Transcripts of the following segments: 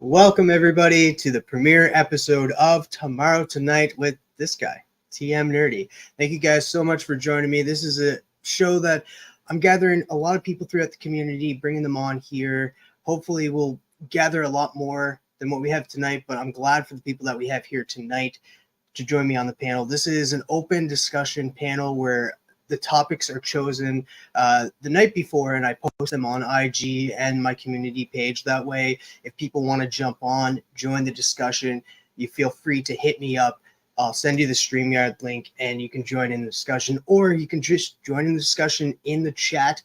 Welcome, everybody, to the premiere episode of Tomorrow Tonight with this guy, TM Nerdy. Thank you guys so much for joining me. This is a show that I'm gathering a lot of people throughout the community, bringing them on here. Hopefully, we'll gather a lot more than what we have tonight, but I'm glad for the people that we have here tonight to join me on the panel. This is an open discussion panel where the topics are chosen the night before, and I post them on IG and my community page. That way, if people want to jump on, join the discussion, you feel free to hit me up. I'll send you the StreamYard link, and you can join in the discussion, or you can just join in the discussion in the chat.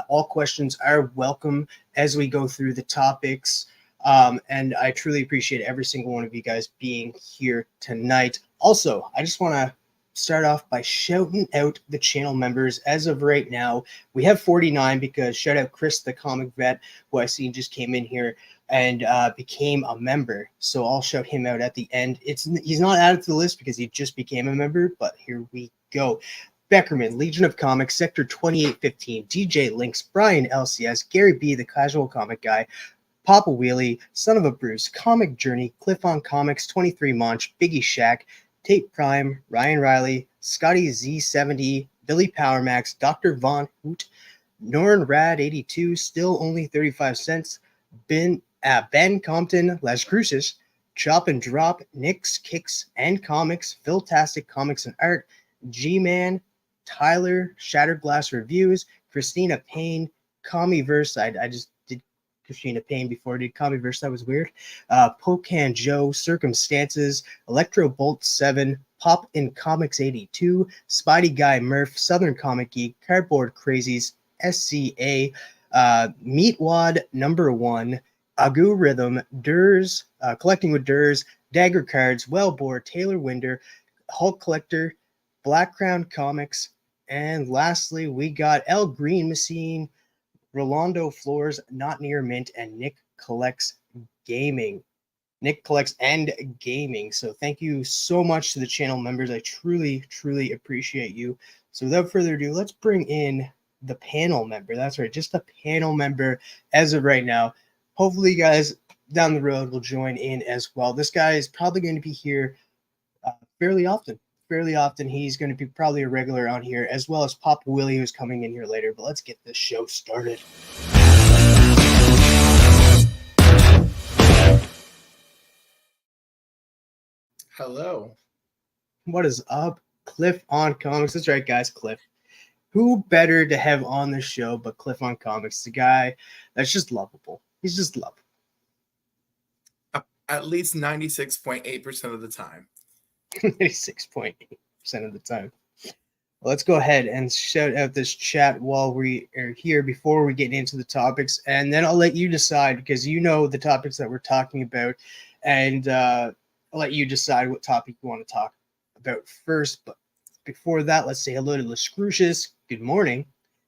All questions are welcome as we go through the topics. And I truly appreciate every single one of you guys being here tonight. Also, I just want to start off by shouting out the channel members. As of right now, we have 49 because shout out Chris, the comic vet, who I seen just came in here and became a member. So I'll shout him out at the end. He's not added to the list because he just became a member, but here we go. Beckerman, Legion of Comics, Sector 2815, DJ Links, Brian LCS, Gary B, the casual comic guy, Papa Wheelie, Son of a Bruce, Comic Journey, Cliff on Comics, 23 Monch, Biggie Shack, Tate Prime, Ryan Riley, Scotty Z70, Billy Powermax, Dr. Von Hoot, Norn Rad 82, still only 35 cents, Ben Compton, Las Cruces, Chop and Drop, Nick's Kicks and Comics, Philtastic Comics and Art, G-Man, Tyler, Shattered Glass Reviews, Christina Payne, Comiverse, I just did Christina Payne before I did Comiverse, that was weird. Pocan Joe, Circumstances, Electro Bolt 7, Pop in Comics 82, Spidey Guy Murph, Southern Comic Geek, Cardboard Crazies, SCA, Meatwad Number 1, Agu Rhythm, Durs, Collecting with Durs, Dagger Cards, Wellbore, Taylor Winder, Hulk Collector, Black Crown Comics, and lastly, we got El Green Machine, Rolando Floors, Not Near Mint, and Nick Collects Gaming. Nick Collects and Gaming. So thank you so much to the channel members. I truly, truly appreciate you. So without further ado, let's bring in the panel member. That's right, just a panel member as of right now. Hopefully you guys down the road will join in as well. This guy is probably going to be here fairly often. He's going to be probably a regular on here, as well as Pop Willie, who's coming in here later. But let's get this show started. Hello. What is up? Cliff on Comics. That's right, guys, Cliff. Who better to have on the show but Cliff on Comics? The guy that's just lovable. He's just lovable. At least 96.8% of the time. 96.8% of the time. Well, let's go ahead and shout out this chat while we are here before we get into the topics, and then I'll let you decide because you know the topics that we're talking about, and I'll let you decide what topic you want to talk about first. But before that, let's say hello to Lascrucious. Good morning.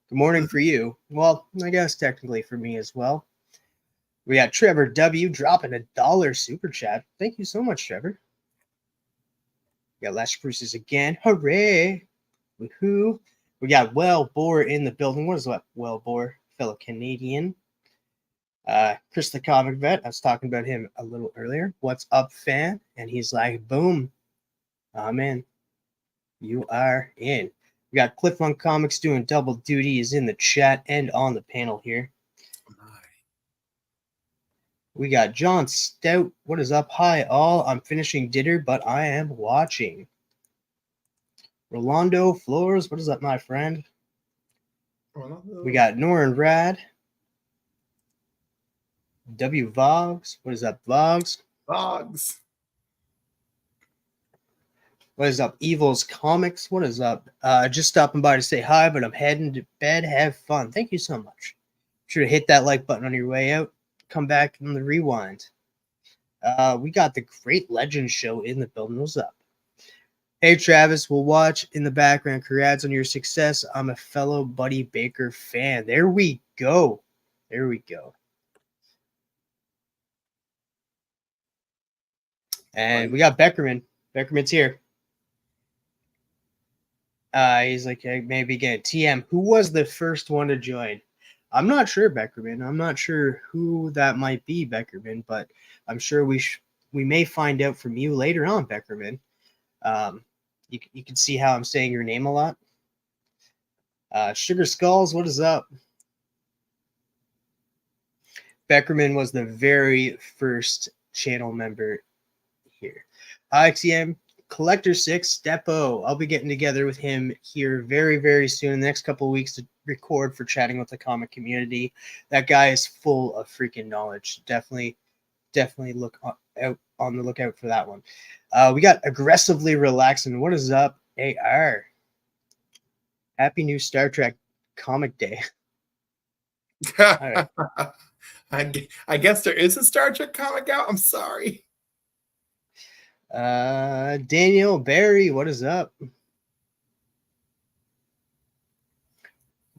Good morning for you. Well, I guess technically for me as well. We got Trevor W dropping $1 super chat. Thank you so much, Trevor. We got Last Bruce's again. Hooray! Woohoo! We got Wellbore in the building. What is that, Wellbore? Fellow Canadian. Chris the comic vet. I was talking about him a little earlier. What's up, fan? And he's like, boom. I'm in. You are in. We got Cliff on Comics doing double duty. He's in the chat and on the panel here. We got John Stout. What is up? Hi, all. I'm finishing dinner, but I am watching. Rolando Flores. What is up, my friend? Rolando. We got Noran Rad. W Vogs. What is up, Vogs? Vogs. What is up, Evil's Comics? What is up? Just stopping by to say hi, but I'm heading to bed. Have fun. Thank you so much. Be sure to hit that like button on your way out. Come back on the rewind. We got the Great Legends show in the building. What's up? Hey, Travis, we'll watch in the background. Congrats on your success. I'm a fellow Buddy Baker fan. There we go. There we go. And we got Beckerman. Beckerman's here. He's like, maybe again. TM, who was the first one to join? I'm not sure, Beckerman. I'm not sure who that might be, Beckerman, but I'm sure we may find out from you later on, Beckerman. You can see how I'm saying your name a lot. Sugar Skulls, what is up? Beckerman was the very first channel member here. IXM Collector 6, Depo. I'll be getting together with him here very, very soon, in the next couple of weeks, to record for chatting with the comic community. That guy is full of freaking knowledge. Definitely look out on the lookout for that one. We got Aggressively Relaxing. What is up, AR? Happy new Star Trek comic day. All right. I guess there is a Star Trek comic out. I'm sorry. Daniel Barry, what is up?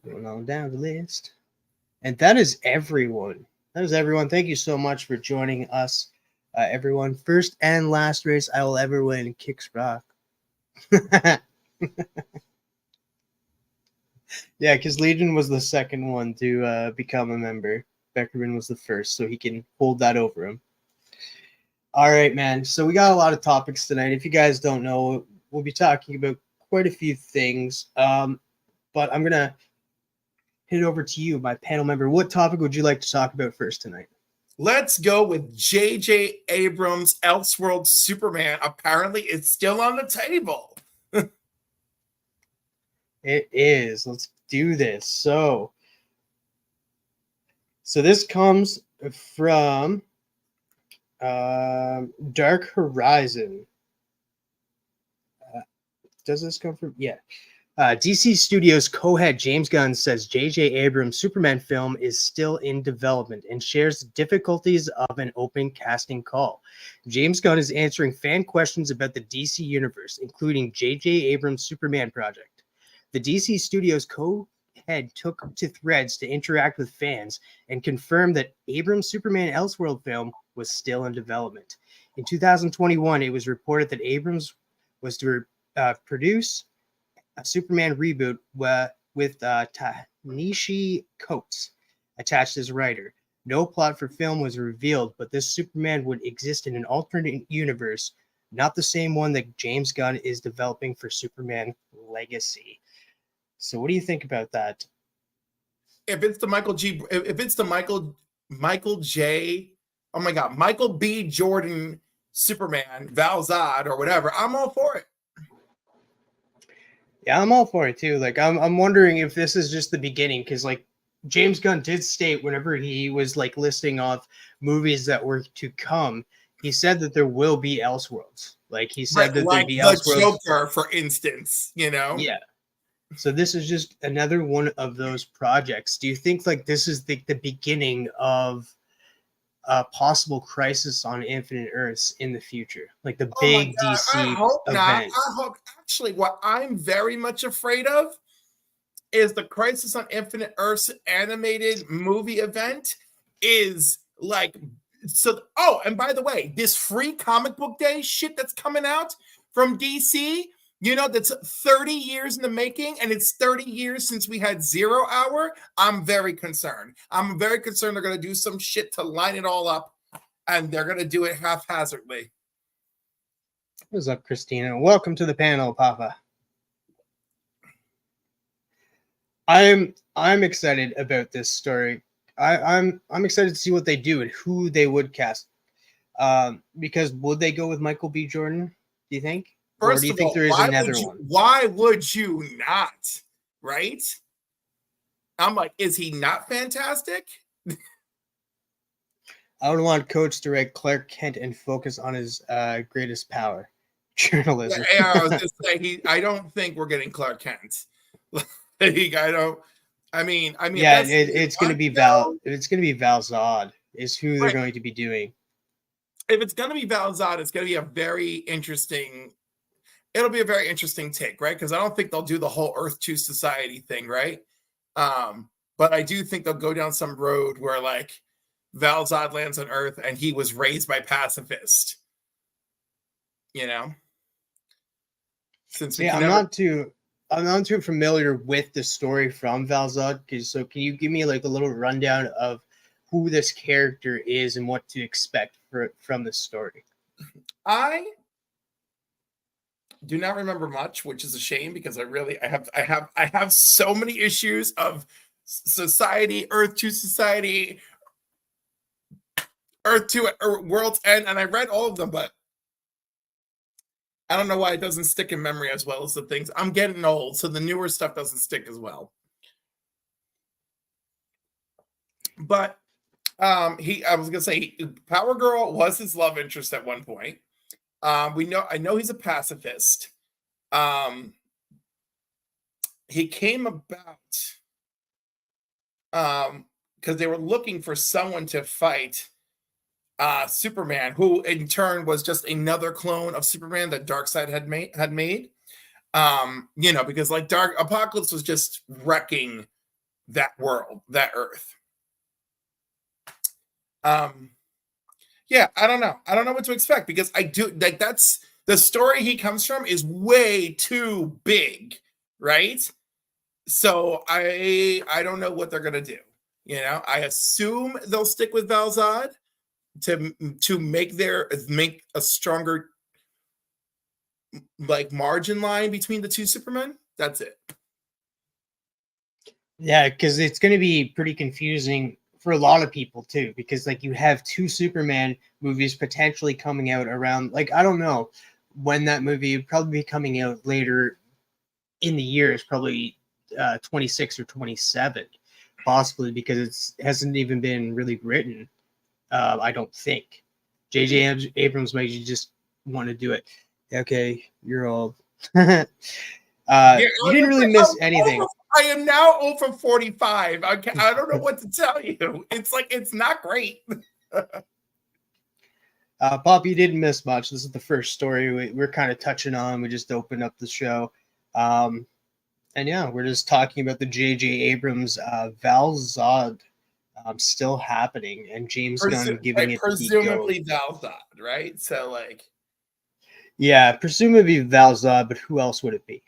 Going on down the list. And that is everyone. That is everyone. Thank you so much for joining us, everyone. First and last race I will ever win, Kicks Rock. Yeah, because Legion was the second one to become a member. Beckerman was the first, so he can hold that over him. All right, man. So we got a lot of topics tonight. If you guys don't know, we'll be talking about quite a few things. But I'm going to hit it over to you, my panel member. What topic would you like to talk about first tonight? Let's go with J.J. Abrams' Elseworld Superman. Apparently, it's still on the table. It is. Let's do this. So this comes from Dark Horizon. Does this come from? Yeah. DC Studios co-head James Gunn says J.J. Abrams' Superman film is still in development and shares the difficulties of an open casting call. James Gunn is answering fan questions about the DC universe, including J.J. Abrams' Superman project. The DC Studios co-head took to threads to interact with fans and confirmed that Abrams' Superman Elseworld film was still in development. In 2021, it was reported that Abrams was to produce a Superman reboot with Ta-Nehisi Coates attached as writer. No plot for film was revealed, but this Superman would exist in an alternate universe, not the same one that James Gunn is developing for Superman Legacy. So what do you think about that? If it's the Michael B. Jordan Superman, Val Zod or whatever, I'm all for it. Yeah, I'm all for it too. Like, I'm wondering if this is just the beginning, because like James Gunn did state whenever he was like listing off movies that were to come, he said that there will be Elseworlds. Like he said that there'd be Elseworlds. Joker, for instance, you know. Yeah. So this is just another one of those projects. Do you think like this is the beginning of a possible Crisis on Infinite Earths in the future, like the big DC I hope event? not. I hope. Actually, what I'm very much afraid of is the Crisis on Infinite Earths animated movie event is like so. Oh, and by the way, this free comic book day shit that's coming out from DC, you know, that's 30 years in the making, and it's 30 years since we had 0 Hour. I'm very concerned. I'm very concerned they're going to do some shit to line it all up, and they're going to do it haphazardly. What's up, Christina? Welcome to the panel, Papa. I'm excited about this story. I'm excited to see what they do and who they would cast. Because would they go with Michael B. Jordan? Do you think? Or do you think there is another one? Why would you not? Right? I'm like, is he not fantastic? I would want Coach to write Clark Kent and focus on his greatest power, journalism. Yeah, I was just saying, I don't think we're getting Clark Kent. Yeah, it's going to be Val. It's going to be Val Zod is who they're going to be doing. If it's going to be Val Zod, it's going to be a very interesting. It'll be a very interesting take, right? Because I don't think they'll do the whole Earth 2 Society thing, right? But I do think they'll go down some road where like Val Zod lands on Earth and he was raised by pacifists. You know? I'm not too I'm not too familiar with the story from Val-Zod, so can you give me like a little rundown of who this character is and what to expect from the story? I do not remember much, which is a shame because I have so many issues of society, Earth 2 society, Earth 2 World's End, and I read all of them, but I don't know why it doesn't stick in memory as well as the things. I'm getting old, so the newer stuff doesn't stick as well. But I was gonna say Power Girl was his love interest at one point. I know he's a pacifist. He came about because they were looking for someone to fight Superman, who in turn was just another clone of Superman that Darkseid had made. Because like Dark Apocalypse was just wrecking that world, that Earth. Yeah, I don't know. I don't know what to expect because I do like that's the story he comes from is way too big, right? So I don't know what they're gonna do. I assume they'll stick with Val-Zod to make a stronger like margin line between the two Supermen. That's it. Yeah, because it's going to be pretty confusing for a lot of people too, because like you have two Superman movies potentially coming out around, like, I don't know when that movie would probably be coming out later in the year. It's probably 26 or 27, possibly, because it hasn't even been really written. I don't think. J.J. Abrams might just want to do it. Okay, you're old. You didn't really miss anything. I am now over 45. I don't know what to tell you. It's like, it's not great. Bob, you didn't miss much. This is the first story we're kind of touching on. We just opened up the show. And yeah, we're just talking about the J.J. Abrams Val-Zod still happening, and James Gunn giving it presumably Val-Zod, right? So like, yeah, presumably Val-Zod, but who else would it be?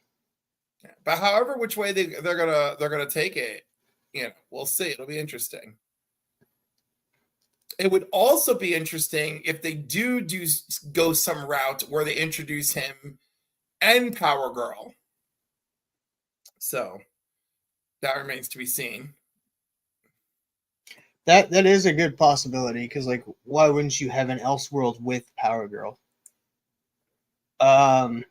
But however which way they're gonna take it, we'll see. It'll be interesting. It would also be interesting if they do go some route where they introduce him and Power Girl. So that remains to be seen. That is a good possibility, because like, why wouldn't you have an Elseworld with Power Girl? And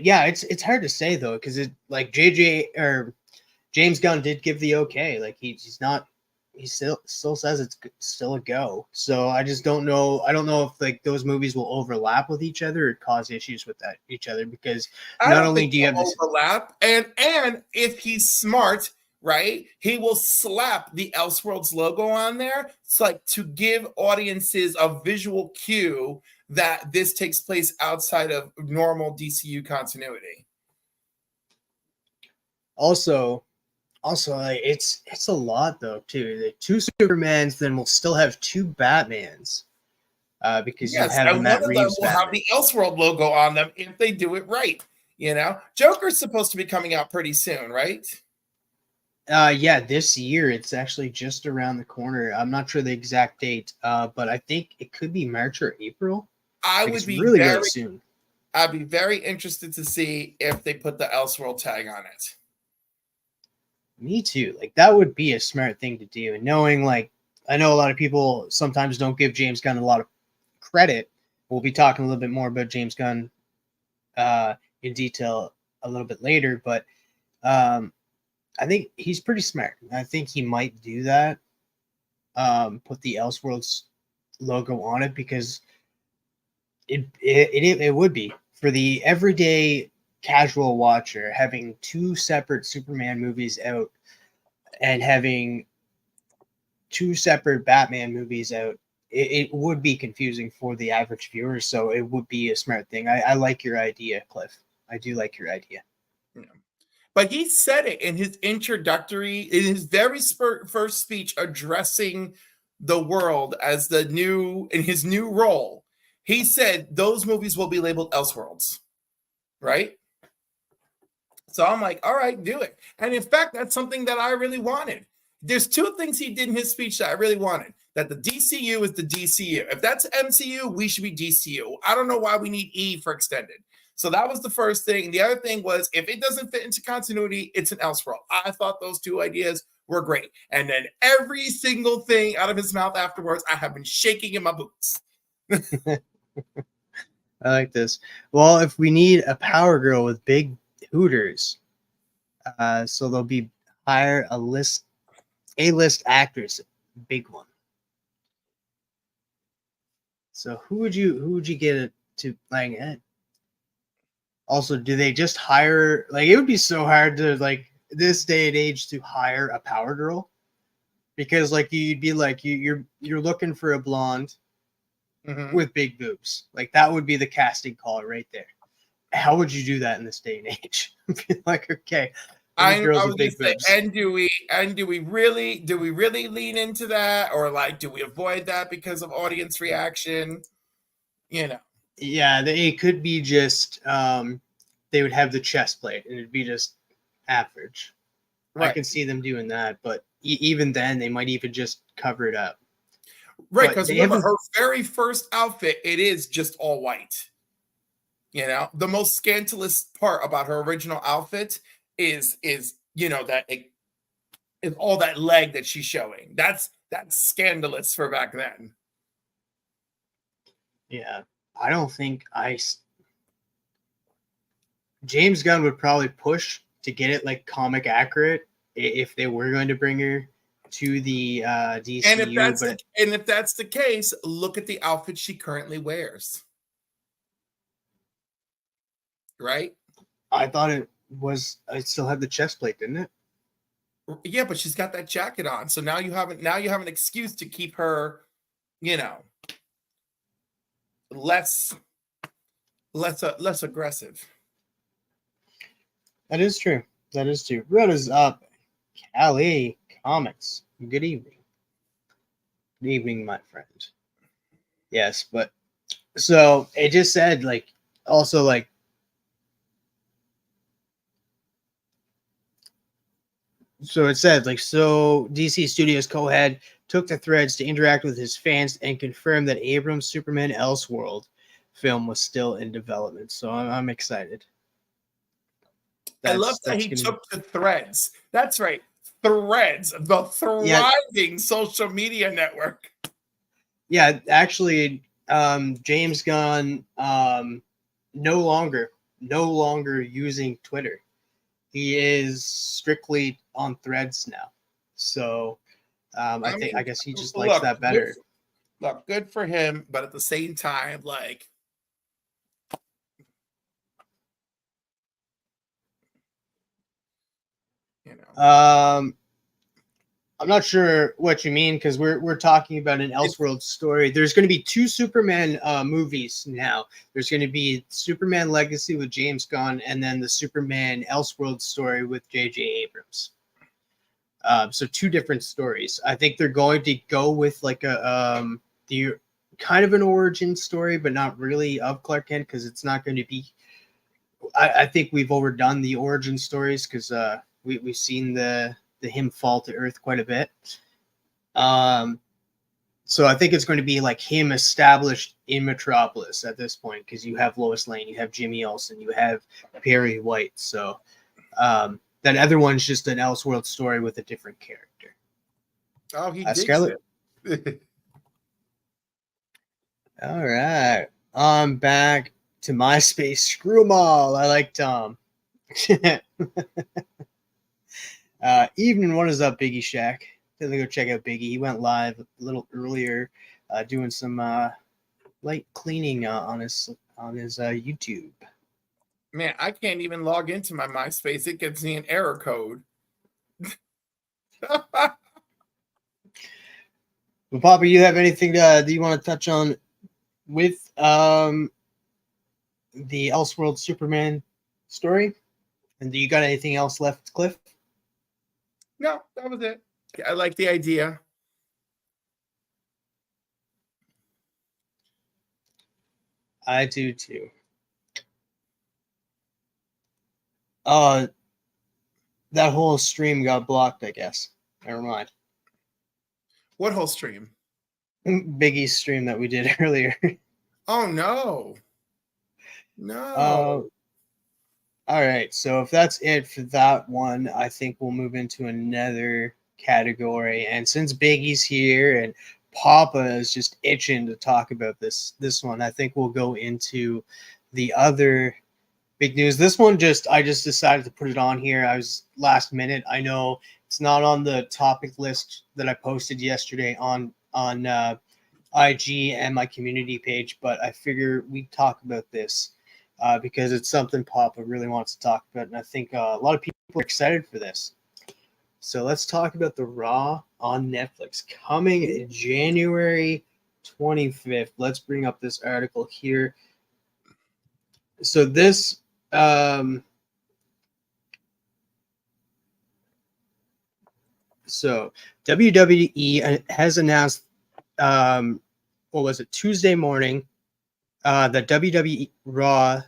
yeah, it's hard to say though, because it like James Gunn did give the okay. Like he still says it's still a go. So I just don't know. I don't know if like those movies will overlap with each other or cause issues with each other, because not only do you have this overlap, and if he's smart, right, he will slap the Elseworlds logo on there. It's like to give audiences a visual cue that this takes place outside of normal DCU continuity. Also, like, it's a lot though too. The two Supermans, then we'll still have two Batmans, because you have the Matt Reeves will have the Elseworld logo on them if they do it right. Joker's supposed to be coming out pretty soon, right? Yeah, this year. It's actually just around the corner. I'm not sure the exact date, but I think it could be March or April. I would be really soon. I'd be very interested to see if they put the Elseworld tag on it. Me too. Like, that would be a smart thing to do. And knowing, like, I know a lot of people sometimes don't give James Gunn a lot of credit. We'll be talking a little bit more about James Gunn in detail a little bit later, but I think he's pretty smart. I think he might do that. Put the Elseworlds logo on it, because it would be, for the everyday casual watcher, having two separate Superman movies out and having two separate Batman movies out. It would be confusing for the average viewer, so it would be a smart thing. I like your idea, Cliff. I do like your idea. Yeah. But he said it in his very first speech addressing the world as in his new role. He said those movies will be labeled Elseworlds, right? So I'm like, all right, do it. And in fact, that's something that I really wanted. There's two things he did in his speech that I really wanted. That the DCU is the DCU. If that's MCU, we should be DCU. I don't know why we need E for extended. So that was the first thing. The other thing was, if it doesn't fit into continuity, it's an Elseworld. I thought those two ideas were great. And then every single thing out of his mouth afterwards, I have been shaking in my boots. I like this. Well, if we need a Power Girl with big hooters, so they'll be hire A-list actress, big one. So who would you get it to like? Also, do they just hire? Like, it would be so hard to like this day and age to hire a Power Girl, because like you'd be like you're looking for a blonde with big boobs. Like that would be the casting call right there. How would you do that in this day and age? Like, okay, I was gonna say, and do we really lean into that, or like do we avoid that because of audience reaction? You know. Yeah, it could be just they would have the chest plate and it'd be just average. Right. I can see them doing that, but even then they might even just cover it up. Right, because remember her very first outfit, it is just all white. You know, the most scandalous part about her original outfit is you know that it is all that leg that she's showing. That's scandalous for back then. Yeah, I don't think James Gunn would probably push to get it like comic accurate if they were going to bring her to the DCU. And if that's the case, look at the outfit she currently wears. Right? I thought it still had the chest plate, didn't it? Yeah, but she's got that jacket on. So now you have an excuse to keep her, you know, less aggressive. That is true. What is up, Cali Comics? Good evening. Good evening, my friend. Yes, but so it just said like also like so it said like so DC Studios co-head took to threads to interact with his fans and confirm that Abrams Superman Elseworld film was still in development. So I'm excited. I love that he took to threads. That's right. Threads, the thriving social media network. Yeah, actually, James Gunn no longer using Twitter. He is strictly on Threads now. So I guess he just likes that better. Good for him, but at the same time, like, you know. I'm not sure what you mean because we're talking about an Elseworld story. There's going to be 2 Superman movies now. There's going to be Superman Legacy with James Gunn, and then the Superman Elseworld story with J.J. Abrams. So 2 different stories. I think they're going to go with like the kind of an origin story, but not really of Clark Kent because it's not going to be. I think we've overdone the origin stories because we've seen the him fall to Earth quite a bit. So I think it's going to be like him established in Metropolis at this point because you have Lois Lane, you have Jimmy Olsen, you have Perry White. So that other one's just an Elseworld story with a different character. Oh, he did it. All right. I'm back to MySpace. Screw 'em all. I like Tom. Evening, what is up, Biggie Shack? Definitely go check out Biggie. He went live a little earlier, doing some light cleaning on his YouTube. Man, I can't even log into my MySpace. It gives me an error code. Well, Papa, you have anything that you want to touch on with the Elseworld Superman story? And do you got anything else left, Cliff? No, that was it. I like the idea. I do too. that whole stream got blocked, I guess. Never mind. What whole stream? Biggie's stream that we did earlier. Oh no. No. All right, so if that's it for that one, I think we'll move into another category. And since Biggie's here and Papa is just itching to talk about this one, I think we'll go into the other big news. This one I just decided to put it on here. I was last minute. I know it's not on the topic list that I posted yesterday on IG and my community page, but I figure we'd talk about this. Because it's something Papa really wants to talk about, and I think a lot of people are excited for this. So let's talk about the Raw on Netflix coming January 25th. Let's bring up this article here. So this so WWE has announced Tuesday morning that WWE Raw,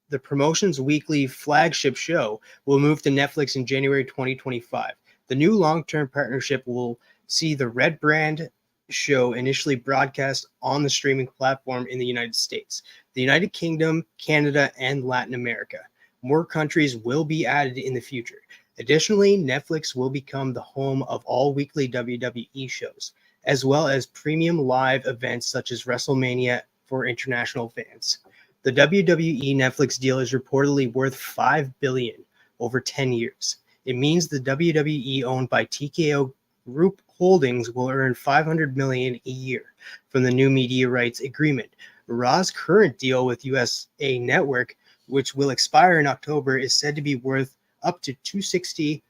the promotion's weekly flagship show, will move to Netflix in January 2025. The new long-term partnership will see the Red Brand show initially broadcast on the streaming platform in the United States, the United Kingdom, Canada, and Latin America. More countries will be added in the future. Additionally, Netflix will become the home of all weekly WWE shows, as well as premium live events such as WrestleMania for international fans. The WWE Netflix deal is reportedly worth $5 billion over 10 years. It means the WWE owned by TKO Group Holdings will earn $500 million a year from the new media rights agreement. Raw's current deal with USA Network, which will expire in October, is said to be worth up to $260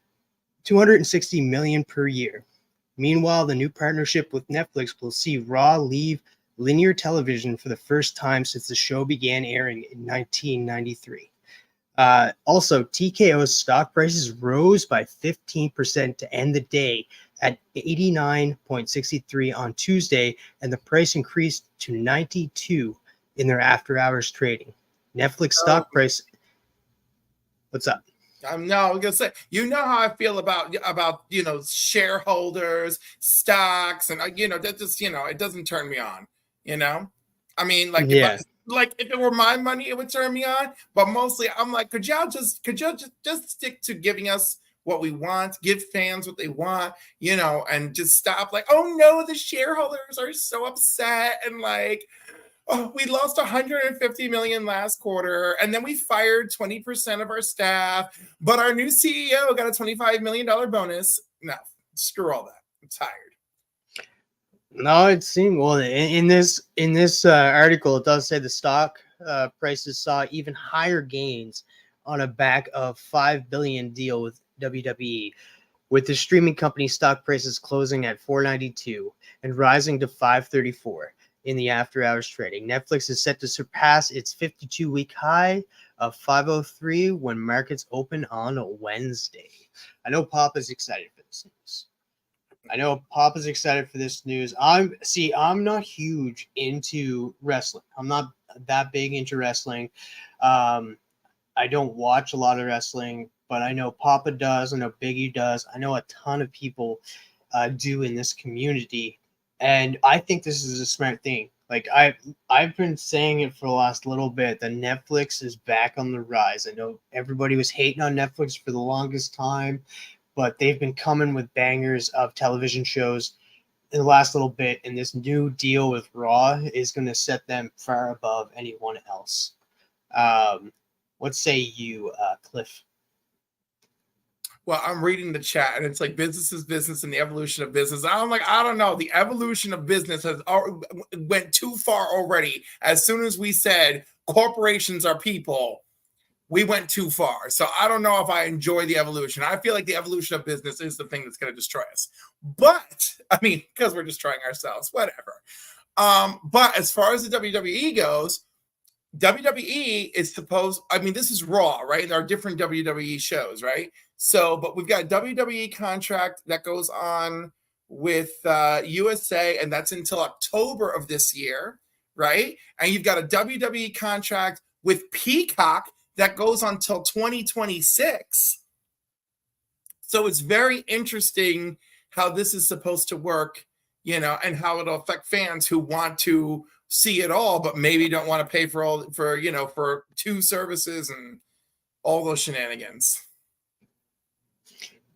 million per year. Meanwhile, the new partnership with Netflix will see Raw leave linear television for the first time since the show began airing in 1993. Also, TKO's stock prices rose by 15% to end the day at 89.63 on Tuesday, and the price increased to 92 in their after-hours trading. Netflix stock price. What's up? I was gonna say, you know how I feel about shareholders, stocks, and that just it doesn't turn me on. I mean, like, yeah. If it were my money, it would turn me on. But mostly, I'm like, could y'all just stick to giving us what we want, give fans what they want, and just stop like, oh no, the shareholders are so upset and like, oh, we lost 150 million last quarter, and then we fired 20% of our staff, but our new CEO got a $25 million bonus. No, screw all that. I'm tired. No, it seemed in this article. It does say the stock prices saw even higher gains on a back of $5 billion deal with WWE, with the streaming company stock prices closing at $4.92 and rising to $5.34 in the after-hours trading. Netflix is set to surpass its 52-week high of $5.03 when markets open on Wednesday. I know Papa's excited for this news. I'm not huge into wrestling. I'm not that big into wrestling. I don't watch a lot of wrestling, but I know Papa does. I know Biggie does. I know a ton of people do in this community. And I think this is a smart thing. Like I've been saying it for the last little bit that Netflix is back on the rise. I know everybody was hating on Netflix for the longest time, but they've been coming with bangers of television shows in the last little bit, and this new deal with Raw is going to set them far above anyone else. What say you, Cliff? Well, I'm reading the chat, and it's like business is business and the evolution of business. I'm like, I don't know. The evolution of business went too far already. As soon as we said corporations are people, we went too far. So I don't know if I enjoy the evolution. I feel like the evolution of business is the thing that's going to destroy us. But, I mean, because we're destroying ourselves, whatever. But as far as the WWE goes, WWE is this is Raw, right? There are different WWE shows, right? So, but we've got a WWE contract that goes on with USA, and that's until October of this year, right? And you've got a WWE contract with Peacock that goes until 2026. So it's very interesting how this is supposed to work, and how it'll affect fans who want to see it all, but maybe don't want to pay for 2 services and all those shenanigans.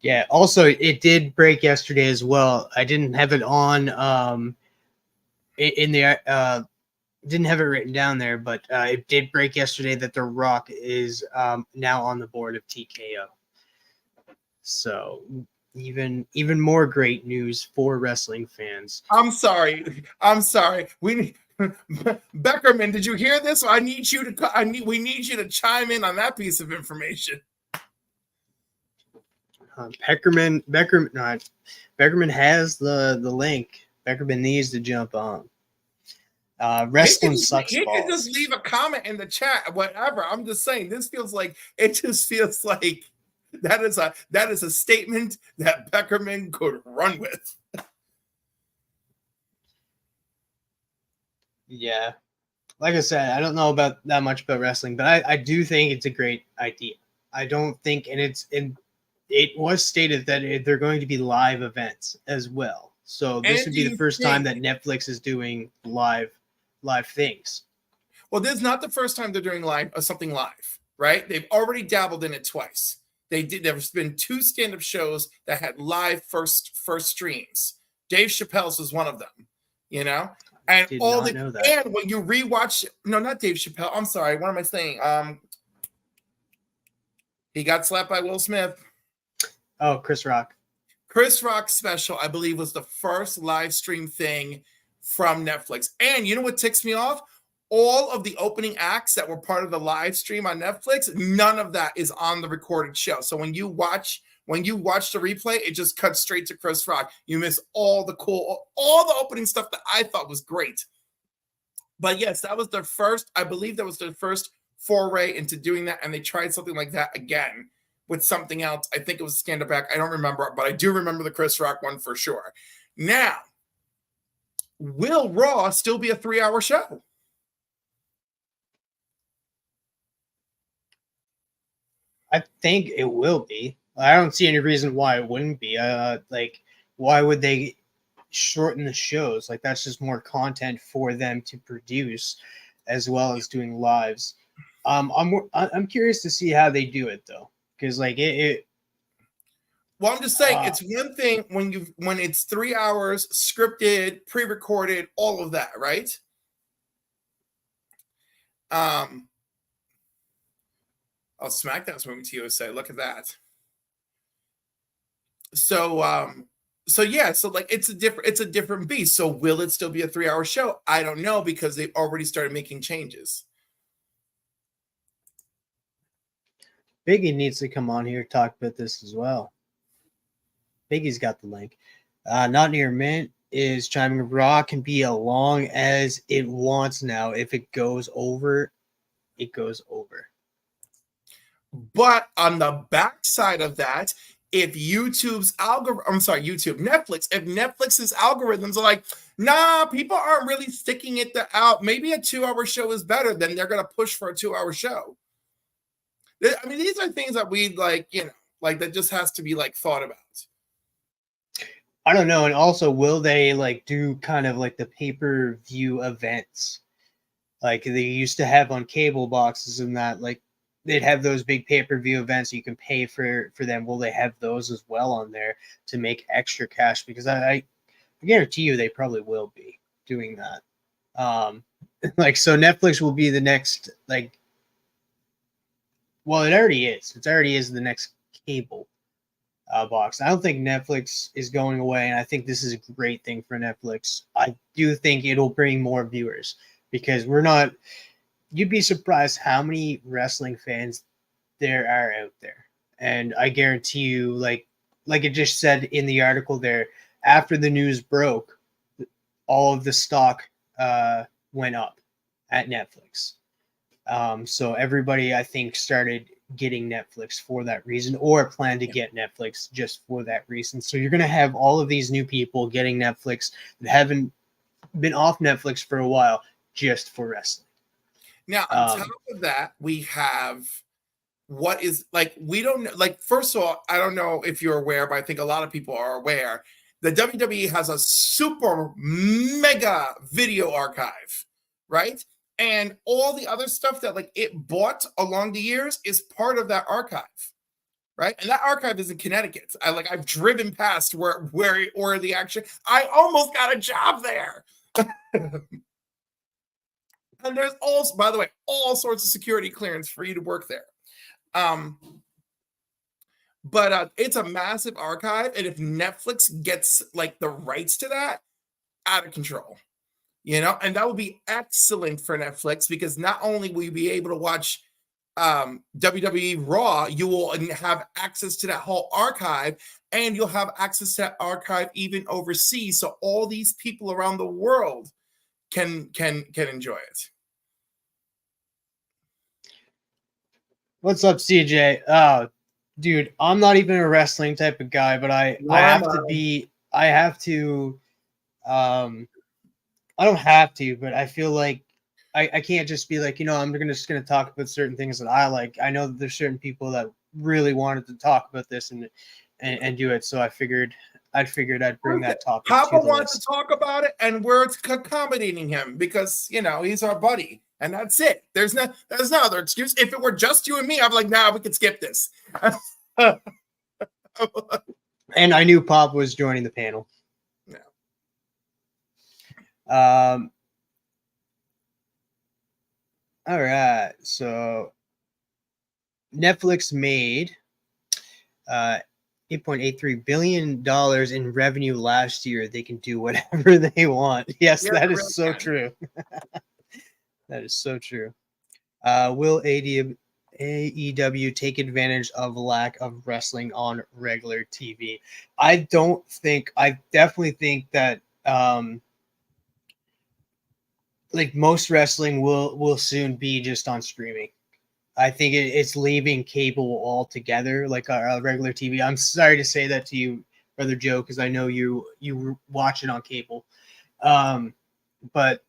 Yeah. Also, it did break yesterday as well. I didn't have it on in the didn't have it written down there, but it did break yesterday that The Rock is now on the board of TKO. So even more great news for wrestling fans. I'm sorry. We need Beckerman, did you hear this? We need you to chime in on that piece of information. Beckerman has the link. Beckerman needs to jump on. Wrestling sucks He balls. can just leave a comment in the chat, whatever. I'm just saying, that is a statement that Beckerman could run with. Yeah. Like I said, I don't know about that much about wrestling, but I do think it's a great idea. I don't think, and it was stated that they're going to be live events as well. So this would be the first time that Netflix is doing live things. Well, this is not the first time they're doing something live, right? They've already dabbled in it twice. There's been 2 stand-up shows that had live first streams. Dave Chappelle's was one of them, And and when you rewatch, no, not Dave Chappelle. I'm sorry. What am I saying? He got slapped by Will Smith. Oh, Chris Rock. Chris Rock's special, I believe, was the first live stream thing from Netflix. And you know what ticks me off? All of the opening acts that were part of the live stream on Netflix, none of that is on the recorded show. So when you watch the replay, it just cuts straight to Chris Rock. You miss all the opening stuff that I thought was great. But yes, that was their first, I believe that was their first foray into doing that. And they tried something like that again with something else. I think it was Stand Up Back. I don't remember, but I do remember the Chris Rock one for sure. Now, will Raw still be a 3-hour show? I think it will be. I don't see any reason why it wouldn't be. Why would they shorten the shows? Like, that's just more content for them to produce, as well as doing lives. I'm curious to see how they do it though, because like it. Well, I'm just saying, it's one thing when it's 3 hours scripted, pre-recorded, all of that, right? SmackDown's moving to USA. Look at that. So yeah, so like it's a different beast. So will it still be a 3-hour show? I don't know, because they've already started making changes. Biggie needs to come on here and talk about this as well. Biggie's got the link. Not Near Mint is chiming. Raw can be as long as it wants now. If it goes over, it goes over. But on the backside of that, if Netflix, if Netflix's algorithms are like, nah, people aren't really sticking it out, maybe a 2-hour show is better, then they're going to push for a 2-hour show. I mean, these are things that we that just has to be thought about. I don't know. And also, will they do kind of like the pay-per-view events like they used to have on cable boxes, and that they'd have those big pay-per-view events you can pay for them? Will they have those as well on there to make extra cash? Because I guarantee you they probably will be doing that. So Netflix will be the next well, it already is. It already is the next cable box. I don't think Netflix is going away, and I think this is a great thing for Netflix. I do think it'll bring more viewers, because you'd be surprised how many wrestling fans there are out there. And I guarantee you, like it just said in the article there, after the news broke, all of the stock went up at Netflix. So everybody, I think, started getting Netflix for that reason, or plan to get Netflix just for that reason. So you're going to have all of these new people getting Netflix that haven't been off Netflix for a while just for wrestling. Now, on top of that, we have what is like, we don't know. Like, first of all, I don't know if you're aware, but I think a lot of people are aware. The WWE has a super mega video archive, right? And all the other stuff that like it bought along the years is part of that archive, right? And that archive is in Connecticut. I've driven past where the action. I almost got a job there. And there's also, by the way, all sorts of security clearance for you to work there. But it's a massive archive, and if Netflix gets like the rights to that, out of control, and that would be excellent for Netflix, because not only will you be able to watch WWE Raw, you will have access to that whole archive, and you'll have access to that archive even overseas, so all these people around the world can enjoy it. What's up, CJ? Oh, dude, I'm not even a wrestling type of guy, but I have to be. I have to. I don't have to, but I feel like I can't just be like, I'm just gonna talk about certain things that I like. I know that there's certain people that really wanted to talk about this and do it, so I figured I'd bring that topic. Papa wants to talk about it, and we're accommodating him because he's our buddy, and that's it. There's no other excuse. If it were just you and me, I'd be like, nah, we could skip this. And I knew Pop was joining the panel. Yeah. All right. So Netflix made $8.83 billion in revenue last year. They can do whatever they want. Yes, yeah, that is so true. That is so true. Will AEW take advantage of lack of wrestling on regular TV? I definitely think that like most wrestling will soon be just on streaming. I think it's leaving cable altogether, like our regular TV. I'm sorry to say that to you, Brother Joe, because I know you watch it on cable. But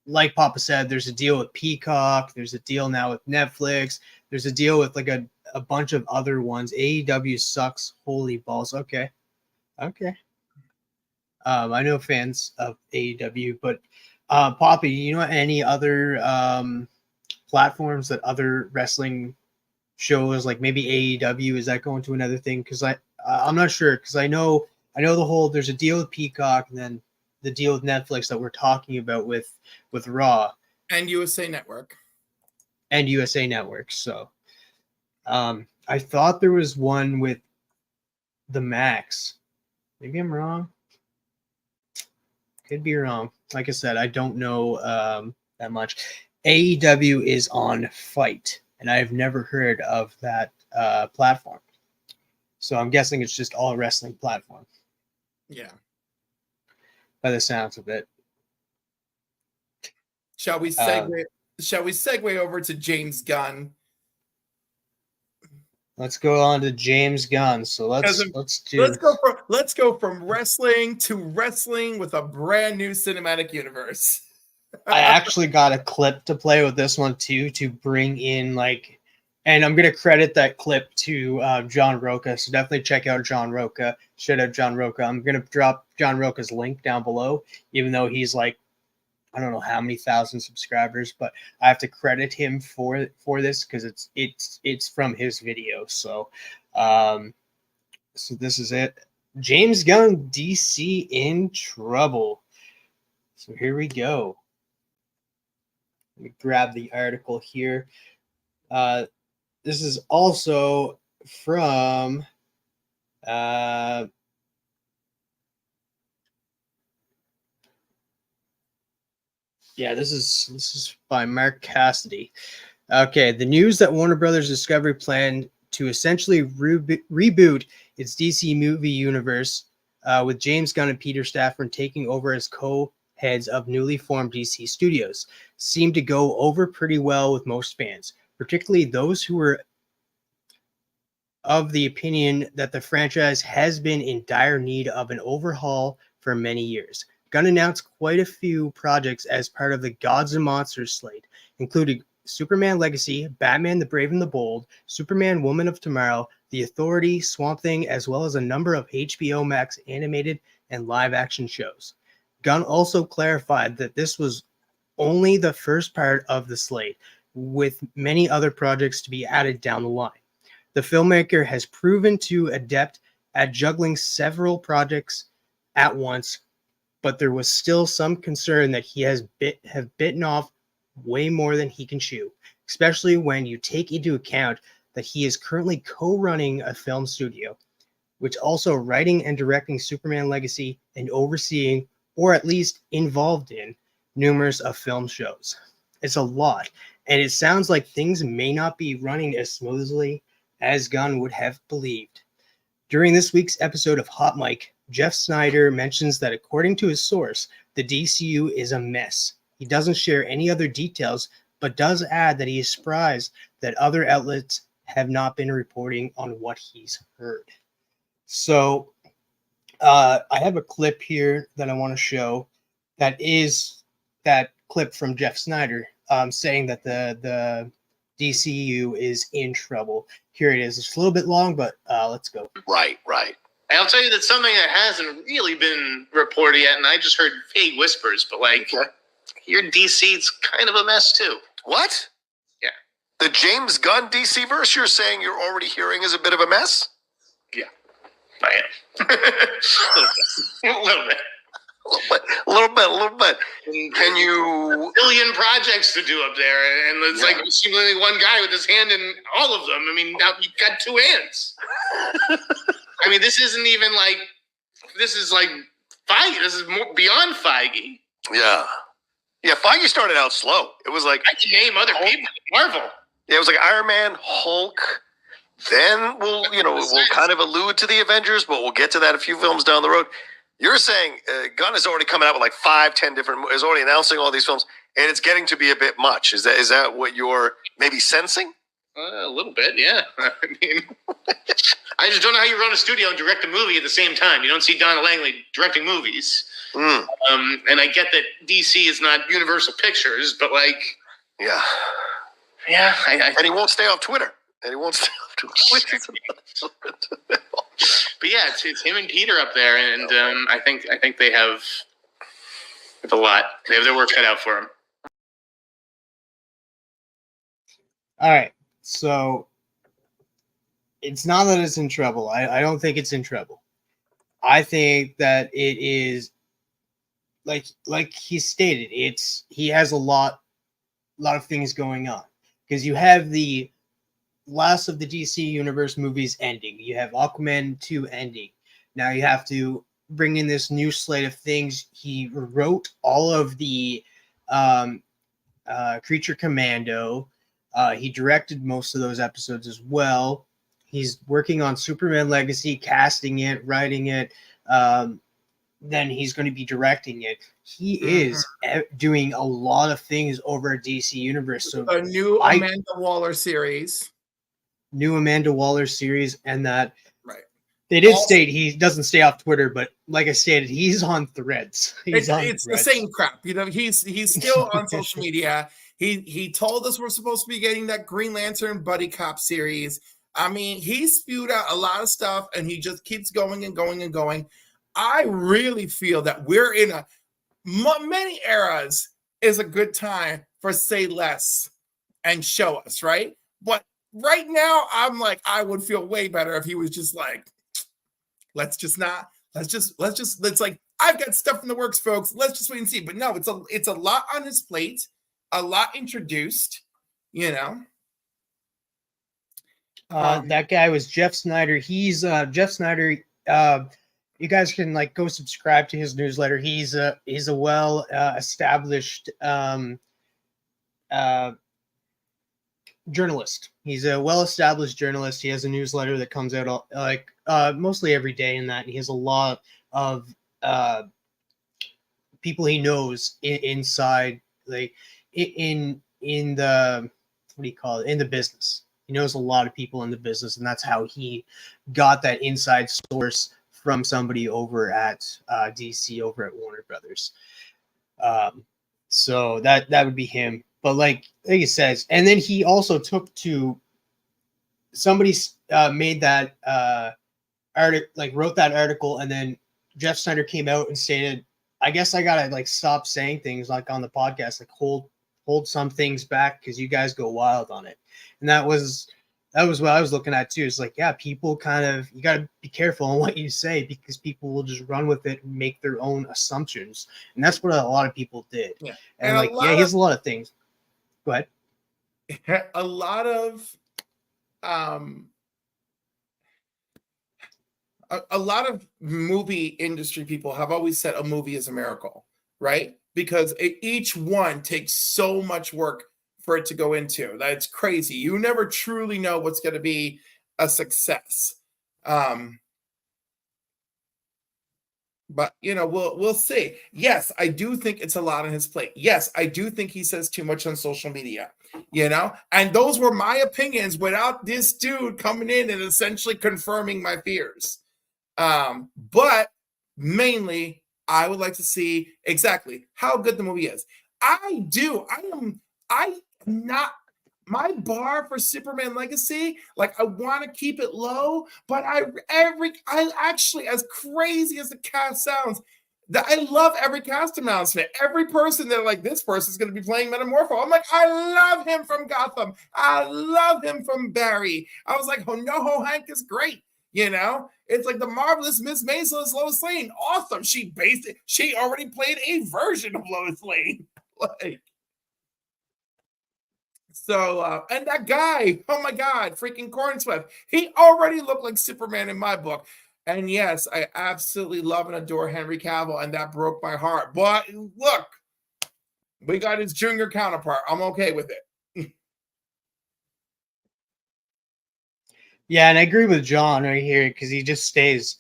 like Papa said, there's a deal with Peacock. There's a deal now with Netflix. There's a deal with like a bunch of other ones. AEW sucks. Holy balls. Okay. I know fans of AEW, but Poppy, any other platforms that other wrestling shows, like maybe AEW, is that going to another thing? Because I'm not sure, because I know there's a deal with Peacock, and then the deal with Netflix that we're talking about with Raw and USA Network. So I thought there was one with the Maxx. Maybe I'm wrong. Could be wrong. Like I said, I don't know that much. AEW is on Fight, and I've never heard of that platform. So I'm guessing it's just all wrestling platform. Yeah. By the sounds of it. Shall we segue over to James Gunn? Let's go on to James Gunn. So let's go from wrestling to wrestling with a brand new cinematic universe. I actually got a clip to play with this one too, to bring in and I'm gonna credit that clip to John Roca. So definitely check out John Roca. Shout out John Roca. I'm gonna drop John Roca's link down below, even though he's I don't know how many thousand subscribers, but I have to credit him for this because it's from his video. So so this is it. James Gunn, DC in trouble. So here we go. Let me grab the article here. This is also from this is by Mark Cassidy. Okay, the news that Warner Brothers Discovery planned to essentially reboot its DC movie universe with James Gunn and Peter Safran taking over as co-heads of newly formed DC Studios seemed to go over pretty well with most fans, particularly those who were of the opinion that the franchise has been in dire need of an overhaul for many years. Gunn announced quite a few projects as part of the Gods and Monsters slate, including Superman Legacy, Batman the Brave and the Bold, Superman Woman of Tomorrow, The Authority, Swamp Thing, as well as a number of HBO Max animated and live action shows. Gunn also clarified that this was only the first part of the slate, with many other projects to be added down the line. The filmmaker has proven to adept at juggling several projects at once, but there was still some concern that he have bitten off way more than he can chew, especially when you take into account that he is currently co-running a film studio, which also writing and directing Superman Legacy and overseeing, or at least involved in, numerous of film shows. It's a lot, and it sounds like things may not be running as smoothly as Gunn would have believed. During this week's episode of Hot Mic, Jeff Snyder mentions that according to his source, the DCU is a mess. He doesn't share any other details, but does add that he is surprised that other outlets have not been reporting on what he's heard. So I have a clip here that I want to show that is that clip from Jeff Snyder saying that the DCU is in trouble. Here it is. It's a little bit long, but let's go. Right. And I'll tell you that something that hasn't really been reported yet, and I just heard vague whispers, but your DC's kind of a mess too. What? Yeah. The James Gunn DC verse you're saying you're already hearing is a bit of a mess? Yeah, I am. A little bit. A little bit. Can you... A billion projects to do up there, and it's like seemingly one guy with his hand in all of them. I mean, now you've got two hands. I mean, this isn't even like... This is like Feige. This is more beyond Feige. Yeah. Yeah, Feige started out slow. It was like... I can name other people. Marvel. Yeah, it was like Iron Man, Hulk. Then we'll kind of allude to the Avengers, but we'll get to that a few films down the road. You're saying Gunn is already coming out with like 5-10 different... is already announcing all these films, and it's getting to be a bit much. Is that what you're maybe sensing? A little bit, yeah. I mean, I just don't know how you run a studio and direct a movie at the same time. You don't see Donna Langley directing movies. And I get that DC is not Universal Pictures, but yeah. And he won't stay off Twitter. But yeah, it's him and Peter up there, and I think they have a lot. They have their work cut out for them. All right, so it's not that it's in trouble. I don't think it's in trouble. I think that it is like he stated. He has a lot of things going on, because you have the last of the DC Universe movies ending. You have Aquaman 2 ending. Now you have to bring in this new slate of things. He wrote all of the Creature Commando. He directed most of those episodes as well. He's working on Superman Legacy, casting it, writing it. Then he's going to be directing it. He is doing a lot of things over at DC Universe. So a new Amanda Waller series. And that right. They did state he doesn't stay off Twitter, but like I stated, he's on Threads. It's the same crap. He's still on social media. He told us we're supposed to be getting that Green Lantern buddy cop series. I mean, he spewed out a lot of stuff, and he just keeps going and going and going. I really feel that we're in many eras is a good time for say less and show us, right? But right now, I'm like, I would feel way better if he was just like, let's like, I've got stuff in the works, folks. Let's just wait and see. But no, it's a lot on his plate, a lot introduced, that guy was Jeff Snyder. He's Jeff Snyder. You guys can go subscribe to his newsletter. He's a well established journalist. He's a well-established journalist. He has a newsletter that comes out mostly every day, and that he has a lot of people he knows inside, in the in the business. He knows a lot of people in the business, and that's how he got that inside source from somebody over at DC, over at Warner Brothers. So that would be him. But like he says, and then he also took to somebody made that article, like wrote that article, and then Jeff Snyder came out and stated, I guess I gotta like stop saying things like on the podcast, like hold some things back because you guys go wild on it. And that was what I was looking at too. It's like, yeah, people kind of, you gotta be careful on what you say because people will just run with it and make their own assumptions. And that's what a lot of people did. Yeah. And like, yeah, he has a lot of things. Go ahead. A lot of a lot of movie industry people have always said a movie is a miracle, right? Because each one takes so much work for it to go into. That's crazy. You never truly know what's going to be a success. But you know, we'll see. Yes, I do think it's a lot on his plate. Yes, I do think he says too much on social media. You know, and those were my opinions without this dude coming in and essentially confirming my fears. But mainly, I would like to see exactly how good the movie is. I am not. My bar for Superman Legacy, like I want to keep it low, but I actually, as crazy as the cast sounds, that I love every cast announcement. Every person that like this person's going to be playing Metamorpho. I'm like, I love him from Gotham. I love him from Barry. I was like, oh no, Hank is great. You know, it's like the marvelous Miss Maisel is Lois Lane. Awesome. She already played a version of Lois Lane. Like. So, and that guy, oh my God, freaking Cornswift, he already looked like Superman in my book. And yes, I absolutely love and adore Henry Cavill, and that broke my heart. But look, we got his junior counterpart. I'm okay with it. Yeah, and I agree with John right here because he just states,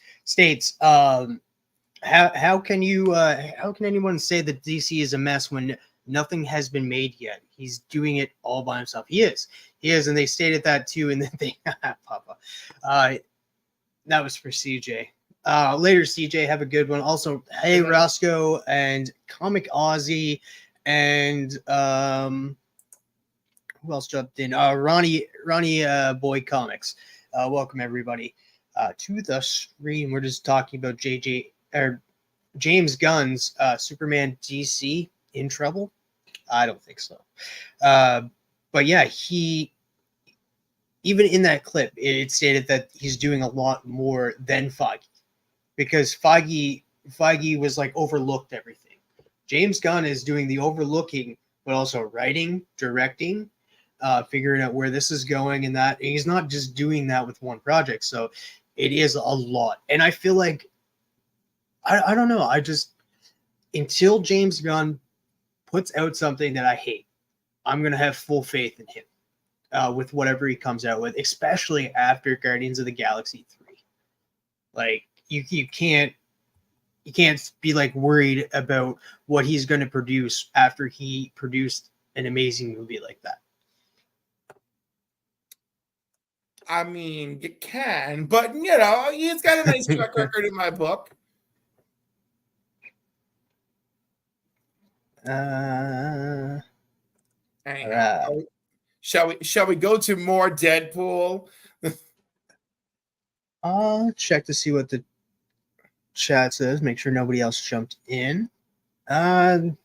how can anyone say that DC is a mess when nothing has been made yet? He's doing it all by himself. He is, and they stated that too in the thing. Papa, that was for CJ. Later, CJ, have a good one. Also, hey Roscoe and Comic Aussie, and who else jumped in? Ronnie Boy Comics. Welcome everybody to the stream. We're just talking about James Gunn's Superman DC in trouble. I don't think so. But yeah, he, even in that clip, it stated that he's doing a lot more than Feige, because Feige was like overlooked everything. James Gunn is doing the overlooking, but also writing, directing, figuring out where this is going, and that, and he's not just doing that with one project. So it is a lot. And I feel like, I don't know. I just, until James Gunn puts out something that I hate, I'm going to have full faith in him with whatever he comes out with, especially after Guardians of the Galaxy 3. Like, you can't be like worried about what he's going to produce after he produced an amazing movie like that. I mean, you can, but you know, he's got a nice track record in my book. Shall we go to more Deadpool? I'll check to see what the chat says. Make sure nobody else jumped in. Good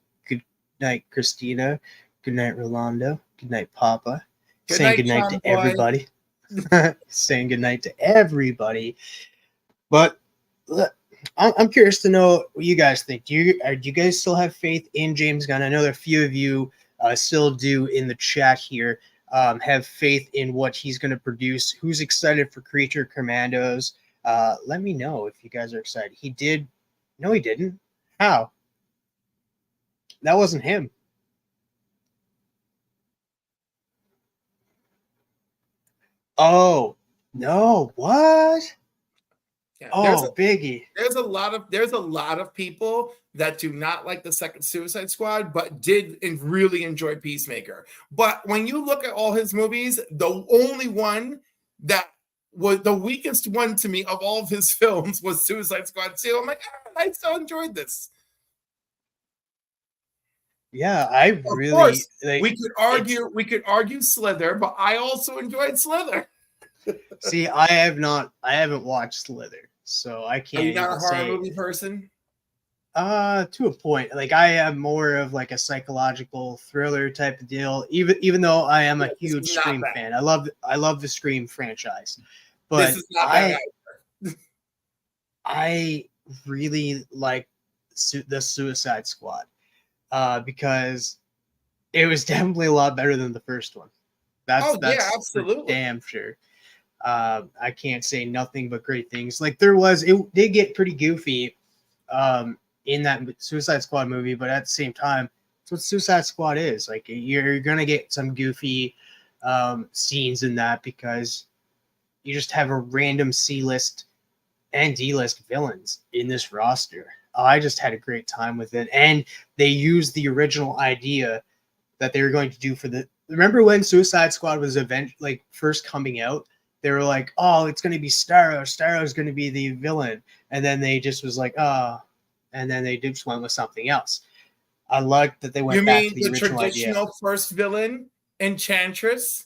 night, Christina. Good night, Rolando. Good night, Papa. Saying good night to everybody. Saying good night to everybody. But I'm curious to know what you guys think. Do you guys still have faith in James Gunn? I know that a few of you still do in the chat here. Have faith in what he's going to produce. Who's excited for Creature Commandos? Let me know if you guys are excited. He did. No, he didn't. How? That wasn't him. Oh, no. What? Yeah, Biggie. There's a lot of people that do not like the second Suicide Squad, but did and really enjoy Peacemaker. But when you look at all his movies, the only one that was the weakest one to me of all of his films was Suicide Squad 2. I'm like, I still enjoyed this. Yeah, I Of really course, like. we could argue Slither, but I also enjoyed Slither. See, I haven't watched Slither, so I Are can't you not even a horror say. movie person? To a point. Like I am more of like a psychological thriller type of deal. Even though I am a This huge is not Scream bad. fan. I love the Scream franchise. This But is not bad. I really like the Suicide Squad because it was definitely a lot better than the first one. That's Yeah, for absolutely. damn sure. I can't say nothing but great things. Like it did get pretty goofy in that Suicide Squad movie, but at the same time, that's what Suicide Squad is. Like you're gonna get some goofy scenes in that because you just have a random C-list and D-list villains in this roster. I just had a great time with it, and they used the idea that they were going to do for the. Remember when Suicide Squad was first coming out? They were like, "Oh, it's going to be Starro. Starro is going to be the villain," and then they just was like, "Oh," and then they just went with something else. I liked that they went You back mean to the the original idea. traditional first villain, Enchantress?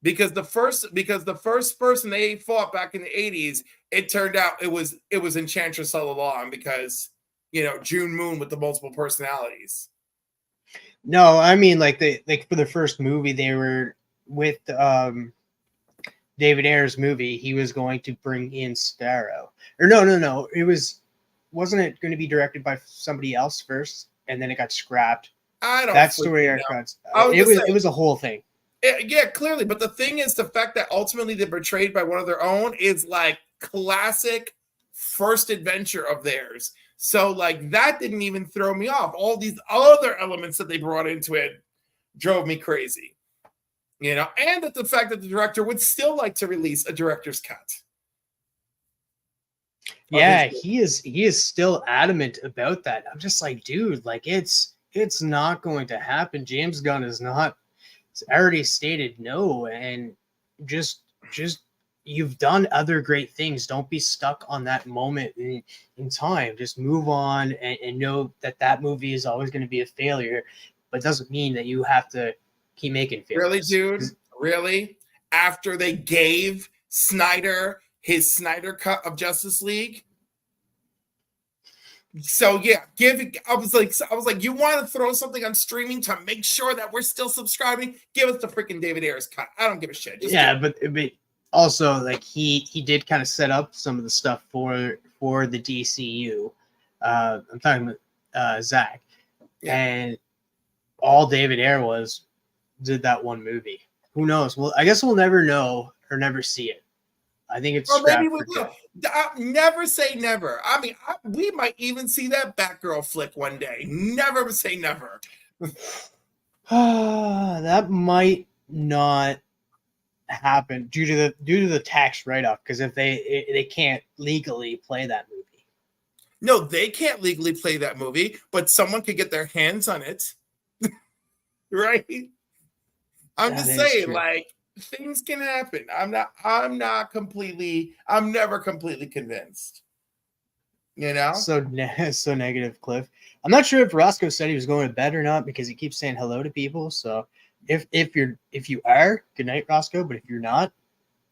Because the first person they fought back in the 80s, it turned out it was Enchantress all along because June Moon with the multiple personalities. No, I mean like for the first movie they were with David Ayer's movie, he was going to bring in Starro. Or no. Wasn't it going to be directed by somebody else first, and then it got scrapped? I don't. That story arc got. It was a whole thing. Yeah, clearly. But the thing is, the fact that ultimately they're betrayed by one of their own is like classic first adventure of theirs. So like that didn't even throw me off. All these other elements that they brought into it drove me crazy. And that the fact that the director would still like to release a director's cut. Yeah, he is still adamant about that. I'm just like, dude, like it's not going to happen. James Gunn is not. It's already stated no, and just you've done other great things. Don't be stuck on that moment in time. Just move on and know that movie is always going to be a failure, but it doesn't mean that you have to keep making failures. Really, dude? Really? After they gave Snyder his Snyder cut of Justice League? So yeah, I was like, you want to throw something on streaming to make sure that we're still subscribing? Give us the freaking David Ayer's cut. I don't give a shit. But also like he did kind of set up some of the stuff for the DCU. I'm talking about Zach, and all David Ayer did that one movie. Who knows? Well, I guess we'll never know or never see it. I think it's maybe we will. Never say never. I mean, we might even see that Batgirl flick one day. Never say never. That might not happen due to the tax write-off, because if they can't legally play that movie. No, they can't legally play that movie, but someone could get their hands on it. Right? I'm just saying, like, things can happen. I'm never completely convinced. So negative, Cliff. I'm not sure if Roscoe said he was going to bed or not because he keeps saying hello to people. So if you are, good night, Roscoe. But if you're not,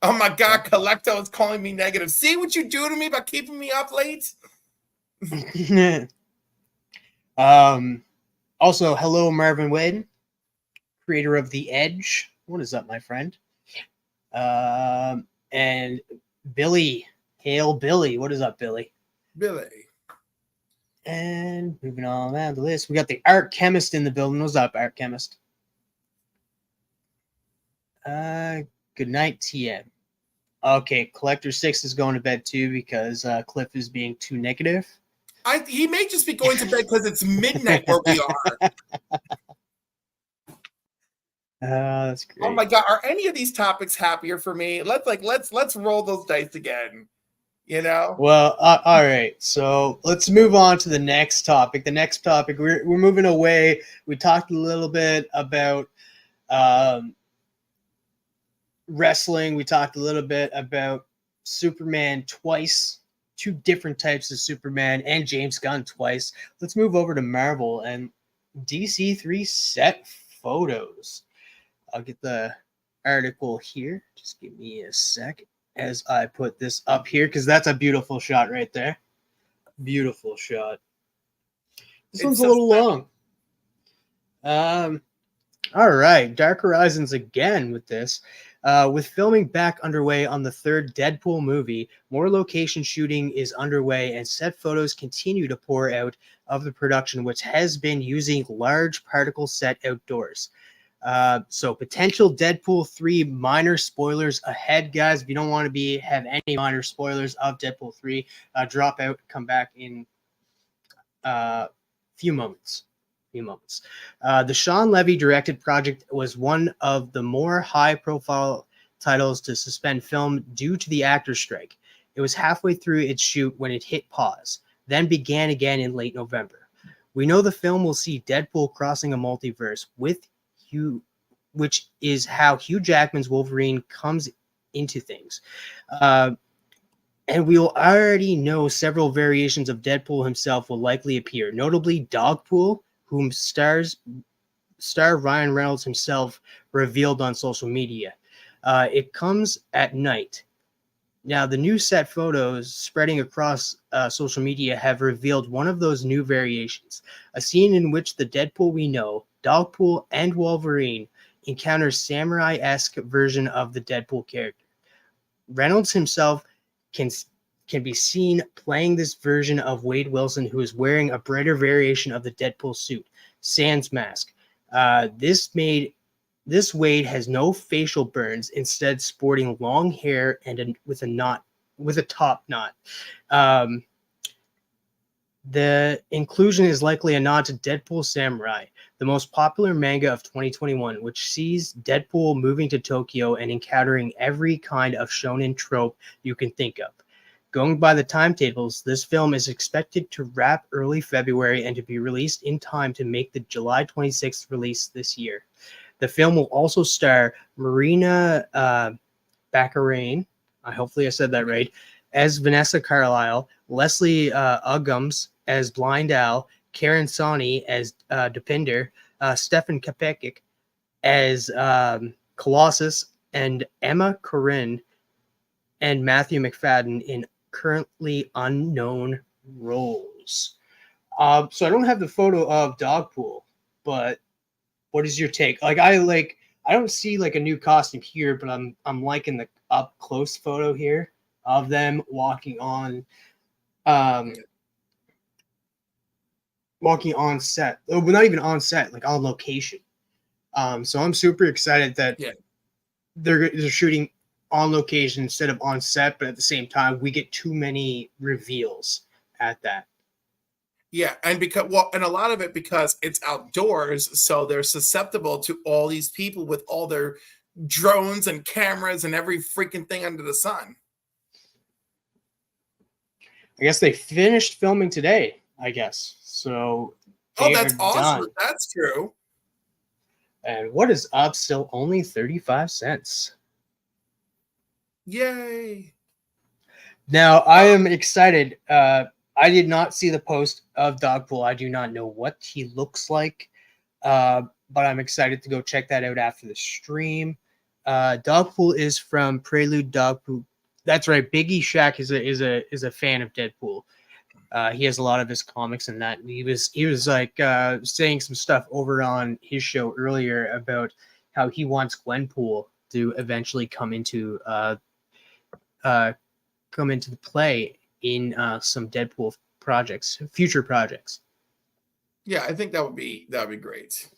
oh my God, Collecto is calling me negative. See what you do to me by keeping me up late. Also, hello, Marvin Wade, creator of The Edge. What is up, my friend? And Billy, hail Billy. What is up, Billy? Billy. And moving on down the list, we got the Art Chemist in the building. What's up, Art Chemist? Good night, TM. Okay, Collector 6 is going to bed too because Cliff is being too negative. He may just be going to bed because it's midnight where we are. That's great. Oh my God, are any of these topics happier for me? Let's roll those dice again. Well, all right. So let's move on to the next topic. The next topic, we're moving away. We talked a little bit about wrestling. We talked a little bit about Superman twice, two different types of Superman, and James Gunn twice. Let's move over to Marvel, and DC3 set photos. I'll get the article here. Just give me a sec as I put this up here, because that's a beautiful shot right there. Beautiful shot. This one's a little long. All right, Dark Horizons again with this. With filming back underway on the third Deadpool movie, more location shooting is underway and set photos continue to pour out of the production, which has been using large particle set outdoors. So potential Deadpool 3 minor spoilers ahead, guys. If you don't want to have any minor spoilers of Deadpool 3, drop out, come back in few moments. The Sean Levy directed project was one of the more high-profile titles to suspend film due to the actors' strike. It was halfway through its shoot when it hit pause, then began again in late November. We know the film will see Deadpool crossing a multiverse which is how Hugh Jackman's Wolverine comes into things. And we'll already know several variations of Deadpool himself will likely appear, notably Dogpool, whom star Ryan Reynolds himself revealed on social media. It comes at night. Now, the new set photos spreading across social media have revealed one of those new variations, a scene in which the Deadpool we know, Dogpool, and Wolverine encounters samurai-esque version of the Deadpool character. Reynolds himself can be seen playing this version of Wade Wilson, who is wearing a brighter variation of the Deadpool suit, Sans mask. This Wade has no facial burns, instead sporting long hair and with a top knot. The inclusion is likely a nod to Deadpool Samurai, the most popular manga of 2021, which sees Deadpool moving to Tokyo and encountering every kind of shonen trope you can think of. Going by the timetables, this film is expected to wrap early February and to be released in time to make the July 26th release this year. The film will also star Marina Baccarin, hopefully I said that right, as Vanessa Carlyle, Leslie Uggams as Blind Al, Karen Soni as Depinder, Stefan Kapecic as Colossus, and Emma Corrin and Matthew McFadden in currently unknown roles. So I don't have the photo of Dogpool, but what is your take? I don't see like a new costume here, but I'm liking the up close photo here of them walking on set. Oh, but not even on set, like on location. So I'm super excited that they're shooting on location instead of on set, but at the same time, we get too many reveals at that. Yeah, and a lot of it because it's outdoors, so they're susceptible to all these people with all their drones and cameras and every freaking thing under the sun. I guess they finished filming today, I guess. So that's awesome. Done. That's true. And what is up? Still only 35 cents. Yay. Now, I am excited. I did not see the post of Dogpool. I do not know what he looks like, but I'm excited to go check that out after the stream. Dogpool is from Prelude Dogpool. That's right. Biggie Shack is a fan of Deadpool. He has a lot of his comics and that. He was like saying some stuff over on his show earlier about how he wants Gwenpool to eventually come into the play in some Deadpool projects, future projects. Yeah, I think that would be great.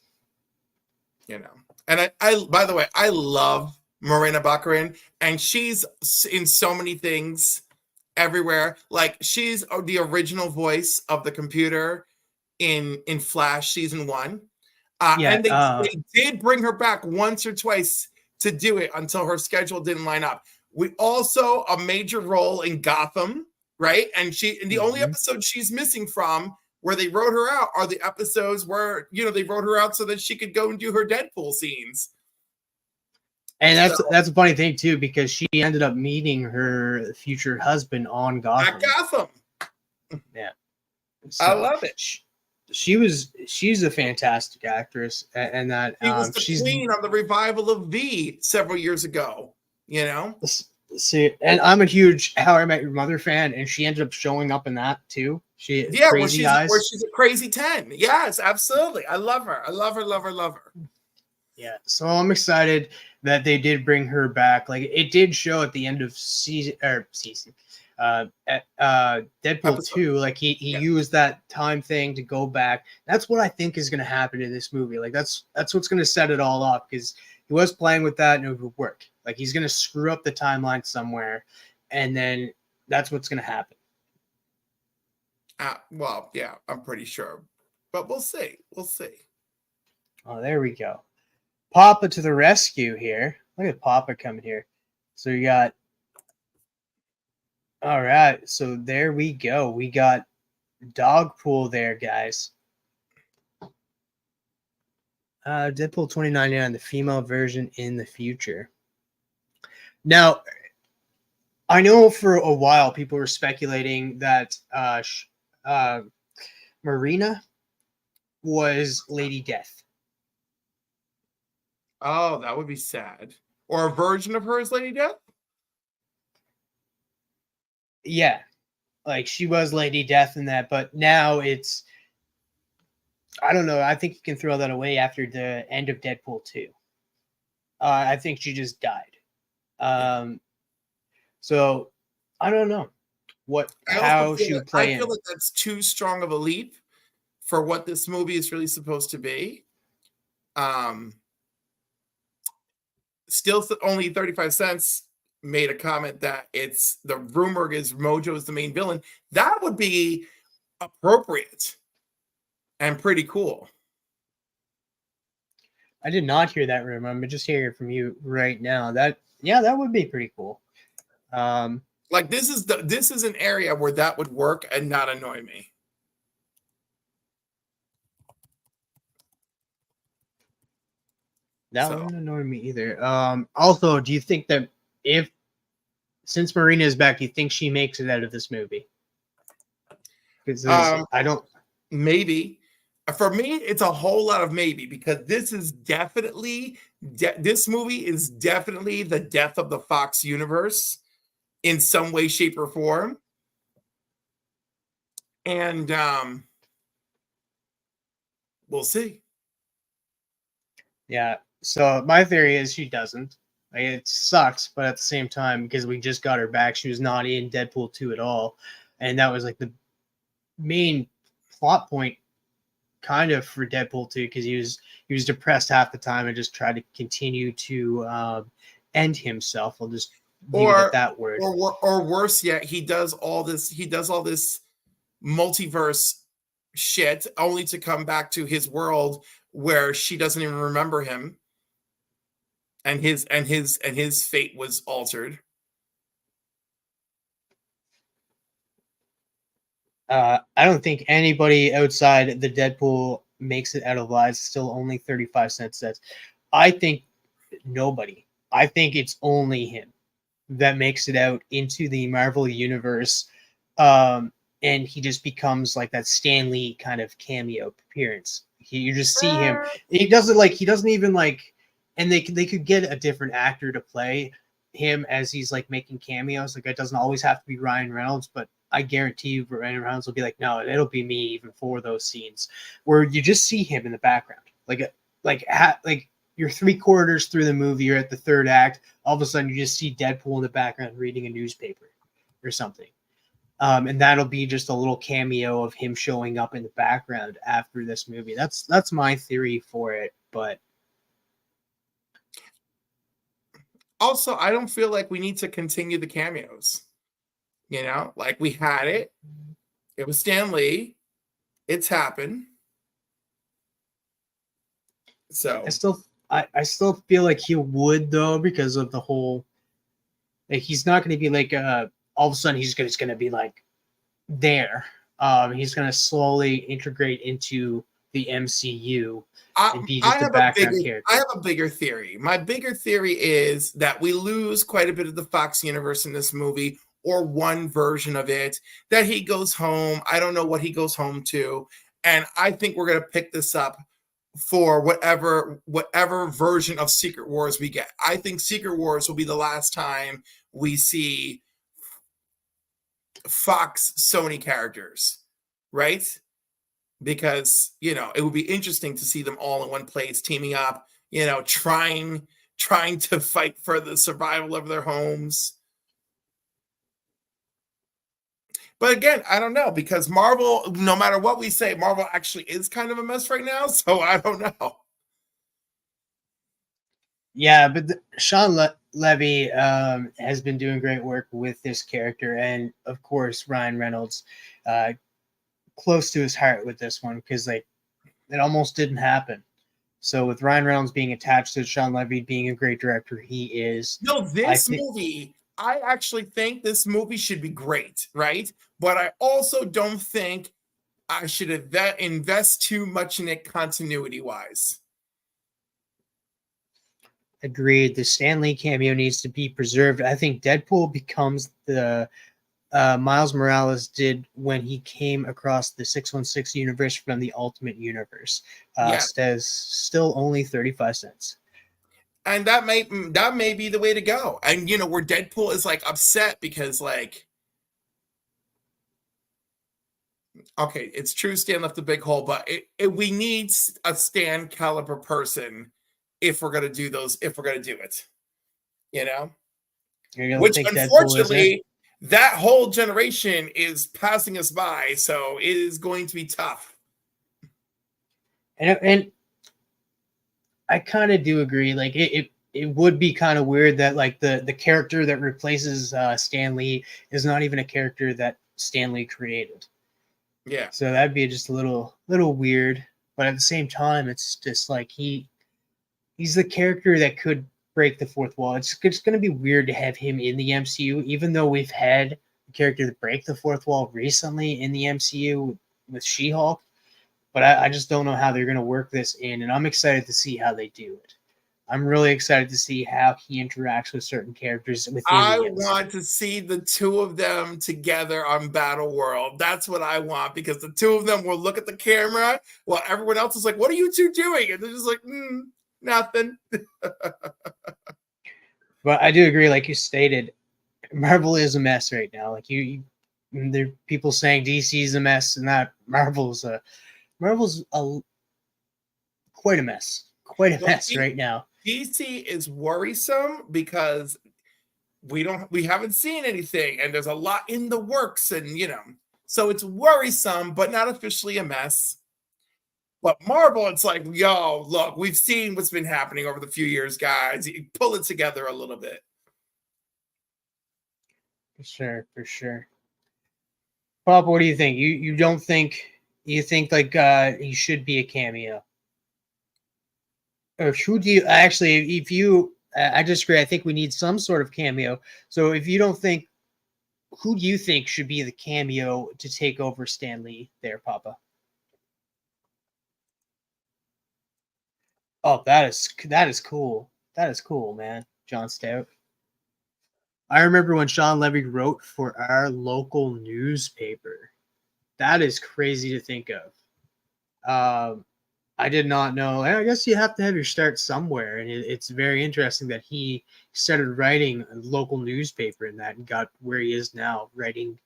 You know, and I by the way, I love Marina Baccarin, and she's in so many things everywhere. Like she's the original voice of the computer in Flash season 1. And they did bring her back once or twice to do it until her schedule didn't line up. We also a major role in Gotham, right? And the only episodes she's missing from where they wrote her out are the episodes where, they wrote her out so that she could go and do her Deadpool scenes. And that's a funny thing too, because she ended up meeting her future husband on Gotham. At Gotham. Yeah. So, I love it. she's a fantastic actress, and that She was the she's queen on the revival of V several years ago. You know. see, and I'm a huge How I Met Your Mother fan, and she ended up showing up in that too. She Crazy Eyes. Where she's a crazy 10. Yes, absolutely. I love her. I love her, love her, love her. Yeah, so I'm excited that they did bring her back. Like it did show at the end of Deadpool Episode. 2, like he used that time thing to go back. That's what I think is going to happen in this movie. Like that's what's going to set it all up, because he was playing with that and it would work. Like he's going to screw up the timeline somewhere, and then that's what's going to happen. Well, yeah, I'm pretty sure, but we'll see. We'll see. Oh, there we go. Papa to the rescue here. Look at Papa coming here. So you got. All right, so there we go. We got Dogpool there, guys. Deadpool 2099, the female version in the future. Now, I know for a while people were speculating that Marina was Lady Death. Oh, that would be sad. Or a version of her as Lady Death? Yeah, like she was Lady Death in that, but now it's, I don't know. I think you can throw that away after the end of Deadpool 2. I think she just died. So I don't know how she would play. I feel like that's too strong of a leap for what this movie is really supposed to be. Still, only 35 cents made a comment that it's the rumor is Mojo is the main villain. That would be appropriate and pretty cool. I did not hear that rumor. I'm just hearing it from you right now. That would be pretty cool. Like this is an area where that would work and not annoy me. That wouldn't annoy me either. Also, do you think that since Marina is back, do you think she makes it out of this movie? Because I don't. Maybe. For me, it's a whole lot of maybe, because this is definitely this movie is definitely the death of the Fox universe in some way, shape, or form. And we'll see. Yeah. So my theory is she doesn't. Like, it sucks, but at the same time, because we just got her back, she was not in Deadpool 2 at all, and that was like the main plot point, kind of, for Deadpool 2, because he was depressed half the time and just tried to continue to end himself. I'll just leave it at that word. Or worse yet, he does all this multiverse shit only to come back to his world where she doesn't even remember him. And his fate was altered. I don't think anybody outside the Deadpool makes it out alive. It's still only 35 cents. I think nobody. I think it's only him that makes it out into the Marvel universe, and he just becomes like that Stan Lee kind of cameo appearance. You just see him. He doesn't even like. And they could get a different actor to play him as he's like making cameos. Like, it doesn't always have to be Ryan Reynolds, but I guarantee you Ryan Reynolds will be like, no, it'll be me even for those scenes where you just see him in the background. Like you're 3/4 through the movie, you're at the third act, all of a sudden you just see Deadpool in the background reading a newspaper or something. And that'll be just a little cameo of him showing up in the background after this movie. That's my theory for it, but also, I don't feel like we need to continue the cameos. You know, like we had it. It was Stan Lee. It's happened. So I still feel like he would, though, because of the whole. Like, he's not going to be like all of a sudden he's going to be like there. He's going to slowly integrate into the MCU. And be just a background character. I have a bigger theory. My bigger theory is that we lose quite a bit of the Fox universe in this movie, or one version of it, that he goes home. I don't know what he goes home to. And I think we're going to pick this up for whatever version of Secret Wars we get. I think Secret Wars will be the last time we see Fox Sony characters, right? Because, it would be interesting to see them all in one place, teaming up, trying to fight for the survival of their homes. But again, I don't know, because Marvel, no matter what we say, Marvel actually is kind of a mess right now. So I don't know. Yeah, but Sean Levy has been doing great work with this character. And of course, Ryan Reynolds, close to his heart with this one, because it almost didn't happen. So with Ryan Reynolds being attached to Sean Levy being a great director, he is. No, this movie, I actually think this movie should be great, right? But I also don't think I should invest too much in it continuity-wise. Agreed. The Stan Lee cameo needs to be preserved. I think Deadpool becomes the Miles Morales did when he came across the 616 universe from the Ultimate Universe. Says still only 35 cents. And that may be the way to go. And where Deadpool is upset because okay, it's true Stan left a big hole, but we need a Stan caliber person if we're gonna do it. Which unfortunately that whole generation is passing us by, so it is going to be tough. And I kind of do agree. It would be kind of weird that the character that replaces Stan Lee is not even a character that Stan Lee created. Yeah. So that'd be just a little weird. But at the same time, it's just he's the character that could break the fourth wall. It's going to be weird to have him in the MCU, even though we've had a character that break the fourth wall recently in the MCU with She-Hulk. But I just don't know how they're going to work this in, and I'm excited to see how they do it. I'm really excited to see how he interacts with certain characters within I the MCU. want to see the two of them together on Battle World. That's what I want, because the two of them will look at the camera while everyone else is like, "What are you two doing?" And they're just like, nothing. But I do agree, like you stated, Marvel is a mess right now. There are people saying DC is a mess, and that Marvel's quite a mess. Quite a mess right now. DC is worrisome because we haven't seen anything, and there's a lot in the works, and so it's worrisome, but not officially a mess. But Marvel, it's like, yo, look, we've seen what's been happening over the few years, guys. You pull it together a little bit. For sure. Bob, what do you think? You don't think he should be a cameo? Or who do you actually? I disagree. I think we need some sort of cameo. So if you don't think, who do you think should be the cameo to take over Stan Lee there, Papa? Oh, that is cool. That is cool, man. John Stout. I remember when Sean Levy wrote for our local newspaper. That is crazy to think of. I did not know. I guess you have to have your start somewhere, and it's very interesting that he started writing a local newspaper and that got where he is now, writing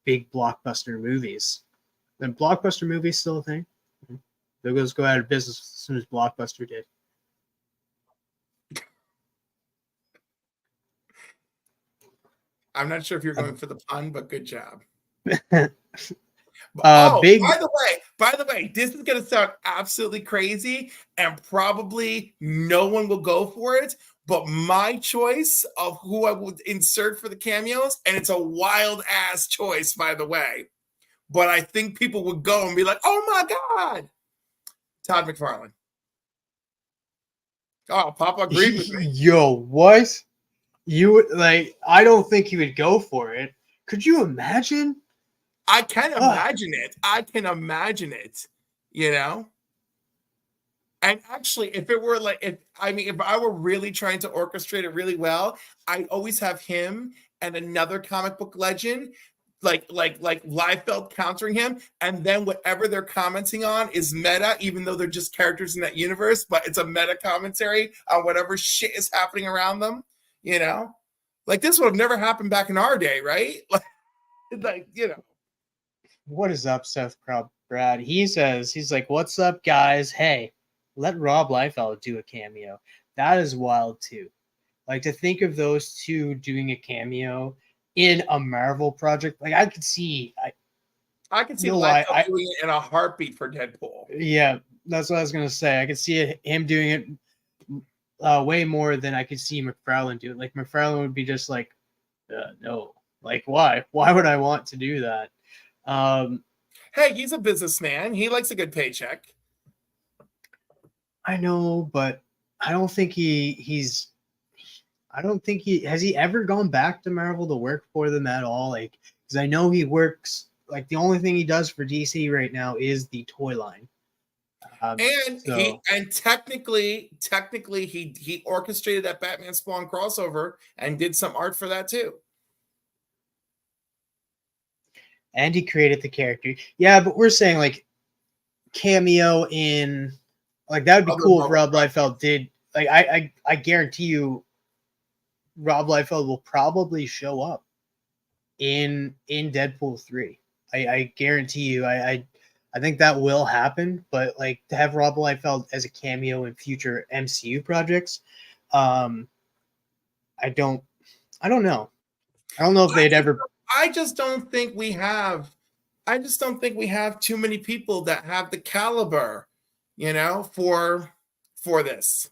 big blockbuster movies. Then blockbuster movies still a thing? They'll just go out of business as soon as Blockbuster did. I'm not sure if you're going for the pun, but good job. By the way, this is going to sound absolutely crazy, and probably no one will go for it. But my choice of who I would insert for the cameos, and it's a wild ass choice, by the way, but I think people would go and be like, "Oh my god, Todd McFarlane." Oh, Papa agreed with me. Yo, what? I don't think he would go for it. Could you imagine? I can imagine it. And actually, if it were if I were really trying to orchestrate it really well, I'd always have him and another comic book legend Liefeld countering him, and then whatever they're commenting on is meta, even though they're just characters in that universe, but it's a meta commentary on whatever shit is happening around them, you know? Like, this would have never happened back in our day, right? Like, you know. What is up, Seth Brad? He's like, what's up, guys? Hey, let Rob Liefeld do a cameo. That is wild, too. Like, to think of those two doing a cameo in a Marvel project, like, I could see Liefeld doing it in a heartbeat for Deadpool. Yeah, that's what I was gonna say. I could see him doing it way more than I could see McFarlane do it. Like, McFarlane would be just like, no, like, why? Why would I want to do that? Hey, he's a businessman. He likes a good paycheck. I know, but I don't think has he ever gone back to Marvel to work for them at all? Like, because I know he works, like, the only thing he does for DC right now is the toy line. Technically he orchestrated that Batman Spawn crossover and did some art for that too. And he created the character. Yeah, but we're saying, like, cameo in, like, that would be cool if Rob Liefeld did. Like, I guarantee you Rob Liefeld will probably show up in Deadpool 3. I guarantee you. I think that will happen, but, like, to have Rob Liefeld as a cameo in future MCU projects, I don't know. I don't know if they'd ever. I just don't think we have too many people that have the caliber, you know, for this.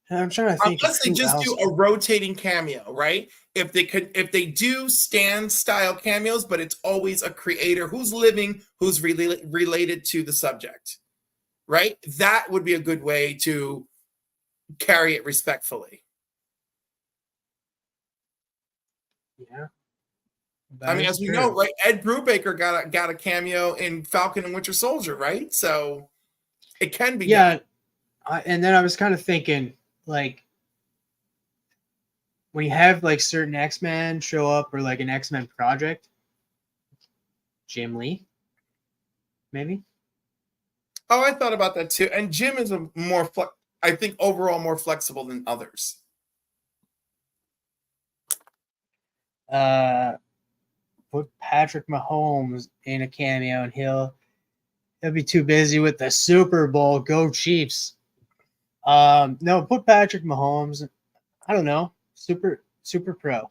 I'm trying to think. Unless they just do a rotating cameo, right? If they do stand style cameos, but it's always a creator who's living, who's related to the subject, right? That would be a good way to carry it respectfully. Yeah. I mean, as we know, right? Ed Brubaker got a cameo in Falcon and Winter Soldier, right? So it can be. Yeah. And then I was kind of thinking, like, when you have, like, certain X-Men show up, or, like, an X-Men project, Jim Lee, maybe. Oh, I thought about that too. And Jim is I think overall more flexible than others. Put Patrick Mahomes in a cameo, and he'll be too busy with the Super Bowl. Go Chiefs. No, put Patrick Mahomes. I don't know. Super pro.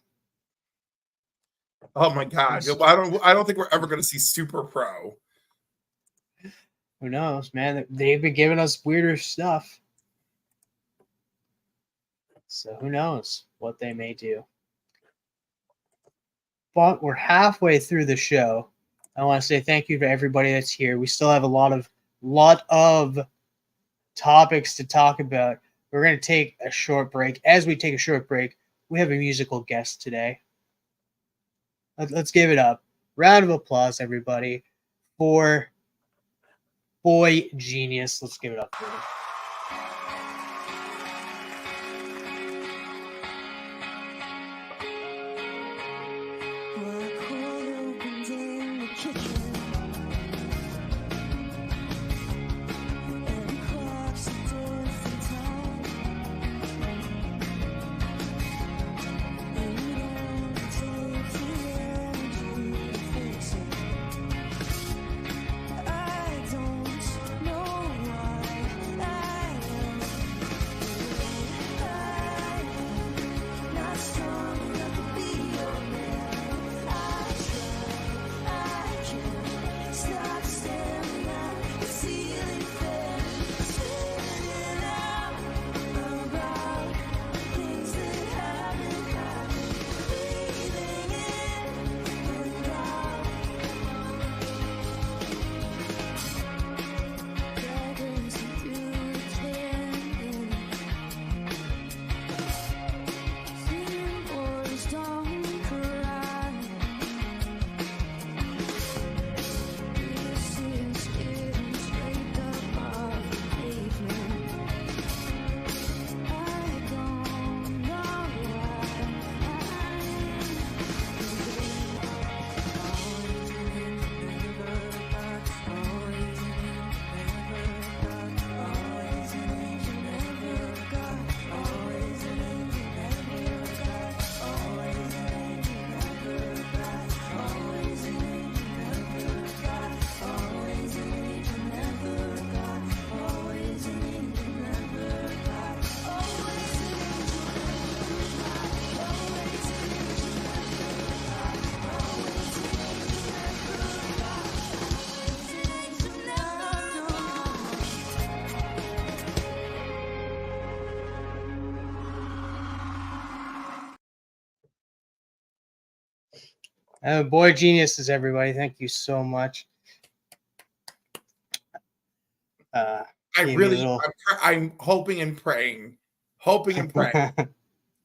Oh my God! I don't think we're ever going to see Super Pro. Who knows, man? They've been giving us weirder stuff, so who knows what they may do. But we're halfway through the show. I want to say thank you to everybody that's here. We still have a lot of topics to talk about. We're going to take a short break. As we take a short break, we have a musical guest today. Let's give it up. Round of applause, everybody, for Boy Genius. Let's give it up for him. Boy geniuses, everybody. Thank you so much. I'm hoping and praying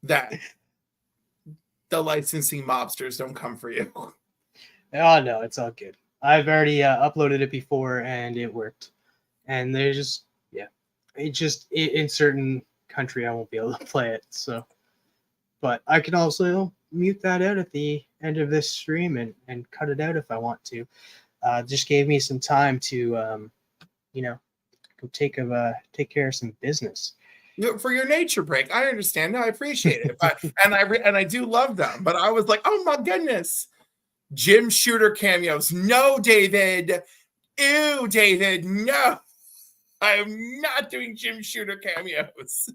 that the licensing mobsters don't come for you. Oh no, it's all good. I've already uploaded it before and it worked. And there's just in certain country I won't be able to play it. So, but I can also mute that out at the end of this stream and cut it out if I want to. Just gave me some time to go take care of some business. For your nature break. I understand. No, I appreciate it. And I do love them. But I was like, oh my goodness. Jim Shooter cameos. No, David. Ew, David. No. I am not doing Jim Shooter cameos.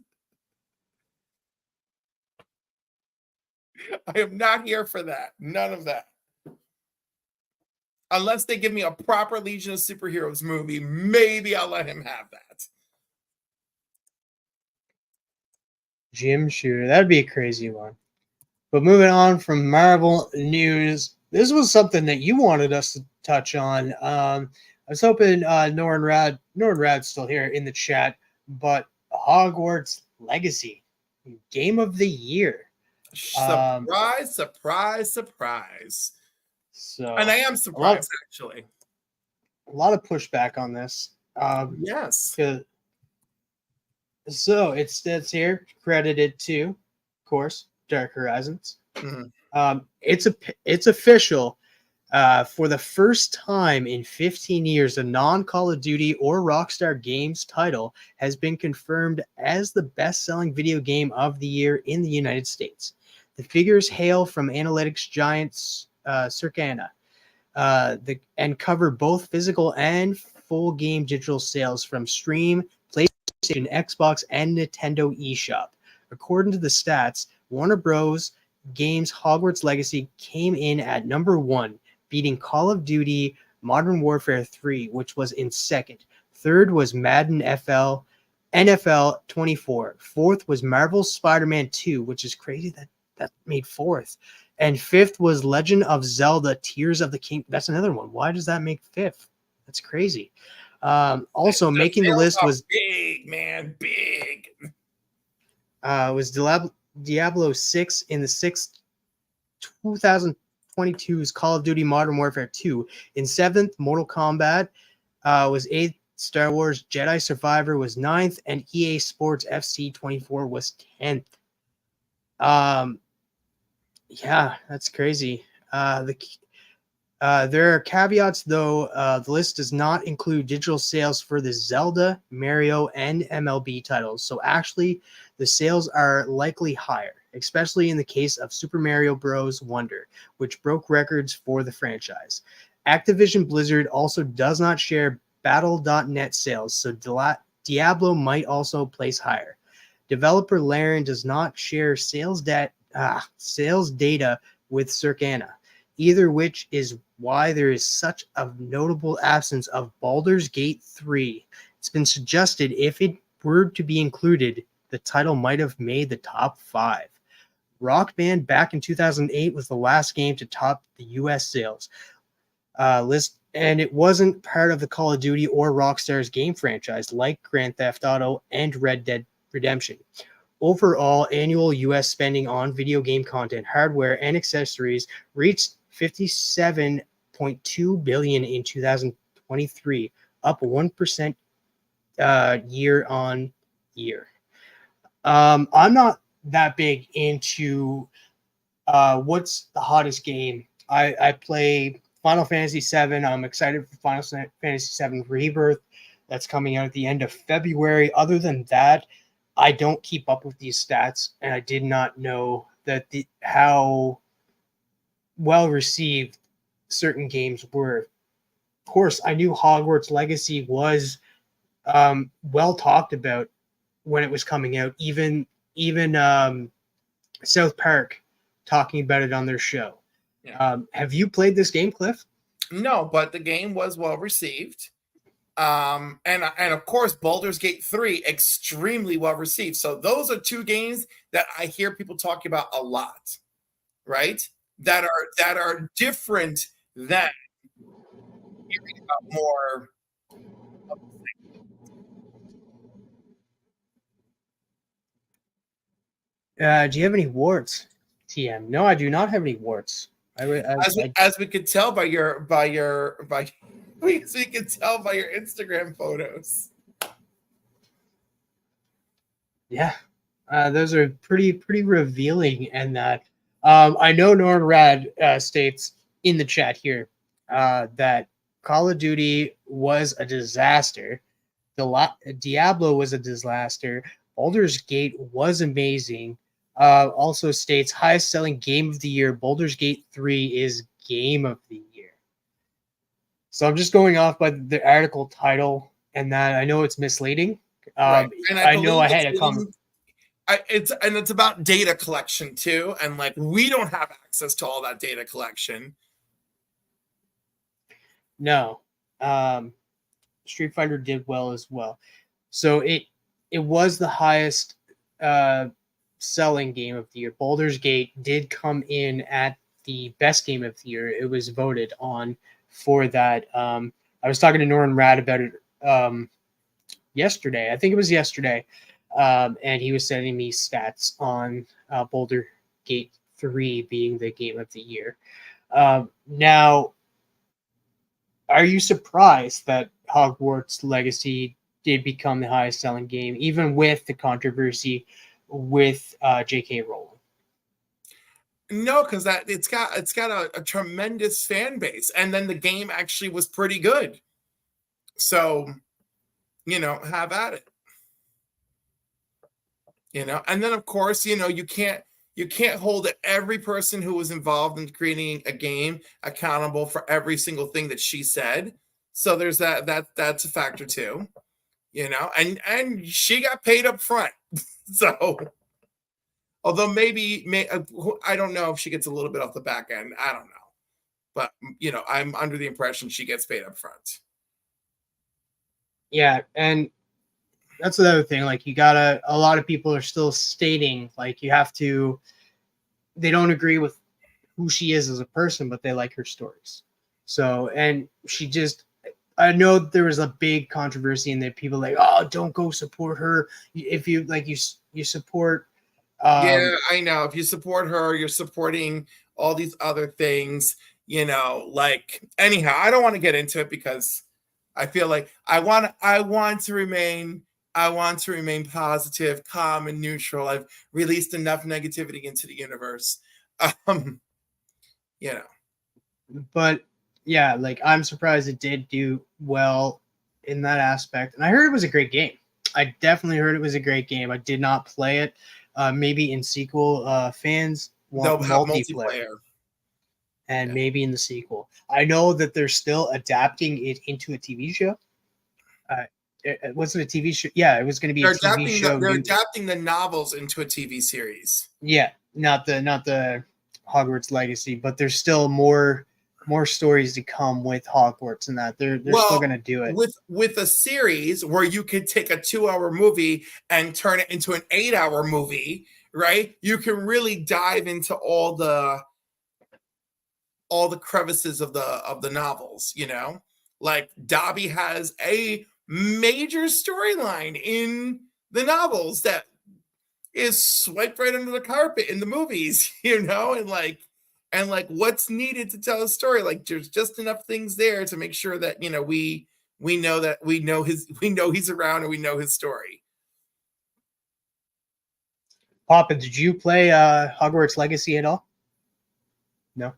I am not here for that. None of that. Unless they give me a proper Legion of Superheroes movie, maybe I'll let him have that. Jim Shooter. That'd be a crazy one. But moving on from Marvel news, this was something that you wanted us to touch on. I was hoping Norrin Rad's still here in the chat, but Legacy, Game of the Year. Surprise, surprise, surprise. So, and I am surprised, actually. A lot of pushback on this. Yes. So it says here, credited to, of course, Dark Horizons. Mm-hmm. It's official. For the first time in 15 years, a non-Call of Duty or Rockstar Games title has been confirmed as the best-selling video game of the year in the United States. The figures hail from analytics giants Circana and cover both physical and full game digital sales from Steam, PlayStation, Xbox, and Nintendo eShop. According to the stats, Warner Bros. Games Hogwarts Legacy came in at number 1, beating Call of Duty Modern Warfare 3, which was in second. Third was Madden NFL 24. Fourth was Marvel's Spider-Man 2, which is crazy that made fourth. And fifth was Legend of Zelda Tears of the King. That's another one. Why does that make fifth? That's crazy. Also making the list was big, man, big. Was Diablo 6 in the sixth, 2022's Call of Duty Modern Warfare 2. In seventh, Mortal Kombat was eighth. Star Wars Jedi Survivor was 9th, and EA Sports FC 24 was 10th. Yeah, that's crazy. There are caveats, though. The list does not include digital sales for the Zelda, Mario, and MLB titles. So actually, the sales are likely higher, especially in the case of Super Mario Bros. Wonder, which broke records for the franchise. Activision Blizzard also does not share Battle.net sales, so Diablo might also place higher. Developer Larian does not share sales data with Circana, either which is why there is such a notable absence of Baldur's Gate 3. It's been suggested if it were to be included, the title might have made the top 5. Rock Band back in 2008 was the last game to top the US sales list, and it wasn't part of the Call of Duty or Rockstar's game franchise like Grand Theft Auto and Red Dead Redemption. Overall, annual US spending on video game content, hardware, and accessories reached $57.2 billion in 2023, up 1% year on year. I'm not that big into what's the hottest game. I play Final Fantasy VII. I'm excited for Final Fantasy VII Rebirth. That's coming out at the end of February. Other than that, I don't keep up with these stats, and I did not know that how well received certain games were. Of course, I knew Hogwarts Legacy was well talked about when it was coming out. Even South Park talking about it on their show. Yeah. Have you played this game, Cliff? No, but the game was well received. And of course, Baldur's Gate 3, extremely well received. So those are two games that I hear people talking about a lot, right? that are different than hearing about more. Do you have any warts, TM? No, I do not have any warts. As we could tell by your we could tell by your Instagram photos. Yeah, those are pretty revealing. And that I know Norn Rad states in the chat here that Call of Duty was a disaster. Diablo was a disaster. Baldur's Gate was amazing. Also states highest selling game of the year. Baldur's Gate 3 is game of the year. So I'm just going off by the article title, and that I know it's misleading. Right. And I know I had a comment. It's about data collection too, and like we don't have access to all that data collection. No, Street Fighter did well as well. So it was the highest selling game of the year. Baldur's Gate did come in at the best game of the year. It was voted on for that. I was talking to Norman Rad about it yesterday. I think it was yesterday. And he was sending me stats on Baldur's Gate 3 being the game of the year. Now, are you surprised that Hogwarts Legacy did become the highest selling game, even with the controversy with J.K. Rowling? No, because it's got a tremendous fan base, and then the game actually was pretty good. So, have at it. And then of course, you can't hold every person who was involved in creating a game accountable for every single thing that she said. So there's that's a factor too, and she got paid up front. So although maybe I don't know if she gets a little bit off the back end. I don't know. But I'm under the impression she gets paid up front. Yeah, and that's another thing. Like a lot of people are still stating like they don't agree with who she is as a person, but they like her stories. So, and I know there was a big controversy and that people like, oh, don't go support her. If you you support. Yeah, I know. If you support her, you're supporting all these other things, anyhow, I don't want to get into it because I feel like I want to remain positive, calm, and neutral. I've released enough negativity into the universe. But yeah, like I'm surprised it did do well in that aspect. And I heard it was a great game. I definitely heard it was a great game. I did not play it. Maybe in sequel, fans want multiplayer. And maybe in the sequel. I know that they're still adapting it into a TV show. It wasn't a TV show. Yeah, it was going to be a TV show. They're adapting the novels into a TV series. Yeah, not the Hogwarts Legacy, but there's still more stories to come with Hogwarts and that they're still going to do it with a series where you could take a 2-hour movie and turn it into an 8-hour movie, right? You can really dive into all the crevices of the novels, like Dobby has a major storyline in the novels that is swiped right under the carpet in the movies, and what's needed to tell a story. Like there's just enough things there to make sure that, we know he's around and we know his story. Papa, did you play Hogwarts Legacy at all? No.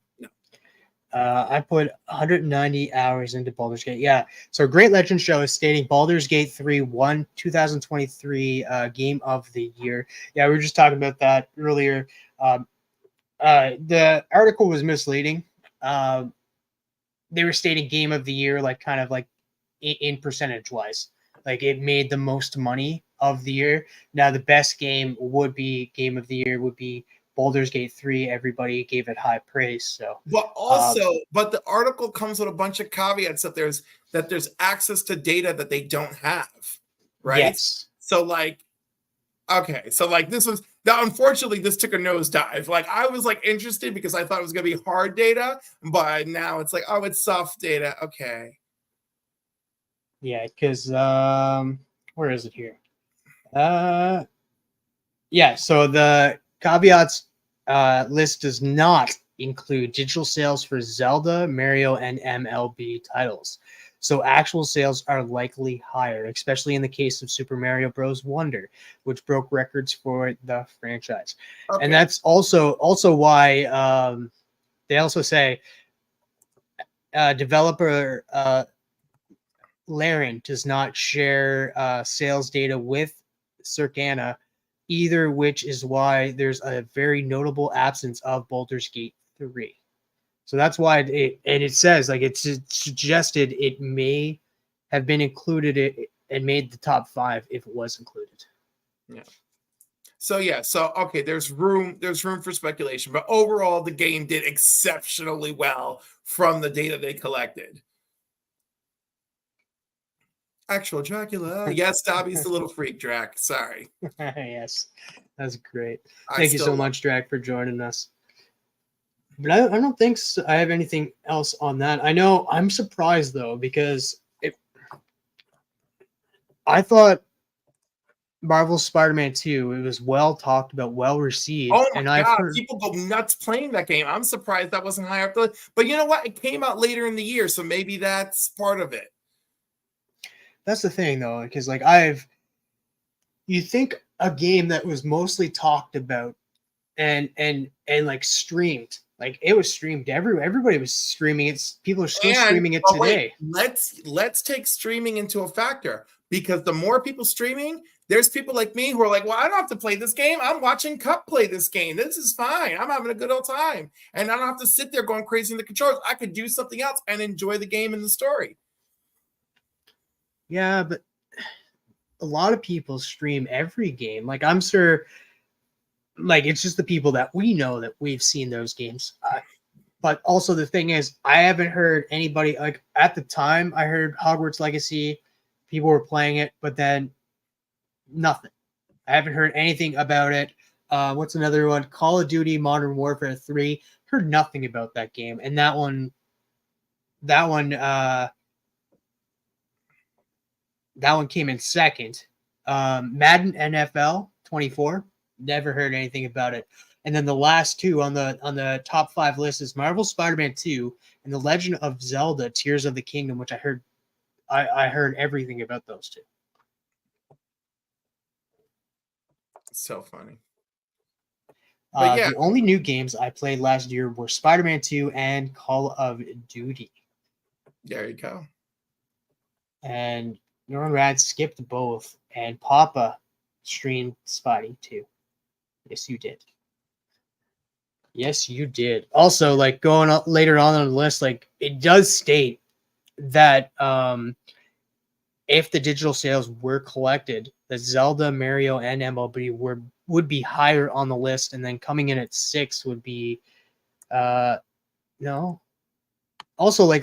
I put 190 hours into Baldur's Gate. Yeah. So Great Legend Show is stating Baldur's Gate 3 won 2023 Game of the Year. Yeah, we were just talking about that earlier. The article was misleading. They were stating Game of the Year, like kind of like in percentage wise, like it made the most money of the year. Now the best game of the year would be Baldur's Gate 3. Everybody gave it high praise. So, but also, but the article comes with a bunch of caveats that there's access to data that they don't have, right? Yes. So this Now, unfortunately, this took a nosedive. Like, I was like interested because I thought it was going to be hard data, but now it's like, oh, it's soft data. Okay. Yeah, because where is it here? Yeah, so the caveats list does not include digital sales for Zelda, Mario, and MLB titles. So actual sales are likely higher, especially in the case of Super Mario Bros. Wonder, which broke records for the franchise. Okay. And that's also why they also say developer Laren does not share sales data with Circana, either, which is why there's a very notable absence of Baldur's Gate 3. So that's why it says, like, it's suggested it may have been included and made the top 5 if it was included. Yeah. So okay, there's room for speculation, but overall the game did exceptionally well from the data they collected. Actual Dracula. Yes, Dobby's the little freak, Drac. Sorry. Yes, that's great. Thank you so much, Drac, for joining us. But I don't think I have anything else on that. I know I'm surprised though, because I thought Marvel's Spider-Man 2, it was well talked about, well received. Oh my and God, I've heard people go nuts playing that game. I'm surprised that wasn't higher up the list. But you know what? It came out later in the year, so maybe that's part of it. That's the thing though, because like you think a game that was mostly talked about and like streamed, like it was streamed everybody was streaming it. People are still streaming it today. Wait, let's take streaming into a factor, because the more people streaming, there's people like me who are like, well, I don't have to play this game. I'm watching Cup play this game. This is fine. I'm having a good old time. And I don't have to sit there going crazy in the controls. I could do something else and enjoy the game and the story. Yeah, but a lot of people stream every game. Like, I'm sure, like, it's just the people that we know that we've seen those games. But also the thing is, I haven't heard anybody, like, at the time I heard Hogwarts Legacy, people were playing it, but then nothing. I haven't heard anything about it. What's another one? Call of Duty Modern Warfare 3. Heard nothing about that game. And that one came in second. Madden NFL 24. Never heard anything about it. And then the last two on the top 5 list is Marvel Spider-Man 2 and The Legend of Zelda: Tears of the Kingdom, which I heard everything about those two. So funny. But yeah, the only new games I played last year were Spider-Man 2 and Call of Duty. There you go. And Norrad skipped both, and Papa streamed Spidey 2. Yes, you did. Yes, you did. Also, like, going up later on the list, like, it does state that if the digital sales were collected, that Zelda, Mario, and MLB would be higher on the list, and then coming in at 6 would be no. Also, like,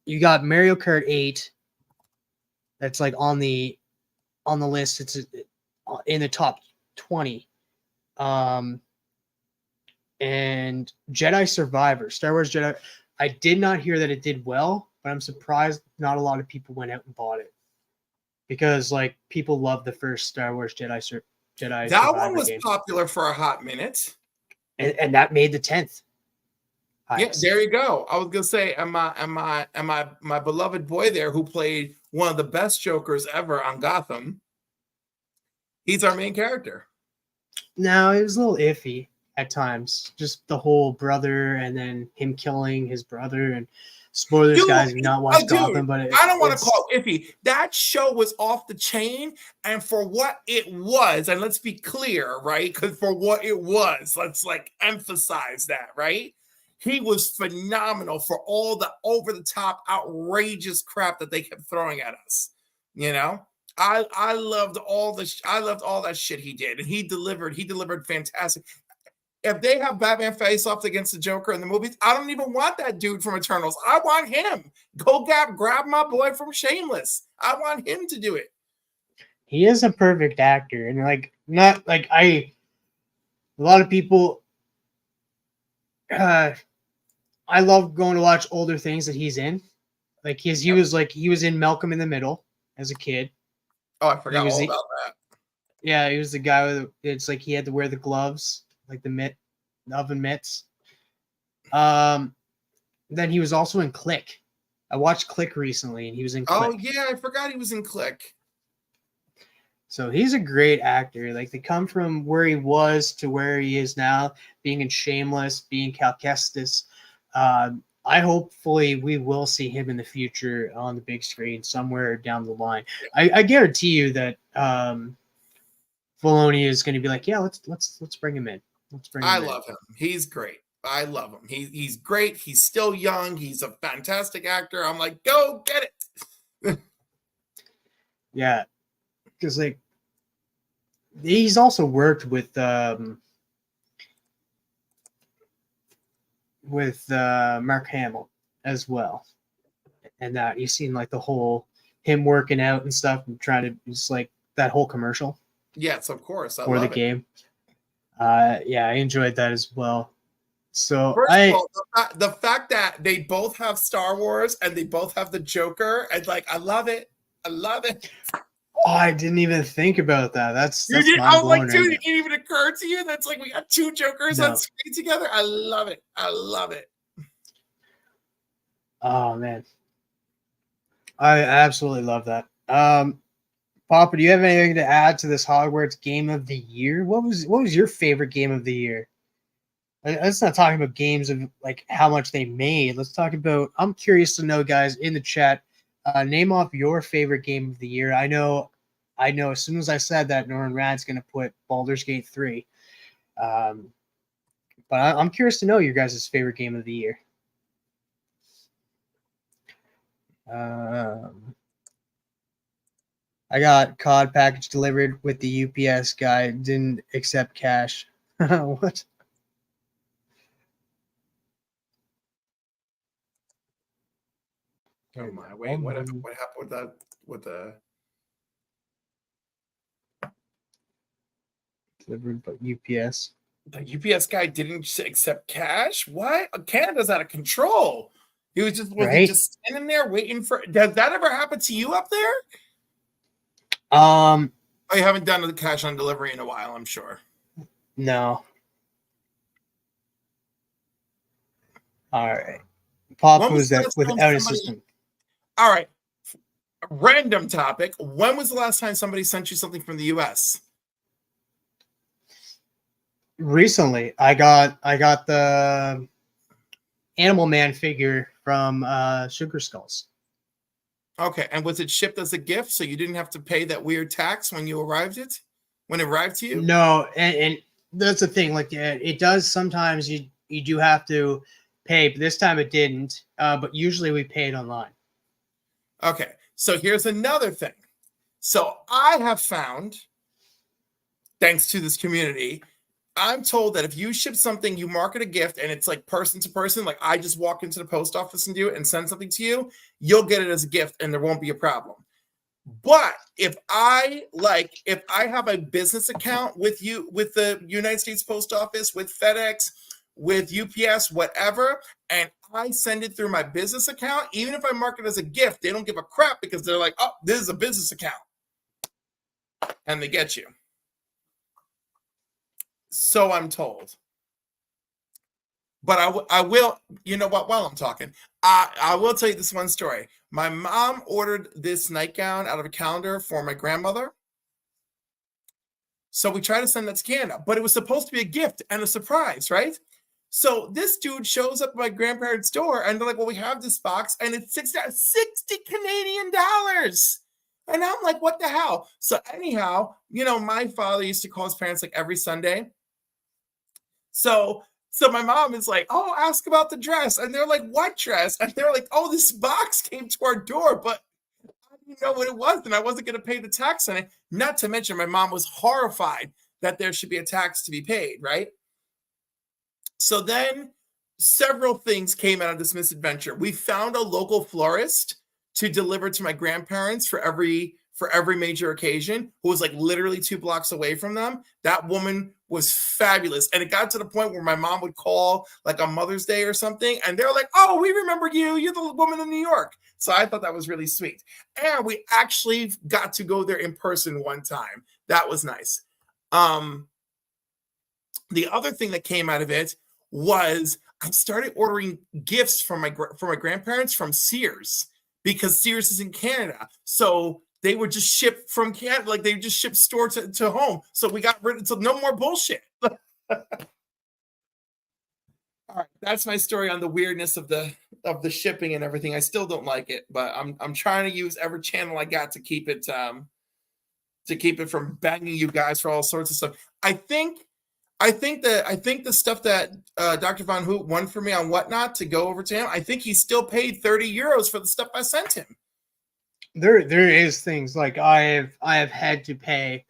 you got Mario Kart 8. That's like on the list. It's in the top 20. And Jedi Survivor, Star Wars Jedi. I did not hear that it did well, but I'm surprised not a lot of people went out and bought it, because like people love the first Star Wars Jedi that Survivor one was game. popular for a hot minute, and that made the 10th. Yeah, there you go. I was gonna say, and my beloved boy there, who played one of the best Jokers ever on Gotham, he's our main character. No, it was a little iffy at times. Just the whole brother, and then him killing his brother. And spoilers, guys, do not watch Gotham, but I don't want to call it iffy. That show was off the chain, and for what it was, and let's be clear, right? Because for what it was, let's like emphasize that, right? He was phenomenal for all the over-the-top, outrageous crap that they kept throwing at us. You know, I loved all that shit he did, and he delivered fantastic. If they have Batman face off against the Joker in the movies, I don't even want that dude from Eternals. I want him. Go grab my boy from Shameless. I want him to do it. he is a perfect actor, and like not like a lot of people. I love going to watch older things that he's in. Like he was in Malcolm in the Middle as a kid. Oh, I forgot all the, about that. Yeah, he was the guy with it's like he had to wear the gloves, like the oven mitts. Then he was also in Click. I watched Click recently, and he was in Click. Oh yeah, I forgot he was in Click. So he's a great actor. Like they come from where he was to where he is now, being in Shameless, being Cal Kestis. I hopefully we will see him in the future on the big screen somewhere down the line. I guarantee you that Filoni is going to be like, yeah, let's bring him in. Let's bring him in. I love him. He's great. I love him. He's great. He's still young. He's a fantastic actor. I'm like, go get it. Yeah, because like he's also worked with Mark Hamill as well, and that you've seen like the whole him working out and stuff and trying to just like that whole commercial. Yes, of course. For the game. Yeah, I enjoyed that as well. So first of all, the fact that they both have Star Wars and they both have the Joker, and like I love it. I love it. Oh, I didn't even think about that. That's I was like, dude, it didn't even occur to you. That's like we got two Jokers on screen together. I love it. I love it. Oh man, I absolutely love that. Papa, do you have anything to add to this Hogwarts Game of the Year? What was your favorite game of the year? Let's not talk about games of like how much they made. Let's talk about. I'm curious to know, guys, in the chat. Name off your favorite game of the year. I know. As soon as I said that, Norman Rad's going to put Baldur's Gate 3. But I'm curious to know your guys' favorite game of the year. I got COD package delivered with the UPS guy. Didn't accept cash. What? Oh my! Wait, what happened with that? With the delivered by UPS. The UPS guy didn't accept cash. What? Canada's out of control. He was he just standing there waiting for. Does that ever happen to you up there? I haven't done the cash on delivery in a while. I'm sure. No. All right. Pop was that without a system. All right. Random topic. When was the last time somebody sent you something from the US? Recently, I got the Animal Man figure from Sugar Skulls. Okay, and was it shipped as a gift, so you didn't have to pay that weird tax when it arrived to you? No, and that's the thing. Like it does sometimes. You do have to pay, but this time it didn't. But usually we paid online. Okay, so here's another thing. So I have found, thanks to this community, I'm told that if you ship something, you market a gift, and it's like person to person, like I just walk into the post office and do it and send something to you, you'll get it as a gift and there won't be a problem. But if I have a business account with the United States Post Office, with FedEx, with UPS, whatever, and I send it through my business account, even if I mark it as a gift, they don't give a crap because they're like, oh, this is a business account. And they get you. So I'm told. But I will, you know what, while I'm talking, I will tell you this one story. My mom ordered this nightgown out of a calendar for my grandmother. So we tried to send that to Canada, but it was supposed to be a gift and a surprise, right? So this dude shows up at my grandparents' door and they're like, well, we have this box and it's 60 Canadian dollars. And I'm like, what the hell? So anyhow, my father used to call his parents like every Sunday. So my mom is like, oh, ask about the dress. And they're like, what dress? And they're like, oh, this box came to our door, but I didn't know what it was. And I wasn't going to pay the tax on it. Not to mention my mom was horrified that there should be a tax to be paid, right? So then several things came out of this misadventure. We found a local florist to deliver to my grandparents for for every major occasion, who was like literally 2 blocks away from them. That woman was fabulous. And it got to the point where my mom would call like on Mother's Day or something, and they're like, oh, we remember you. You're the woman in New York. So I thought that was really sweet. And we actually got to go there in person one time. That was nice. The other thing that came out of it was I started ordering gifts from my grandparents from Sears, because Sears is in Canada. So they would just ship from Canada, like they would just ship store to home. So we got rid of, so no more bullshit. All right, that's my story on the weirdness of the shipping and everything. I still don't like it, but I'm trying to use every channel I got to keep it from banging you guys for all sorts of stuff. I think the stuff that Dr. Von Hoot won for me on Whatnot to go over to him, I think he still paid 30 euros for the stuff I sent him. There is things like I have had to pay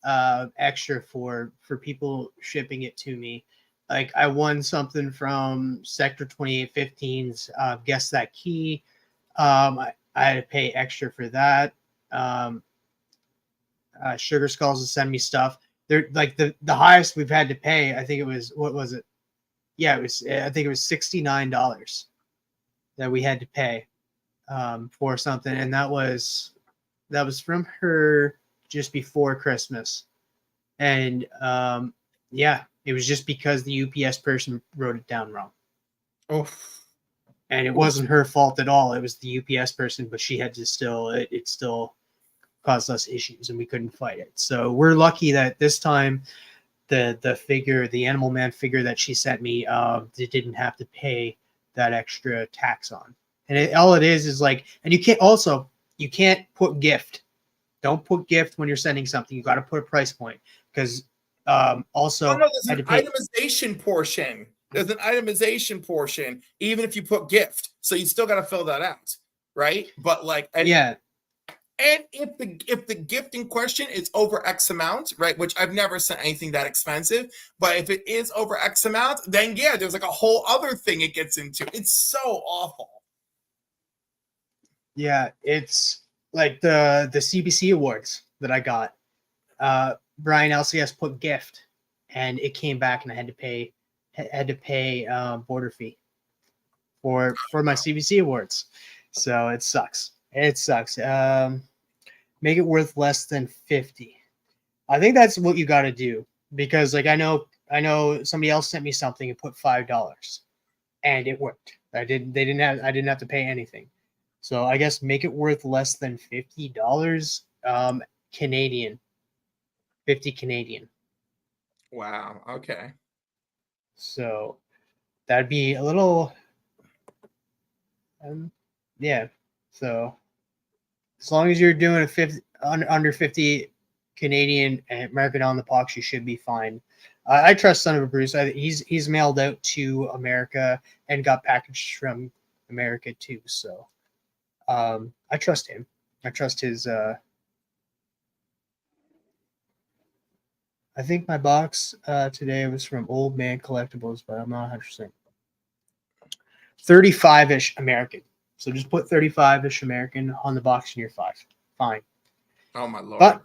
extra for people shipping it to me. Like I won something from Sector 2815's Guess That Key. I had to pay extra for that. Sugar Skulls will send me stuff. They're like the highest we've had to pay. I think it was, what was it? Yeah, I think it was $69 that we had to pay for something, and that was from her just before Christmas. And yeah, it was just because the UPS person wrote it down wrong. Oh, and it wasn't her fault at all. It was the UPS person, but she had to it still caused us issues, and we couldn't fight it. So we're lucky that this time the Animal Man figure that she sent me, it didn't have to pay that extra tax on. And all it is like, and you can't put gift. Don't put gift when you're sending something. You got to put a price point, because there's an itemization portion. There's an itemization portion, even if you put gift. So you still got to fill that out, right? But yeah. And if the gift in question is over X amount, right, which I've never sent anything that expensive, but if it is over X amount, then yeah, there's like a whole other thing it gets into. It's so awful. Yeah, it's like the CBC awards that I got. Brian LCS put gift, and it came back, and I had to pay border fee for my CBC awards. So it sucks. It sucks. Make it worth less than 50. I think that's what you got to do, because like I know somebody else sent me something and put $5, and it worked. I didn't have to pay anything. So I guess make it worth less than $50 Canadian. 50 Canadian. Wow. Okay. So that'd be a little yeah. So as long as you're doing under 50 Canadian and American on the box, you should be fine. I trust Son of a Bruce. He's mailed out to America and got packaged from America too. So I trust him. I trust his. I think my box today was from Old Man Collectibles, but I'm not 100%. 35-ish American. So just put 35-ish American on the box and you're fine. Oh my Lord. But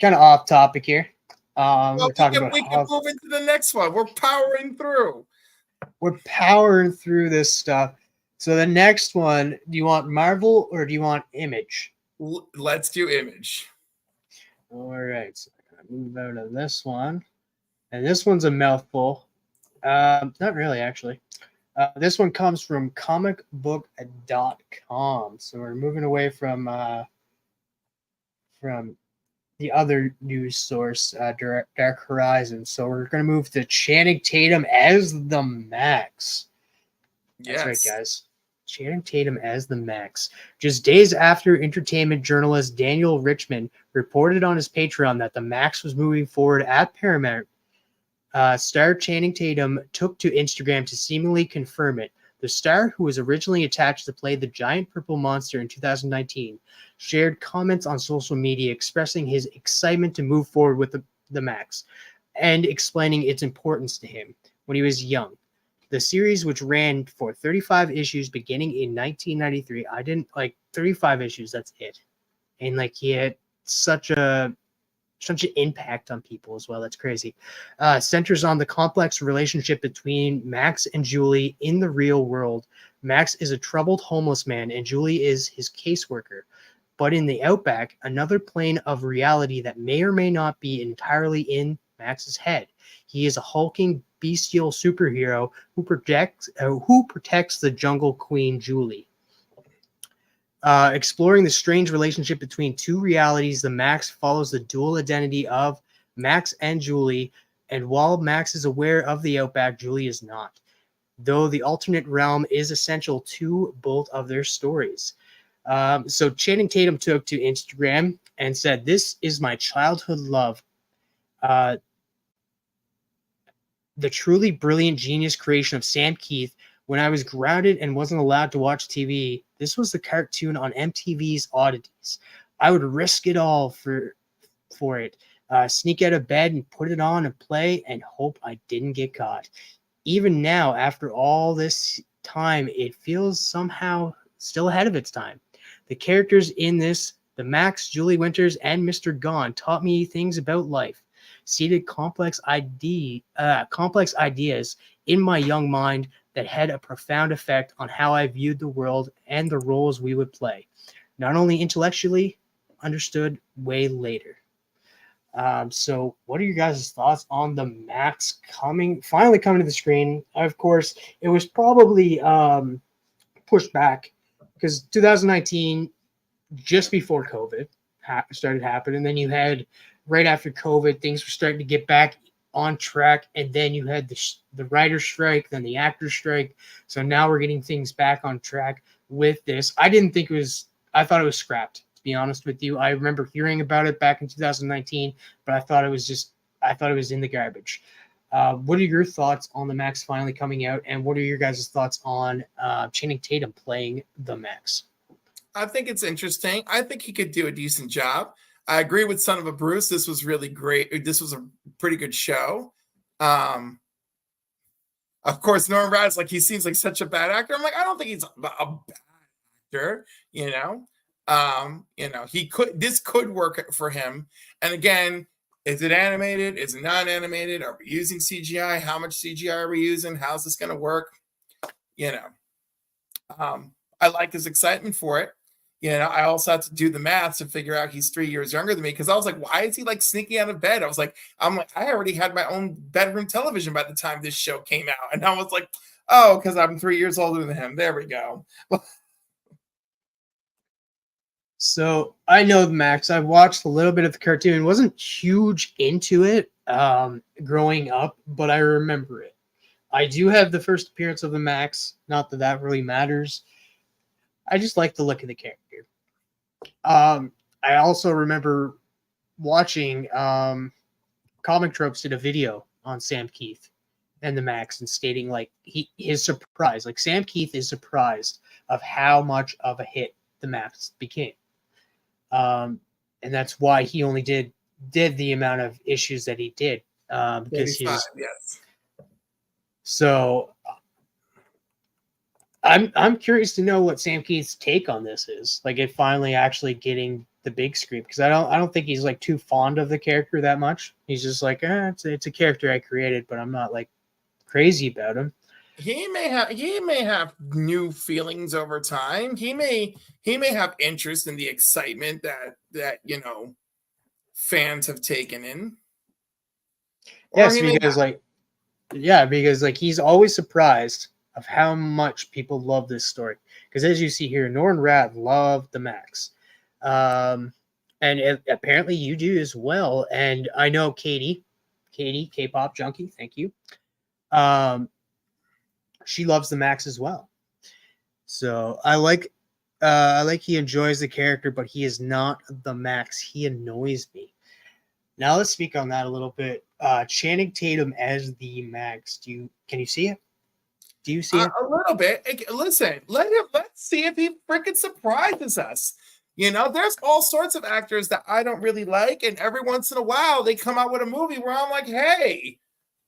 kind of off topic here. We can move into the next one. We're powering through. We're powering through this stuff. So the next one, do you want Marvel or do you want Image? Let's do Image. All right. So I'm going to move out of this one. And this one's a mouthful. Not really, actually. This one comes from comicbook.com. So we're moving away from the other news source, Dark Horizon. So we're going to move to Channing Tatum as the Maxx. Yes. That's right, guys. Channing Tatum as the Maxx. Just days after entertainment journalist Daniel Richman reported on his Patreon that the Maxx was moving forward at Paramount, star Channing Tatum took to Instagram to seemingly confirm it. The star, who was originally attached to play the giant purple monster in 2019, shared comments on social media expressing his excitement to move forward with the Maxx and explaining its importance to him when he was young. The series, which ran for 35 issues beginning in 1993, I didn't like 35 issues, that's it. and like he had such an impact on people as well. That's crazy. Centers on the complex relationship between Maxx and Julie in the real world. Maxx is a troubled homeless man, and Julie is his caseworker. But in the Outback, another plane of reality that may or may not be entirely in Max's head. He is a hulking, bestial superhero who protects the Jungle Queen, Julie. Exploring the strange relationship between two realities, the Maxx follows the dual identity of Maxx and Julie, and while Maxx is aware of the Outback, Julie is not, though the alternate realm is essential to both of their stories. So Channing Tatum took to Instagram and said, "This is my childhood love. The truly brilliant genius creation of Sam Keith. When I was grounded and wasn't allowed to watch TV, this was the cartoon on MTV's Oddities. I would risk it all for it. Sneak out of bed and put it on and play and hope I didn't get caught. Even now, after all this time, it feels somehow still ahead of its time. The characters in this, the Maxx, Julie Winters, and Mr. Gone, taught me things about life, seeded complex ideas in my young mind that had a profound effect on how I viewed the world and the roles we would play. Not only intellectually, understood way later." So what are your guys' thoughts on the Maxx finally coming to the screen? Of course, it was probably pushed back because 2019, just before COVID started happening, and then you had right after COVID, things were starting to get back on track, and then you had the writer's strike, then the actor's strike. So now we're getting things back on track with this. I thought it was scrapped, to be honest with you. I remember hearing about it back in 2019, but I thought it was in the garbage. What are your thoughts on the Maxx finally coming out, and what are your guys' thoughts on Channing Tatum playing the Maxx? I think it's interesting. I think he could do a decent job. I agree with Son of a Bruce. This was really great. This was a pretty good show. Of course, Norman Reedus, like, he seems like such a bad actor. I'm like, I don't think he's a bad actor, this could work for him. And again, is it animated? Is it not animated? Are we using CGI? How much CGI are we using? How's this going to work? I like his excitement for it. I also had to do the math to figure out he's 3 years younger than me, because I was like, why is he like sneaking out of bed? I already had my own bedroom television by the time this show came out. And I was like, oh, because I'm 3 years older than him. There we go. So I know the Maxx. I watched a little bit of the cartoon. Wasn't huge into it growing up, but I remember it. I do have the first appearance of the Maxx. Not that that really matters. I just like the look of the character. I also remember watching Comic Tropes did a video on Sam Keith and the Maxx and stating like his surprise. Like, Sam Keith is surprised of how much of a hit the Maxx became. And that's why he only did the amount of issues that he did. Because he's yes. So I'm curious to know what Sam Keith's take on this is. Like, it finally actually getting the big screen, because I don't think he's like too fond of the character that much. He's just like, it's a character I created, but I'm not like crazy about him. He may have new feelings over time. He may have interest in the excitement that fans have taken in. Yes, because he's always surprised of how much people love this story. Because as you see here, Norman Reedus loved the Maxx. And apparently you do as well. And I know Katie, K-pop junkie, thank you. She loves the Maxx as well. So I like he enjoys the character, but he is not the Maxx. He annoys me. Now let's speak on that a little bit. Channing Tatum as the Maxx. Can you see it? Do you see it? A little bit. Listen, let's see if he freaking surprises us. There's all sorts of actors that I don't really like, and every once in a while they come out with a movie where I'm like, hey,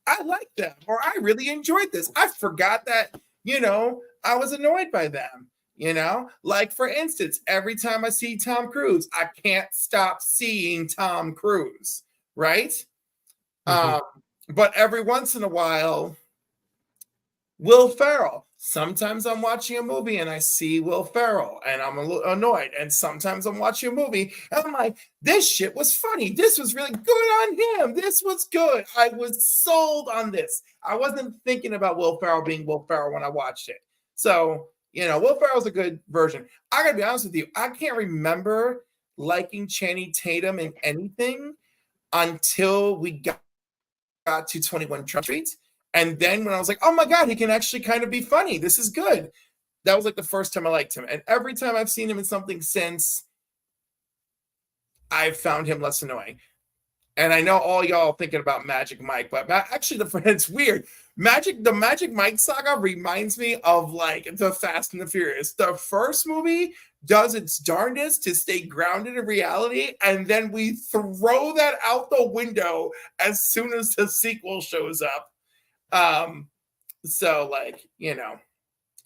I like them, or I really enjoyed this. I forgot that, I was annoyed by them. You know, like for instance, every time I see Tom Cruise, I can't stop seeing Tom Cruise, right? Mhm. But every once in a while, Will Ferrell. Sometimes I'm watching a movie and I see Will Ferrell and I'm a little annoyed. And sometimes I'm watching a movie and I'm like, this shit was funny. This was really good on him. This was good. I was sold on this. I wasn't thinking about Will Ferrell being Will Ferrell when I watched it. So, you know, Will Ferrell's a good version. I gotta be honest with you, I can't remember liking Channing Tatum in anything until we got to 21 Trump Street. And then when I was like, oh my God, he can actually kind of be funny. This is good. That was like the first time I liked him. And every time I've seen him in something since, I've found him less annoying. And I know all y'all thinking about Magic Mike, but actually, it's weird. The Magic Mike saga reminds me of like the Fast and the Furious. The first movie does its darndest to stay grounded in reality, and then we throw that out the window as soon as the sequel shows up. So like, you know,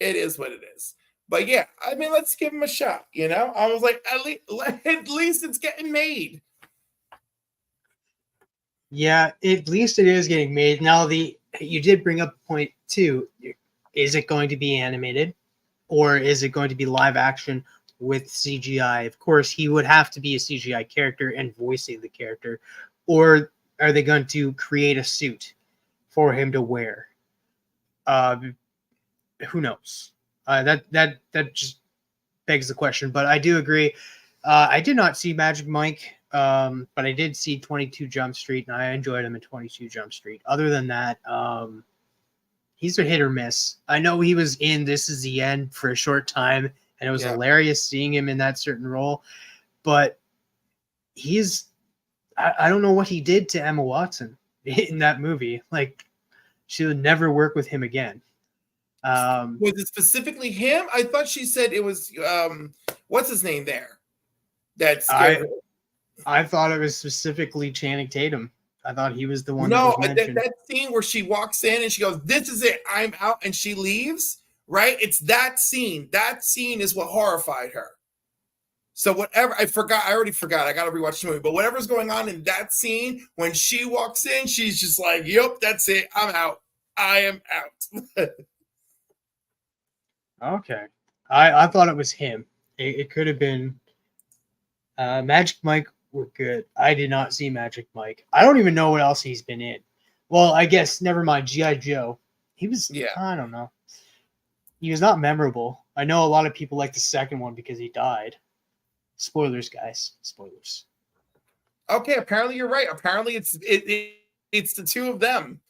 it is what it is. But yeah, I mean, let's give him a shot. You know, I was like, at least it's getting made. Yeah, at least it is getting made. Now, you did bring up a point too. Is it going to be animated, or is it going to be live action with CGI? Of course, he would have to be a CGI character and voicing the character, or are they going to create a suit for him to wear? Who knows? That just begs the question. But I do agree. I did not see Magic Mike. But I did see 22 Jump Street, and I enjoyed him in 22 Jump Street. Other than that, he's a hit or miss. I know he was in This Is the End for a short time, and it was hilarious seeing him in that certain role. But I don't know what he did to Emma Watson in that movie. Like, she would never work with him again. Was it specifically him? I thought she said it was, what's his name there? That scared her. I thought it was specifically Channing Tatum. I thought he was the one. No, that scene where she walks in and she goes, "This is it, I'm out," and she leaves. Right? It's that scene. That scene is what horrified her. So whatever, I already forgot. I got to rewatch the movie. But whatever's going on in that scene, when she walks in, she's just like, "Yep, that's it. I'm out. I am out." Okay, I thought it was him. It could have been. Magic Mike were good. I did not see Magic Mike. I don't even know what else he's been in. Well, I guess never mind. G.I. Joe. He was. Yeah. I don't know. He was not memorable. I know a lot of people like the second one because he died. Spoilers, guys. Spoilers. Okay, apparently you're right. Apparently it's the two of them.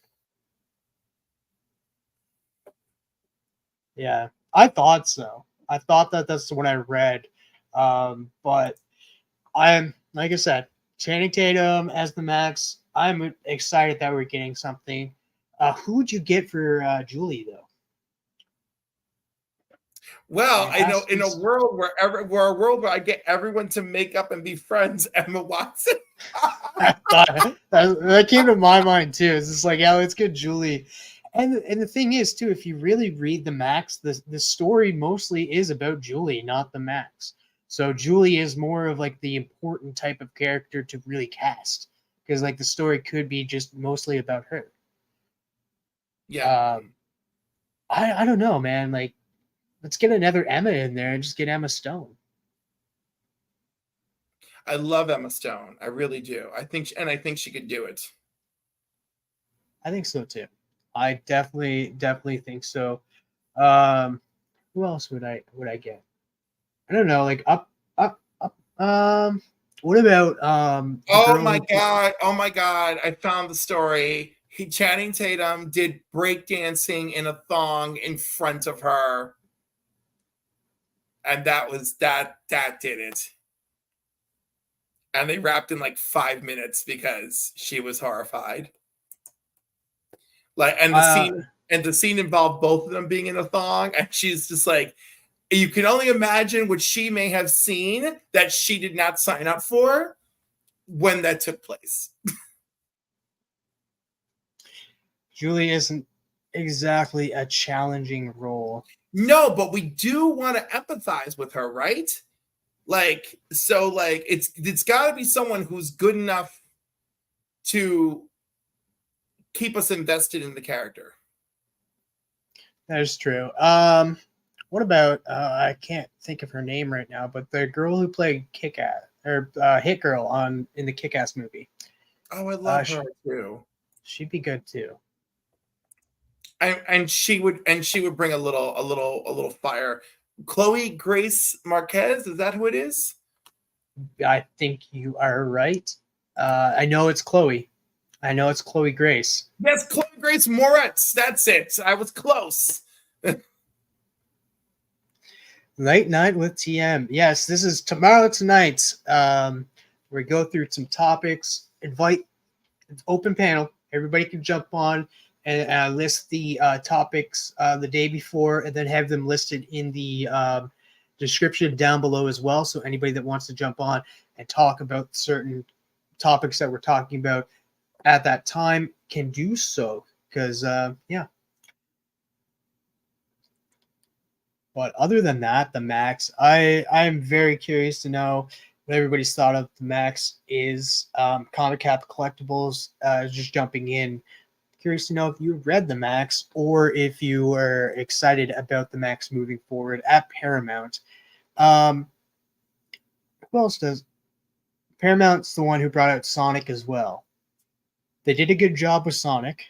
Yeah, I thought so. I thought that's what I read. But I'm, like I said, Channing Tatum as the Maxx. I'm excited that we're getting something. Who would you get for Julie, though? Well, I know in a world where I get everyone to make up and be friends, Emma Watson. that came to my mind too. It's just like, yeah, let's get Julie. And the thing is too, if you really read the Maxx, the story mostly is about Julie, not the Maxx. So Julie is more of like the important type of character to really cast, because like the story could be just mostly about her. Yeah. I don't know, man. Like, let's get another Emma in there and just get Emma Stone. I love Emma Stone. I really do. I think she could do it. I think so too. I definitely think so. Who else would I get? I don't know, like up. What about Oh my god! I found the story. Channing Tatum did breakdancing in a thong in front of her, and that did it. And they wrapped in like 5 minutes because she was horrified. Like, and the scene involved both of them being in a thong, and she's just like, you can only imagine what she may have seen that she did not sign up for when that took place. Julie isn't exactly a challenging role. No, but we do want to empathize with her, right? Like, so like it's got to be someone who's good enough to keep us invested in the character. That is true. What about I can't think of her name right now, but the girl who played Kick-Ass or Hit Girl in the Kick-Ass movie. Oh, I love her too. She'd be good too. And she would bring a little fire. Chloe Grace Marquez, is that who it is? I think you are right. I know it's Chloe. I know it's Chloe Grace. Yes, Chloe Grace Moretz. That's it. I was close. Late Night with TM. Yes, this is Tomorrow Tonight. We go through some topics. Invite open panel. Everybody can jump on and list the topics the day before, and then have them listed in the description down below as well. So anybody that wants to jump on and talk about certain topics that we're talking about at that time can do so. Because yeah. But other than that, the Maxx, I'm very curious to know what everybody's thought of the Maxx is. Comic Cap Collectibles, just jumping in. Curious to know if you read the Maxx or if you are excited about the Maxx moving forward at Paramount. Who else does? Paramount's the one who brought out Sonic as well. They did a good job with Sonic.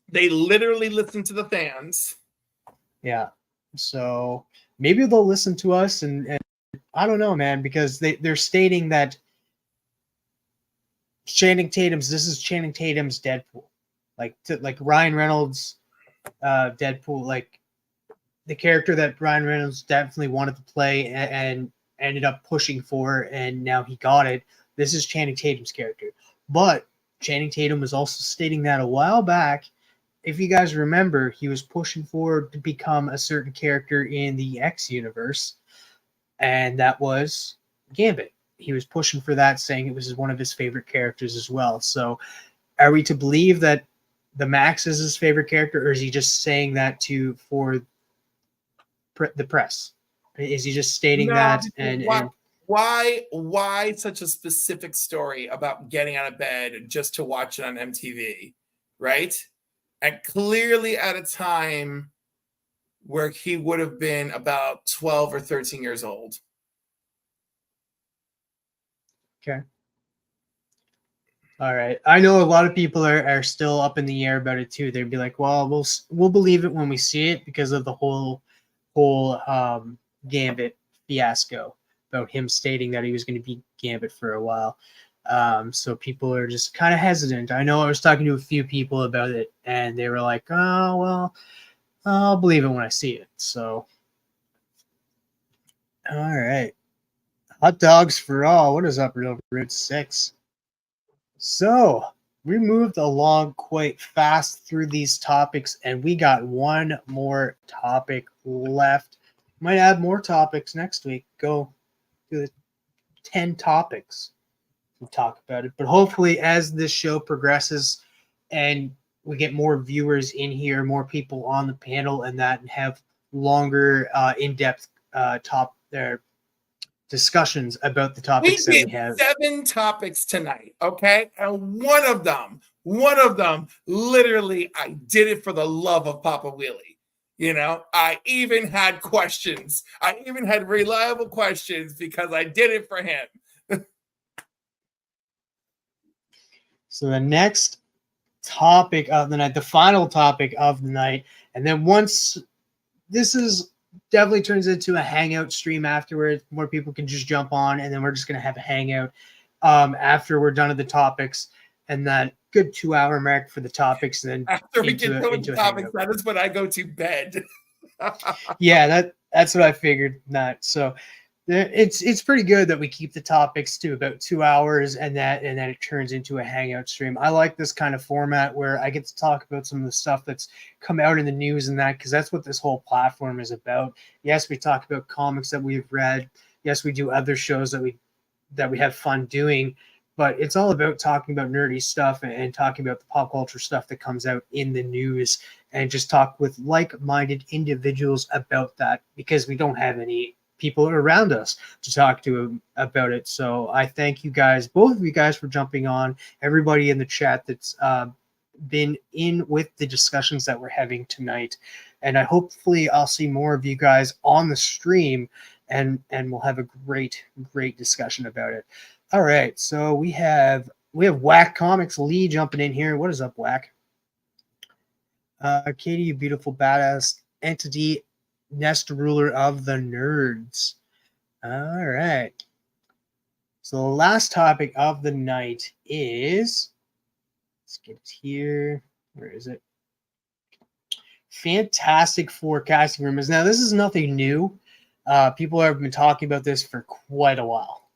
They literally listened to the fans. Yeah. So maybe they'll listen to us, and I don't know, man, because they're stating that this is Channing Tatum's Deadpool, like Ryan Reynolds, Deadpool, like the character that Ryan Reynolds definitely wanted to play and ended up pushing for, and now he got it. This is Channing Tatum's character, but Channing Tatum was also stating that a while back. If you guys remember, he was pushing forward to become a certain character in the X universe, and that was Gambit. He was pushing for that, saying it was one of his favorite characters as well. So are we to believe that the Maxx is his favorite character, or is he just saying that for the press? Is he just stating that? And why such a specific story about getting out of bed just to watch it on MTV, right? And clearly at a time where he would have been about 12 or 13 years old. Okay. All right. I know a lot of people are still up in the air about it too. They'd be like, well, we'll believe it when we see it because of the whole Gambit fiasco about him stating that he was going to be Gambit for a while. So people are just kind of hesitant. I know I was talking to a few people about it, and they were like, oh, well, I'll believe it when I see it. So, all right. Hot dogs for all. What is up, Real Route 6? So, we moved along quite fast through these topics, and we got one more topic left. Might add more topics next week. Go to the 10 topics. Talk about it, but hopefully as this show progresses and we get more viewers in here, more people on the panel, and have longer in-depth discussions about the topics that we have. 7 topics tonight, okay? And one of them literally I did it for the love of Papa Wheelie. You know, I even had questions. I even had reliable questions because I did it for him. So the next topic of the night, the final topic of the night, and then once this is definitely turns into a hangout stream afterwards, more people can just jump on, and then we're just going to have a hangout after we're done with the topics, and that good 2-hour mark for the topics. And then after we get done with the topics, that is when I go to bed. Yeah, that's what I figured. That so. It's pretty good that we keep the topics to about 2 hours and then it turns into a hangout stream. I like this kind of format where I get to talk about some of the stuff that's come out in the news and that, because that's what this whole platform is about. Yes, we talk about comics that we've read. Yes, we do other shows that we have fun doing, but it's all about talking about nerdy stuff and talking about the pop culture stuff that comes out in the news. and just talk with like-minded individuals about that, because we don't have any people around us to talk to about it. So I thank you guys, both of you guys, for jumping on, everybody in the chat that's been in with the discussions that we're having tonight. And hopefully I'll see more of you guys on the stream, and we'll have a great discussion about it. All right, so we have Whack Comics Lee jumping in here. What is up, Whack? Katie, you beautiful badass entity, nest ruler of the nerds. All right. So the last topic of the night is, let's get it here. Where is it? Fantastic Four casting rumors. Now, this is nothing new. People have been talking about this for quite a while.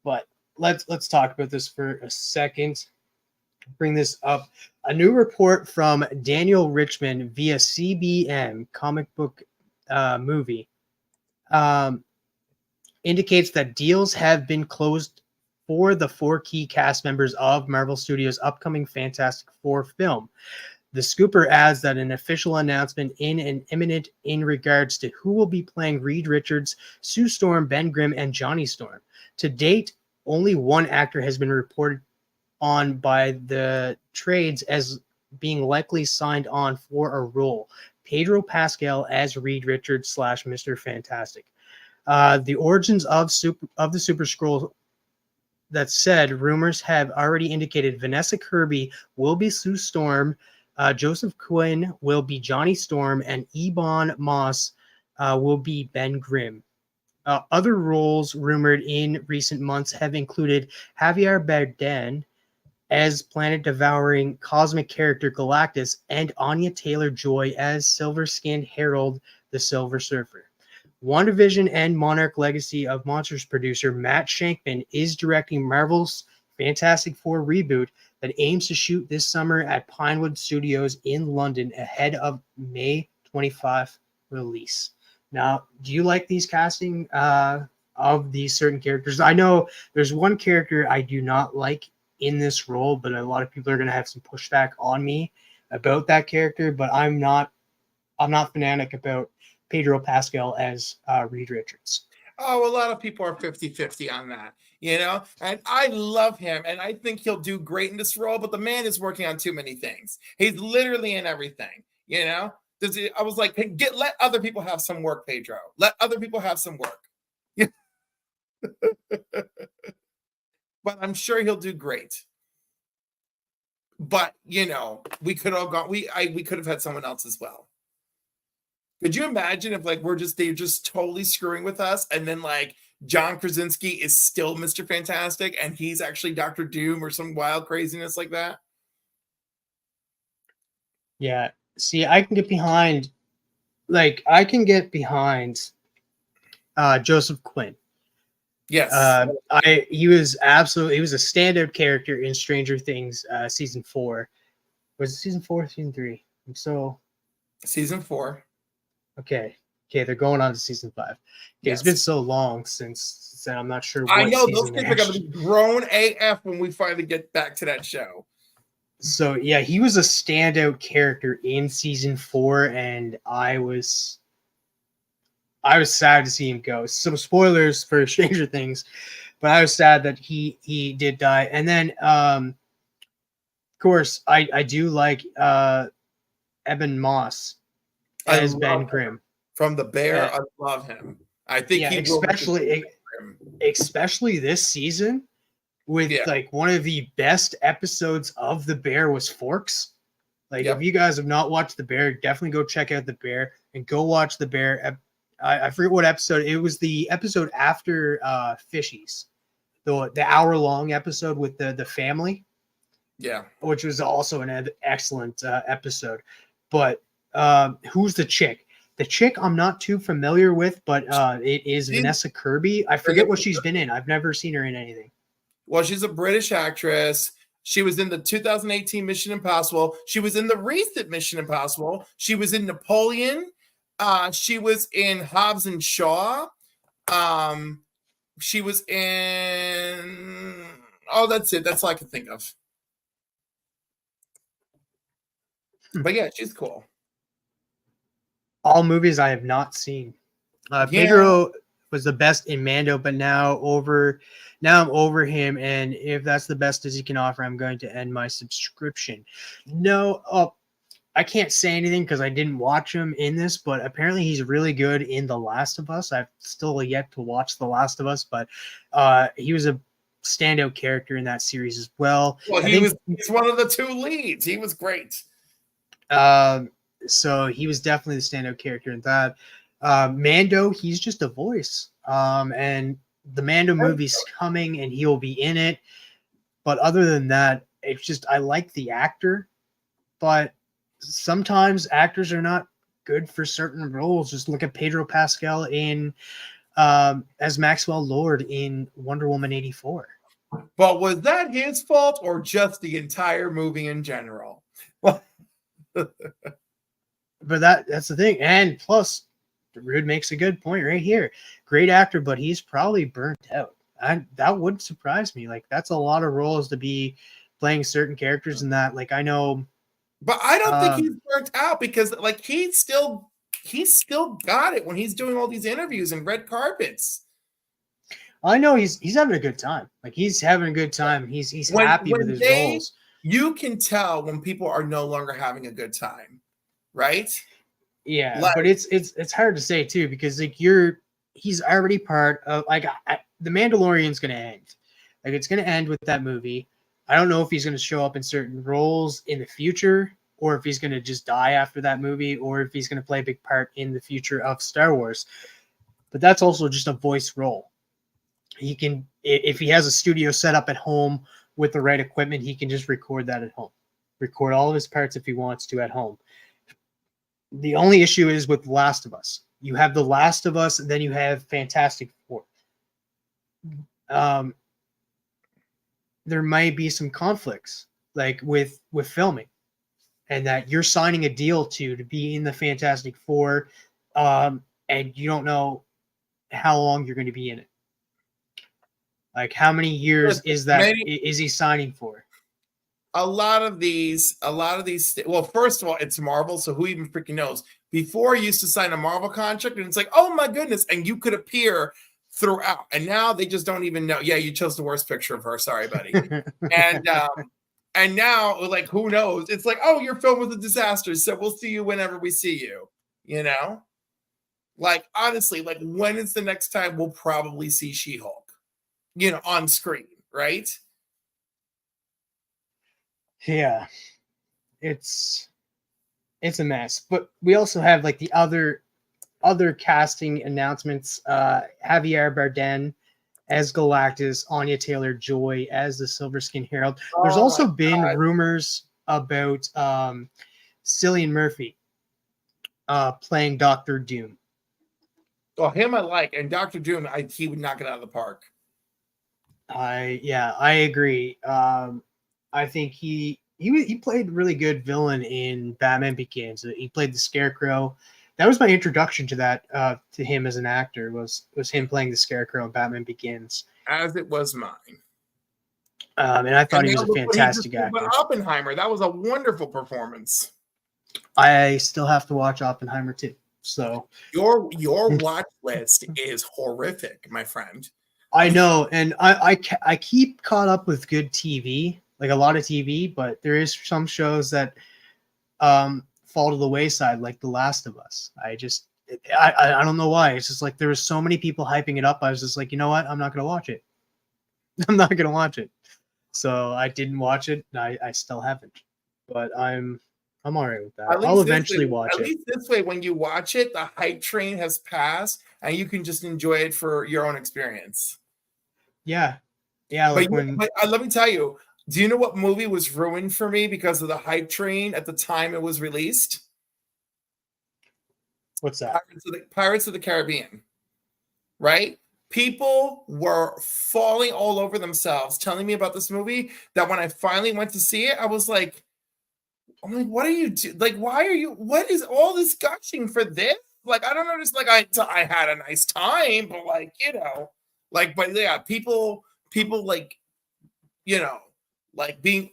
But let's talk about this for a second. Bring this up. A new report from Daniel Richmond via CBM, comic book movie, indicates that deals have been closed for the 4 key cast members of Marvel Studios' upcoming Fantastic Four film. The scooper adds that an official announcement imminent in regards to who will be playing Reed Richards, Sue Storm, Ben Grimm, and Johnny Storm. To date, only one actor has been reported on by the trades as being likely signed on for a role: Pedro Pascal as Reed Richards / Mr. Fantastic. The origins of the Super Skrull. That said, rumors have already indicated Vanessa Kirby will be Sue Storm, Joseph Quinn will be Johnny Storm, and Ebon Moss will be Ben Grimm. Other roles rumored in recent months have included Javier Bardem as planet-devouring cosmic character Galactus, and Anya Taylor-Joy as silver-skinned Harold the Silver Surfer. WandaVision and Monarch Legacy of Monsters producer Matt Shankman is directing Marvel's Fantastic Four reboot that aims to shoot this summer at Pinewood Studios in London ahead of May 25 release. Now, do you like these casting of these certain characters? I know there's one character I do not like in this role, but a lot of people are going to have some pushback on me about that character. But I'm not fanatic about Pedro Pascal as Reed Richards. Oh, a lot of people are 50-50 on that, and I love him, and I think he'll do great in this role, but the man is working on too many things. He's literally in everything, I was like, hey, let other people have some work, Pedro. Let other people have some work. But I'm sure he'll do great. But we could have gone. We could have had someone else as well. Could you imagine if they're just totally screwing with us, and then John Krasinski is still Mr. Fantastic and he's actually Dr. Doom or some wild craziness like that? Yeah. See, I can get behind Joseph Quinn. Yes. He was a standout character in Stranger Things season 4. Was it season 4 or season 3? Season 4. Okay, they're going on to season 5. Yes. It's been so long since then, I'm not sure what I know those season kids are going to be grown AF when we finally get back to that show. So yeah, he was a standout character in season 4, and I was sad to see him go. Some spoilers for Stranger Things, but I was sad that he did die. And then of course I do like Ebon Moss as Ben Grimm from The Bear. I love him. I think especially this season with one of the best episodes of The Bear was Forks. If you guys have not watched The Bear, definitely go check out The Bear and go watch The Bear. I forget what episode. It was the episode after Fishies, the hour-long episode with the family. Yeah, which was also an excellent episode. But who's the chick? The chick I'm not too familiar with, but it is Vanessa Kirby. I forget what she's been in. I've never seen her in anything. Well, she's a British actress. She was in the 2018 Mission Impossible. She was in the recent Mission Impossible. She was in Napoleon. She was in Hobbs and Shaw. She was in... Oh, that's it. That's all I can think of. But yeah, she's cool. All movies I have not seen. Pedro was the best in Mando, but now I'm over him, and if that's the best as he can offer, I'm going to end my subscription. No, I can't say anything because I didn't watch him in this, but apparently he's really good in The Last of Us. I've still yet to watch The Last of Us, but he was a standout character in that series as well. Well, he's one of the two leads. He was great. So he was definitely the standout character in that. Mando, he's just a voice. And the Mando movie's coming and he'll be in it. But other than that, it's just I like the actor, but sometimes actors are not good for certain roles. Just look at Pedro Pascal in as Maxwell Lord in Wonder Woman 84. But was that his fault or just the entire movie in general? But that's the thing. And plus, Rude makes a good point right here. Great actor, but he's probably burnt out. That wouldn't surprise me. Like, that's a lot of roles to be playing certain characters in that. Like, I know. But I don't think he's burnt out because, like, he's still got it when he's doing all these interviews and red carpets. I know he's having a good time. Like, he's having a good time. He's happy with his roles. You can tell when people are no longer having a good time, right? Yeah, but it's hard to say too because like he's already part of like the Mandalorian's going to end. Like, it's going to end with that movie. I don't know if he's going to show up in certain roles in the future, or if he's going to just die after that movie, or if he's going to play a big part in the future of Star Wars. But that's also just a voice role. He can, if he has a studio set up at home with the right equipment, he can just record that at home. Record all of his parts if he wants to at home. The only issue is with The Last of Us. You have The Last of Us, and then you have Fantastic Four. There might be some conflicts, like with filming, and that you're signing a deal to be in the Fantastic Four, and you don't know how long you're going to be in it. Like, how many years is he signing for? A lot of these. Well, first of all, it's Marvel, so who even freaking knows? Before, you used to sign a Marvel contract, and it's like, oh my goodness, and you could appear throughout. And now they just don't even know. Yeah, you chose the worst picture of her. Sorry, buddy. And now, like, who knows? It's like, oh, your film was a disaster, so we'll see you whenever we see you. You know, like, honestly, like, when is the next time we'll probably see She-Hulk? You know, on screen, right? Yeah, it's a mess. But we also have like the other casting announcements. Javier Bardem as Galactus, Anya Taylor-Joy as the Silver Skin Herald. There's also been rumors about Cillian Murphy playing Doctor Doom. Well, him I like, and Doctor Doom, he would knock it out of the park. I agree. I think he played really good villain in Batman Begins. He played the Scarecrow. That was my introduction to that to him as an actor was him playing the Scarecrow in Batman Begins. As it was mine. And I thought he was a fantastic actor. Oppenheimer, that was a wonderful performance. I still have to watch Oppenheimer too. So your watch list is horrific, my friend. I know, and I keep caught up with good TV, like a lot of TV, but there is some shows that fall to the wayside, like The Last of Us. I don't know why. It's just like there were so many people hyping it up. I was just like, you know what? I'm not gonna watch it. I'm not gonna watch it. So I didn't watch it. And I still haven't, but I'm all right with that. I'll eventually watch it. At least this way, when you watch it, the hype train has passed, and you can just enjoy it for your own experience. Yeah. Like but let me tell you, do you know what movie was ruined for me because of the hype train at the time it was released? What's that? Pirates of the Caribbean. Right? People were falling all over themselves telling me about this movie that when I finally went to see it, I was like, what are you doing? Like, what is all this gushing for this? Like, I don't know, just like I had a nice time, but like, you know, like, but yeah, people like, you know, like being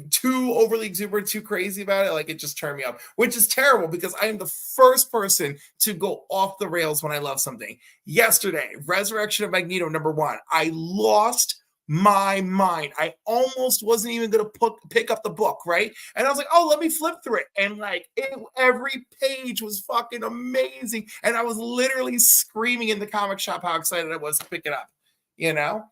too overly exuberant, too crazy about it. Like it just turned me up, which is terrible because I am the first person to go off the rails when I love something. Yesterday, Resurrection of Magneto #1. I lost my mind. I almost wasn't even going to pick up the book, right? And I was like, oh, let me flip through it. And like every page was fucking amazing. And I was literally screaming in the comic shop how excited I was to pick it up, you know?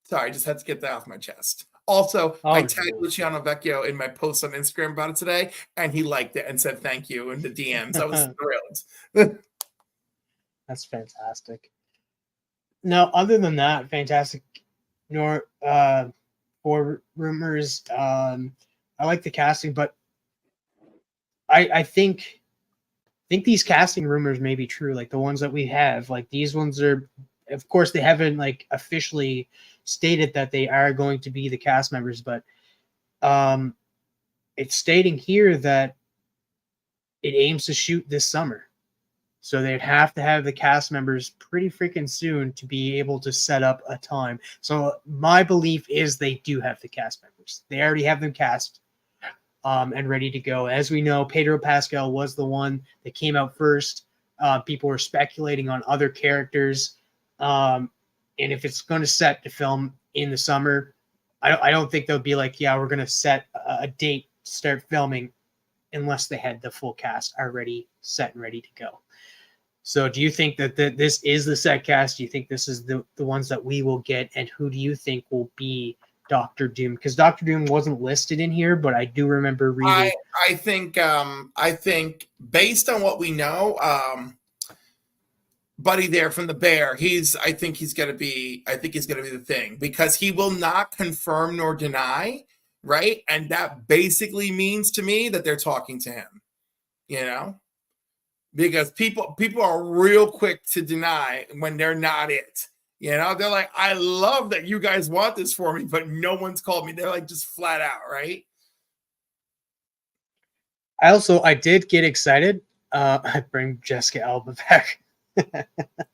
Sorry, I just had to get that off my chest. Also, I tagged Luciano Vecchio in my post on Instagram about it today, and he liked it and said thank you in the DMs. I was thrilled. That's fantastic. No, other than that, fantastic. For rumors, I like the casting, but I think these casting rumors may be true. Like the ones that we have, like these ones are, of course, they haven't like officially stated that they are going to be the cast members, but it's stating here that it aims to shoot this summer. So they'd have to have the cast members pretty freaking soon to be able to set up a time. So my belief is they do have the cast members. They already have them cast and ready to go. As we know, Pedro Pascal was the one that came out first. People were speculating on other characters. And if it's going to set to film in the summer, I don't think they'll be like, yeah, we're going to set a date to start filming unless they had the full cast already set and ready to go. So do you think that this is the set cast? Do you think this is the ones that we will get? And who do you think will be Doctor Doom? Because Doctor Doom wasn't listed in here, but I do remember reading. I think based on what we know, Buddy there from the Bear, I think he's gonna be the thing, because he will not confirm nor deny, right? And that basically means to me that they're talking to him, you know? Because people are real quick to deny when they're not it. You know, they're like, I love that you guys want this for me, but no one's called me. They're like just flat out, right? I did get excited. I bring Jessica Alba back.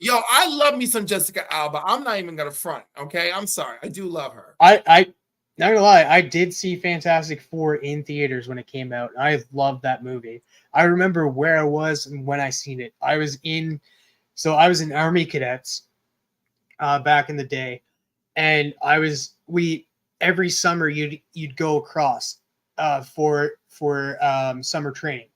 Yo, I love me some Jessica Alba. I'm not even gonna front. Okay, I'm sorry. I do love her. I not gonna lie, I did see Fantastic Four in theaters when it came out. I loved that movie. I remember where I was and when I seen it. I was in Army Cadets back in the day, and every summer you'd go across for summer training.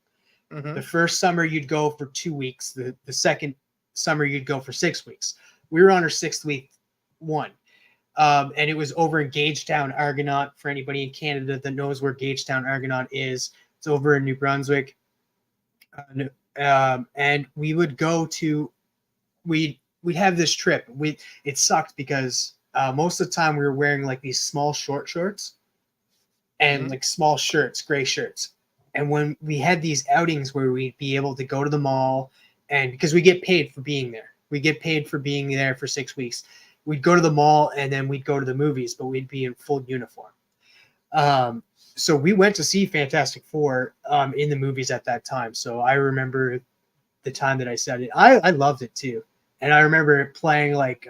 Mm-hmm. The first summer you'd go for 2 weeks. The second summer you'd go for 6 weeks. We were on our 6th week one. And it was over in Gagetown, Argonaut. For anybody in Canada that knows where Gagetown, Argonaut is, it's over in New Brunswick. And we would go to, we'd have this trip. It sucked because most of the time we were wearing like these small short shorts and like small shirts, gray shirts. And when we had these outings where we'd be able to go to the mall, and because we get paid for being there, we get paid for being there for 6 weeks. We'd go to the mall and then we'd go to the movies, but we'd be in full uniform. So we went to see Fantastic Four in the movies at that time. So I remember the time that I said it. I loved it too. And I remember it playing like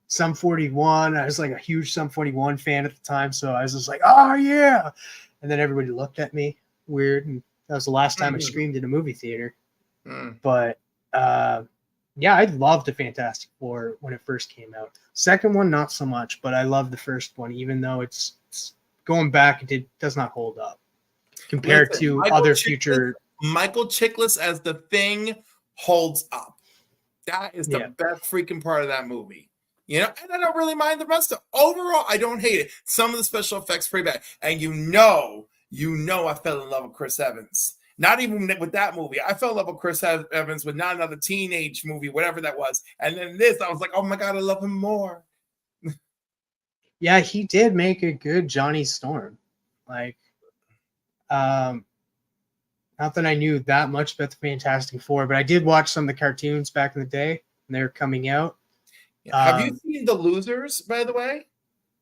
Sum 41. I was like a huge Sum 41 fan at the time. So I was just like, oh yeah. And then everybody looked at me weird. And that was the last time I screamed in a movie theater. But yeah, I loved the Fantastic Four when it first came out. Second one, not so much, but I love the first one, even though it's going back, it does not hold up compared to other future. Michael Chiklis as the Thing holds up. That is the best freaking part of that movie. You know, and I don't really mind the rest of it. Overall, I don't hate it. Some of the special effects pretty bad. And you know I fell in love with Chris Evans. Not even with that movie. I fell in love with Chris Evans with Not Another Teenage Movie, whatever that was. And then this, I was like, oh my God, I love him more. Yeah, he did make a good Johnny Storm. Like, not that I knew that much about the Fantastic Four, but I did watch some of the cartoons back in the day when they were coming out. Have you seen The Losers, by the way?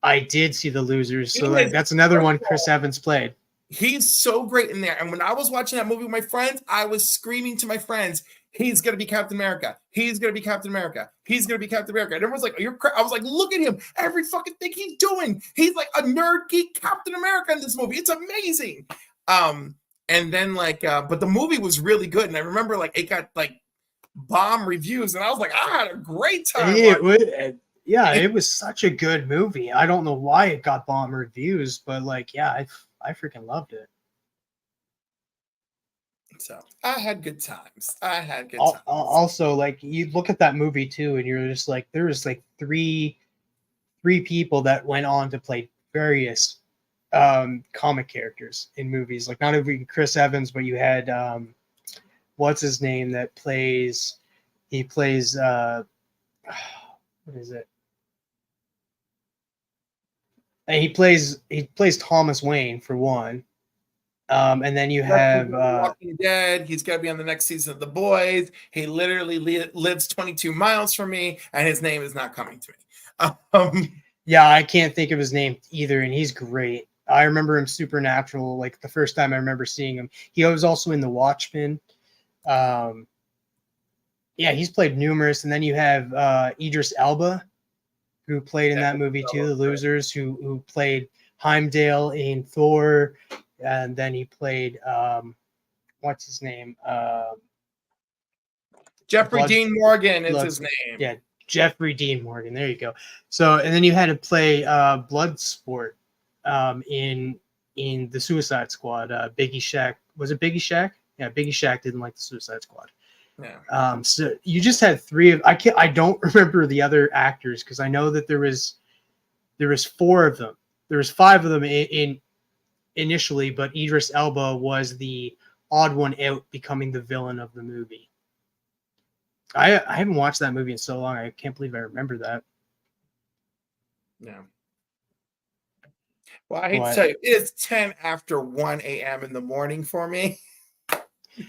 I did see The Losers. So that's another one Chris Evans played. He's so great in there. And when I was watching that movie with my friends, I was screaming to my friends, he's going to be Captain America. He's going to be Captain America. He's going to be Captain America. And everyone's like, I was like, look at him. Every fucking thing he's doing. He's like a nerd geek Captain America in this movie. It's amazing. And then but the movie was really good. And I remember like it got like bomb reviews. And I was like, I had a great time. It was such a good movie. I don't know why it got bomb reviews, but like, yeah, I freaking loved it. So I had good times. Also, like you look at that movie too, and you're just like, there was like three people that went on to play various comic characters in movies. Like not only Chris Evans, but you had what's his name that plays? He plays what is it? And he plays Thomas Wayne for one. And then you have Walking Dead. He's got to be on the next season of The Boys. He literally lives 22 miles from me, and his name is not coming to me. Yeah, I can't think of his name either, and he's great. I remember him Supernatural, like the first time I remember seeing him. He was also in The Watchmen. Yeah, he's played numerous. And then you have Idris Elba, who played in that movie too, The Losers, who played Heimdall in Thor. And then he played, what's his name? Jeffrey Dean Morgan is his name. Yeah, Jeffrey Dean Morgan. There you go. So, and then you had to play Bloodsport in the Suicide Squad. Biggie Shaq. Was it Biggie Shaq? Yeah, Biggie Shaq didn't like the Suicide Squad. Yeah. So you just had three of. I don't remember the other actors because I know that there was four of them. There was five of them in initially, but Idris Elba was the odd one out, becoming the villain of the movie. I haven't watched that movie in so long. I can't believe I remember that. Yeah. Well, I hate to tell you, it's 10 after 1 a.m. in the morning for me.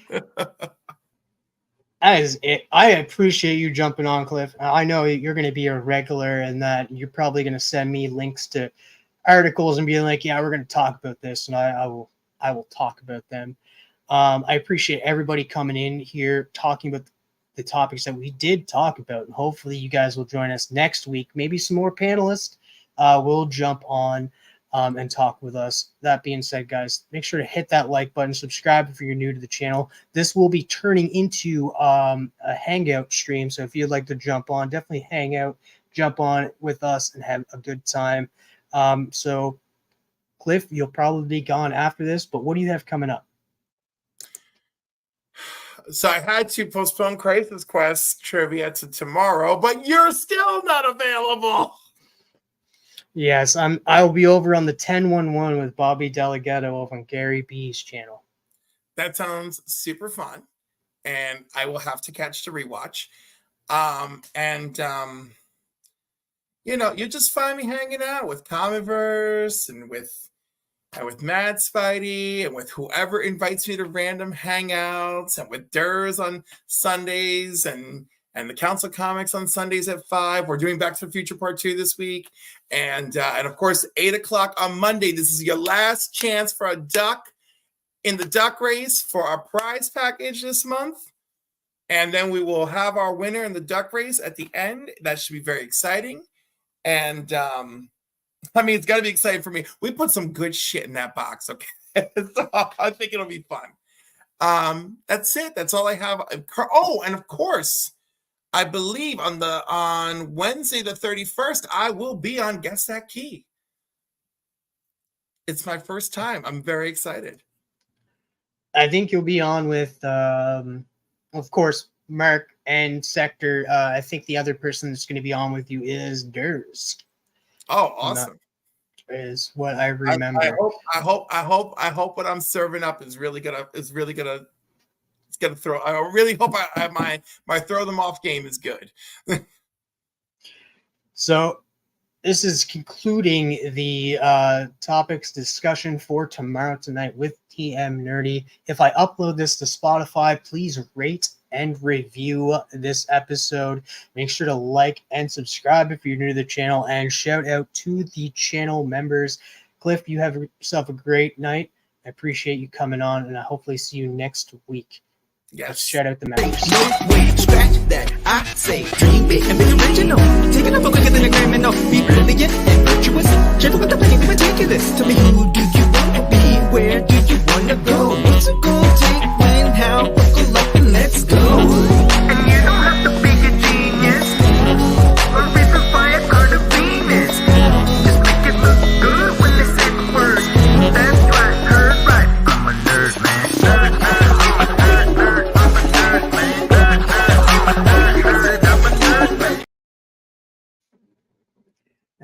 That is it. I appreciate you jumping on, Cliff. I know you're going to be a regular and that you're probably going to send me links to articles and being like, yeah, we're going to talk about this, and I will talk about them. I appreciate everybody coming in here talking about the topics that we did talk about, and hopefully you guys will join us next week. Maybe some more panelists will jump on and talk with us. That being said, guys, make sure to hit that like button, subscribe if you're new to the channel. This will be turning into a hangout stream, so if you'd like to jump on, definitely hang out, jump on with us and have a good time. So Cliff, you'll probably be gone after this, but what do you have coming up? So I had to postpone Crisis Quest trivia to tomorrow, but you're still not available. Yes, I'll be over on the 1011 with Bobby Delgado over on Gary B's channel. That sounds super fun, and I will have to catch the rewatch. You just find me hanging out with Comiverse and with Mad Spidey and with whoever invites me to random hangouts, and with Durs on Sundays and the Council Comics on Sundays at 5. We're doing Back to the Future Part 2 this week. And of course, 8 o'clock on Monday. This is your last chance for a duck in the duck race for our prize package this month. And then we will have our winner in the duck race at the end. That should be very exciting. And it's got to be exciting for me. We put some good shit in that box, okay? So I think it'll be fun. That's it. That's all I have. Oh, and of course, I believe on Wednesday the 31st, I will be on Guess That Key. It's my first time. I'm very excited. I think you'll be on with, of course, Mark and Sector. I think the other person that's going to be on with you is Durs. Oh, awesome! Is what I remember. I hope what I'm serving up is really gonna throw. I really hope my throw them off game is good. So this is concluding the topics discussion for tomorrow tonight with TM Nerdy. If I upload this to Spotify, please rate and review this episode. Make sure to like and subscribe if you're new to the channel, and shout out to the channel members. Cliff, you have yourself a great night. I appreciate you coming on, and I hopefully see you next week. Let's shout out the members. No way, scratch that. I say dream big and be original. Taking up a quicker than a criminal. Be brilliant and virtuous. Gentle with the pain, be meticulous. Tell me who do you want to be? Where do you want to go? What's a goal? Take when, how? Buckle up and let's go. And you don't have to be a genius or be the fire card of Venus. Just make it look good when they say the words. That's right, heard right. I'm a nerd, man. Nerd, nerd.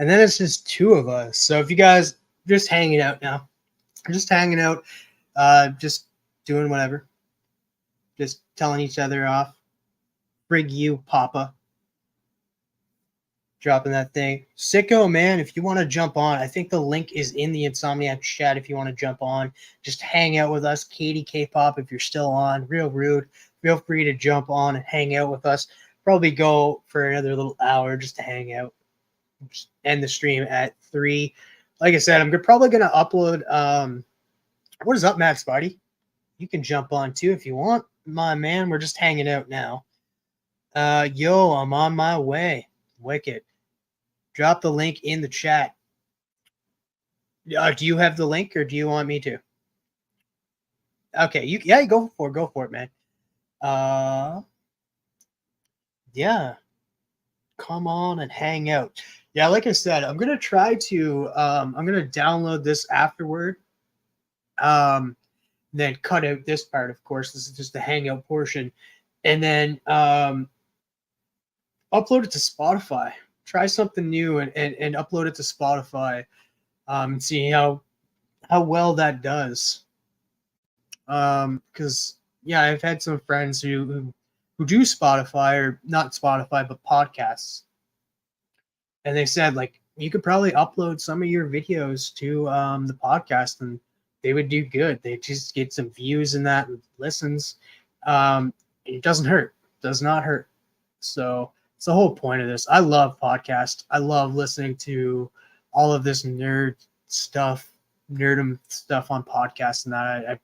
And then it's just two of us. So if you guys just hanging out now, just hanging out, just doing whatever, just telling each other off. Brig you, Papa. Dropping that thing. Sicko, man, if you want to jump on, I think the link is in the Insomniac chat if you want to jump on. Just hang out with us. Katie K-Pop, if you're still on. Real rude. Feel free to jump on and hang out with us. Probably go for another little hour just to hang out. Just end the stream at 3. Like I said, I'm probably going to upload. What is up, Max Buddy? You can jump on too if you want. My man, we're just hanging out now. Yo, I'm on my way. Wicked. Drop the link in the chat. Do you have the link or do you want me to? Okay, you go for it, man. Yeah. Come on and hang out. Yeah, like I said, I'm gonna try to I'm gonna download this afterward. Then cut out this part, of course. This is just the hangout portion. And then upload it to Spotify. Try something new and upload it to Spotify. And see how well that does. Because yeah, I've had some friends who do Spotify, or not Spotify, but podcasts. And they said, like, you could probably upload some of your videos to the podcast and they would do good. They just get some views in that and listens. It doesn't hurt. Does not hurt. So it's the whole point of this. I love podcasts. I love listening to all of this nerdum stuff on podcasts and that.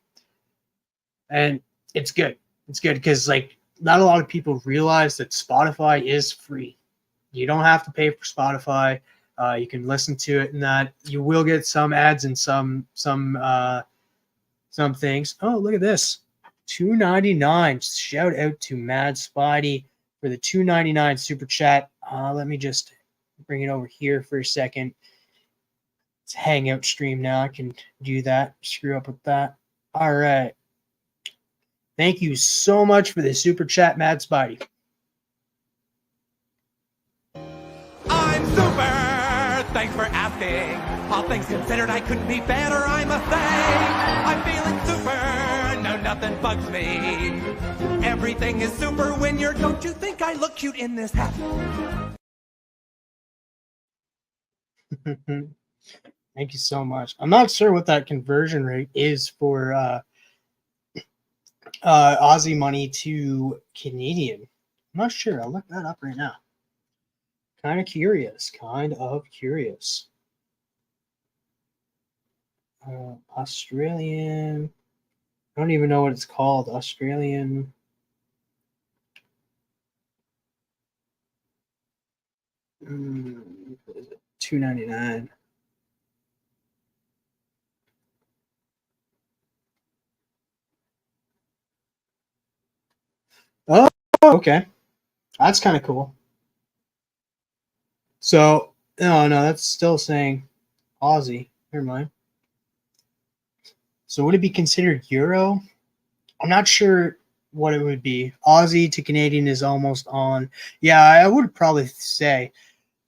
And it's good. It's good because, like, not a lot of people realize that Spotify is free. You don't have to pay for Spotify. You can listen to it, and that you will get some ads and some things. Oh, look at this, $2.99. Shout out to Mad Spidey for the $2.99 super chat. Let me just bring it over here for a second. It's a hangout stream now. I can do that. Screw up with that. All right. Thank you so much for the super chat, Mad Spidey. I'm super! Thanks for asking. All things considered, I couldn't be better, I must say. I'm feeling super. No, nothing bugs me. Everything is super when you're. Don't you think I look cute in this hat? Thank you so much. I'm not sure what that conversion rate is for Aussie money to Canadian. I'm not sure. I'll look that up right now. Kind of curious. Australian. I don't even know what it's called. Australian. What is it? $2.99. Oh, okay. That's kind of cool. So, no, that's still saying Aussie. Never mind. So would it be considered Euro? I'm not sure what it would be. Aussie to Canadian is almost on. Yeah, I would probably say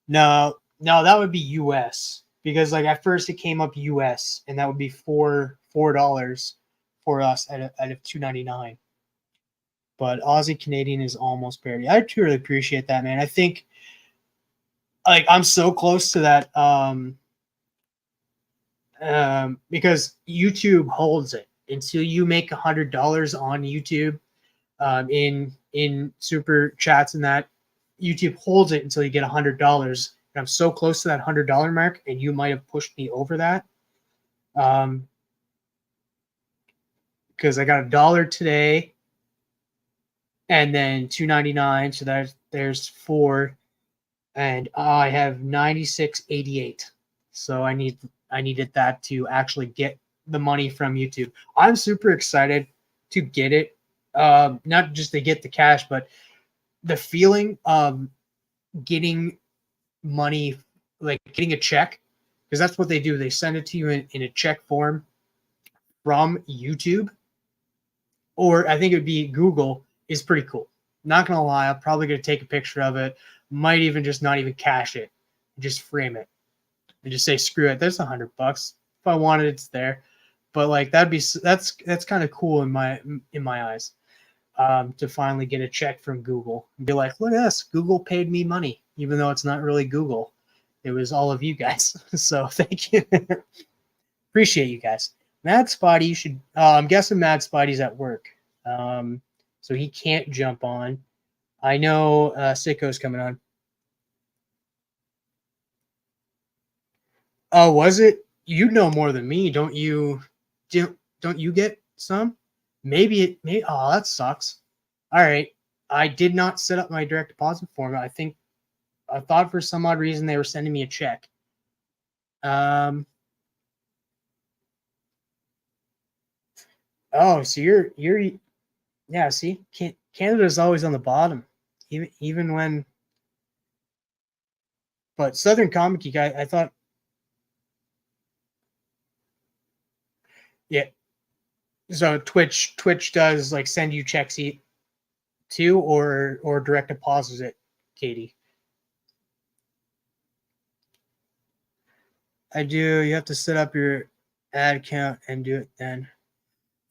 no, that would be US. Because like at first it came up US, and that would be $4 for us out of $2.99. But Aussie Canadian is almost parity. I truly appreciate that, man. I think like I'm so close to that because YouTube holds it until you make $100 on YouTube in super chats and that. YouTube holds it until you get $100. And I'm so close to that $100 mark, and you might have pushed me over that. Because I got $1 today. and then $2.99. So there's 4, and I have 96.88. So I needed that to actually get the money from YouTube. I'm super excited to get it, not just to get the cash, but the feeling of getting money, like getting a check, because that's what they do. They send it to you in a check form from YouTube, or I think it would be Google, is pretty cool. Not gonna lie, I'm probably gonna take a picture of it. Might even just not even cash it, just frame it, and just say screw it. There's $100. If I wanted, it's there. But like that's kind of cool in my eyes, to finally get a check from Google and be like, look at this, Google paid me money, even though it's not really Google. It was all of you guys. So thank you. Appreciate you guys. Mad Spotty, you should. I'm guessing Mad Spotty's at work, so he can't jump on. I know Sicko's coming on. Oh, was it? You know more than me, don't you? Don't you get some? Maybe it may. Oh, that sucks. All right, I did not set up my direct deposit form. I thought for some odd reason they were sending me a check. Oh, so you're yeah. See, Canada's always on the bottom, even when. But Southern Comic Geek, I thought. Yeah. So Twitch does like send you checks too, or direct deposits it, Katie. I do. You have to set up your ad account and do it then.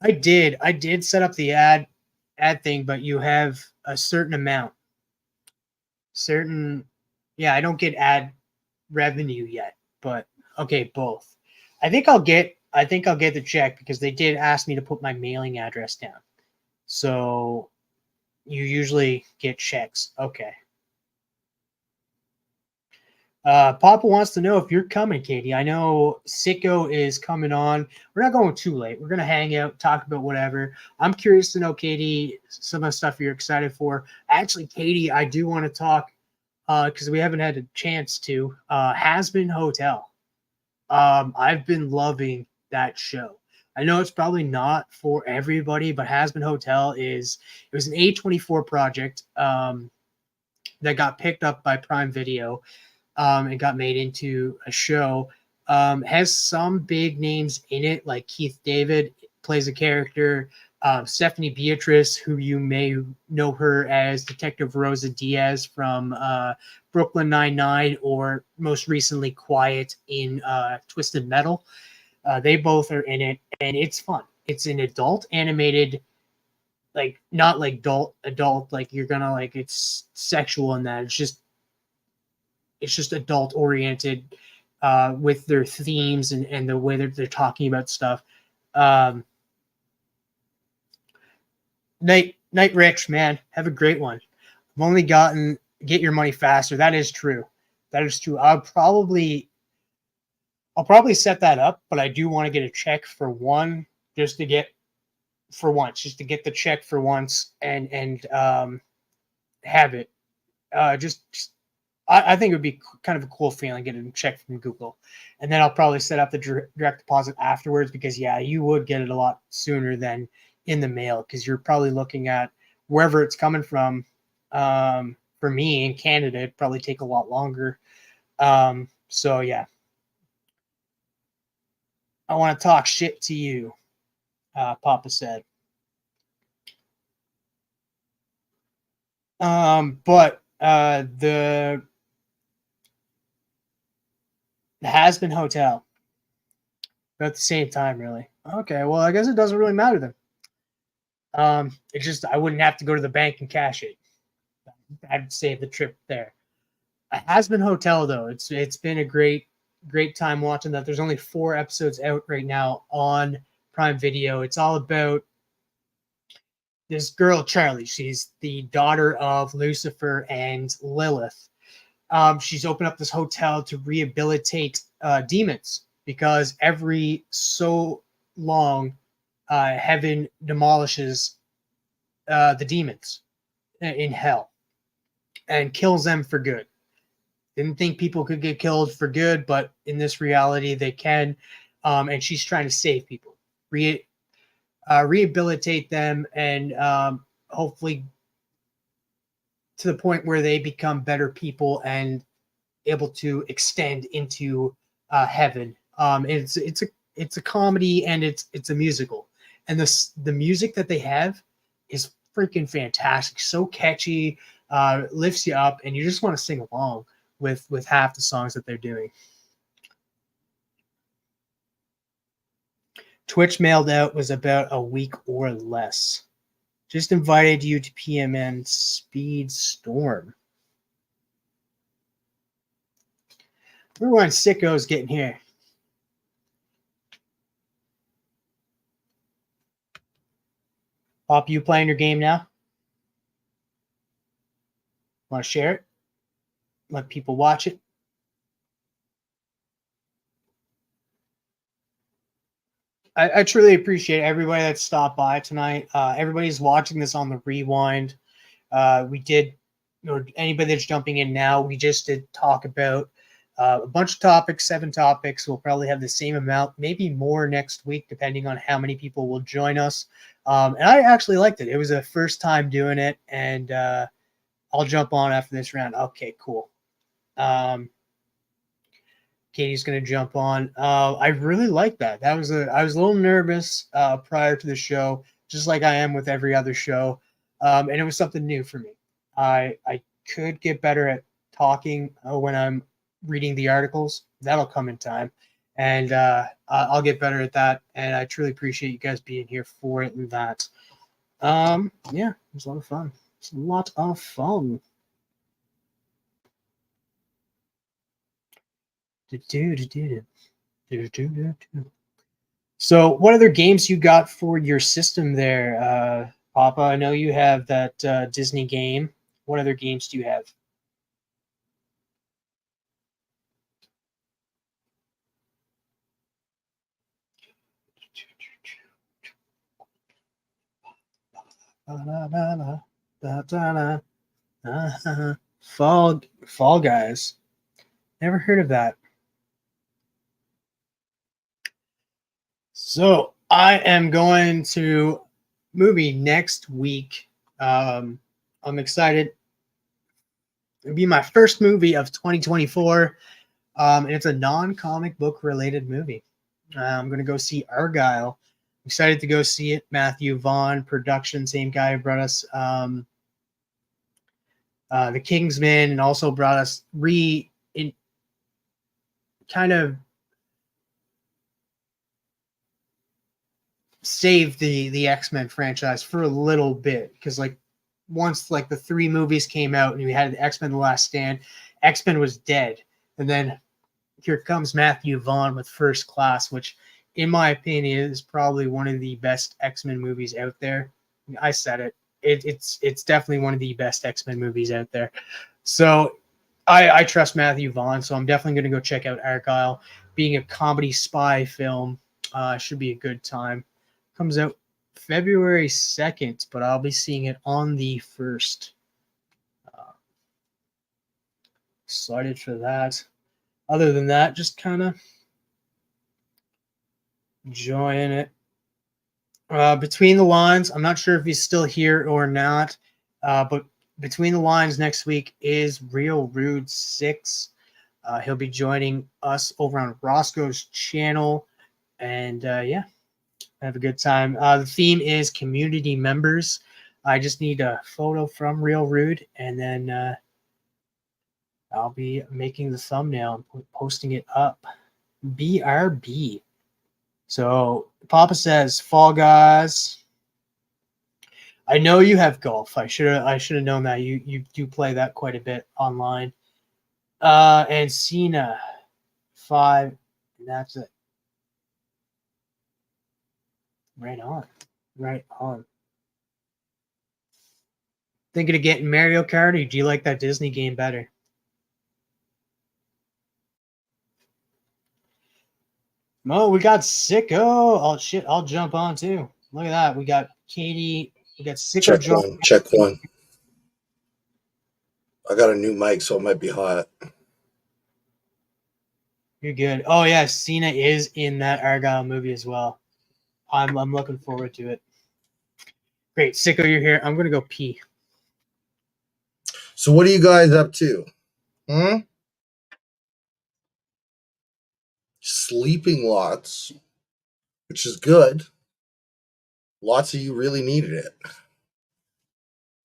I did set up the ad thing, but you have a certain amount. Yeah, I don't get ad revenue yet, but okay, both. I think I'll get the check because they did ask me to put my mailing address down. So you usually get checks. Okay. Papa wants to know if you're coming, Katie. I know Sicko is coming on. We're not going too late. We're going to hang out, talk about whatever. I'm curious to know, Katie, some of the stuff you're excited for. Actually, Katie, I do want to talk, because we haven't had a chance to, Has Been Hotel. I've been loving that show. I know it's probably not for everybody, but Has Been Hotel it was an A24 project that got picked up by Prime Video. And got made into a show. Has some big names in it, like Keith David plays a character. Stephanie Beatrice, who you may know her as Detective Rosa Diaz from Brooklyn Nine-Nine, or most recently Quiet in Twisted Metal. They both are in it, and it's fun. It's an adult animated, like not like adult, like you're gonna like it's sexual in that. It's just adult oriented, with their themes and the way that they're talking about stuff. Night Rich, man, have a great one. I've only gotten Get Your Money Faster. That is true. I'll probably set that up, but I do want to get a check for one, just to get the check for once and have it. I think it would be kind of a cool feeling getting a check from Google. And then I'll probably set up the direct deposit afterwards because, yeah, you would get it a lot sooner than in the mail because you're probably looking at wherever it's coming from. For me in Canada, it'd probably take a lot longer. So, yeah. I want to talk shit to you, Papa said. But the Has Been Hotel at the same time, really. Okay, well, I guess it doesn't really matter then. It's just I wouldn't have to go to the bank and cash it. I'd save the trip there. Has Been Hotel, though, it's been a great time watching that. There's only 4 episodes out right now on Prime Video. It's all about this girl, Charlie. She's the daughter of Lucifer and Lilith. She's opened up this hotel to rehabilitate demons because every so long heaven demolishes the demons. in hell and kills them for good. Didn't think people could get killed for good, but in this reality, they can. And she's trying to save people, rehabilitate them, and hopefully to the point where they become better people and able to extend into heaven. It's a comedy and it's a musical, and the music that they have is freaking fantastic. So catchy, lifts you up, and you just want to sing along with half the songs that they're doing. Twitch mailed out was about a week or less. Just invited you to PMN Speed Storm. Everyone sickos getting here. Pop, you playing your game now? Want to share it? Let people watch it? I truly appreciate everybody that stopped by tonight. Everybody's watching this on the rewind. We did, or anybody that's jumping in now, we just did talk about a bunch of topics, 7 topics. We'll probably have the same amount, maybe more next week, depending on how many people will join us. And I actually liked it. It was a first time doing it, and I'll jump on after this round. Okay, cool. Katie's going to jump on. I really like that. I was a little nervous prior to the show, just like I am with every other show. And it was something new for me. I could get better at talking when I'm reading the articles. That'll come in time. And I'll get better at that. And I truly appreciate you guys being here for it and that. Yeah, it was a lot of fun. It's a lot of fun. So what other games you got for your system there, Papa? I know you have that Disney game. What other games do you have? Fall Guys. Never heard of that. So I am going to movie next week. I'm excited. It'll be my first movie of 2024. And it's a non-comic book related movie. I'm going to go see Argyle. I'm excited to go see it. Matthew Vaughn production, same guy who brought us The Kingsman, and also brought us kind of saved the X-Men franchise for a little bit, because like once like the 3 movies came out and we had the X-Men The Last Stand, X-Men was dead, and then here comes Matthew Vaughn with First Class, which in my opinion is probably one of the best X-Men movies out there. I said it. It's definitely one of the best X-Men movies out there. So I trust Matthew Vaughn, so I'm definitely going to go check out Argyle. Being a comedy spy film, should be a good time. Comes out February 2nd, but I'll be seeing it on the 1st. Excited for that. Other than that, just kind of enjoying it. Between the Lines, I'm not sure if he's still here or not, but Between the Lines next week is Real Rude 6. He'll be joining us over on Roscoe's channel, and yeah, have a good time. The theme is community members. I just need a photo from Real Rude, and then I'll be making the thumbnail and posting it up. BRB. So Papa says Fall Guys. I know you have golf. I should have known that. You do play that quite a bit online. And Cena 5. And that's it. Right on. Right on. Thinking of getting Mario Kart, or do you like that Disney game better? Oh, we got Sicko. Oh shit, I'll jump on too. Look at that. We got Katie. We got Sicko. Check one. I got a new mic, so it might be hot. You're good. Oh yeah, Cena is in that Argyle movie as well. I'm looking forward to it. Great, Sicko, you're here. I'm gonna go pee. So what are you guys up to? Sleeping lots, which is good. Lots of you really needed it.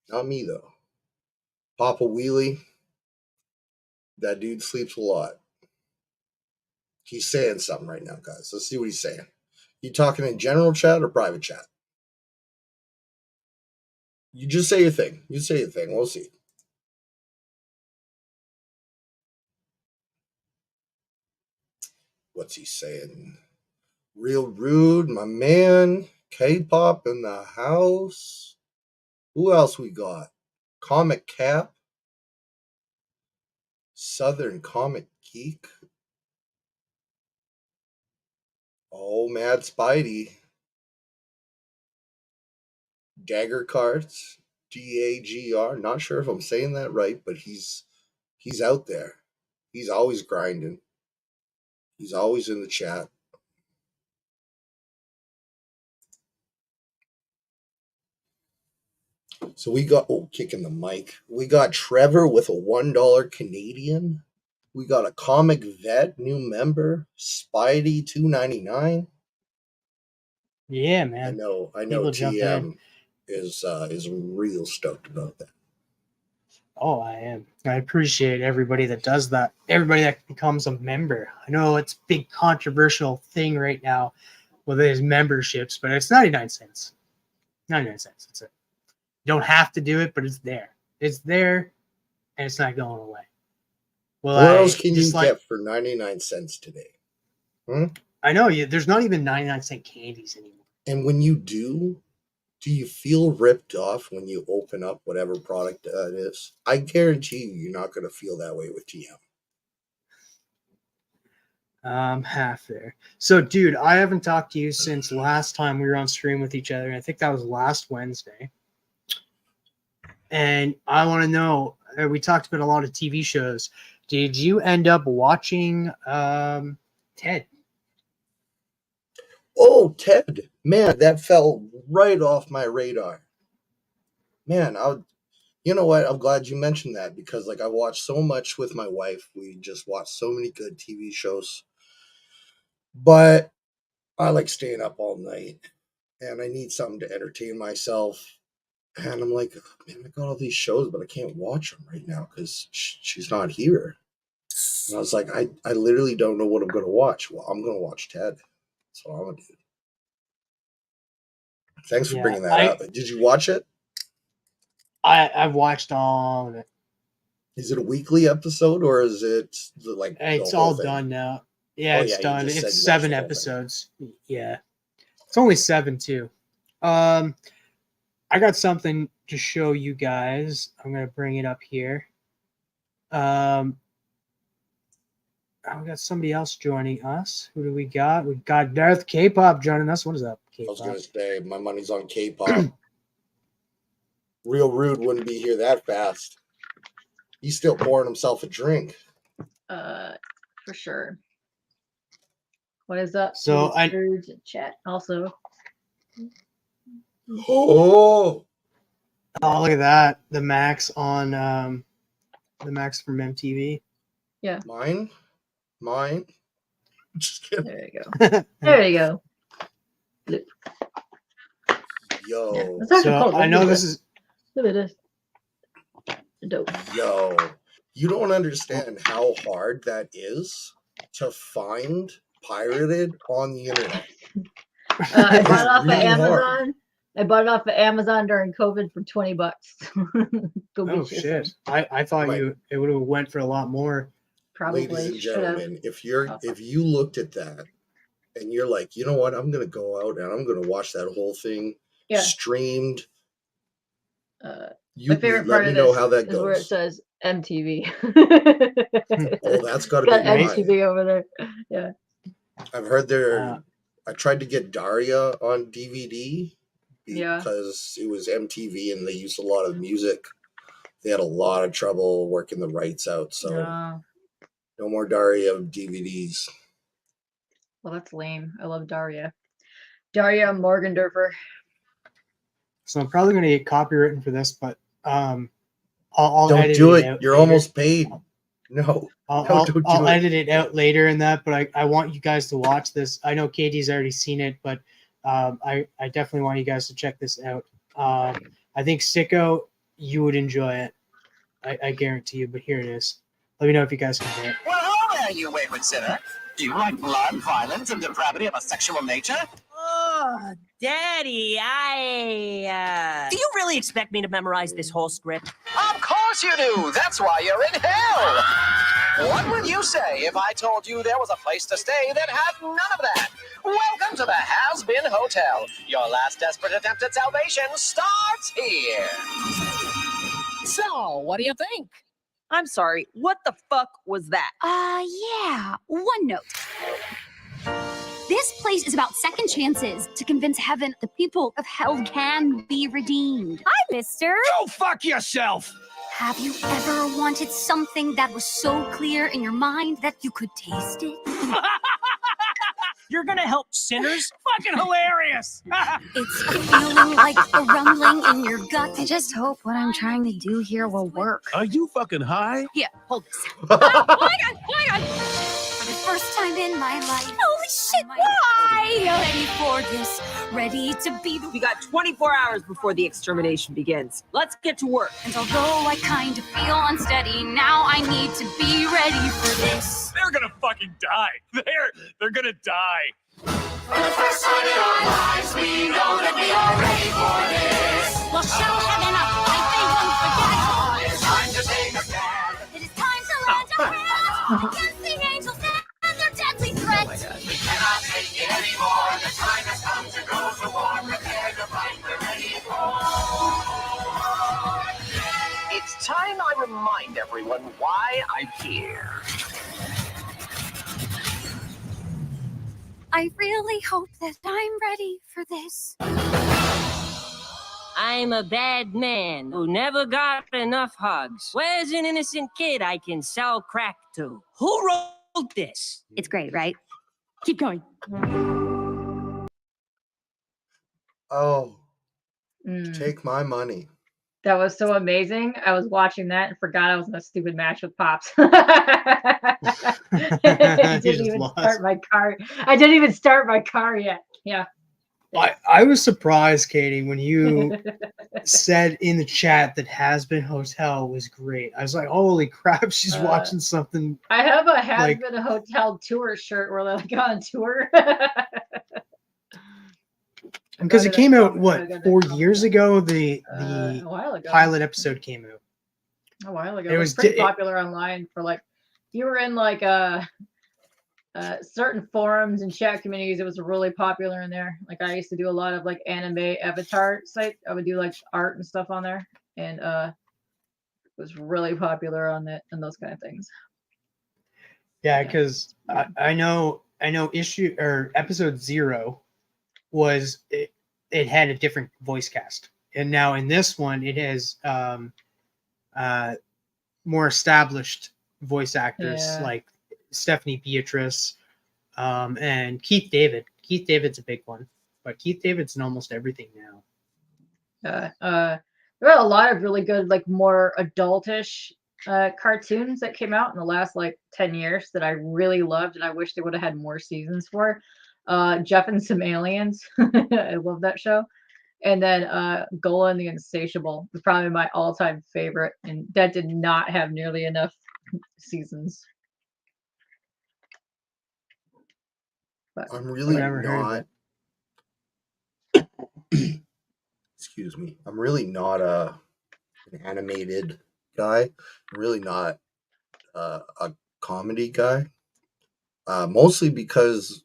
Not me, though. Papa Wheelie, that dude sleeps a lot. He's saying something right now, guys. Let's see what he's saying. You talking in general chat or private chat? You just say your thing. You say your thing. We'll see. What's he saying? Real rude, my man. K-pop in the house. Who else we got? Comic Cap. Southern Comic Geek. Oh, Mad Spidey. Dagger Carts. DAGR. Not sure if I'm saying that right, but he's out there. He's always grinding. He's always in the chat. So we got, kicking the mic. We got Trevor with a $1 Canadian. We got a Comic Vet, new member. Spidey, $2.99. Yeah, man. I know. People jumping TM is real stoked about that. Oh, I am. I appreciate everybody that does that. Everybody that becomes a member. I know it's a big controversial thing right now with his memberships, but it's 99 cents. 99 cents. That's it. You don't have to do it, but it's there. It's there, and it's not going away. Well, what else can you get for 99 cents today? I know. There's not even 99-cent candies anymore. And when you do you feel ripped off when you open up whatever product it is? I guarantee you're not going to feel that way with TM. Half there. So, dude, I haven't talked to you since last time we were on stream with each other. And I think that was last Wednesday. And I want to know, we talked about a lot of TV shows. Did you end up watching Ted? Oh, Ted. Man, that fell right off my radar. Man, you know what? I'm glad you mentioned that because I watched so much with my wife. We just watched so many good TV shows. But I like staying up all night and I need something to entertain myself. And I'm like, man, I got all these shows, but I can't watch them right now because she's not here. And I was like, I literally don't know what I'm going to watch. Well, I'm going to watch Ted. That's what I'm going to do. Thanks for bringing that up. Did you watch it? I've watched all of it. Is it a weekly episode or is it it's all done now? Yeah, it's done. It's 7 episodes. Yeah. It's only 7 too. I got something to show you guys. I'm gonna bring it up here. We got somebody else joining us. Who do we got? We got Darth K-pop joining us. What is up, K-pop? I was gonna say my money's on K-pop. Real rude wouldn't be here that fast. He's still pouring himself a drink. For sure. What is up? So chat also. Oh, look at that. The Maxx on the Maxx from MTV. Yeah. Mine. Just kidding. There you go. There you go. Yo. Yeah, so I know this is. Look at this. Dope. Yo, you don't understand how hard that is to find pirated on the internet. I bought it off of Amazon. I bought it off of Amazon during COVID for $20. Oh shit! I thought it would have went for a lot more. Probably. Ladies and gentlemen, if you looked at that and you're like, you know what, I'm gonna go out and I'm gonna watch that whole thing streamed. My favorite part of this how that is goes. where it says MTV. Oh, that's got to got be MTV over there. Yeah. I've heard there. I tried to get Daria on DVD because it was MTV and they used a lot of music they had a lot of trouble working the rights out. So No. no more Daria DVDs. Well, that's lame. I love Daria. Daria Morgendorfer. So I'm probably going to get copywritten for this, but I'll Don't edit do it it. out You're later. almost paid. No. I'll don't do I'll it. edit it out later in that, but I want you guys to watch this. I know Katie's already seen it, but I definitely want you guys to check this out. I think Sicko, you would enjoy it. I guarantee you, but here it is. Let me know if you guys can hear it. Well, hello there, you wayward sinner. Do you like blood, violence, and depravity of a sexual nature? Oh, Daddy, do you really expect me to memorize this whole script? Of course you do. That's why you're in hell. What would you say if I told you there was a place to stay that had none of that? Welcome to the Has Been Hotel. Your last desperate attempt at salvation starts here. So, what do you think? I'm sorry, what the fuck was that? Yeah. One note. This place is about second chances to convince heaven the people of hell can be redeemed. Hi, mister. Go fuck yourself. Have you ever wanted something that was so clear in your mind that you could taste it? You're gonna help sinners? Fucking hilarious! It's feeling like a rumbling in your gut. I just hope what I'm trying to do here will work. Are you fucking high? Here, hold this. Oh my god! For the first time in my life. Holy shit, why? Ready for this. Ready to be the... We got 24 hours before the extermination begins. Let's get to work. And although I kind of feel unsteady, now I need to be ready for this. They're gonna fucking die. They're gonna die. For the first time in our lives, we know that we are ready for this. Well, show heaven up like they won't forget. It's time to take a stand. It is time to lend a hand against the angels and their deadly threats. We cannot take it anymore. The time has come to go to war. Prepare to fight. We're ready for. It's time I remind everyone why I'm here. I really hope that I'm ready for this. I'm a bad man who never got enough hugs. Where's an innocent kid I can sell crack to? Who wrote this? It's great, right? Keep going. Oh, Mm. take my money. That was so amazing. I was watching that and forgot I was in a stupid match with Pops. I You didn't just even lost. start my car. I didn't even start my car yet. Yeah. I was surprised, Katie, when you said in the chat that Has Been Hotel was great. I was like, holy crap, she's watching something. I have a Has Like- Been a Hotel tour shirt where they're like on tour. Because it Go to came that out, comic, what, go to that 4 comic. years ago? The A while ago. pilot episode came out. A while ago. It It was was pretty di- popular online for like, you were in like certain forums and chat communities. It was really popular in there. Like I used to do a lot of like anime avatar site. I would do like art and stuff on there, and it was really popular on that and those kind of things. Yeah, because I know issue or episode 0 was it had a different voice cast, and now in this one it has more established voice actors Yeah. like Stephanie Beatrice and Keith David. Keith David's a big one, but Keith David's in almost everything now. There are a lot of really good, like more adultish cartoons that came out in the last like 10 years that I really loved, and I wish they would have had more seasons for. Jeff and Some Aliens. I love that show. And then Gola and the Insatiable was probably my all-time favorite, and that did not have nearly enough seasons. But I'm really never heard of not. Excuse me. I'm really not an animated guy. I'm really not a comedy guy. Mostly because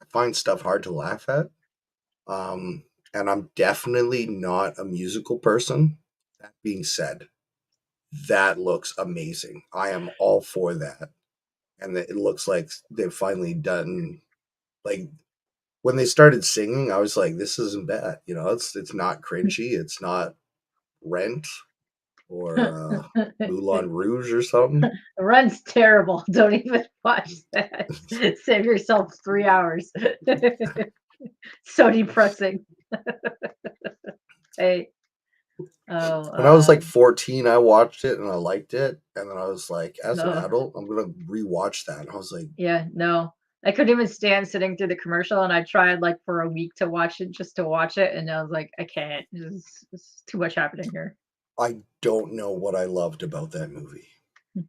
I find stuff hard to laugh at. And I'm definitely not a musical person. That being said, that looks amazing. I am all for that. And it looks like they've finally done, like, when they started singing, I was like, this isn't bad. You know, it's not cringy. It's not Rent. or Moulin Rouge or something. Run's terrible. Don't even watch that. Save yourself 3 hours. So depressing. Hey. Oh, When I was like 14, I watched it and I liked it, and then I was like, as an No. adult, I'm gonna rewatch that. And I was like, yeah, no. I couldn't even stand sitting through the commercial, and I tried like for a week to watch it just to watch it, and I was like, I can't. There's too much happening here. I don't know what I loved about that movie.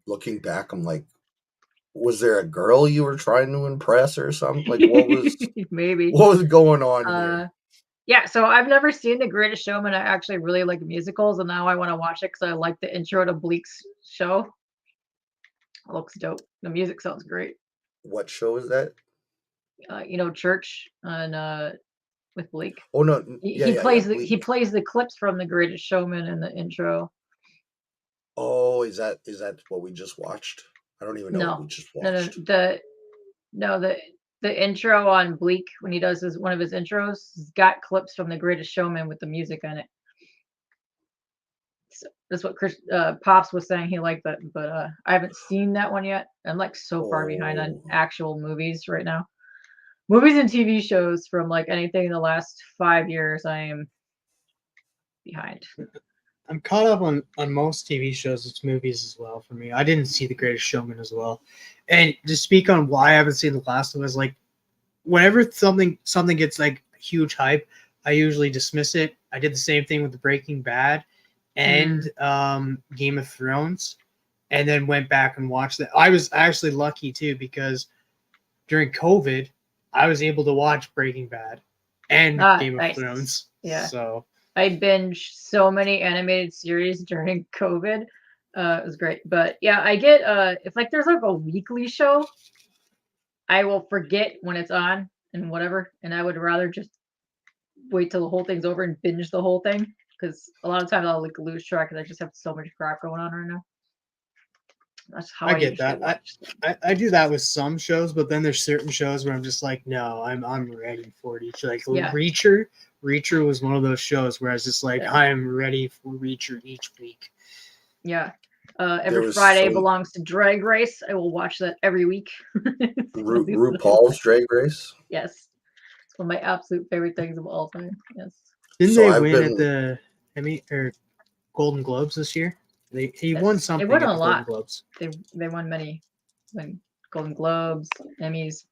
Looking back, I'm like, was there a girl you were trying to impress or something? Like, Maybe. what was going on here? Yeah, so I've never seen The Greatest Showman. I actually really like musicals, and now I want to watch it because I like the intro to Bleak's show. It looks dope. The music sounds great. What show is that? Church and with Bleak. Oh no, He plays the clips from The Greatest Showman in the intro. Oh, is that what we just watched? I don't even know what we just watched. The intro on Bleak when he does one of his intros has got clips from The Greatest Showman with the music on it. So that's what Chris Pops was saying. He liked that, but I haven't seen that one yet. I'm like so far behind on actual movies right now. Movies and TV shows from like anything in the last 5 years, I am behind. I'm caught up on most TV shows. It's movies as well for me. I didn't see The Greatest Showman as well. And to speak on why I haven't seen The Last of Us, like whenever something gets like huge hype, I usually dismiss it. I did the same thing with the Breaking Bad and Game of Thrones, and then went back and watched that. I was actually lucky too because during COVID, I was able to watch Breaking Bad and Game of Thrones. Yeah. So I binged so many animated series during COVID. It was great. But yeah, I get if like there's like a weekly show, I will forget when it's on and whatever. And I would rather just wait till the whole thing's over and binge the whole thing. Because a lot of times I'll like lose track because I just have so much crap going on right now. That's how I get that. I do that with some shows, but then there's certain shows where I'm just like, no, I'm ready for it each. Like Reacher was one of those shows where I was just like, I am ready for Reacher each week. Yeah. Every Friday belongs to Drag Race. I will watch that every week. RuPaul's Drag Race? Yes. It's one of my absolute favorite things of all time. Yes. Didn't they win at the Emmy or Golden Globes this year? He won something. They won at a the lot. Golden Globes. They won many, like Golden Globes, Emmys.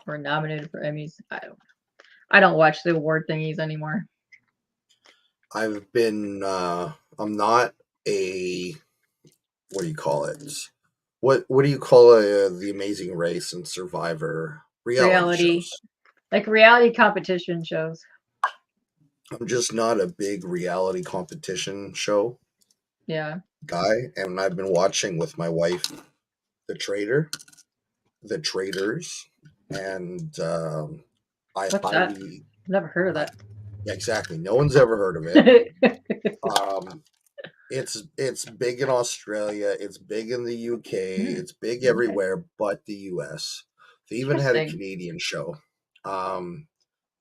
Were nominated for Emmys. I don't watch the award thingies anymore. I've been. I'm not a. What do you call it? What do you call The Amazing Race and Survivor reality shows? Like reality competition shows. I'm just not a big reality competition show guy, and I've been watching with my wife The Traders, and What's that? Never heard of that. Yeah, exactly. No one's ever heard of it. It's big in Australia. It's big in the UK. It's big everywhere but the US. They even had a Canadian show.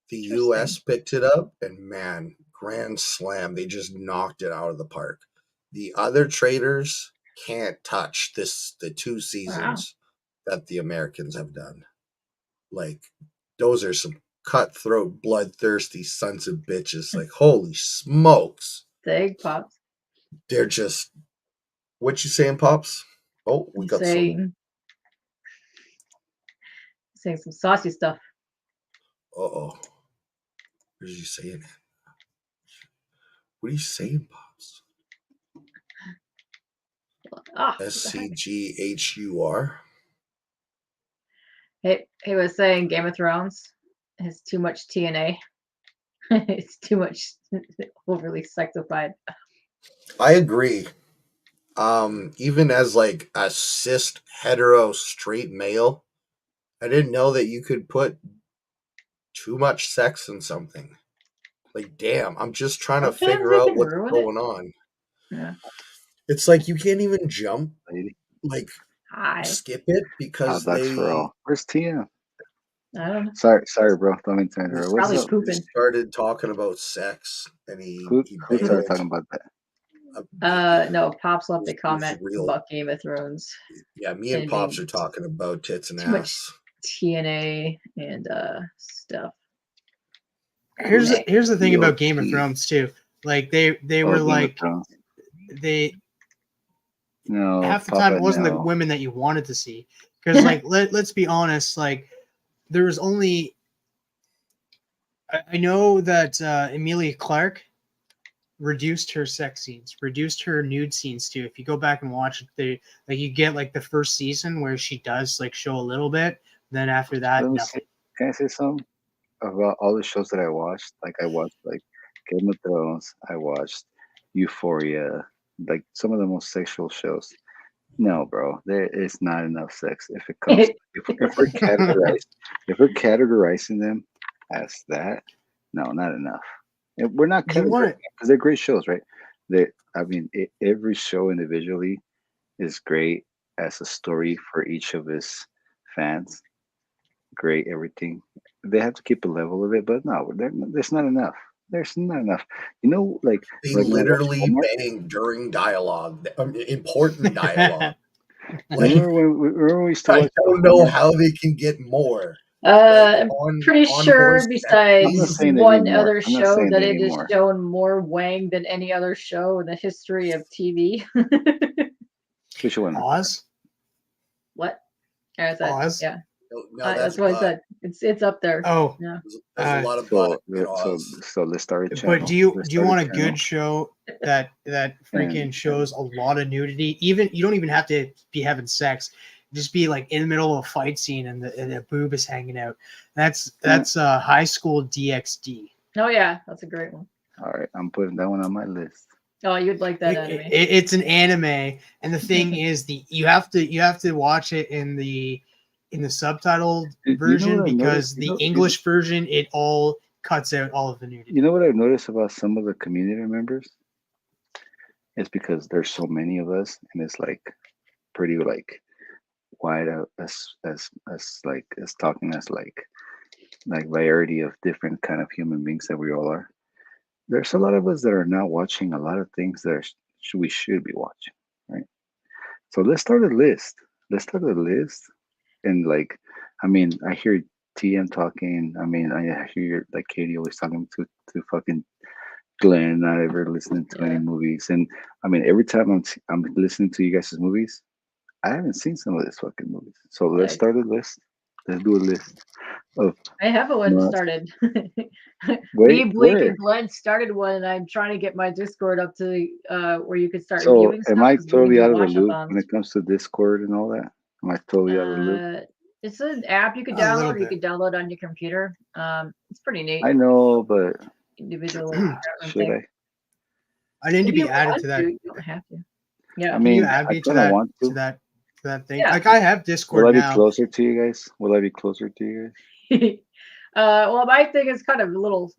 The US picked it up, and man, grand slam. They just knocked it out of the park. The other traders can't touch the 2 seasons that the Americans have done. Like, those are some cutthroat, bloodthirsty sons of bitches. Like, holy smokes. Dang, Pops. They're just, what you saying, Pops? Oh, we got saying some saucy stuff. Uh-oh. What are you saying? What are you saying, Pops? SCGHUR. He was saying Game of Thrones has too much TNA. It's too much overly sexified. I agree. Even as like a cis hetero straight male, I didn't know that you could put too much sex in something. Like, damn, I'm just trying to figure out what's going on. Yeah. It's like you can't even jump, like skip it because that's for all. Where's TM? I don't know. Sorry, bro. Don't mean to interrupt. What's Probably up? pooping. He started talking about sex, and Who he started bailed. talking about that? No, Pops left a It was comment real. about Game of Thrones. Yeah, me and And Pops being are talking about tits and too much ass. TNA and stuff. Here's the thing about Game of Yo, Thrones too. Like they Oh, were Game of like Thrones. they No, half the time Papa, it wasn't the no. women that you wanted to see, because like let's be honest, like there was only I know that Emilia Clarke reduced her sex scenes, reduced her nude scenes too. If you go back and watch it, they like you get like the first season where she does like show a little bit, then after that Let me nothing. see. Can I say something about all the shows that I watched? Like I watched like Game of Thrones. I watched Euphoria. Like some of the most sexual shows. No, bro, there is not enough sex. If it comes, if we're categorizing them as that, no, not enough. And we're not You want categorizing because they're great shows, right? I mean, every show individually is great as a story for each of his fans. Great, everything. They have to keep a level of it, but no, there's not enough. There's not enough. You know, like They when I watch literally Hallmark- bang during dialogue, important dialogue. Like, remember when we used to I watch don't know how they can get more. I'm on- pretty on sure horse- I'm not besides saying one anymore. other I'm not show saying that that it has anymore. shown more Wang than any other show in the history of TV. Which one? Oz? What? I said, Oz? yeah. No, That's what I said. It's up there. Oh, Yeah. There's a lot of So, butt in Oz. so let's start a channel. but do you Let's do you start want a channel. good show that freaking And- shows a lot of nudity? Even you don't even have to be having sex. Just be like in the middle of a fight scene and the boob is hanging out. That's High School DxD. Oh yeah, that's a great one. All right, I'm putting that one on my list. Oh, you'd like that anime. It's an anime, and the thing is, you have to watch it in the subtitled You know version what I've because noticed? You the know- English version it all cuts out all of the nudity. You know what I've noticed about some of the community members? It's because there's so many of us, and it's like pretty like wide as talking as like variety of different kind of human beings that we all are. There's a lot of us that are not watching a lot of things that we should be watching, right? So let's start a list. And like, I mean, I hear TM talking. I mean, I hear like Katie always talking to fucking Glenn, not ever listening to any movies. And I mean, every time I'm listening to you guys' movies, I haven't seen some of these fucking movies. So let's start a list. Let's do a list of. I have a one No. started. Me, Wait, Blake, where? and Glenn started one, and I'm trying to get my Discord up to where you could start So reviewing stuff. am I 'cause we can totally do out of the loop watch-a-thons. when it comes to Discord and all that? Am I totally out of the loop? It's an app you could A little download. Or you bit. could download on your computer. It's pretty neat. I know, but Individual. should I? I need to If be you added want to that. You don't have to. Yeah. I Can mean, you add I me to kind of that want to to. that thing? Yeah. Like I have Will Discord I be now. closer to you guys? Will I be closer to you guys? Well, my thing is kind of a little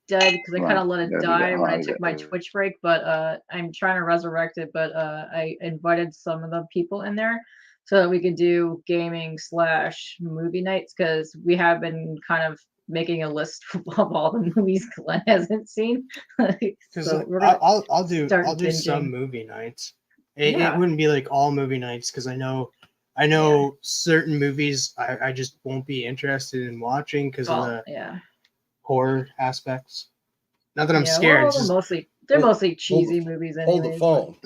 dead because I Hold kind on. of let it Yeah, we die got- when I we took got- my Twitch break. But I'm trying to resurrect it. But I invited some of the people in there so that we could do gaming / movie nights because we have been kind of making a list of all the movies Glenn hasn't seen. Because So we're gonna I'll do start some binging. movie nights. It Yeah. wouldn't be like all movie nights because I know certain movies I just won't be interested in watching because of the yeah. horror aspects. Not that I'm Yeah, scared. well, It's just, they're Hold- mostly cheesy hold- movies Hold anyways. the phone.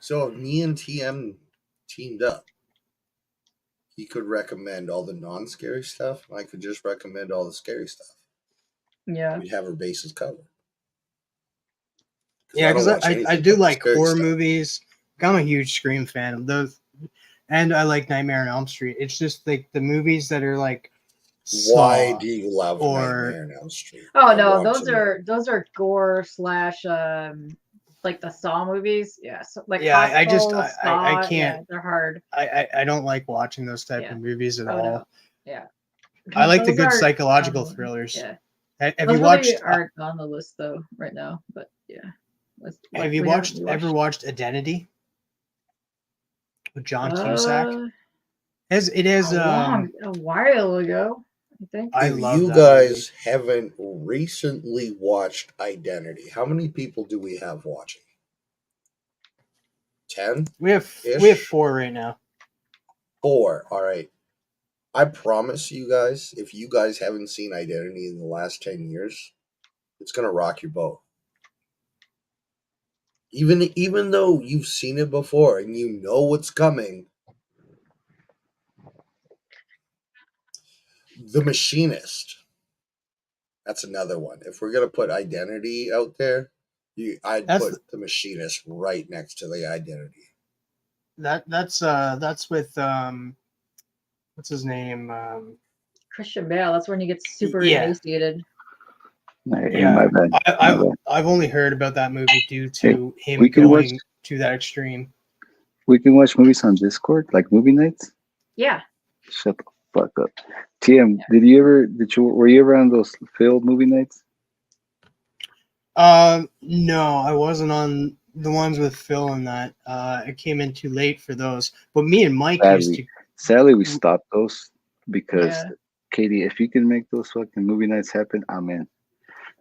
So if me and TM teamed up, he could recommend all the non-scary stuff. I could just recommend all the scary stuff. Yeah. We'd have our bases covered. yeah, because don't watch I anything do but like scary horror stuff. movies. I'm a huge Scream fan of those, and I like Nightmare on Elm Street. It's just like the movies that are like. Why Saw do you love or Nightmare on Elm Street? Oh I no, want to know. those are gore / like the Saw movies. Yeah, so, like Yeah, I just Hostel, I Saw, can't. Yeah, they're hard. I don't like watching those type Yeah. of movies at Oh, all. no. Yeah. I like the Those good are psychological on the- thrillers. Yeah. Have Those you really watched? aren't on the list though right now, but yeah. Have you ever watched Identity with John Cusack? Uh, It has a while ago. I think. I If love you that guys haven't recently watched Identity, how many people do we have watching? 10? We have Ish? 4 right now. 4. All right. I promise you guys, if you guys haven't seen Identity in the last 10 years, it's gonna rock your boat. Even though you've seen it before and you know what's coming, The Machinist. That's another one. If we're gonna put Identity out there, I'd That's put The Machinist right next to the Identity. that's with what's his name? Christian Bale. That's when he gets super Yeah. emaciated. Hey, Yeah, my bad. My bad. I've only heard about that movie due to him we can going watch- to that extreme. We can watch movies on Discord, like movie nights. Yeah. Shut the fuck up. TM, were you ever on those Phil movie nights? No, I wasn't on the ones with Phil and that. I came in too late for those. But me and Mike used to. Sadly, we stopped those because Yeah. Katie, if you can make those fucking movie nights happen, I'm in.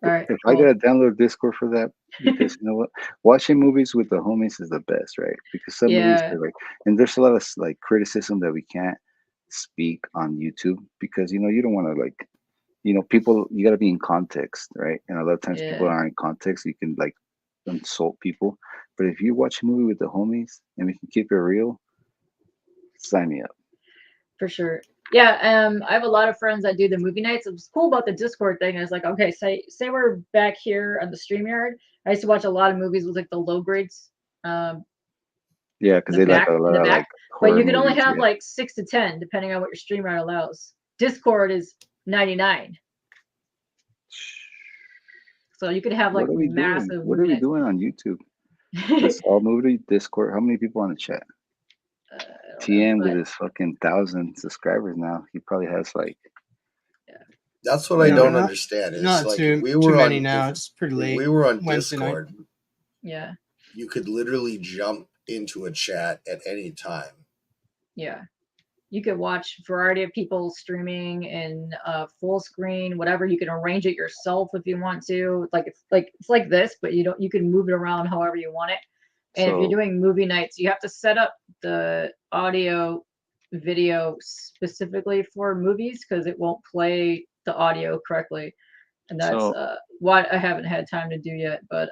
All right. If I gotta download Discord for that, because you know what, watching movies with the homies is the best, right? Because some movies Yeah. are like, and there's a lot of like criticism that we can't speak on YouTube because you know you don't want to like, you know, people, you gotta be in context, right? And a lot of times people Yeah. aren't in context, you can like insult people. But if you watch a movie with the homies and we can keep it real, sign me up. For sure. Yeah, I have a lot of friends that do the movie nights. What's cool about the Discord thing is like, okay, say we're back here on the StreamYard. I used to watch a lot of movies with like the low grades. Yeah, because The they like back, a lot the of back. like But horror you can only movies, have yeah. like 6 to 10 depending on what your StreamYard allows. Discord is 99. So you could have like What are we doing? massive What are movie we nights. doing on YouTube? Just all movie Discord. How many people on the chat? TM with his fucking 1,000 subscribers now. He probably has like. That's what I don't understand. It's Not like too, if we too were many on, now. if It's pretty late. we were on Wednesday night. Discord, Yeah. you could literally jump into a chat at any time. Yeah. You could watch a variety of people streaming in full screen, whatever. You can arrange it yourself if you want to. It's like this, but you can move it around however you want it. And if you're doing movie nights, you have to set up the audio video specifically for movies because it won't play the audio correctly. And that's what I haven't had time to do yet. But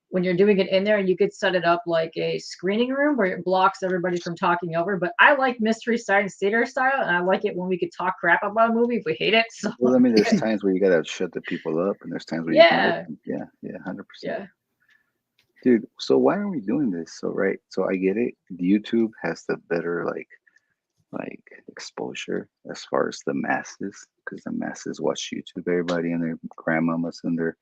when you're doing it in there, you could set it up like a screening room where it blocks everybody from talking over. But I like Mystery Science Theater style, and I like it when we could talk crap about a movie if we hate it. So. Well, I mean, there's times where you gotta shut the people up, and there's times where Yeah. you can let them. Yeah, 100%. Yeah. Dude, so why are we doing this? So right, so I get it. YouTube has the better like exposure as far as the masses, because the masses watch YouTube. Everybody and their grandmamas and their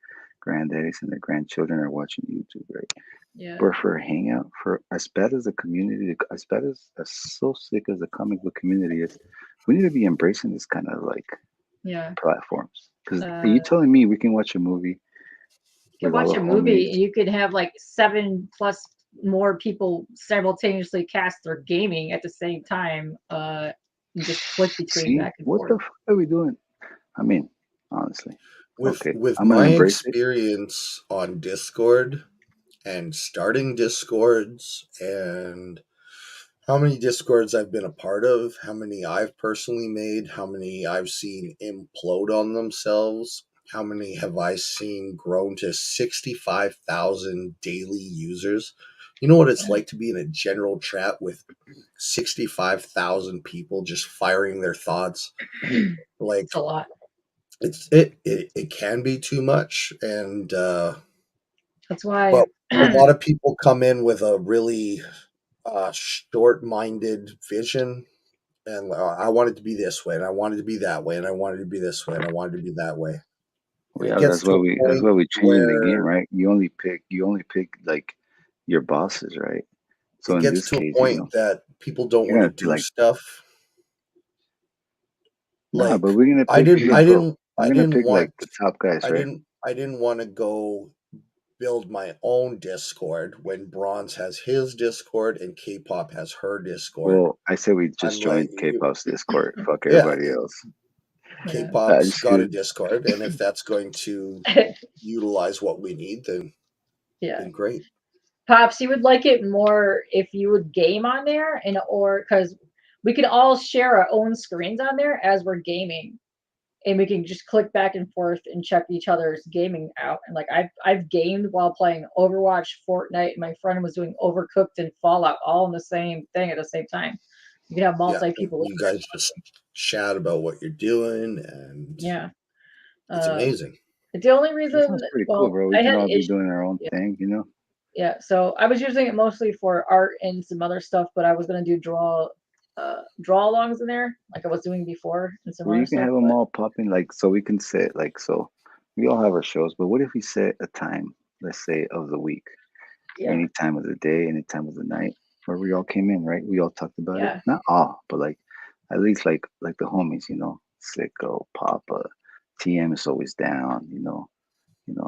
granddaddies and their grandchildren are watching YouTube, right? Yeah. But for Hangout, for as bad as the community, as bad as so sick as the comic book community is, we need to be embracing this kind of like platforms. Because are you telling me we can watch a movie? You could watch a movie, and you could have like 7+ more people simultaneously cast their gaming at the same time. You just click between back and what forth. the fuck are we doing? I mean, honestly. With I'm gonna my embrace it. experience on Discord and starting Discords and how many Discords I've been a part of, how many I've personally made, how many I've seen implode on themselves, how many have I seen grown to 65,000 daily users. You know what it's like to be in a general chat with 65,000 people just firing their thoughts? Like, it's a lot. It can be too much, and that's why. But a lot of people come in with a really short-minded vision, and I wanted to be this way, and I wanted to be that way, and I wanted to be this way, and I wanted to be that way. Well, yeah, that's why we changing the game, right? You only pick like your bosses, right? So it in gets this to case, a point that people don't want to do stuff. No, Like, but we're gonna pick. I didn't pick want like the top guys, right? I didn't want to go build my own Discord when Bronze has his Discord and K-pop has her Discord. Well, I say we just join like, K-pop's Discord. Fuck Yeah. everybody else. K-pop's got a shoot. Discord, and if that's going to utilize what we need, then Yeah. great. Pops, you would like it more if you would game on there, or because we can all share our own screens on there as we're gaming, and we can just click back and forth and check each other's gaming out. And like I've gamed while playing Overwatch, Fortnite, and my friend was doing Overcooked and Fallout all in the same thing at the same time. You can have multi people. You guys just chat about what you're doing, and Yeah, it's amazing. the only That reason, sounds pretty cool, bro. We I can had all be issues. doing our own thing, you know. Yeah, so I was using it mostly for art and some other stuff, but I was gonna do draw-alongs in there, like I was doing before, and some Or other you can stuff. have them But all popping, like, so we can set, like, so we all have our shows, but what if we set a time, let's say, of the week, yeah, any time of the day, any time of the night, where we all came in, right? We all talked about it. yeah, Not all, but like at least like the homies, you know, Sicko, Papa, TM is always down, you know.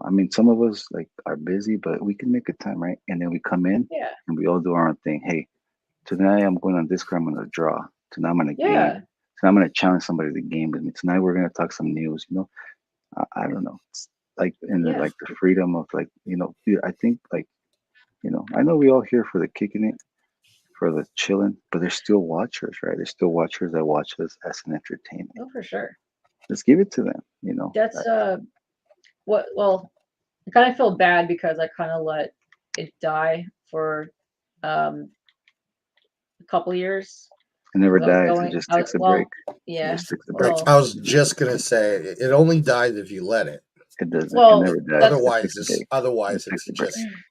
I mean, some of us like are busy, but we can make a time, right? And then we come in yeah, and we all do our own thing. Hey, tonight I'm going on Discord, I'm gonna draw. Tonight I'm gonna game. yeah, Tonight I'm gonna challenge somebody to game with me. Tonight we're gonna talk some news, you know. I don't know. It's like in the yeah, like the freedom of like, you know, I think like, you know, I know we all here for the kicking it, for the chilling, but there's still watchers, right? There's still watchers that watch us as an entertainment. oh for sure. Let's give it to them, you know. That's well, I kind of feel bad because I kind of let it die for a couple years. It never 'Cause I was dies. It going, just takes a well, break. It yeah, just takes a break. well, I was just gonna say it only dies if you let it. It doesn't. well, It never dies. that's Otherwise, It takes a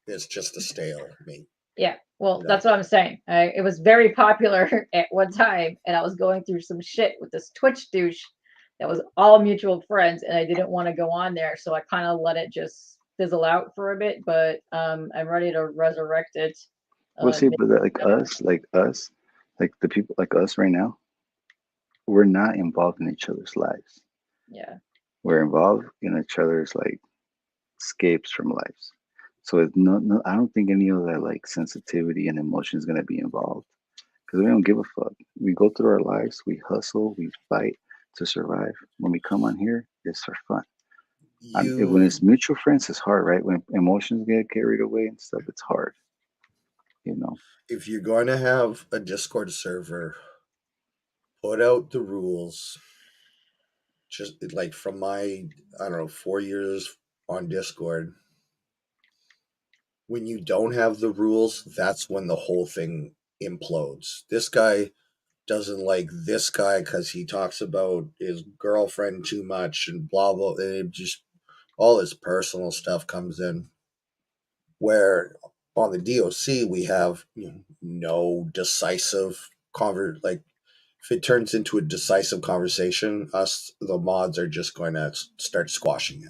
it's just a stalemate. yeah. Well, You know? that's what I'm saying. It was very popular at one time, and I was going through some shit with this Twitch douche that was all mutual friends, and I didn't want to go on there, so I kind of let it just fizzle out for a bit. But I'm ready to resurrect it. Well, see, but like us, like the people like us right now, we're not involved in each other's lives. Yeah. We're involved in each other's like escapes from lives. So it's no, I don't think any of that like sensitivity and emotion is gonna be involved because we don't give a fuck. We go through our lives, we hustle, we fight to survive. When we come on here, it's for fun. When it's mutual friends, it's hard, right? When emotions get carried away and stuff, it's hard. You know. If you're going to have a Discord server, put out the rules. Just like from my, I don't know, 4 years on Discord, when you don't have the rules, that's when the whole thing implodes. This guy doesn't like this guy because he talks about his girlfriend too much and blah blah. And it just all this personal stuff comes in. Where on the DOC we have no decisive like if it turns into a decisive conversation, us the mods are just going to start squashing it.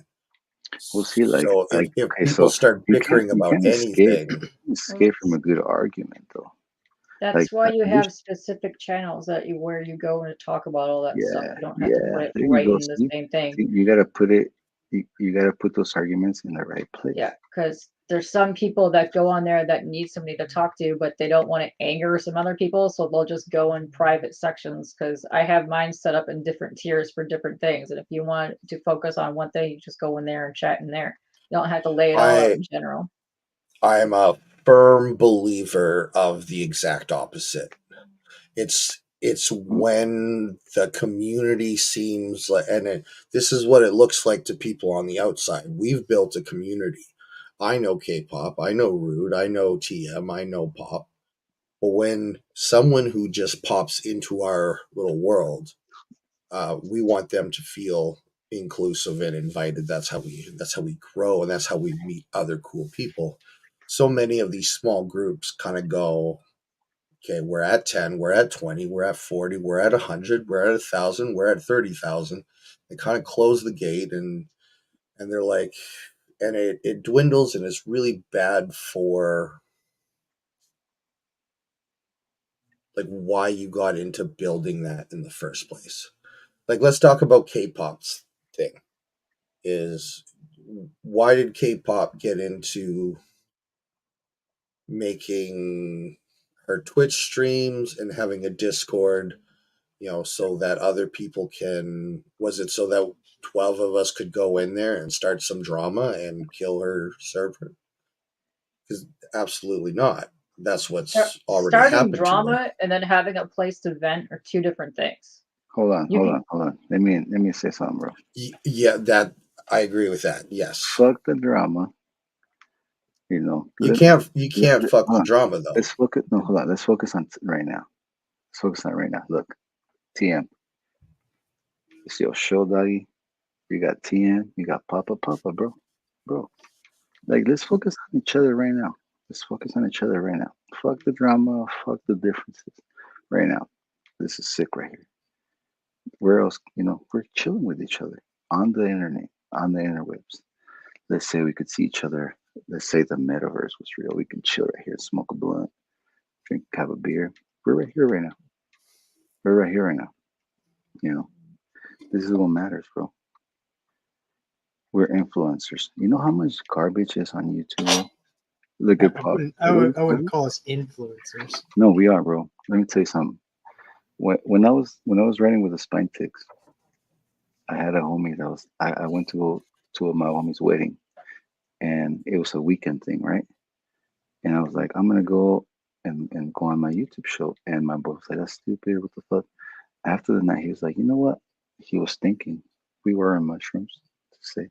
We'll see, like, so if okay, people so start bickering about anything, escape from a good argument, though. That's Like, why you have specific channels where you go and talk about all that stuff. You don't have to put it there you right go. in the See? same thing. See, you gotta put it. You gotta put those arguments in the right place. Yeah, because there's some people that go on there that need somebody to talk to, but they don't want to anger some other people, so they'll just go in private sections. Because I have mine set up in different tiers for different things, and if you want to focus on one thing, you just go in there and chat in there. You don't have to lay it all out in general. I'm a firm believer of the exact opposite. It's when the community seems like, and this is what it looks like to people on the outside. We've built a community. I know K-pop, I know Rude, I know TM, I know Pop. But when someone who just pops into our little world, we want them to feel inclusive and invited. That's how we grow, and that's how we meet other cool people. So many of these small groups kind of go, okay, we're at 10, we're at 20, we're at 40, we're at 100, we're at 1,000, we're at 30,000. They kind of close the gate and they're like, and it dwindles, and it's really bad for like why you got into building that in the first place. Like, let's talk about K-pop's thing. Is why did K-pop get into making her Twitch streams and having a Discord so that other people can, was it so that 12 of us could go in there and start some drama and kill her server? Because absolutely not. That's what's already Starting happened to her. drama and then having a place to vent are two different things. Hold on. Let me say something, bro. Yeah, that I agree with that. Yes. Fuck the drama. You can't fuck the drama though. Let's focus. No, hold on. Let's focus on right now. Let's focus on right now. Look, TM. It's your show, doggy. You got TM. You got Papa, bro. Like, let's focus on each other right now. Fuck the drama. Fuck the differences. Right now, this is sick right here. Where else? We're chilling with each other on the internet, on the interwebs. Let's say we could see each other. Let's say the metaverse was real. We can chill right here, smoke a blunt, have a beer. We're right here right now. This is what matters, bro. We're influencers. You know how much garbage is on YouTube, bro? Look at Pop. I wouldn't call us influencers. No, we are, bro. Let me tell you something. When I was writing with the Spine Ticks, I had a homie that was I went to go to my homie's wedding, and it was a weekend thing, right? And I was like, I'm gonna go and go on my YouTube show. And my boy was like, that's stupid, what the fuck? After the night, he was like, you know what? He was thinking, we were on mushrooms to say,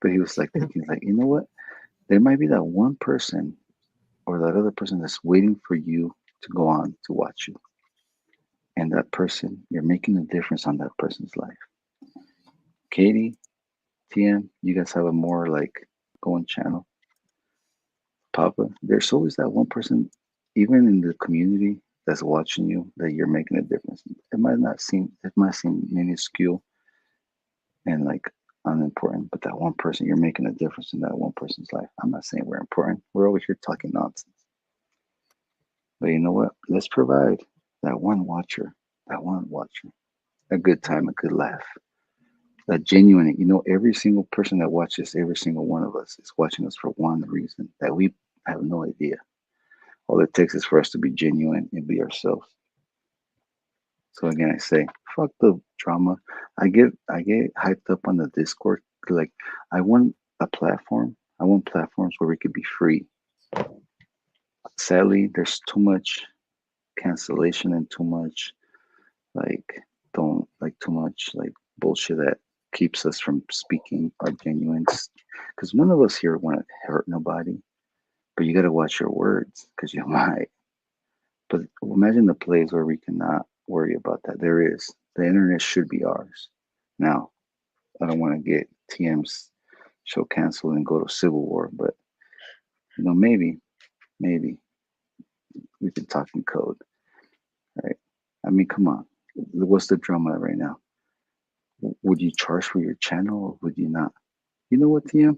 but he was like thinking, like, you know what? There might be that one person or that other person that's waiting for you to go on to watch you. And that person, you're making a difference on that person's life. Katie, TM, you guys have a more like going channel. Papa, there's always that one person, even in the community, that's watching you, that you're making a difference. It might seem minuscule and like unimportant, but that one person, you're making a difference in that one person's life. I'm not saying we're important. We're over here talking nonsense. But you know what? Let's provide that one watcher, a good time, a good laugh, a genuine, every single person that watches, every single one of us is watching us for one reason that we have no idea. All it takes is for us to be genuine and be ourselves. So again, I say, fuck the drama. I get hyped up on the Discord. Like, I want a platform. I want platforms where we could be free. Sadly, there's too much cancellation and too much bullshit that keeps us from speaking our genuine. Because none of us here want to hurt nobody, but you got to watch your words because you might. But imagine the place where we cannot worry about that. There is. The internet should be ours. Now, I don't want to get TM's show canceled and go to civil war, but maybe we can talk in code, right? I mean, come on. What's the drama right now? Would you charge for your channel or would you not? You know what, TM?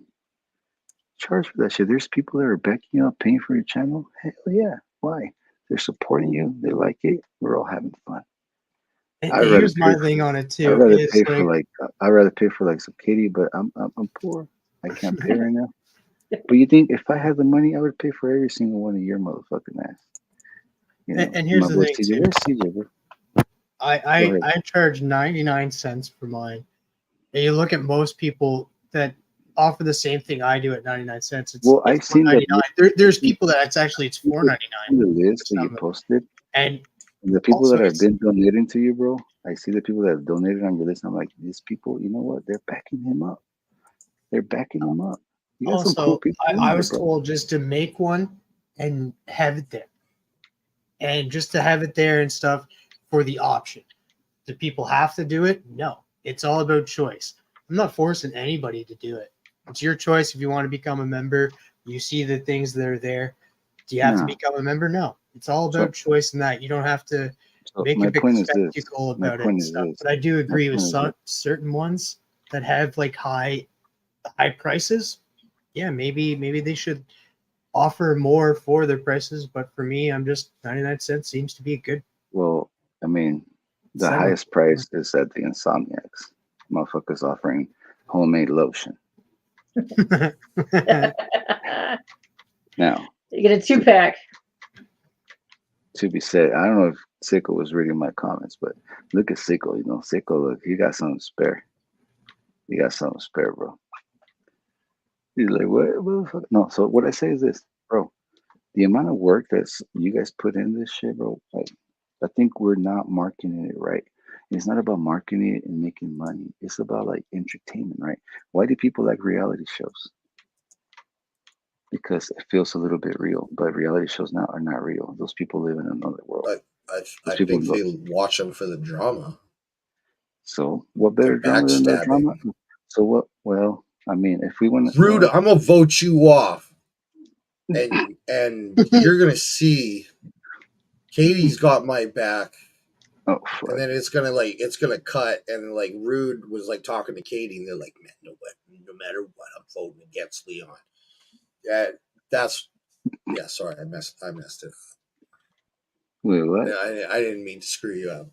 Charge for that shit. There's people that are backing you up, paying for your channel. Hell yeah. Why? They're supporting you. They like it. We're all having fun. Here's my thing on it too. I'd rather pay for like some kitty, but I'm poor. I can't pay right now. But you think if I had the money, I would pay for every single one of your motherfucking ass. And here's the thing too. CJ, bro. I charge 99 cents for mine. And you look at most people that offer the same thing I do at 99 cents. I've seen that. There's people that it's $4.99. The list that you posted, and the people that have been donating to you, bro. I see the people that have donated on your list. I'm like, these people, you know what? They're backing him up. You got some cool people. I was told just to make one and have it there, and just to have it there and stuff for the option. Do people have to do it? No. It's all about choice. I'm not forcing anybody to do it. It's your choice if you want to become a member. You see the things that are there. Do you have to become a member? No. It's all about choice and that. You don't have to make a big spectacle about it and stuff. But I do agree with certain ones that have like high prices. Yeah, maybe they should offer more for their prices. But for me, I'm just 99 cents seems to be good. Well, I mean, the highest price is at the Insomniacs. Motherfuckers offering homemade lotion. You Now, get a 2-pack. to be said, I don't know if Sicko was reading my comments, but look at Sicko. You know, Sicko, look, he got something spare. He got something spare, bro. He's like, what the fuck? No, so what I say is this, bro. The amount of work that you guys put in this shit, bro, like, I think we're not marketing it right. It's not about marketing it and making money. It's about like entertainment, right? Why do people like reality shows? Because it feels a little bit real, but reality shows now are not real. Those people live in another world. I think they watch them for the drama. So what better drama than the drama? So what? Well, I mean, if we want to, Rude, I'm gonna vote you off, and you're gonna see. Katie's got my back. Oh, fuck. And then it's gonna cut, and like Rude was like talking to Katie, and they're like, man, no matter what, I'm voting against Leon. Yeah, sorry, I messed it up. Wait, what? I didn't mean to screw you up.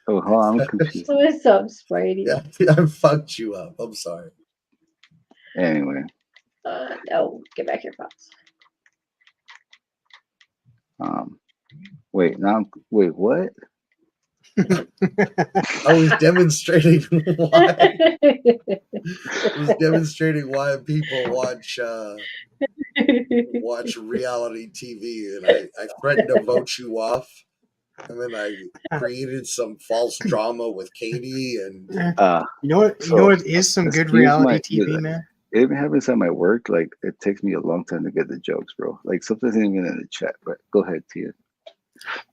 Oh, hold on, I'm confused. What's up, Spidey? Yeah, I fucked you up. I'm sorry. Anyway. No, get back your pops. Wait, what? I was demonstrating why. People watch reality TV, and I threatened to vote you off, and then I created some false drama with Katie, and you know what is some good reality TV, man? It even happens at my work. Like, it takes me a long time to get the jokes, bro. Like, sometimes even in the chat. But go ahead, Tia.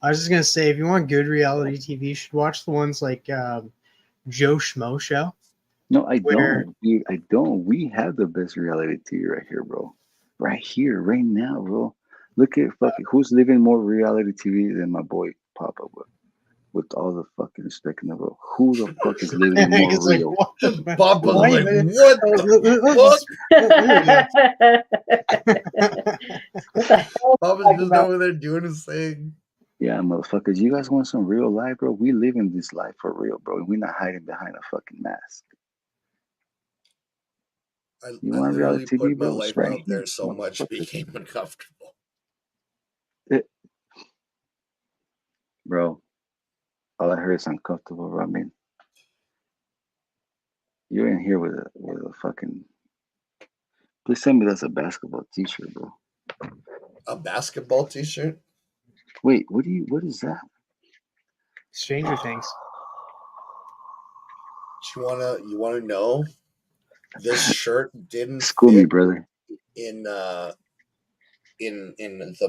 I was just gonna say, if you want good reality TV, you should watch the ones like Joe Schmo Show. No, I don't, dude. I don't. We have the best reality TV right here, bro. Right here, right now, bro. Look at fucking who's living more reality TV than my boy Papa, bro. With all the fucking respect in the world, who the fuck is living more real? Papa's like, what Papa's just over there doing his thing. Yeah, motherfuckers, you guys want some real life, bro? We live in this life for real, bro. We're not hiding behind a fucking mask. You want reality TV, bro? My life out there so much became uncomfortable. Bro, all I heard is uncomfortable, bro. I mean, you're in here with a fucking. Please tell me that's a basketball t-shirt, bro. A basketball t-shirt? Wait, what is that? Stranger Things. You wanna know? This shirt didn't school me, brother. In the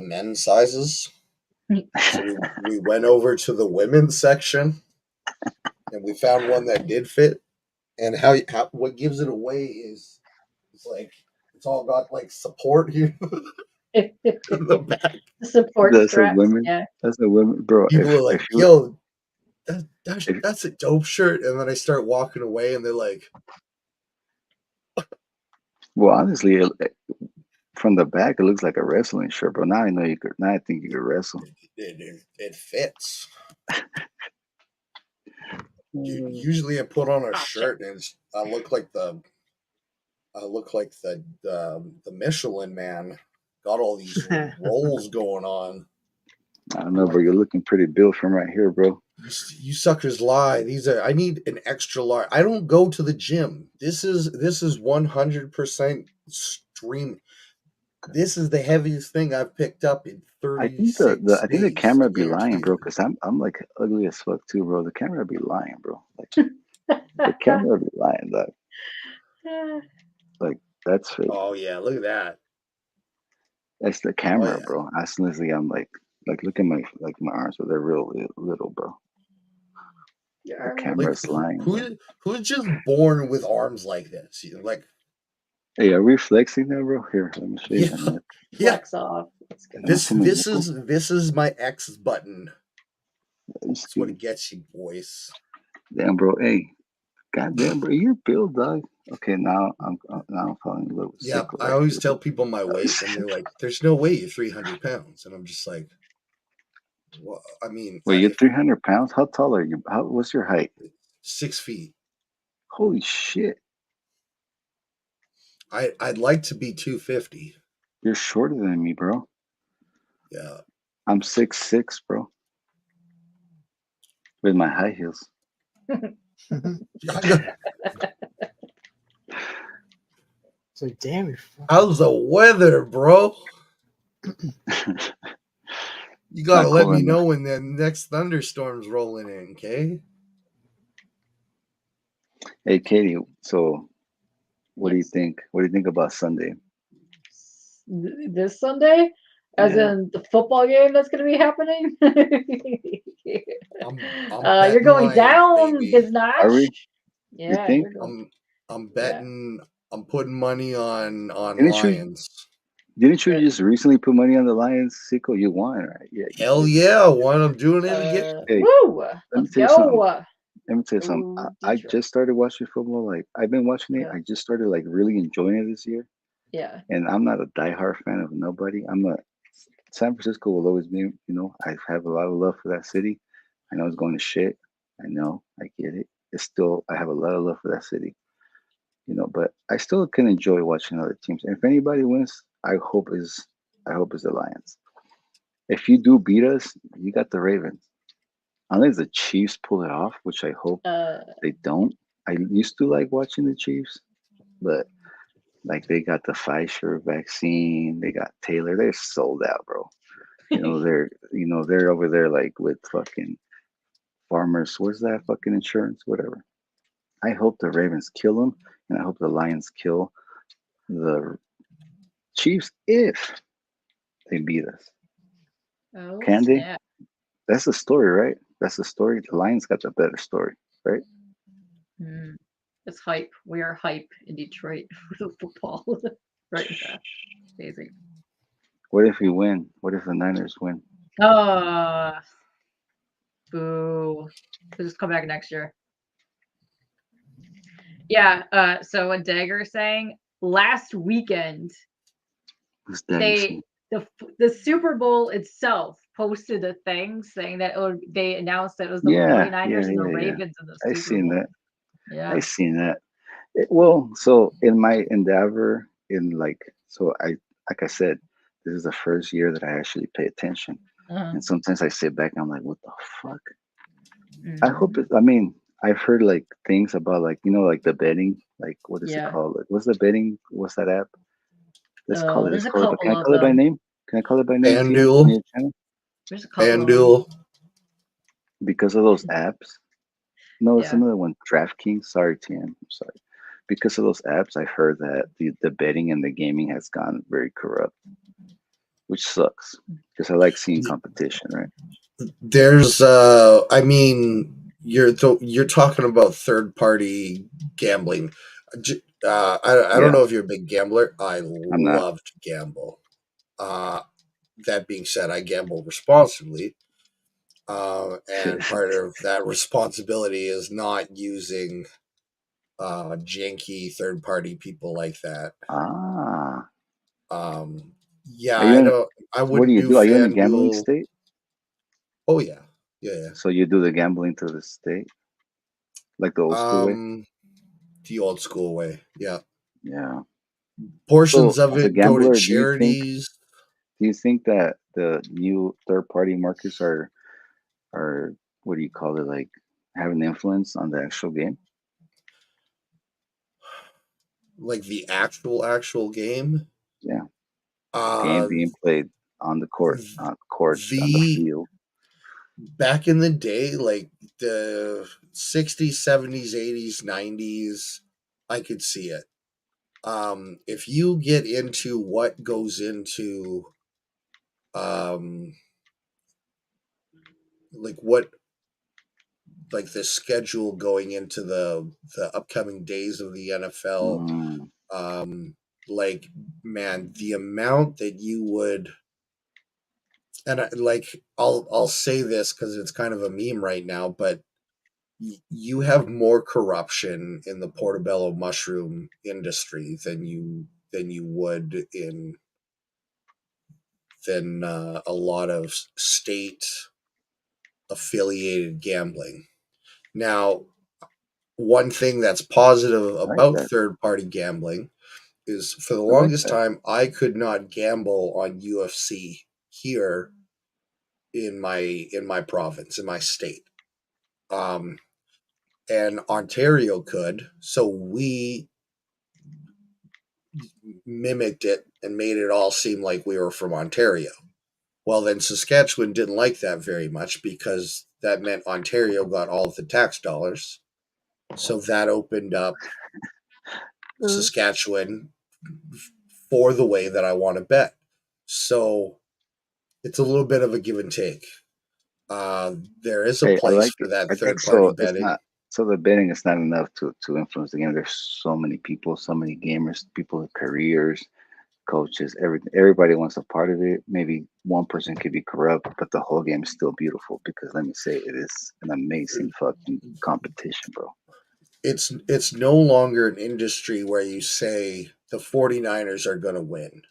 men's sizes. So we went over to the women's section, and we found one that did fit. And how what gives it away is it's like it's all got like support here. In the back. Support That's straps, a women. yeah. That's a women, bro. People were like, "Yo, that's a dope shirt," and then I start walking away, and they're like, "Well, honestly, from the back, it looks like a wrestling shirt, bro. Now I know you could. Now I think you could wrestle. It fits." Usually, I put on a shirt, and I look like the Michelin Man. Got all these rolls going on. I don't know, bro. You're looking pretty built from right here, bro. You suckers lie. I need an extra large. I don't go to the gym. This is 100% stream. This is the heaviest thing I've picked up in 30 days. I think the camera be lying, bro, because I'm like ugly as fuck too, bro. The camera be lying, bro. Like the camera be lying, dog. Like that's fake. Oh yeah, look at that. That's the camera, bro. Honestly, I'm like look at my arms, but they're real little, bro. The camera's lying. Who's just born with arms like this? Like, hey, are we flexing now, bro? Here, let me show you. Flex off. This is my X button. That's what it gets you, boys. Damn, bro. Hey, goddamn, bro, you're built, dog. Okay, now I'm falling in love with. Yeah, I always tell people my weight, and they're like, "There's no way you're 300 pounds," and I'm just like, "Well, I mean." Wait, you're 300 pounds? How tall are you? What's your height? 6 feet. Holy shit! I'd like to be 250. You're shorter than me, bro. Yeah. I'm 6'6", bro, with my high heels. So damn, you're How's the weather, bro? You gotta Not let cold me enough. know when the next thunderstorm's rolling in, okay? Hey, Katie. So, what do you Yes. think? What do you think about Sunday? This Sunday, as Yeah. in the football game that's going to be happening. I'm You're betting going lines, down, baby. Are we? Biznatch. You Yeah, think? you're going. I'm betting. I'm putting money on Didn't you? Lions. Didn't you Yeah. just recently put money on the Lions, Sicko? You won, right? Yeah, you Hell did. yeah! Why I'm doing it again? Hey, Woo! let me Let's tell you something. go. Let me tell you something. Go I Detroit. just started watching football. Like I've been watching it. Yeah. I just started like really enjoying it this year. Yeah. And I'm not a diehard fan of nobody. San Francisco will always be. You know, I have a lot of love for that city. I know it's going to shit. I know. I get it. It's still. I have a lot of love for that city. You know, but I still can enjoy watching other teams. And if anybody wins, I hope is the Lions. If you do beat us, you got the Ravens. Unless the Chiefs pull it off, which I hope they don't. I used to like watching the Chiefs, but like they got the Pfizer vaccine, they got Taylor, they're sold out, bro. They're over there like with fucking farmers. Where's that fucking insurance? Whatever. I hope the Ravens kill them, and I hope the Lions kill the Chiefs if they beat us. Oh, Can they? snap. That's the story, right? That's the story. The Lions got the better story, right? It's hype. We are hype in Detroit for the football right now. Amazing. What if we win? What if the Niners win? Boo. We'll just come back next year. Yeah. So what Dagger is saying, last weekend, What's that? the Super Bowl itself posted a thing saying that they announced that it was the Yeah, 49ers and the yeah. Ravens in the Super I seen Bowl. that. Yeah. I seen that. Well, so in my endeavor, like I said, this is the first year that I actually pay attention, and sometimes I sit back and I'm like, what the fuck? I hope it. I mean, I've heard like things about like like the betting, like what is it Yeah. called? Like, what's the betting? What's that app? Let's call it. There's Let's a call it. But can I couple of call it by them. name? Can I call it by name? TM, on FanDuel. your channel? There's a couple of them. FanDuel. Because of those apps. No, it's Yeah. another one. DraftKings. Sorry, TM. I'm sorry. Because of those apps, I've heard that the betting and the gaming has gone very corrupt, which sucks because I like seeing competition, right? There's I mean, you're talking about third party gambling. I Yeah. don't know if you're a big gambler. I I'm not. love to gamble. That being said, I gamble responsibly. And part of that responsibility is not using janky third party people like that. Ah. Yeah, Are you in, I what do wouldn't you do do? Are you in a gambling FanDuel. state? Oh yeah. Yeah. So you do the gambling through the state, like the old school way? The old school way. Yeah. Yeah. Portions So of as a it go to gambler, charities. do you think that the new third party markets are what do you call it, like having influence on the actual game? Like the actual game. Yeah. Game being played on the court, on the field. Back in the day, like the 60s, 70s, 80s, 90s, I could see it. If you get into what goes into like the schedule going into the upcoming days of the NFL, like man, the amount that you would, and I'll say this because it's kind of a meme right now, but you have more corruption in the portobello mushroom industry than you would in a lot of state affiliated gambling. Now, one thing that's positive about third party gambling is for the longest time I could not gamble on UFC here in my province, in my state. And Ontario could, so we mimicked it and made it all seem like we were from Ontario. Well, then Saskatchewan didn't like that very much because that meant Ontario got all of the tax dollars. So that opened up Saskatchewan for the way that I want to bet. So it's a little bit of a give and take. There is a Hey, I place like for it. that I third think party so. It's betting. not so the betting is not enough to influence the game. There's so many people, so many gamers, people with careers, coaches, everything. Everybody wants a part of it. Maybe one person could be corrupt, but the whole game is still beautiful because let me say it is an amazing fucking competition, bro. It's no longer an industry where you say the 49ers are going to win.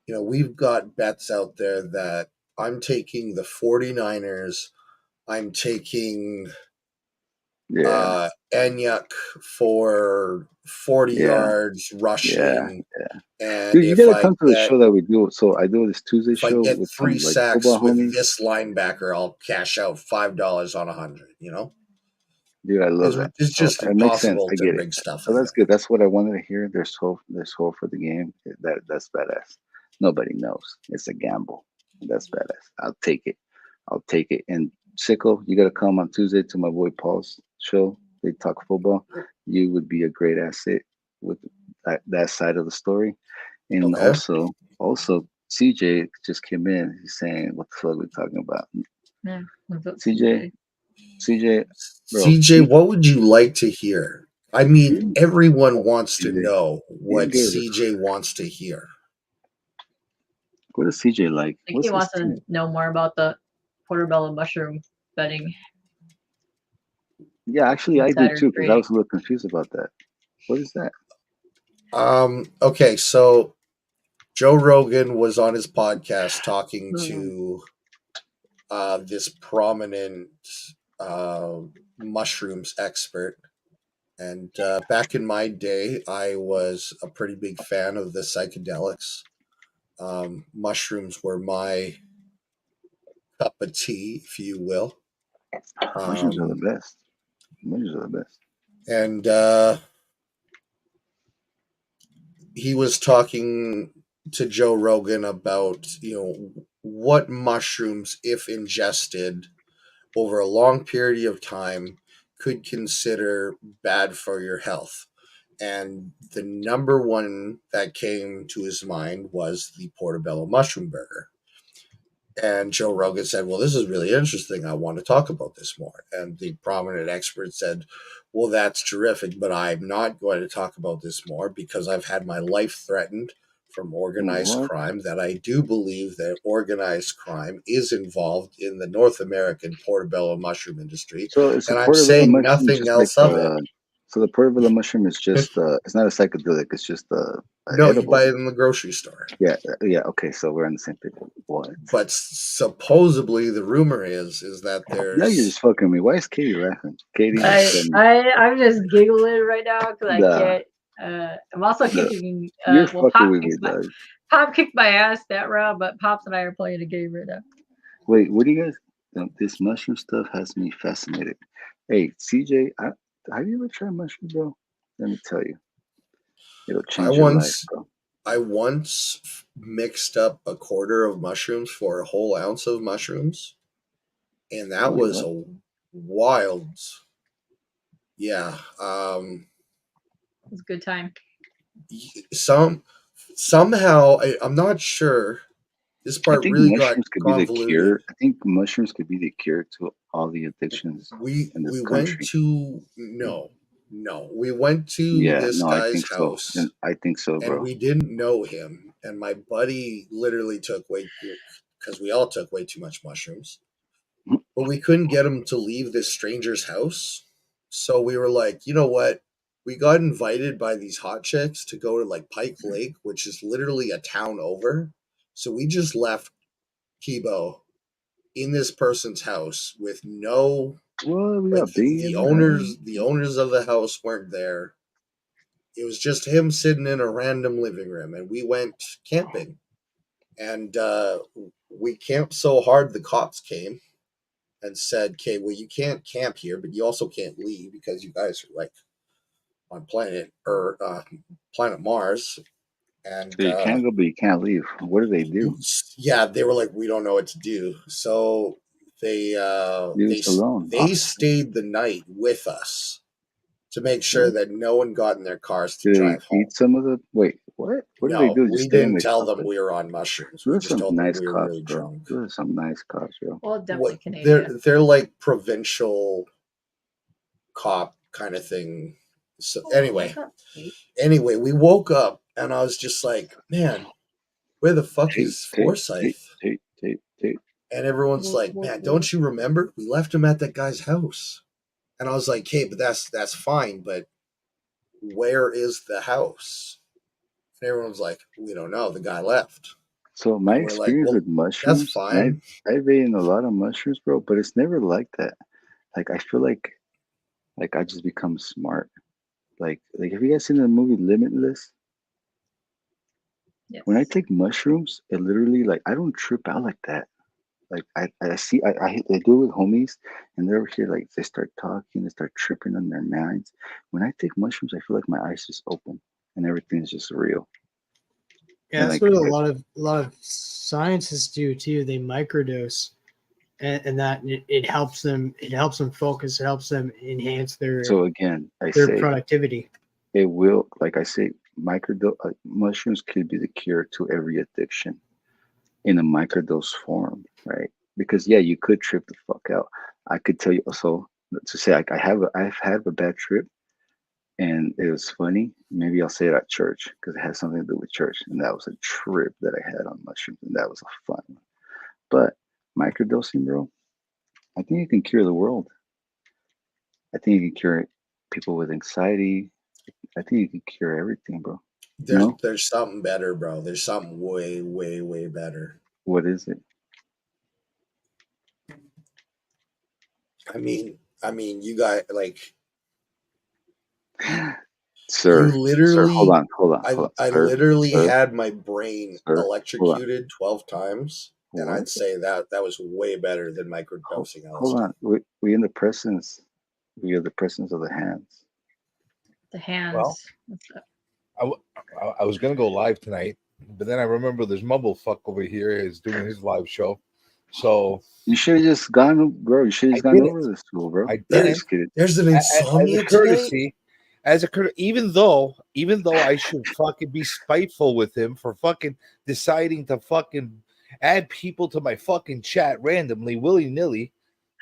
You know, we've got bets out there that I'm taking the 49ers. I'm taking Yeah, Anyuk for 40 yeah, yards yeah, rushing. yeah. And Dude, you if gotta I come to the get show that we do. So I do this Tuesday if I show get with 3 some like sacks football with homies. this linebacker, I'll cash out $5 on 100, you know? Dude, I love that. It's So just it makes sense. impossible I to get it. rig stuff So like that's that. good. That's what I wanted to hear. There's hope for the game. That's badass. Nobody knows. It's a gamble. That's badass. I'll take it. I'll take it. And Sicko, you gotta come on Tuesday to my boy Paul's show. They talk football. You would be a great asset with that side of the story. And Okay. also CJ just came in. He's saying, "What the fuck are we talking about?" Yeah, what's up, CJ, bro. CJ, what would you like to hear? I mean, everyone wants to CJ, know you what gave us. CJ wants to hear. What does CJ like? I think What's he wants to know more about the portobello mushroom betting. Yeah, actually, I do Insider too because I trading. was a little confused about that. What is that? Okay, so Joe Rogan was on his podcast talking to this prominent mushrooms expert. And back in my day, I was a pretty big fan of the psychedelics. Mushrooms were my cup of tea, if you will. Mushrooms are the best. Mushrooms are the best. And he was talking to Joe Rogan about, what mushrooms, if ingested over a long period of time, could consider bad for your health. And the number one that came to his mind was the portobello mushroom burger. And Joe Rogan said, well, this is really interesting. I want to talk about this more. And the prominent expert said, well, that's terrific, but I'm not going to talk about this more because I've had my life threatened from organized crime, that I do believe that organized crime is involved in the North American portobello mushroom industry. So it's and a I'm portobello saying mushroom, nothing just else like of it. So the portobello mushroom is just it's not a psychedelic. It's just No, edible. you buy it in the grocery store. Yeah. Okay, so we're on the same page. What? But supposedly the rumor is that there's. Yeah, you're just fucking me. Why is Katie laughing? Katie, I'm just giggling right now because I can't. I'm also kicking. You're Well, fucking with me, dog. Pop kicked my ass that round, but Pops and I are playing a game right now. Wait, what do you guys? This mushroom stuff has me fascinated. Hey, CJ, have you ever tried mushroom, bro? Let me tell you, it'll change your life, bro. I once mixed up a quarter of mushrooms for a whole ounce of mushrooms, and that was a wild. Yeah. It was a good time. Somehow I'm not sure. This part really got convoluted. I think mushrooms could be the cure to all the addictions we country. We went to this guy's house. So. I think so, bro. And we didn't know him. And my buddy literally because we all took way too much mushrooms. But we couldn't get him to leave this stranger's house. So we were like, you know what? We got invited by these hot chicks to go to like Pike Lake, which is literally a town over. So we just left Kibo in this person's house with no. The owners of the house weren't there. It was just him sitting in a random living room, and we went camping. And we camped so hard, the cops came and said, "Okay, well, you can't camp here, but you also can't leave because you guys are like on planet Mars." And So you can't go, but you can't leave. What do they do? yeah, they were like, "We don't know what to do." So they Leave us alone. they stayed the night with us to make sure that no one got in their cars to Did they drive home. eat some of the? Wait, what? What No, did they do? we Just stay and didn't they tell them suffered? we were on mushrooms. We Those just are some told them nice we were cops, really bro. drunk. Those are some nice cops, bro. Well, definitely What, Canadian. they're like provincial cop kind of thing. So anyway, we woke up and I was just like, man, where the fuck is Forsyth? Tape. And everyone's like, man, don't you remember? We left him at that guy's house. And I was like, hey, but that's fine, but where is the house? And everyone's like, we don't know. The guy left. So my And we're like, experience well, with mushrooms, that's fine. I've eaten a lot of mushrooms, bro, but it's never like that. Like I feel like I just become smart. Like have you guys seen the movie Limitless? Yes. When I take mushrooms, it literally like I don't trip out like that. Like I see I do it with homies and they're over here like they start talking, they start tripping on their minds. When I take mushrooms, I feel like my eyes just open and everything's just real. Yeah, And that's like, what a lot of scientists do too. They microdose, and that it helps them. It helps them focus. It helps them enhance their so again, I their say productivity. it will, like I say, mushrooms could be the cure to every addiction in a microdose form, right? Because yeah, you could trip the fuck out. I could tell you also to say like I've had a bad trip, and it was funny. Maybe I'll say it at church because it has something to do with church, and that was a trip that I had on mushrooms, and that was a fun one. But microdosing, bro, I think it can cure the world. I think you can cure people with anxiety. I think you can cure everything, bro. There's something better, bro. There's something way, way, way better. What is it? I mean, you got like, sir. you literally, hold on. I Sir, literally sir, had my brain sir, electrocuted 12 times, and What? I'd say that was way better than microdosing LSD. Hold on. We in the presence. We are the presence of the hands. The hands. Well, I was gonna go live tonight, but then I remember this mumblefuck over here is doing his live show. So you should have just gone, bro. You should have gone over this school, bro. I didn't. There's an insomnia as a courtesy, even though I should fucking be spiteful with him for fucking deciding to fucking add people to my fucking chat randomly, willy nilly.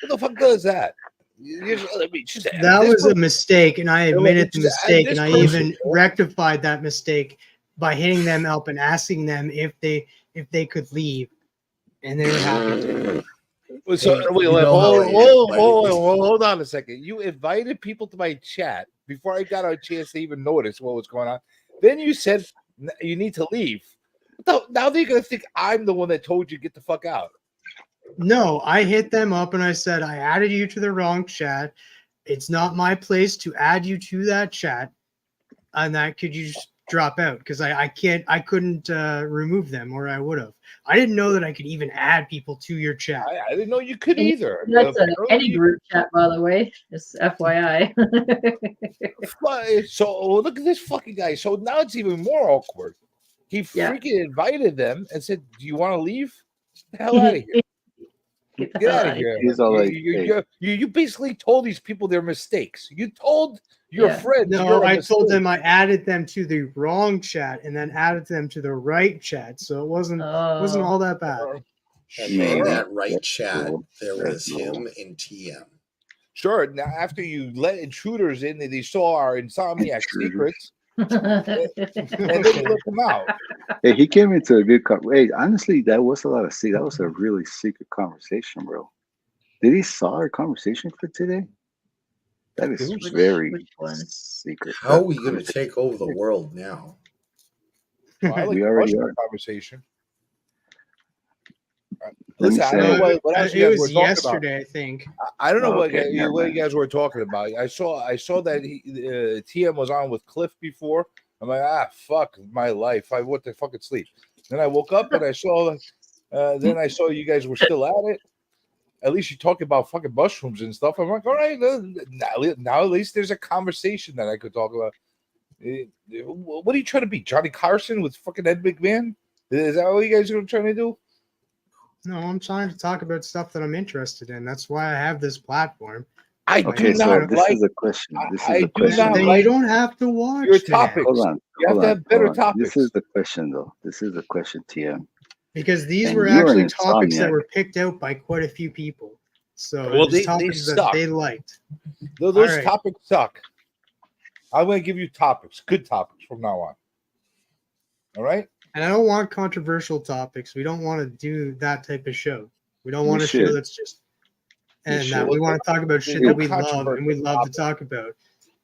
What the fuck does that? That was a mistake, and I admitted the mistake, and I even rectified that mistake by hitting them up and asking them if they could leave, and they were happy to. So hold on a second. You invited people to my chat before I got a chance to even notice what was going on. Then you said you need to leave. Now they're gonna think I'm the one that told you get the fuck out. No, I hit them up and I said, I added you to the wrong chat. It's not my place to add you to that chat. And that could you just drop out because I couldn't remove them, or I would have. I didn't know that I could even add people to your chat. I didn't know you could either. That's any group chat, by the way. Just FYI. So look at this fucking guy. So now it's even more awkward. He freaking invited them and said, "Do you want to leave? Get the hell out of here." Get out of here. He's all like, you basically told these people their mistakes. You told your friends. No, I told them I added them to the wrong chat and then added them to the right chat. So it wasn't all that bad. And in that right chat, there was him and TM. Sure. Now, after you let intruders in and they saw our insomniac secrets, and then you let them out. Hey, he came into a good hey, honestly, that was a lot of that was a really secret conversation, bro. Did he saw our conversation for today? That is very secret. How are we going to take over the world now? Well, I like We already are. conversation. Listen, I don't know what else you guys were talking yesterday, about. I think. I don't know what Okay, you guys were talking about. I saw that TM was on with Cliff before. I'm like, fuck my life. I went to fucking sleep. Then I woke up and I saw. Then I saw you guys were still at it. At least you talk about fucking mushrooms and stuff. I'm like, all right, now at least there's a conversation that I could talk about. What are you trying to be, Johnny Carson with fucking Ed McMahon? Is that what you guys are trying to do? No, I'm trying to talk about stuff that I'm interested in. That's why I have this platform. Okay, so this is a question. This is a question. Then you don't have to watch your topics. Hold on. You have to have better topics. This is the question, though. This is the question, TM. Because these And were you're an actually topics that insomniac. were picked out by quite a few people. So Well, it's they topics that suck. they liked. Those All right. topics suck. I'm going to give you topics, good topics from now on. All right? And I don't want controversial topics. We don't want to do that type of show. We don't want a show should. that's just and should. that we want to talk about shit No that we love and we controversial love to topics. talk about.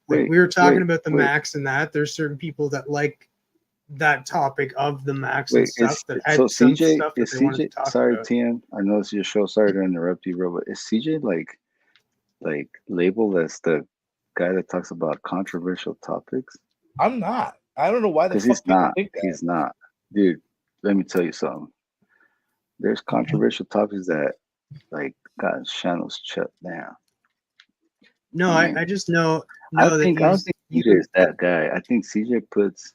Like Wait, we were talking wait, about the wait. Maxx and that. There's certain people that like that topic of the Maxx and Wait, stuff that had so some CJ, stuff that is they wanted CJ, to talk sorry, about. TM, I know it's your show, sorry to interrupt you, bro, but is CJ like labeled as the guy that talks about controversial topics? I'm not. I don't know why the Because fuck he's people not. think that. He's not. Dude, let me tell you something. There's controversial topics that got channels shut down. No, I just know I that don't think you CJ is that guy. I think CJ puts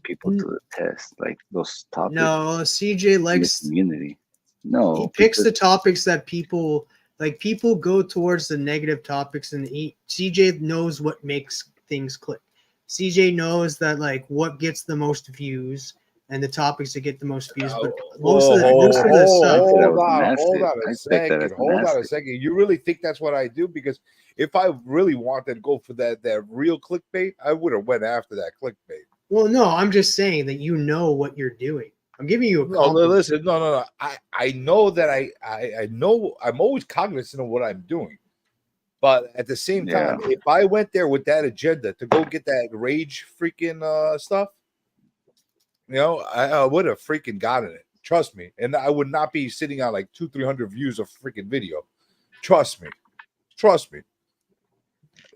people to the test, like those topics no, CJ in the likes community. No, he picks because the topics that people like. People go towards the negative topics, and CJ knows what makes things click. CJ knows that like what gets the most views and the topics that get the most views. But most of the stuff. Hold on I a expect that second. as Hold on a nasty. second. You really think that's what I do? Because if I really wanted to go for that real clickbait, I would have went after that clickbait. Well, no, I'm just saying that you know what you're doing. I'm giving you a No, compliment. listen, no. I know that I know I'm always cognizant of what I'm doing. But at the same time, if I went there with that agenda to go get that rage freaking stuff, you know, I would have freaking gotten it. Trust me. And I would not be sitting on like 200-300 views of freaking video. Trust me.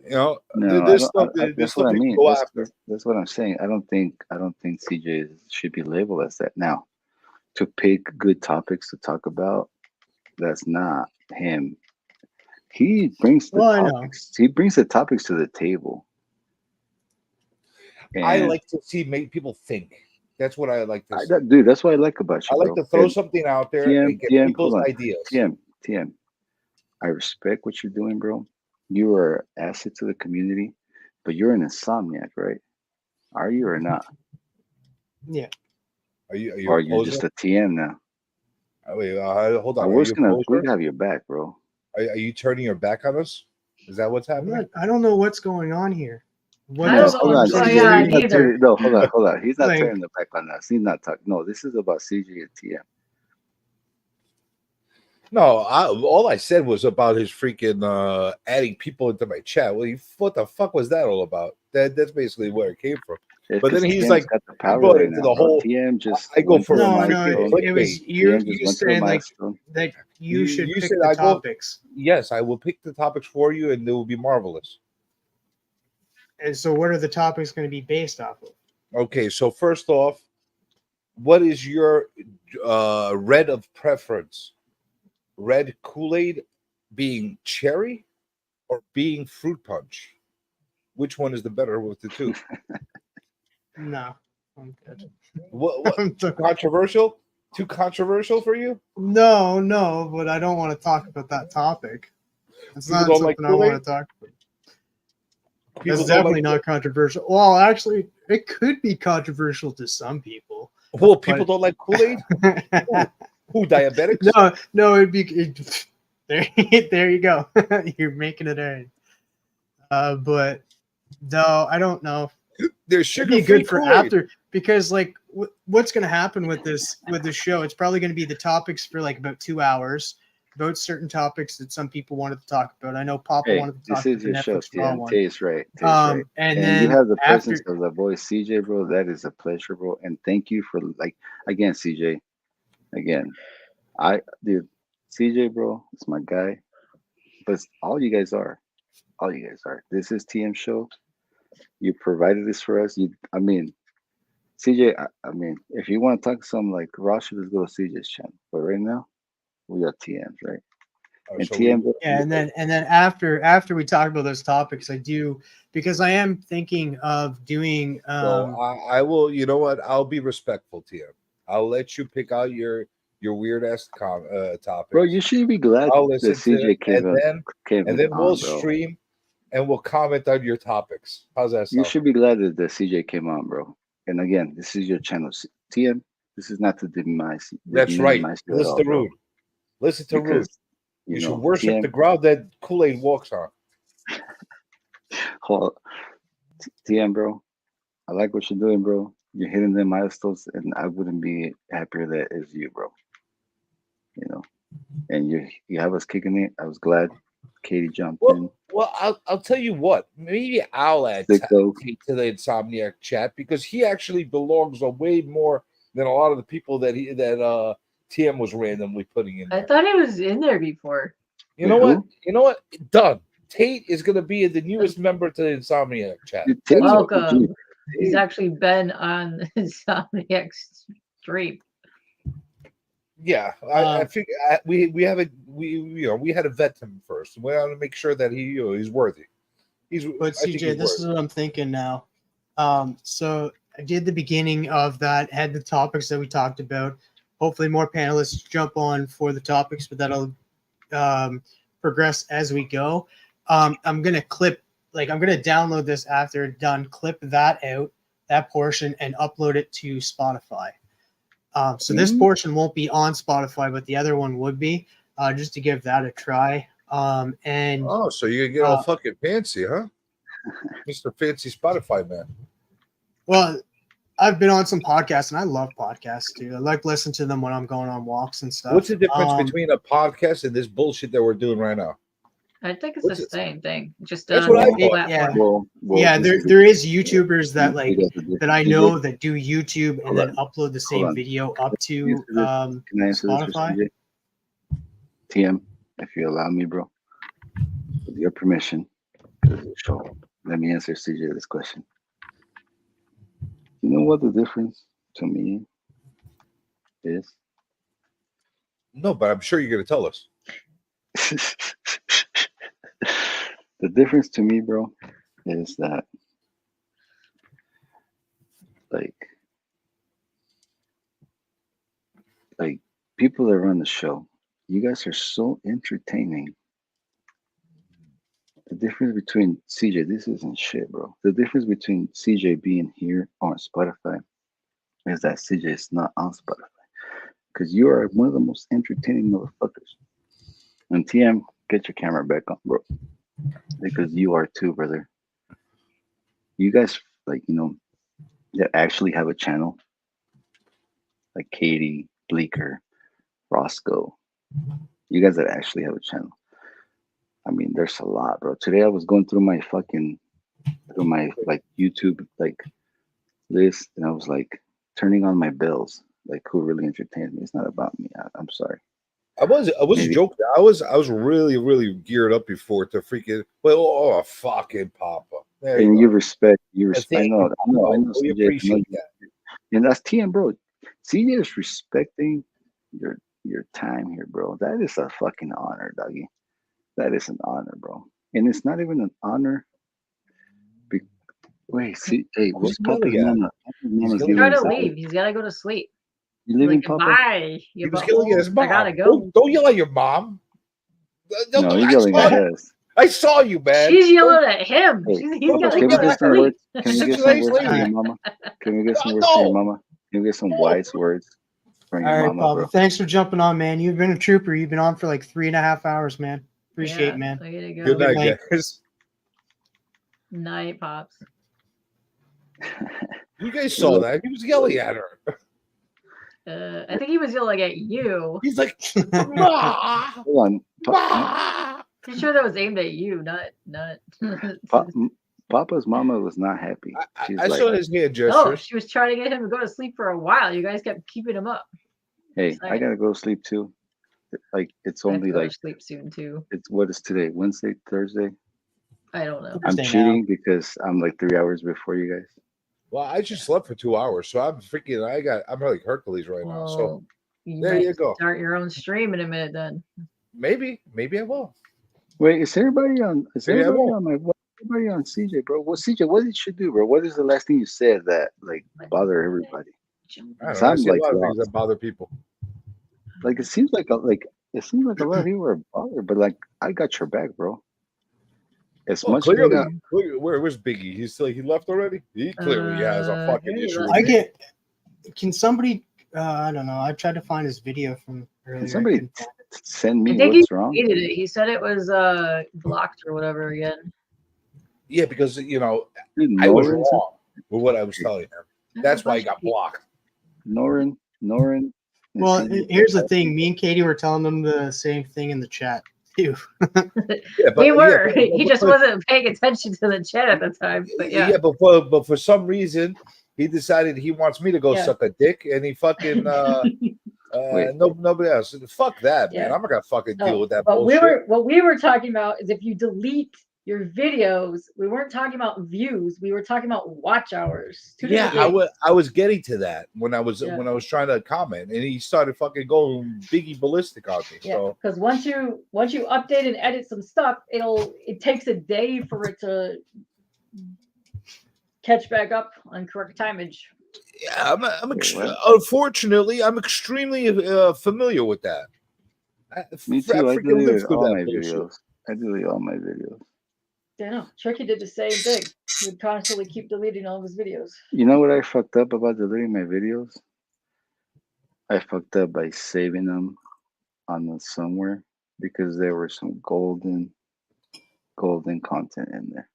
You know, no, this I stuff. don't, This that's what stuff I you mean. go That's, after. that's what I'm saying. I don't think CJ should be labeled as that. Now, to pick good topics to talk about, that's not him. He brings the Well, I know. topics. He brings the topics to the table. I And like to make people think. That's what I like to see. dude, that's what I like about you. I like bro. to throw And something out there TM, and get TM, people's hold on. ideas. TM, I respect what you're doing, bro. You are an asset to the community, but you're an insomniac, right? Are you or not? Yeah. Are you Or a you're poser? just a TM now? Wait, hold on. Are We're you a gonna poser? have your back, bro. Are you turning your back on us? Is that what's happening? I don't know what's going on here. What I don't is know Hold what's on, going CJ, on he's not either. turning, no, hold on. He's not Like- turning the back on us. He's not talking. No, this is about CJ and TM. No, all I said was about his freaking adding people into my chat. Well, what the fuck was that all about? That's basically where it came from. It's But then 'cause he's TM's like, got the power brought right into now, the bro. whole. TM just I go went for to a No, milestone. it was clickbait. you TM just went to a saying like milestone. that you should You pick said the I go- topics. Yes, I will pick the topics for you, and they will be marvelous. And so what are the topics going to be based off of? Okay, so first off, what is your red of preference? Red Kool-Aid being cherry or being fruit punch? Which one is the better with the two? No, I'm good. What I'm good. controversial? Too controversial for you? No, but I don't want to talk about that topic. It's People not don't like something I want Kool-Aid? to talk about. People That's don't definitely like not controversial. Well, actually, it could be controversial to some people. Well, people but- don't like Kool-Aid? Who, diabetics? No, it'd be there you go. You're making it right. But no, I don't know. There's It'd be sugar-free good for Kool-Aid. after because like what's going to happen with this show? It's probably going to be the topics for like about 2 hours about certain topics that some people wanted to talk about. I know Papa Hey, wanted to talk this about is the your show, Netflix Raw TM. one. Taste right. Taste right. And you then have the after presence of the boy CJ, bro. That is a pleasure, bro. And thank you for again, CJ. Again, dude, CJ, bro, it's my guy. But all you guys are. This is TM show. You provided this for us. CJ, I mean, if you want to talk some like Raw shit, let's go to CJ's channel. But right now, we got TMs, right? And So TM, Yeah, and then after we talk about those topics, I do, because I am thinking of doing. So I will. You know what? I'll be respectful to you. I'll let you pick out your weird ass topic. bro, you should be glad I'll that listen to CJ it, came and then we'll on, bro. stream and we'll comment on your topics. How's that You sound? should be glad that the CJ came on, bro. And again, this is your channel, TM. This is not to demonize. That's right. minimize you at Listen all, to bro. Rude. Listen to Rude. Because, You know, should worship TM, the ground that Kool-Aid walks on. TM, bro. I like what you're doing, bro. You're hitting them milestones, and I wouldn't be happier that it's you, bro. You know, and you have us kicking it. I was glad Katie jumped in. Well, I'll tell you what. Maybe I'll add Sicko. Tate to the Insomniac chat because he actually belongs a way more than a lot of the people that TM was randomly putting in. I thought he was in there before. You know what? You know what? Done. Tate is going to be the newest member to the Insomniac chat. Welcome. He's actually been on Insomniac stream. Yeah, I figure we had to vet him first. We want to make sure that he's worthy. But CJ, this is what I'm thinking now. So I did the beginning of that, had the topics that we talked about. Hopefully, more panelists jump on for the topics, but that'll progress as we go. I'm gonna download this after done, clip that out, that portion, and upload it to Spotify. So this portion won't be on Spotify, but the other one would be, just to give that a try. And so you get all fucking fancy, huh? Mr. Fancy Spotify man. Well, I've been on some podcasts, and I love podcasts too. I like listening to them when I'm going on walks and stuff. What's the difference between a podcast and this bullshit that we're doing right now? I think it's the same thing. Just That's on what I one thought. platform. Yeah, there is YouTubers that I know that do YouTube and then upload the same video up to Can I answer this for Spotify. CJ? TM, if you allow me, bro, with your permission, let me answer CJ this question. You know what the difference to me is? No, but I'm sure you're going to tell us. The difference to me, bro, is that like people that run the show, you guys are so entertaining. The difference between CJ, this isn't shit, bro. The difference between CJ being here on Spotify is that CJ is not on Spotify. Because you are one of the most entertaining motherfuckers. And TM, get your camera back on, bro. Because you are too, brother. You guys, that actually have a channel, like Katie, Bleeker, Roscoe. You guys that actually have a channel. I mean, there's a lot, bro. Today I was going through my YouTube list, and I was turning on my bells, who really entertains me. It's not about me. I'm sorry. I was joking. I was really, really geared up before to freaking fucking Papa. And you respect. I know. We CJ, appreciate that. And that's TM, bro. CJ is respecting your time here, bro. That is a fucking honor, doggy. That is an honor, bro. And it's not even an honor. Wait, see, hey, where's Papa's mama? He's trying to leave. He's got to go to sleep. You leaving, Papa? Bye. He was yelling at his mom. I gotta go. Don't yell at your mom. No, he's yelling at us. I saw you, man. She's yelling at him. Hey, He's got to can we go get to some sleep. words? Can we get some words from your mama? Can we get some words from your mama? Can we get some wise words from your All right, mama, Papa. bro? Thanks for jumping on, man. You've been a trooper. You've been on for 3.5 hours, man. Appreciate it, man. Good night, guys. Night, Pops. You guys saw that. He was yelling at her. I think he was yelling at you. He's like, Ma! Hold on. Pretty sure that was aimed at you, not. Papa's mama was not happy. I saw his hand gesture. No, she was trying to get him to go to sleep for a while. You guys kept keeping him up. Hey, I gotta go to sleep too. It's only go to sleep soon too. What is today? Wednesday, Thursday? I don't know. I'm cheating because I'm 3 hours before you guys. Well, I just slept for 2 hours, so I'm freaking. I'm like Hercules right now. So Well, you there might you go. start your own stream in a minute then. Maybe I will. Wait, is everybody on? Is Maybe I everybody won't. on my? Everybody on CJ, bro? Well, CJ, what did you do, bro? What is the last thing you said that like bother everybody? I don't know. I I'm see a like lot of things lost. that bother people. Like it seems like a lot of people are bothered, but like I got your back, bro. As Well, much as I got, where's Biggie? He left already. He clearly has a fucking issue. With I me. get. Can somebody? I don't know. I tried to find his video from earlier. can somebody send I me think what's he wrong? deleted it. He said it was blocked or whatever again. Yeah, because Dude, I was Norin, wrong with what I was telling him. That's why he got blocked. Norin. Well, here's the thing. Me and Katie were telling them the same thing in the chat too. We were. He just wasn't paying attention to the chat at the time. But yeah. Yeah, but for some reason he decided he wants me to go suck a dick, and he fucking nobody else. Fuck that, man. I'm not gonna fucking deal with that But bullshit. what we were talking about is if you delete your videos, we weren't talking about views. We were talking about watch hours. Two Yeah, different things. I was getting to that when I was Yeah. trying to comment, and he started fucking going Biggie ballistic on me. Yeah, So because once you update and edit some stuff, it takes a day for it to catch back up on correct timage. yeah, unfortunately, I'm extremely familiar with that. Me too. I freaking lived deleted through all that my bullshit. videos. I deleted all my videos. I know. Tricky did the same thing. He would constantly keep deleting all of his videos. You know what I fucked up about deleting my videos? I fucked up by saving them on somewhere because there were some golden content in there.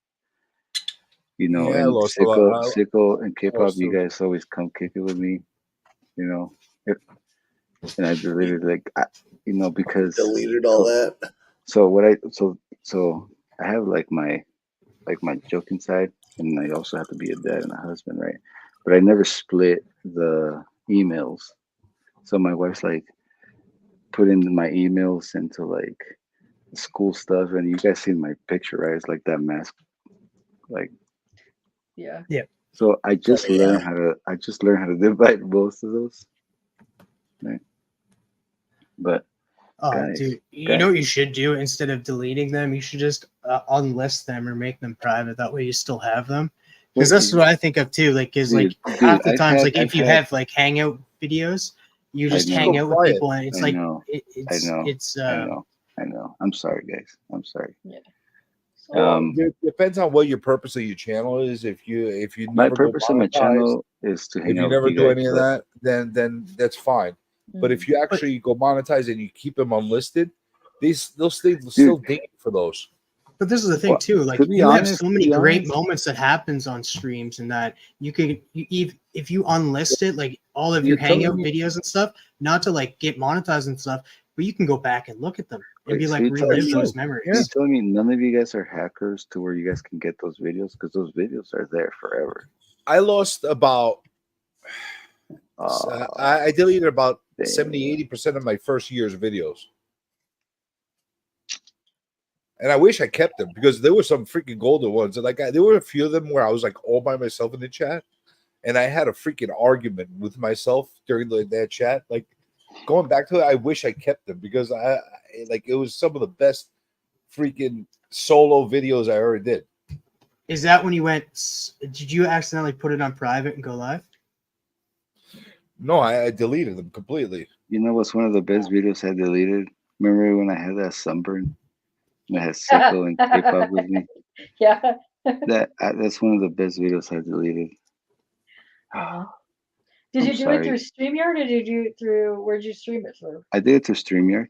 You know, Yeah, I and lost a lot. Sicko and K-pop, lost you a- guys always come kick it with me. You know, and I deleted because Deleted all that. So I have like my joking side, and I also have to be a dad and a husband, right? But I never split the emails. So my wife's like putting my emails into like school stuff, and you guys seen my picture, right? It's like that mask, like Yeah. So I just learned how to divide both of those, right? But guys, Dude, you know what you should do instead of deleting them? You should just unlist them or make them private. That way you still have them. Because that's what I think of too. Like, because like half the times, like if you have like hangout videos, you just hang out with people, and it's like it's. I know. I'm sorry, guys. I'm sorry. Yeah. It depends on what your purpose of your channel is. If you My never go purpose of my monetize, channel is to hang if you out never with you do guys, any of but- that, then that's fine. But if you actually go monetize and you keep them unlisted, those things still ding for those. But this is the thing too. Like you have so many great moments that happens on streams, and that you can if you unlist it, like all of your hangout videos and stuff, not to like get monetized and stuff, but you can go back and look at them and be like relive those memories. You're telling me none of you guys are hackers to where you guys can get those videos, because those videos are there forever. I lost about. I deleted about 70-80% of my first year's videos. And I wish I kept them because there were some freaking golden ones. And like there were a few of them where I was like all by myself in the chat, and I had a freaking argument with myself during that chat. Like going back to it, I wish I kept them because I it was some of the best freaking solo videos I ever did. Is that when you went? Did you accidentally put it on private and go live? No, I deleted them completely. You know what's one of the best videos I deleted? Remember when I had that sunburn? And I had Sicko and K-pop with me. Yeah. That's one of the best videos I deleted. Did you I'm do sorry. it through StreamYard, or did you do it through? Where'd you stream it through? I did it through StreamYard.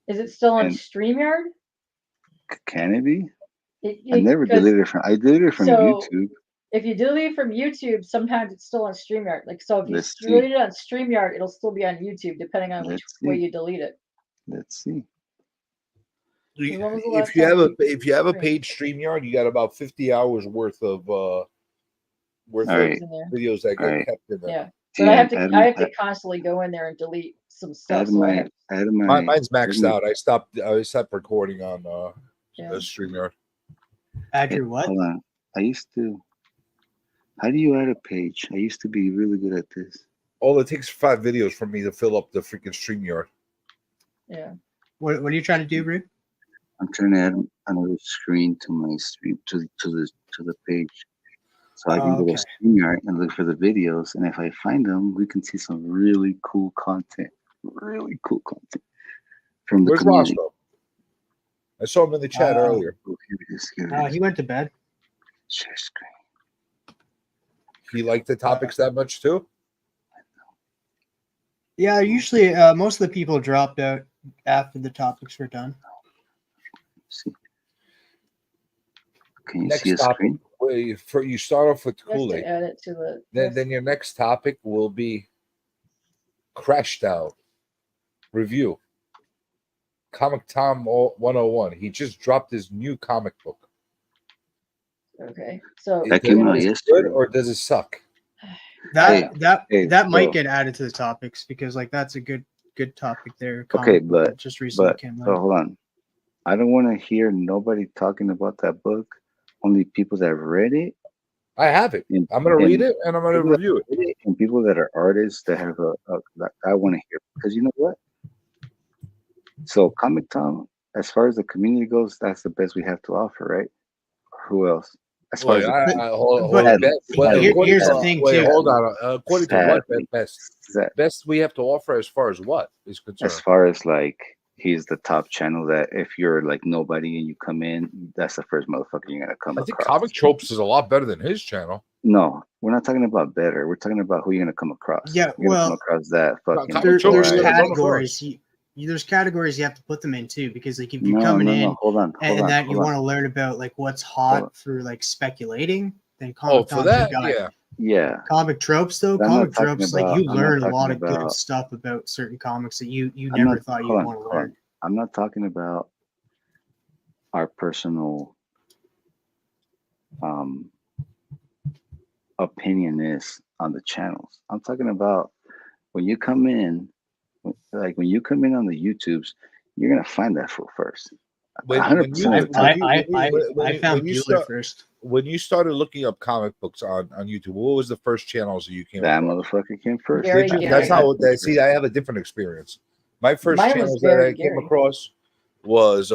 Is it still on And- StreamYard? Can it be? I never deleted it from. I deleted it from so, YouTube. If you delete it from YouTube, sometimes it's still on StreamYard. Like so, if you Let's see. delete it on StreamYard, it'll still be on YouTube, depending on which Let's way see. you delete it. Let's see. When was the last If you time have a paid StreamYard, you got about 50 hours worth of right. videos that get All right. kept in there. Yeah, but I have to constantly go in there and delete some stuff. So Mine's maxed out. I stopped recording on Yeah. StreamYard. Add your what? Hold on. I used to. How do you add a page? I used to be really good at this. All it takes 5 videos for me to fill up the freaking StreamYard. Yeah. What are you trying to do, Rude? I'm trying to add another screen to my stream to the page, so I can go to StreamYard and look for the videos. And if I find them, we can see some really cool content. Really cool content from the Where's community. Roscoe? I saw him in the chat earlier. Oh, here it is, here it is. He went to bed. Share screen. He liked the topics that much too? Yeah, usually most of the people dropped out after the topics were done. Can you Next see a topic, screen? you start off with You have to Kool-Aid. add it to the. Then your next topic will be Crashed Out review. Comic Tom 101. He just dropped his new comic book. Okay, so That came out Is it yesterday. good or does it suck? That might so- get added to the topics because like that's a good topic there. Okay, comic book that but just recently but came so out. hold on. I don't want to hear nobody talking about that book. Only people that have read it. I have it. And, I'm gonna read and it and I'm gonna people that review it. read it and people that are artists that have that I want to hear, because you know what? So Comic Tom, as far as the community goes, that's the best we have to offer, right? Who else? As far Wait, as hold but on. here's the thing, Wait, too. hold on. According to what Sadly. best we have to offer as far as what is concerned? as far as like he's the top channel that if you're like nobody and you come in, that's the first motherfucker you're gonna come I think across. Comic Tropes is a lot better than his channel. No, we're not talking about better. We're talking about who you're gonna come across. Yeah, You're gonna come well, across that fucking. there's guy. categories. There's categories you have to put them in too, because like if you're coming in hold on, and that you want to learn about like what's hot through like speculating, then Comic for Tom's that, your guy. yeah. Yeah. Comic Tropes though, I'm not Comic talking Tropes, about- like you I'm not learn a talking lot of good about- stuff about certain comics that you I'm never not- thought you'd hold on, want to hold on. learn. I'm not talking about our personal opinion is on the channels. I'm talking about when you come in, like when you come in on the YouTubes, you're gonna find that fool first. 100% of the time. I found Bueller first. When you started looking up comic books on YouTube, what was the first channels that you came That across? motherfucker came first. Very Did you? Gary. That's how. See, I have a different experience. My first Mine was channels that Very I came Gary. across was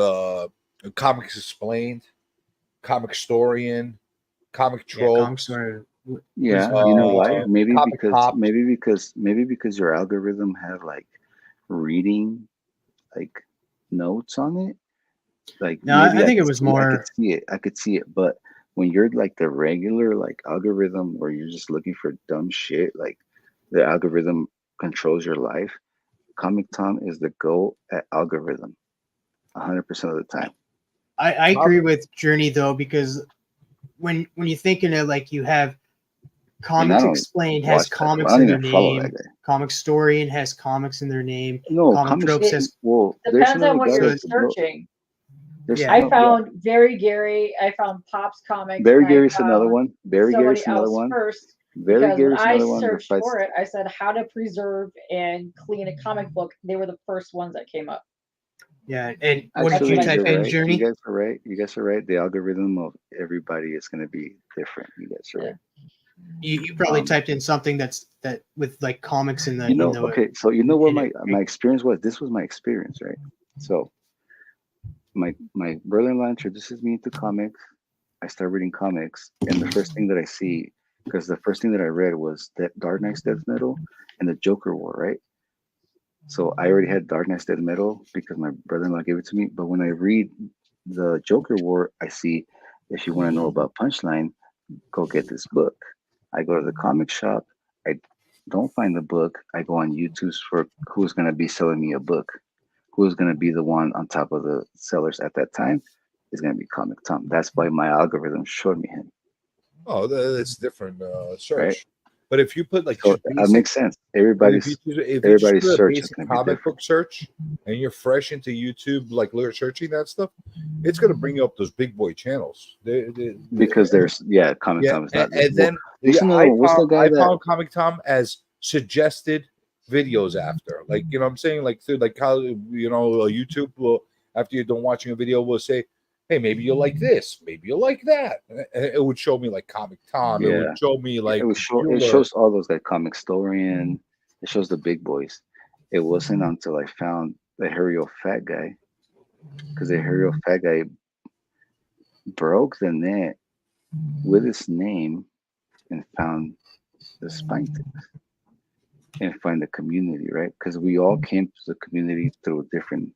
Comics Explained, Comic Storian, Comic Tropes. Yeah, you know why? Maybe Comic because Pop. maybe because your algorithm have like reading like notes on it. Like No, I maybe think it could was see- more- I could see it, but when you're like the regular like algorithm where you're just looking for dumb shit, like the algorithm controls your life. Comic Tom is the goal at algorithm 100% of the time. I agree with Journey though, because when you're thinking of like you have Comics don't Explained watch has that. comics I don't in their even follow name. that guy. Comic Storian has comics in their name. No, Comic Comic Tropes Storian- has well, there's Depends on another what guy you're that's the bro- searching. there's Yeah. I no- found Very Gary. I found Pop's comics. Barry and I Gary's another found one. Barry somebody Gary's another else one. first. Barry Because when Gary's I another one. searched Besides, for it, I said how to preserve and clean a comic book. They were the first ones that came up. Yeah, and what did actually, you That's type you're in, right. Journey? You guys are right. You guys are right. The algorithm of everybody is going to be different. You guys are right. You probably typed in something that with like comics in the You know, in the okay. So you know what in my it, my experience was. This was my experience, right? So my brother-in-law introduces me into comics. I start reading comics, and the first thing that I see, because the first thing that I read was that Dark Knight's Death Metal and the Joker War, right? So I already had Dark Knight's Death Metal because my brother-in-law gave it to me. But when I read the Joker War, I see if you want to know about Punchline, go get this book. I go to the comic shop. I don't find the book. I go on YouTube for who's going to be selling me a book. Who's going to be the one on top of the sellers at that time is going to be Comic Tom. That's why my algorithm showed me him. Oh, that's different search. Right. But if you put like So just that basic- makes sense. if Everybody's you just everybody's do a search is basic going to be comic different. book search, and you're fresh into YouTube, like searching that stuff, it's gonna bring you up those big boy channels. Because there's Comic yeah, Tom is not. and then what's another one? What's the guy I that? found Comic Tom as suggested videos after, like you know what I'm saying, like through like how YouTube will after you're done watching a video will say, hey, maybe you'll like this, maybe you'll like that. And it would show me like Comic Tom. It would show me like it shows all those like Comic Storian. It shows the big boys. It wasn't until I found the hairy old fat guy, because the hairy old fat guy broke the net with his name and found the spine ticks and find the community, right? Because we all came to the community through different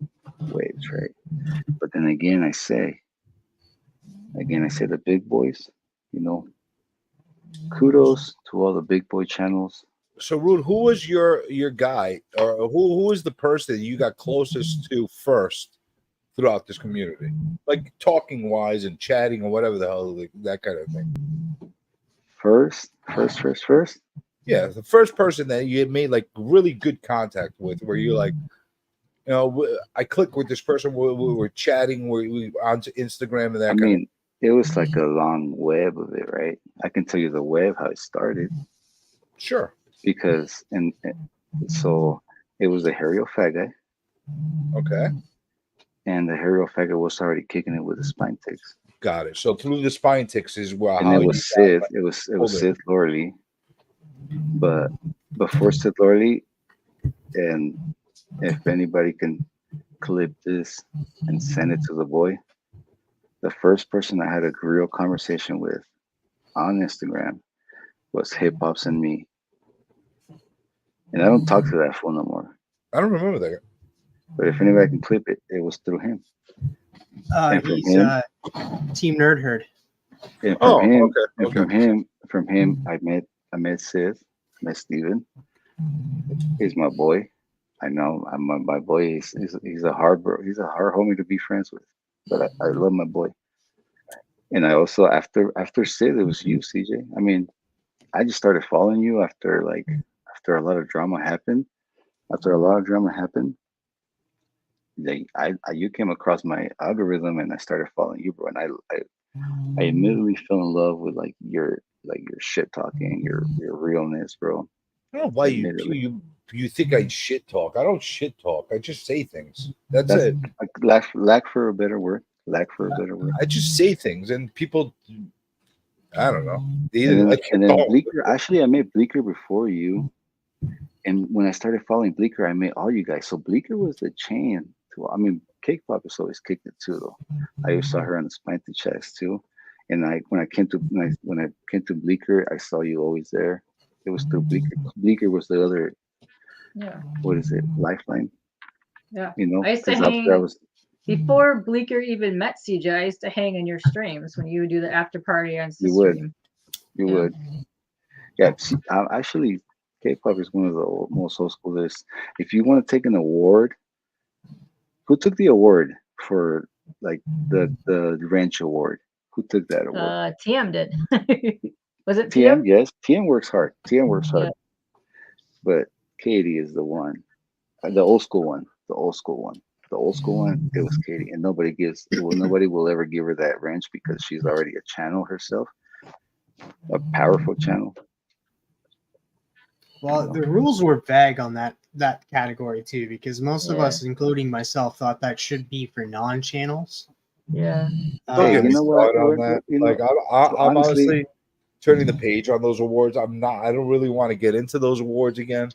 ways, right? But then again, I say the big boys, you know, kudos to all the big boy channels. So, Rude, who was your guy, or who was the person you got closest to first throughout this community, like talking wise and chatting or whatever the hell, like that kind of thing? First. Yeah, the first person that you made like really good contact with, where you're like, you know, I clicked with this person. We were chatting. We onto Instagram and that. I mean, it was like a long web of it, right? I can tell you the web how it started. Sure. Because so it was the hairy old fat guy. Okay. And the hairy old fat guy was already kicking it with the spine ticks. Got it. So through the spine ticks is where. And it was Sid. It was Sid Lorley. But before Sid Lorley, and if anybody can clip this and send it to the boy, the first person I had a real conversation with on Instagram was Hip Hops and Me. And I don't talk to that fool no more. I don't remember that. But if anybody can clip it, it was through him. He's Team Nerd Herd. And from him, I met Sid, met Steven. He's my boy. I know I'm my boy. He's a hard homie to be friends with. But I love my boy. And I also after Sid, it was you, CJ. I mean, I just started following you after a lot of drama happened. You came across my algorithm and I started following you, bro. And I immediately fell in love with like your shit talking, your realness, bro. I don't know why you think I shit talk. I don't shit talk. I just say things. That's it. Lack for a better word. I just say things, and people, I don't know. And then Bleecker. Actually, I met Bleecker before you. And when I started following Bleecker, I met all you guys. So Bleecker was the chain to. I mean, Cake Pop has always kicked it too, though. I saw her on the Spine to Chest too. And when I came to Bleecker, I saw you always there. It was through Bleecker. Bleecker was the other. Yeah. What is it? Lifeline. Yeah. You know, I used to hang before Bleecker even met CJ. I used to hang in your streams when you would do the after party on stream. You would. Yeah. Actually, K-pop is one of the most old schoolers. If you want to take an award, who took the award for like the Ranch Award? Who took that award? TM did. Was it TM? TM? Yes. TM works hard. Yeah. But Katie is the one. The old school one. It was Katie. And nobody will ever give her that ranch because she's already a channel herself. A powerful channel. Well, the rules were vague on that category too, because most of us, including myself, thought that should be for non-channels. Yeah. Hey, you know what? I'm honestly turning the page on those awards. I don't really want to get into those awards again.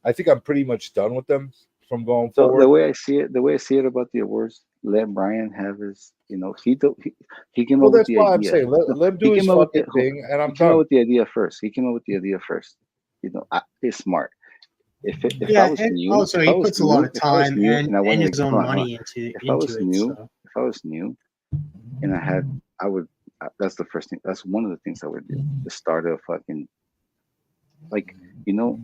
I think I'm pretty much done with them from going forward. The way I see it about the awards, let Brian have his. You know, he came up with the idea. Well, that's why I'm saying let him do his fucking thing, and I'm done. He came up with the idea first. You know, he's smart. If I was new, also he puts a lot of time and his own money into it. If I was new, and I would. That's the first thing. That's one of the things I would do. To start a fucking, like, you know,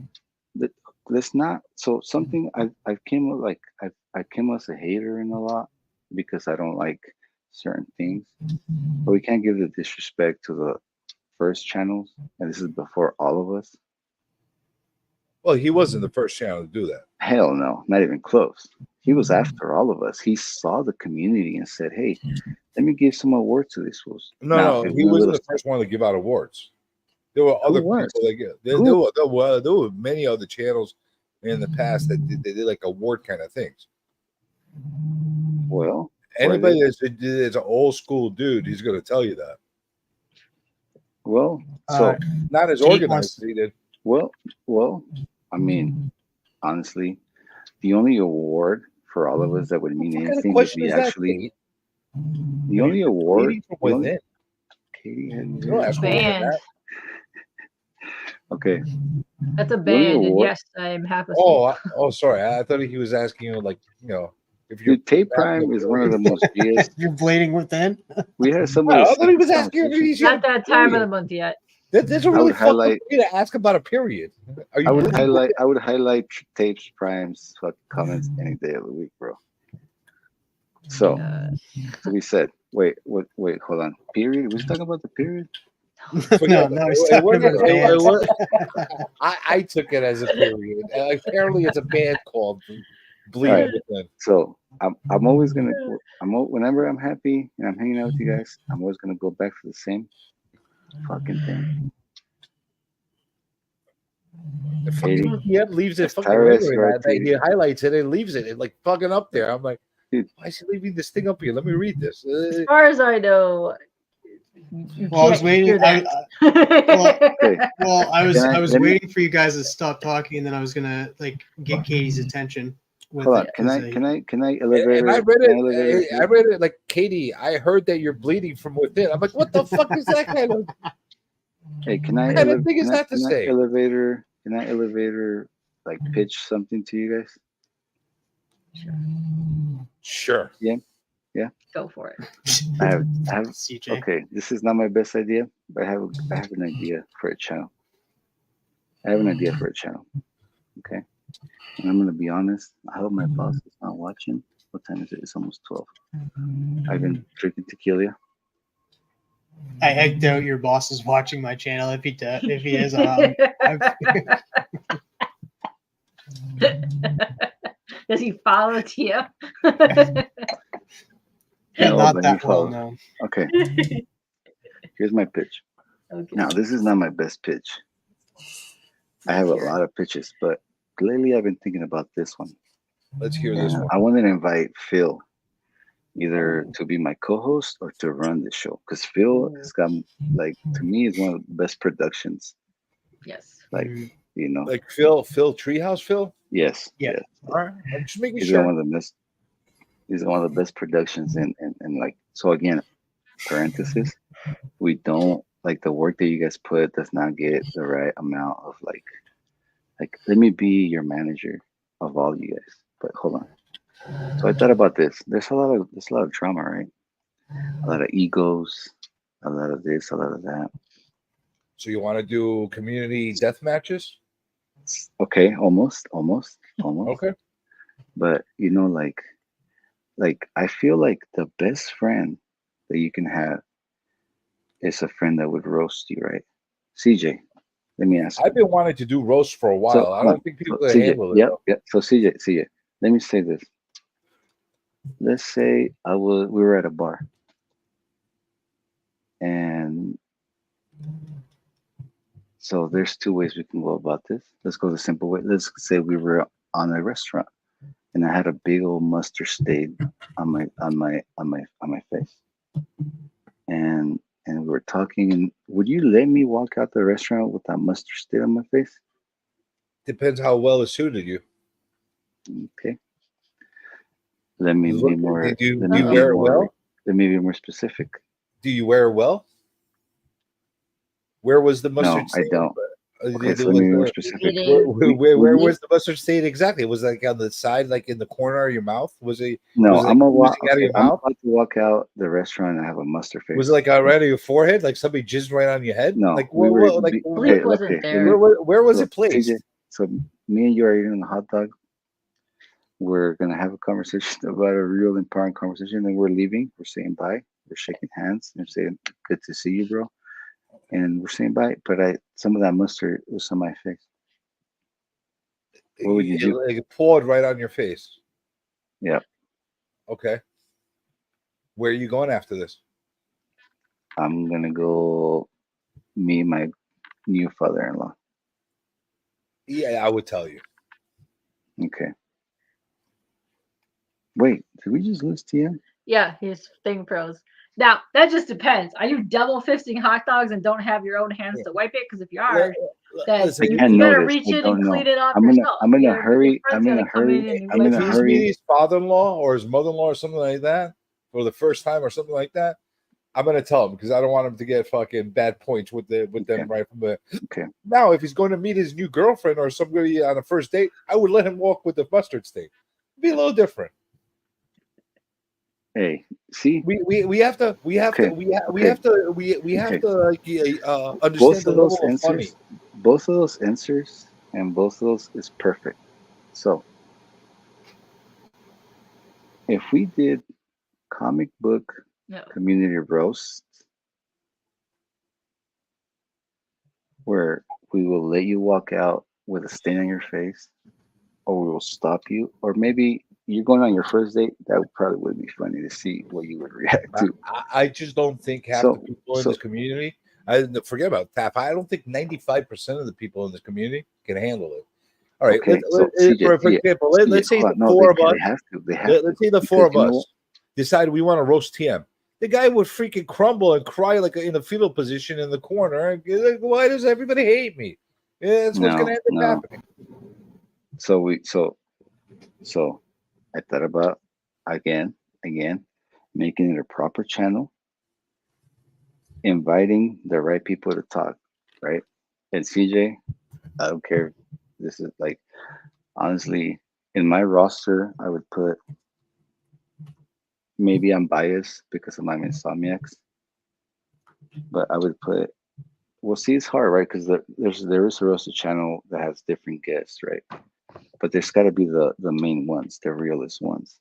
let's not. So something I came up like I came as a hater in a lot because I don't like certain things, but we can't give the disrespect to the first channels, and this is before all of us. Well, he wasn't the first channel to do that. Hell no, not even close. He was after all of us. He saw the community and said, "Hey, let me give some awards to these fools." No, he wasn't the first one to give out awards. There were other people that get. There were many other channels in the past that they did like award kind of things. Well, Anybody that's an old school dude, he's gonna tell you that. Well, so not as Jake organized as he did. well, I mean, honestly, the only award for all of us that would mean What kind of anything would question be is that, actually Kate? the only award. Leading from within. Katie had You don't ask me for Band. that. Okay. That's a The only band, and award- yes, I am half asleep. Oh, sorry. I thought he was asking you, like, you know, if Dude, Tape Prime is one of the most GS. You're bleeding within. We had some of I the thought he was sickest asking if conversations. he's Not that time of the month yet. That's a I really would fucked up highlight- way to ask about a period. Are you I would bleeding? highlight Tape Prime's fucking comments any day of the week, bro. So we said, wait, hold on. Period? Was he talking about the period? No, he's talking about a band. I took it as a period. Apparently, it's a band called Bleeding All right. Within. So I'm always gonna whenever I'm happy and I'm hanging out with you guys, I'm always gonna go back to the same fucking thing. The fucking TM leaves it As fucking tired as regular. you are, He highlights it and leaves it like fucking up there. I'm like, dude, why is he leaving this thing up here? Let me read this. As far as I know, you Well, I was can't waiting. hear that. I Can I- was let me- waiting for you guys to stop talking, and then I was gonna like get Katie's attention. With Hold on. it, Can 'cause I elevator? And I read can elevator it. I read it like, Katie, I heard that you're bleeding from within. I'm like, what the fuck is that kind of? Hey, can I? What kind of thing is can I- that to can I say? Elevator? Can I elevator like pitch something to you guys? Sure. Yeah. Yeah. Go for it. I have. CJ. Okay, this is not my best idea, but I have an idea for a channel. I have an idea for a channel. Okay. And I'm gonna be honest. I hope my boss is not watching. What time is it? It's almost 12. I've been drinking tequila. I doubt your boss is watching my channel. If he is, Does he follow Tia? not but that he follows. well, no. Okay. Here's my pitch. Okay. Now, this is not my best pitch. I have a lot of pitches, but lately I've been thinking about this one. Let's hear this And one. I wanted to invite Phil either to be my co-host or to run the show, because Phil has got, like, to me, is one of the best productions. Yes. Like, you know, Like Phil Treehouse Phil? yes, Yeah. yes. All right. I'm just making He's sure. one of the best. He's one of the best productions, and like, so again, parenthesis, we don't like the work that you guys put does not get the right amount of like let me be your manager of all you guys. But hold on. So I thought about this. There's a lot of drama, right? A lot of egos, a lot of this, a lot of that. So you want to do community death matches? Okay, almost. Okay. But you know, like I feel like the best friend that you can have is a friend that would roast you, right? CJ, let me ask you. I've been wanting to do roast for a while. So, I hold on. don't think people So, can CJ, handle it. Yep, though. yep. So CJ, let me say this. Let's say we were at a bar, and so there's two ways we can go about this. Let's go the simple way. Let's say we were on a restaurant, and I had a big old mustard stain on my face, and we were talking. And would you let me walk out the restaurant with that mustard stain on my face? Depends how well it suited you. Okay. Let me be more. Do you let me be wear it more- well? Let me be more specific. Do you wear it well? Where was the mustard No, stain? I don't. Okay, so Was let me be more the- specific. Where was the mustard stain exactly? Was it like on the side, like in the corner of your mouth? Was it? No, was it I'm oozing out of your I'm mouth? about to walk out the restaurant and have a mustard face. Was it like right on your forehead, like somebody jizzed right on your head? No, like we where, were. like be- Bleep okay, wasn't okay, there. let me- where was so, it placed? CJ, so me and you are eating a hot dog. We're gonna have a conversation about a real important conversation, and we're leaving. We're saying bye. We're shaking hands and saying, "Good to see you, bro." And we're saying bye. But some of that mustard was on my face. What would you do? It poured right on your face. Yeah. Okay. Where are you going after this? I'm gonna go meet my new father-in-law. Yeah, I would tell you. Okay. Wait, did we just lose TM? Yeah, he's thing pros. Now that just depends. Are you double fisting hot dogs and don't have your own hands to wipe it? Because if you are, then Listen, I you, can't you better notice. reach I in don't and know. clean it off I'm yourself. in a Your hurry. friend's I'm in a gonna come in hurry. and I'm in wipe a if it. he's meeting hurry. his father-in-law or his mother-in-law or something like that for the first time or something like that, I'm gonna tell him because I don't want him to get fucking bad points with them right from the. Okay. Now, if he's going to meet his new girlfriend or somebody on a first date, I would let him walk with the mustard stain. It'd be a little different. Hey, see, we have to Okay. like understand both the of those level of funny. answers, both of those answers, and both of those is perfect. So, if we did comic book No. community roasts, where we will let you walk out with a stain on your face, or we will stop you, or maybe you're going on your first date, that probably would be funny to see what you would react to. I just don't think half the people in this community. I forget about TAP. I don't think 95% of the people in this community can handle it. All right, Okay, for example, let's say the four of us. Let's say the four of us decide we want to roast TM. The guy would freaking crumble and cry like in a fetal position in the corner. Like, why does everybody hate me? Yeah, that's what's going to end up happening. So I thought about again, making it a proper channel, inviting the right people to talk, right? And CJ, I don't care. This is like, honestly, in my roster, I would put, maybe I'm biased because of my insomniacs, but I would put, well, see, it's hard, right? Because there is a roster channel that has different guests, right? But there's got to be the main ones, the realest ones.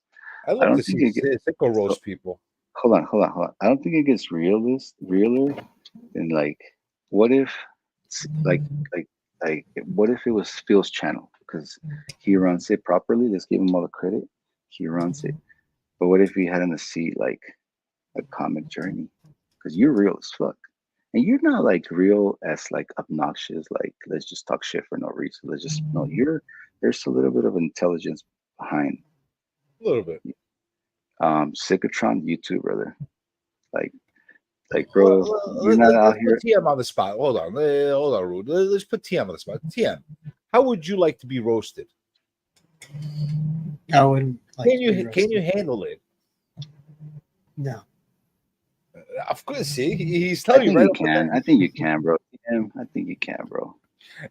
I love to see sickle roast people. Hold on. I don't think it gets realer than like, what if, like, what if it was Phil's channel because he runs it properly? Let's give him all the credit. He runs it. But what if we had him to see like a comic journey? Because you're real as fuck, and you're not like real as like obnoxious. Like let's just talk shit for no reason. Let's just no. There's a little bit of intelligence behind. A little bit. Psychotron YouTube, brother. Like, bro, you're not out here. Put TM on the spot. Hold on, Rude. Let's put TM on the spot. TM, how would you like to be roasted? I wouldn't. Can you handle it? No. Of course. See, he's telling you right. I think you can, bro. Yeah, I think you can, bro.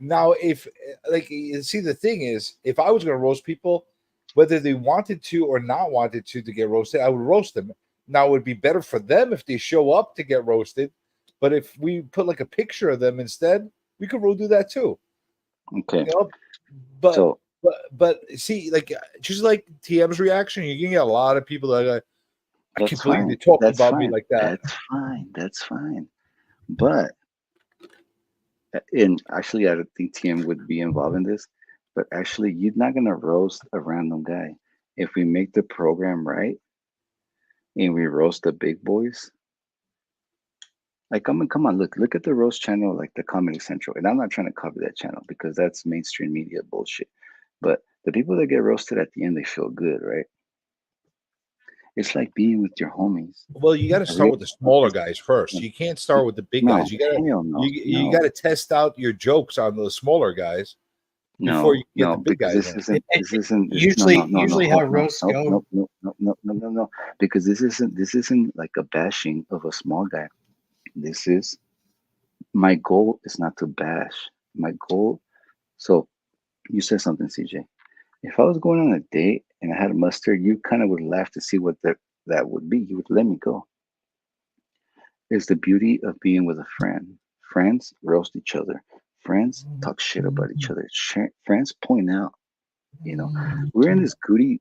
Now, if like, see, the thing is, if I was going to roast people, whether they wanted to or not wanted to get roasted, I would roast them. Now, it would be better for them if they show up to get roasted. But if we put like a picture of them instead, we could do that too. Okay. You know? But see, like just like TM's reaction, you're gonna get a lot of people that are, I can't believe they talk about me like that. That's fine. But and actually, I don't think TM would be involved in this. But actually, you're not gonna roast a random guy. If we make the program right and we roast the big boys, like come on, look at the roast channel, like the Comedy Central. And I'm not trying to copy that channel because that's mainstream media bullshit. But the people that get roasted at the end, they feel good, right? It's like being with your homies. Well, you got to start with the smaller guys first. You can't start with the big guys. You got to test out your jokes on the smaller guys before you get the big guys. This isn't usually how roasts go. No, because this isn't like a bashing of a small guy. This is, my goal is not to bash. My goal. So you said something, CJ. If I was going on a date and I had a mustard, you kind of would laugh to see what that would be. You would let me go. It's the beauty of being with a friend. Friends roast each other. Friends talk shit about each other. Friends point out. You know, we're in this goody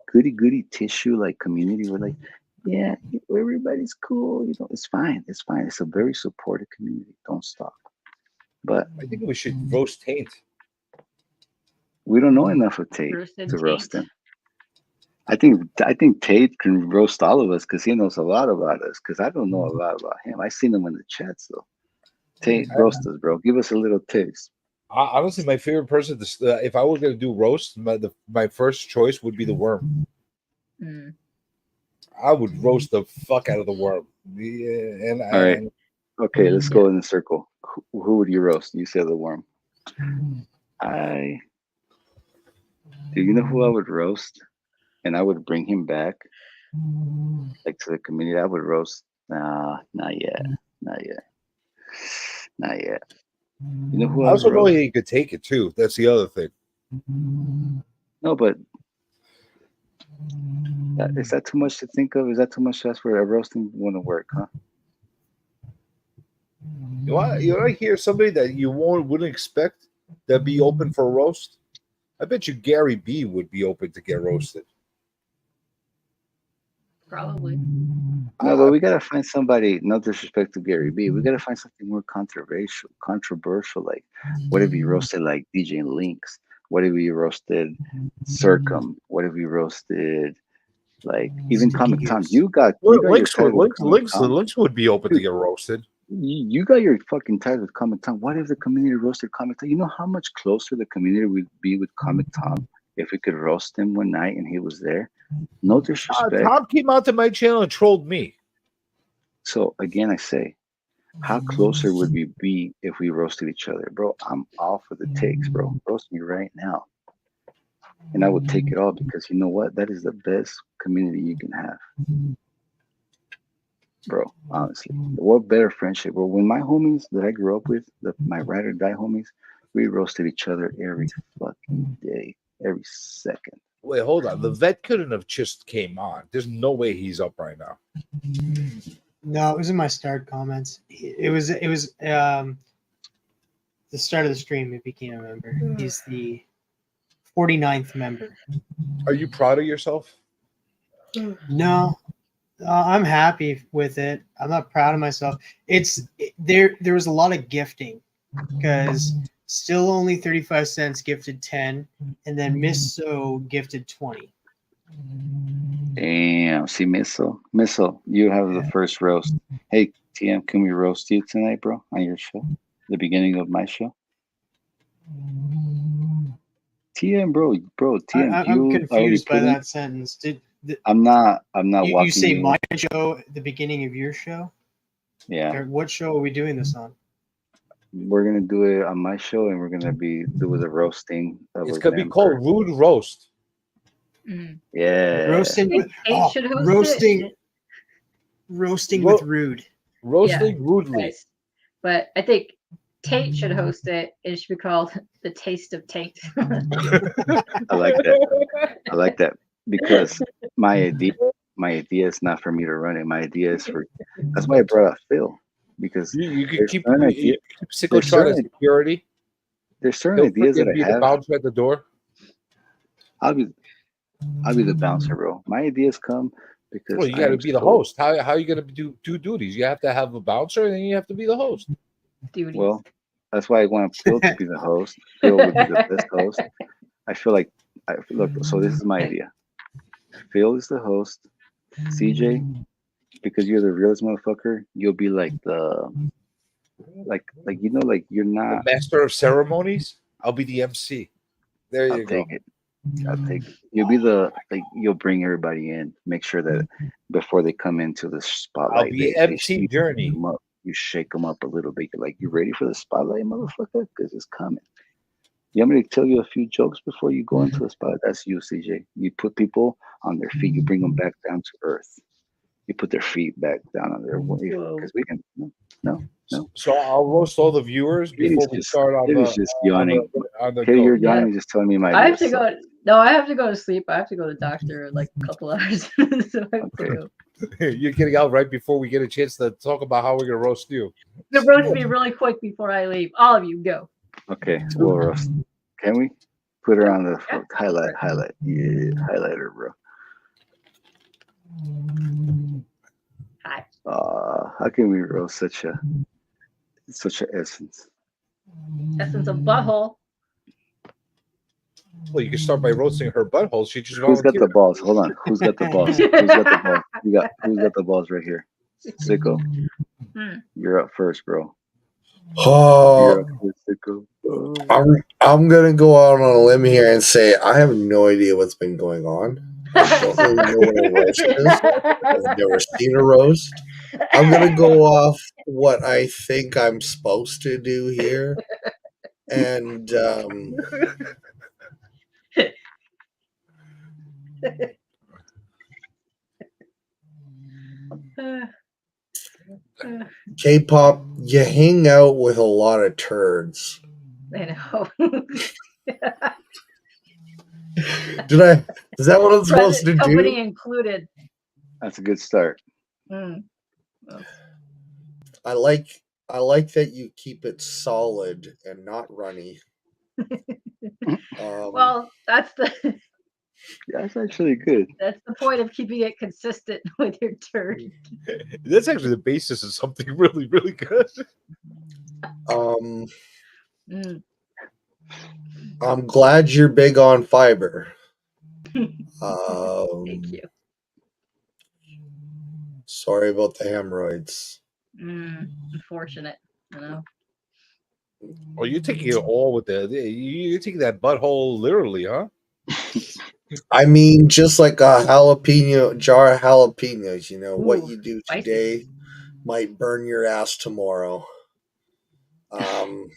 tissue like community. We're like, yeah, everybody's cool. You know, it's fine. It's fine. It's a very supportive community. Don't stop. But I think we should roast Taint. We don't know enough of Tate to roast him. I think Tate can roast all of us because he knows a lot about us. Because I don't know a lot about him. I seen him in the chats though. Tate, roast us, bro. Give us a little taste. Honestly, my favorite person, if I were going to do roast, my first choice would be the Worm. I would roast the fuck out of the worm. Yeah, and All right. Okay, let's go in a circle. Who would you roast? You said the worm. Do you know who I would roast? And I would bring him back, like to the community. I would roast. Nah, not yet. Not yet. Not yet. You know who I I also would know roast? he could take it too. That's the other thing. No, but is that too much to think of? Is that too much to ask for? A roasting wouldn't work, huh? You want to hear somebody that you wouldn't expect that be open for a roast? I bet you Gary B would be open to get roasted. Probably. No, but we gotta find somebody. No disrespect to Gary B, we gotta find something more controversial. Like, what if you roasted like DJ Lynx? What if we roasted Circum? What if we roasted like even Comic Tom? You got your title with Comic Tom. Lynx would be open to get roasted. You got your fucking ties with Comic Tom. What if the community roasted Comic Tom? You know how much closer the community would be with Comic Tom if we could roast him one night and he was there? No disrespect. Tom came out to my channel and trolled me. So again, I say, how closer would we be if we roasted each other, bro? I'm all for the takes, bro. Roast me right now, and I would take it all because you know what? That is the best community you can have, bro. Honestly, what better friendship, bro? When my homies that I grew up with, my ride or die homies, we roasted each other every fucking day, every second. Wait, hold on. The vet couldn't have just came on. There's no way he's up right now. No, it was in my start comments. It was the start of the stream. He became a member. He's the 49th member. Are you proud of yourself? No, I'm happy with it. I'm not proud of myself. There was a lot of gifting because still only 35 cents gifted 10, and then Miss So gifted 20. Damn, see, Missile, you have the first roast. Hey, TM, can we roast you tonight, bro, on your show? The beginning of my show. TM, bro, TM. I'm confused by that sentence. I'm not You say my show at the beginning of your show? Yeah. Or what show are we doing this on? We're gonna do it on my show, and we're gonna do the roasting. It's gonna be called Rude Roast. Yeah. Roasting with roasting with Rude. Roasting rudely. Nice. But I think Tate should host it. It should be called The Taste of Tate. I like that because my idea is not for me to run it. My idea is that's why I brought up Phil, because you could keep Psychotron as security. There's certain ideas that I have. The bouncer at the door. I'll be the bouncer, bro. My ideas come because you got to be the host. How are you going to do duties? You have to have a bouncer, and then you have to be the host. Duties. Well, that's why I want Phil to be the host. Phil would be the best host. I feel like look. So this is my idea. Phil is the host. CJ, because you're the realest motherfucker, you'll be like the like you're not the master of ceremonies. I'll be the MC. There you go. I'll take it. You'll be you'll bring everybody in. Make sure that before they come into the spotlight, I'll be MC Journey. You shake them up a little bit. You're like, you ready for the spotlight, motherfucker? Because it's coming. You want me to tell you a few jokes before you go into the spotlight? That's you, CJ. You put people on their feet. You bring them back down to earth. You put their feet back down on their because we can. No. So I'll roast all the viewers before we start on the. Just yawning. You're yawning. Just telling me my. I have to go. No, I have to go to sleep. I have to go to the doctor in like a couple hours. So I have to go. You're getting out right before we get a chance to talk about how we're gonna roast you. So roast me really quick before I leave. All of you go. Okay, we'll roast. Can we put her on the highlight? Yeah, highlighter, bro. Hi. How can we roast such a essence? Essence of butthole. Well, you can start by roasting her butthole. She just Who's got the balls? Hold on. Who's got the balls? Who's got the balls? Who's got the balls right here? Sicko. You're up first, bro. I'm gonna go out on a limb here and say I have no idea what's been going on. I don't know what a roast is. I've never seen a roast. I'm gonna go off what I think I'm supposed to do here, and K-pop, you hang out with a lot of turds. I know. Is that what I'm supposed to Present company do? included. That's a good start. Mm. I like that you keep it solid and not runny. Well, that's the That's actually good. that's the point of keeping it consistent with your turd. That's actually the basis of something really, really good. Mm. I'm glad you're big on fiber. Thank you. Sorry about the hemorrhoids. Unfortunate, you know. Oh, you're taking it all with you're taking that butthole literally, huh? I mean, just like a jalapeno jar of jalapenos, you know, what you do spicy. today might burn your ass tomorrow. Am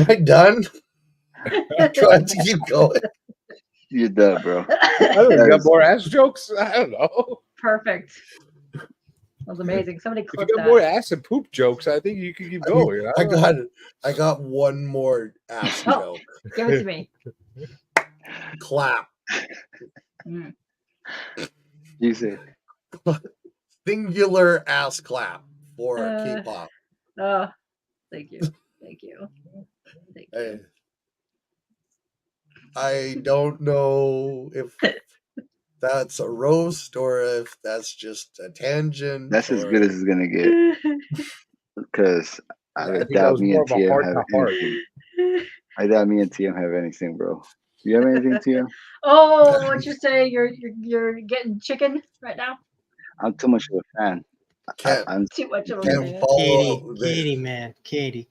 I done? I'm trying to keep going. You're done, bro. I don't know. You got more ass jokes? I don't know. Perfect. That was amazing. Somebody If clip you got that. more ass and poop jokes, I think you can keep going. I got one more ass Oh, joke. give it to me. Clap. Mm. You say Singular ass clap for K-pop. Oh, thank you. Thank you. Thank you. I don't know if that's a roast or if that's just a tangent. that's as good as it's gonna get. Because I think that doubt was me more and of a TM heart have to heart. anything. I doubt me and TM have anything, bro. You have anything, TM? Oh, what you say? You're getting chicken right now? I'm too much of a fan. I'm Too much of a Can't fan. follow Katie, man, Katie.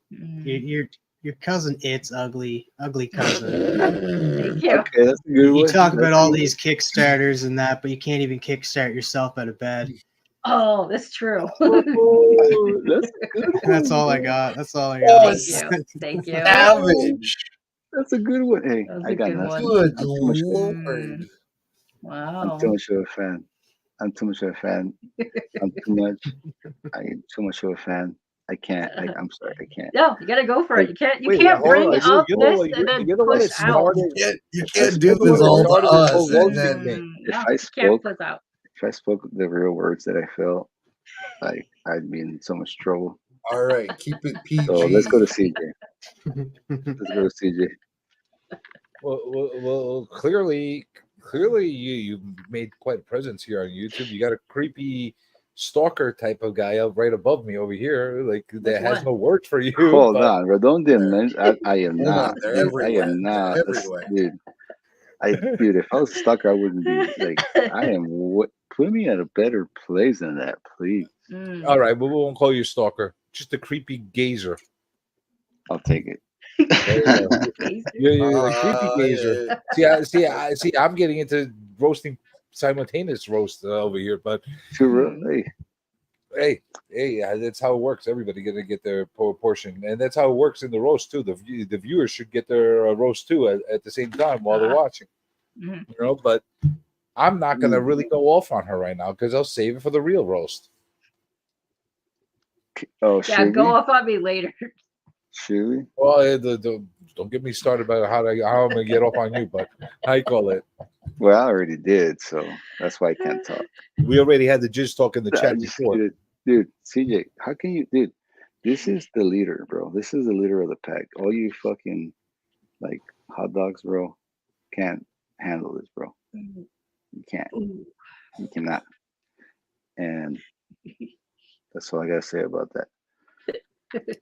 Your cousin, it's ugly cousin. Thank you. Okay, that's a good You one. talk about That's all good. these Kickstarters and that, but you can't even kickstart yourself out of bed. Oh, that's true. Oh, that's a good one. That's all I got. That's all I got. Thank you. Thank you. Savage. That's a good one. Hey, That was I a got good nothing. one. Good I'm too much of a- Lord. Wow. I'm too much of a fan. I'm too much of a fan. I'm too much. I'm too much of a fan. I can't. I'm sorry. I can't. No, you gotta go for it. You can't. You Wait, can't hold bring on. up You know this and then you're the one push that out. started. You can't do You're the this one that all to started this whole us and roasting then thing. If No, I you can't spoke, push out. if I spoke the real words that I felt, like I'd be in so much trouble. all right, keep it PG. So let's go to CJ. Let's go to CJ. Well, clearly, you made quite a presence here on YouTube. You got a creepy stalker type of guy up right above me over here, like that has one? no words for you. Hold but- on, bro. Don't diminish. I am Hold not. on, they're Dude, I everywhere. am not. They're everywhere. Dude, if I was a stalker, I wouldn't be like. I am. Put me at a better place than that, please. All right, but we won't call you stalker. Just a creepy gazer. I'll take it. You're the creepy gazer. See, I'm getting into roasting simultaneous roast over here, but hey, that's how it works. Everybody gonna get their portion, and that's how it works in the roast too. The viewers should get their roast too at the same time while they're watching. You know, but I'm not gonna really go off on her right now because I'll save it for the real roast. Oh, Yeah, go off on me later. Should we? Well, don't get me started about how I'm gonna get off on you, but how you call it? Well, I already did, so that's why I can't talk. We already had the jizz talk in the I chat just before. dude, CJ, how can you, dude? This is the leader, bro. This is the leader of the pack. All you fucking like hot dogs, bro, can't handle this, bro. You can't. You cannot. And that's all I gotta say about that.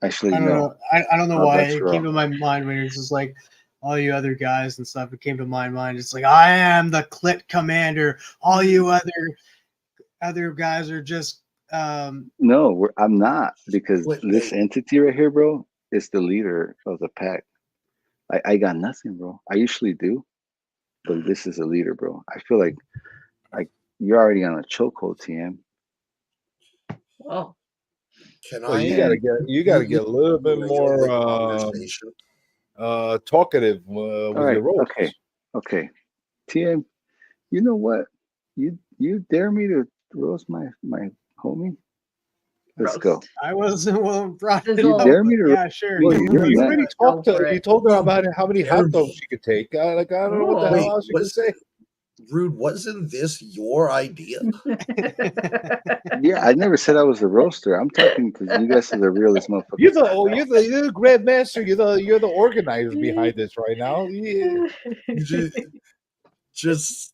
Actually, I don't know. I don't know why that's it wrong. came to my mind when it's just like all you other guys and stuff. It came to my mind. It's like I am the clit commander. All you other guys are just No, I'm not, because this entity right here, bro, is the leader of the pack. I got nothing, bro. I usually do, but this is a leader, bro. I feel like you're already on a chokehold, TM. Oh, Can Well, I? you gotta get a little bit more conversation. talkative with All right, your roles. okay. TM, you know what? You dare me to roast my homie? Let's go. I wasn't well brought it You up, dare me but to? yeah, sure. Well, You you're not. already talked to. You told her about how many hot dogs she could take. I don't know what the hell else you could say. Rude, wasn't this your idea? Yeah, I never said I was the roaster. I'm talking because you guys are the realest motherfuckers. You're the grandmaster. You're the organizer behind this right now. Yeah. Just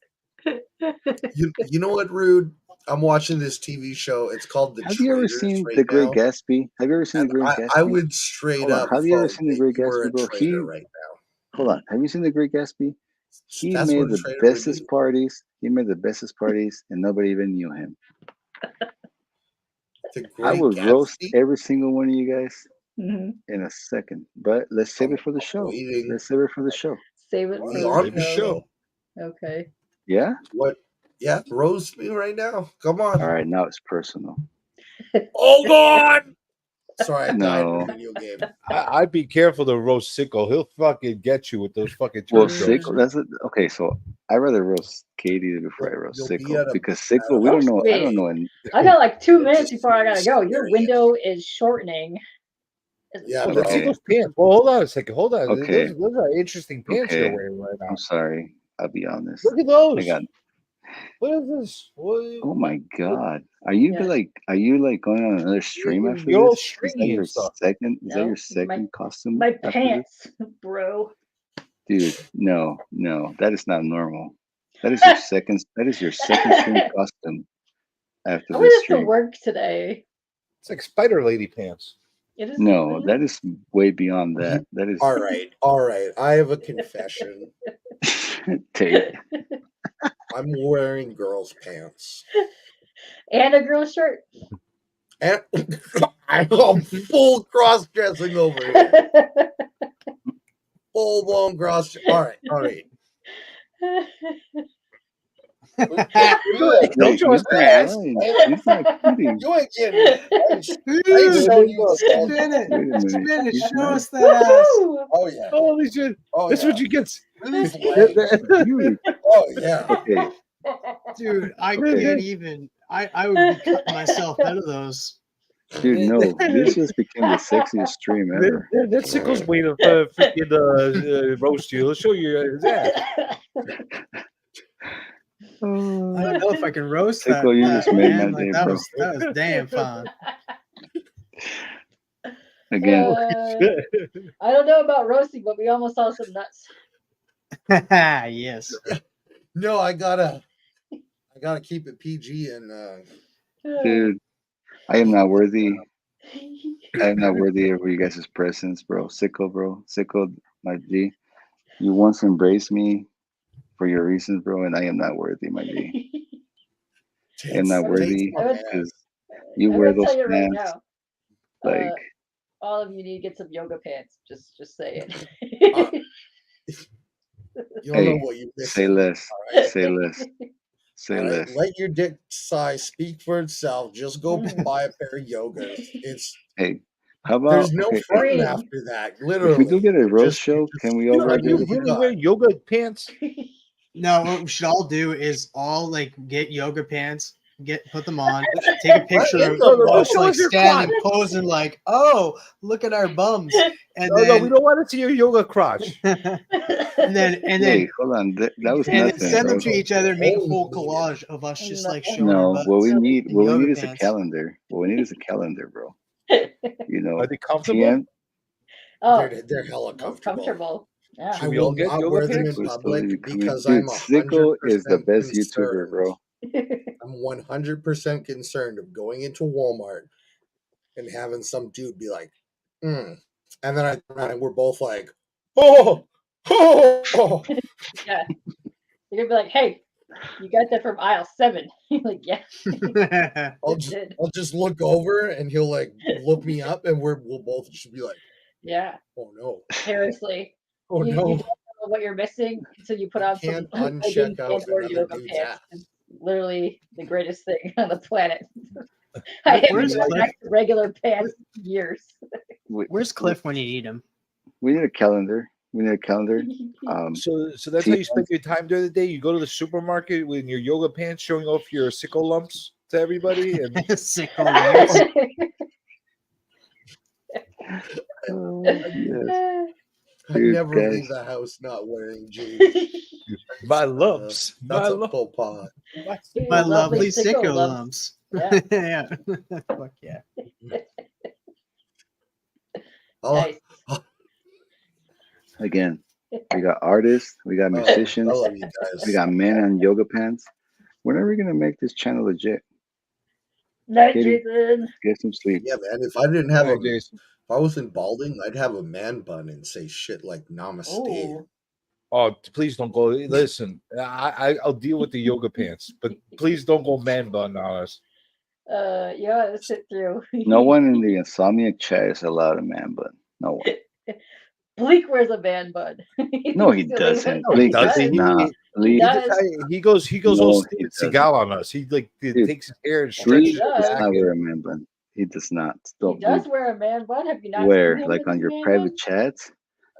you know what, Rude? I'm watching this TV show. It's called The Have you ever Traitors seen right The Great now. Gatsby? Have you ever seen The Great I Gatsby? would straight Hold on. up Have you ever vote seen The that Great you were Gatsby, a bro? traitor right now. Hold on. Have you seen The Great Gatsby? He That's made what a the traitor would bestest do. parties. He made the bestest parties, and nobody even knew him. The I Great would roast Gatsby? every single one of you guys Mhm. in a second. But let's save it for the show. waiting. Let's save it for the show. Save it We for on the the show. show. Okay. Yeah? What? Yeah, roast me right now. Come on. All right, now it's personal. Hold on. Sorry, I died in No. a video game. I'd be careful to roast Sicko. He'll fucking get you with those fucking Well, turd jokes. Sickle, that's it. Okay, so I rather roast Katie before I roast You'll be Sickle at a- because Sickle, we don't know. I don't know. I got like 2 minutes before I gotta go. Your window is shortening. Yeah, Oh, let's see Okay. those pants. Well, hold on a second. Hold on. Okay. Those are interesting pants Okay. you're wearing right now. I'm sorry. I'll be honest. Look at those. I got. What is this? Oh my God! Are you going on another stream after you're all this? Is that stringy your and stuff. second? Is that No, your second costume? My after pants, bro. this? Dude, no, that is not normal. That is your second. That is your second stream costume after I this went to stream. work today. It's like Spider Lady pants. It is. No, that is way beyond that. That is All right. I have a confession. Tate. I'm wearing girls' pants. And a girl shirt. And I'm full cross dressing over here. Full blown cross. All right. Don't show us that ass. He's not kidding. You ain't kidding. I ain't Dude, showing you the spin Wait a it. minute. Spin it. He's Show not- us that ass. Oh yeah. Holy shit. Oh That's yeah. what you get. These legs. Dude, Oh yeah. okay. Dude, I Okay. can't even. I would be cutting myself out of those. Dude, no. This just became the sexiest stream ever. That Sickle's waiting for freaking roast you. He'll show you his ass. I don't know if I can roast that. Sickle, you just made my day, that bro. was damn fun. Again, I don't know about roasting, but we almost saw some nuts. Yes. No, I gotta keep it PG and dude, I am not worthy. I am not worthy of you guys' presence, bro. Sickle, my G. You once embraced me for your reasons, bro, and I am not worthy, my G. I am not worthy because you I'm wear gonna those tell you right pants. now. Like, All of you need to get some yoga pants. Just say it. you don't know hey, what you missed. say less. All right? Say less. Say All right? less. Let your dick size speak for itself. Just go buy a pair of yogas. It's Hey, how about there's no okay, fun Free. after that. if we Literally. do get a roast Just- show, just can we put all on wear what You you yoga really got. wear yoga pants? No, what we should all do is all like get yoga pants, put them on, take a picture of us Show like us your standing, posing like, oh, look at our bums, and No, we then don't want to see your yoga crotch. and then Hey, hold on. That was and then nothing, send them bro. to each other, make a full collage of us just like showing our No, butts. what we need in yoga is a pants. calendar. What we need is a calendar, bro. You know, Are they comfortable? TM, Oh, They're hella that's comfortable. comfortable. Yeah. I Should we all will get not yoga wear them pants? in we're public slowly becoming. because Dude, I'm Sickle is the 100% best YouTuber, concerned. bro. I'm 100% concerned of going into Walmart and having some dude be like, and then I turn around and we're both like, oh. Yeah. You're gonna be like, hey, you got that from aisle 7. You're like, yeah. I'll just look over and he'll like look me up and we'll both just be like, Yeah. oh no, Seriously. oh You no. don't know what you're missing until you put on some Can't uncheck leggings out and or another yoga dude's pants. ass. It's literally the greatest thing on the planet. I haven't Where's worn Cliff? regular pants in years. Where's Cliff when you need him? We need a calendar. We need a calendar. So that's how you spend your time during the day. You go to the supermarket with your yoga pants, showing off your sickle lumps to everybody, and Sickle lumps. Yes. I Dude, never guys. leave the house not wearing jeans. my lumps, That's my a lumps. faux pas. My Lovely lovely sickle sickle lumps. lumps. Yeah. Yeah. Fuck yeah. Oh, Nice. Again, we got artists, we got musicians, I love you guys. we got men on yoga pants. When are we gonna make this channel legit? Night, Katie. Jason. Get some sleep. Yeah, man. If I didn't have All a, right, Jason. if I wasn't balding, I'd have a man bun and say shit like "Namaste." Ooh. Oh, please don't go. Listen, I'll deal with the yoga pants, but please don't go man bun on us. Yeah, let's sit through. No one in the Insomniac chat is allowed a man bun. No one. Bleak wears a man bun. No, he He's the only doesn't. one- Bleak does. does not. Bleak, does. He goes No, all he Steven doesn't. Seagal on us. He Dude, takes his hair and Bleak stretches it does does. back. not wear a and- man bun. He does not. He Don't does Bleak. wear a man bun. Have you not Where? seen him Like with on his your man private bun? chats?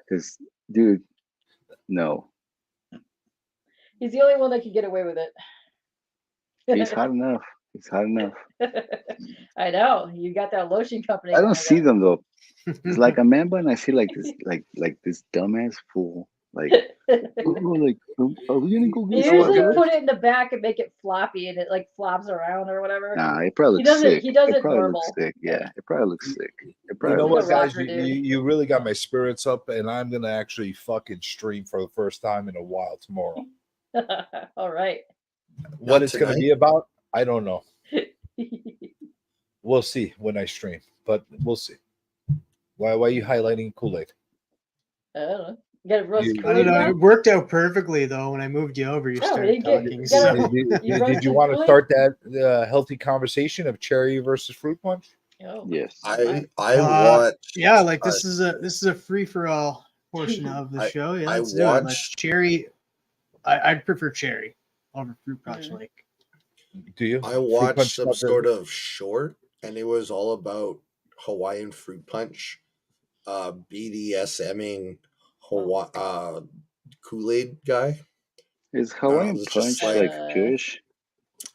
Because, dude, no. He's the only one that can get away with it. He's hot enough. He's hot enough. I know. You got that lotion company. I going don't see on. them though. It's like a man bun. I see like this, like this dumbass fool. Like, oh, like, are we gonna go You get usually some? put it in the back and make it floppy, and it like flops around or whatever. Nah, it probably He looks does it. sick. He does it probably normal. looks sick. Yeah, it probably looks sick. It You probably know looks what, He's a guys? rocker, dude. You really got my spirits up, and I'm gonna actually fucking stream for the first time in a while tomorrow. All right. What Not it's gonna tonight? be about, I don't know. We'll see when I stream, but we'll see. Why are you highlighting Kool-Aid? I don't know. You got a roast You- I don't Kool-Aid know. now? It worked out perfectly though. When I moved you over, you No, started you get- talking. you So. gotta- Did You you roasted want to Kool-Aid? start that healthy conversation of cherry versus fruit punch? Oh. Yes. I watched. Yeah, like this is a free for all portion of the show. Yeah, I let's do it. Let's watched- cherry. I'd prefer cherry over fruit punch. Mhm. Like Do you? I Fruit watched punch some not very- sort of short, and it was all about Hawaiian fruit punch, BDSMing Kool-Aid guy. Is Hawaiian it's just Punch like- like Jewish?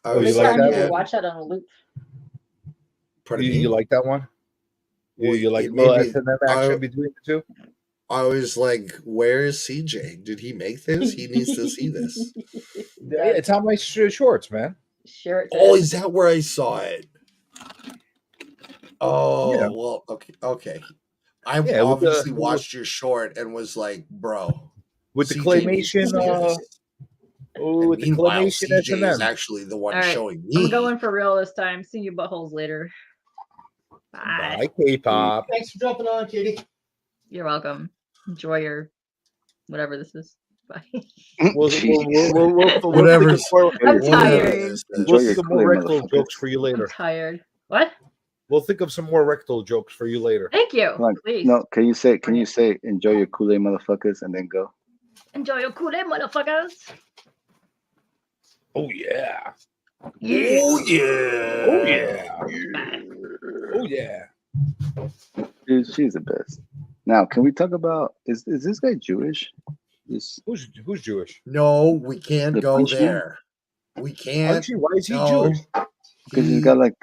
I Oh, you was Maybe like I that need to one? watch that on a loop. Pardon me? You like that one? Well, You like it little made me- S&M action between the two? I was like, "Where is CJ? Did he make this? He needs to see this." Yeah, it's on my shorts, man. Share it. Oh, is that where I saw it? Oh, Yeah. well, okay. I Yeah, with the- obviously watched your short and was like, "Bro, With the CJ needs to claymation, see this." oh, with the Meanwhile, claymation CJ is S&M. actually the one All right. showing me. I'm going for real this time. See you buttholes later. Bye. Bye, K-pop. thanks for jumping on, Katie. You're welcome. Enjoy your whatever this is. Bye. We'll Whatever's- I'm whatever tired. it is. Enjoy We'll your think of more Kool-Aid, rectal motherfucker. jokes for you I'm later. tired. What? We'll think of some more rectal jokes for you later. Thank you. Come on. Please. No, can you say enjoy your Kool-Aid, motherfuckers, and then go? Enjoy your Kool-Aid, motherfuckers. Oh yeah. Yeah. Oh yeah. Oh yeah. Oh yeah. Dude, she's the best. Now, can we talk about is this guy Jewish? This Who's Jewish? No, we can't The go punch man? there. We can't. Archie, why is he No. Jewish? because he's got like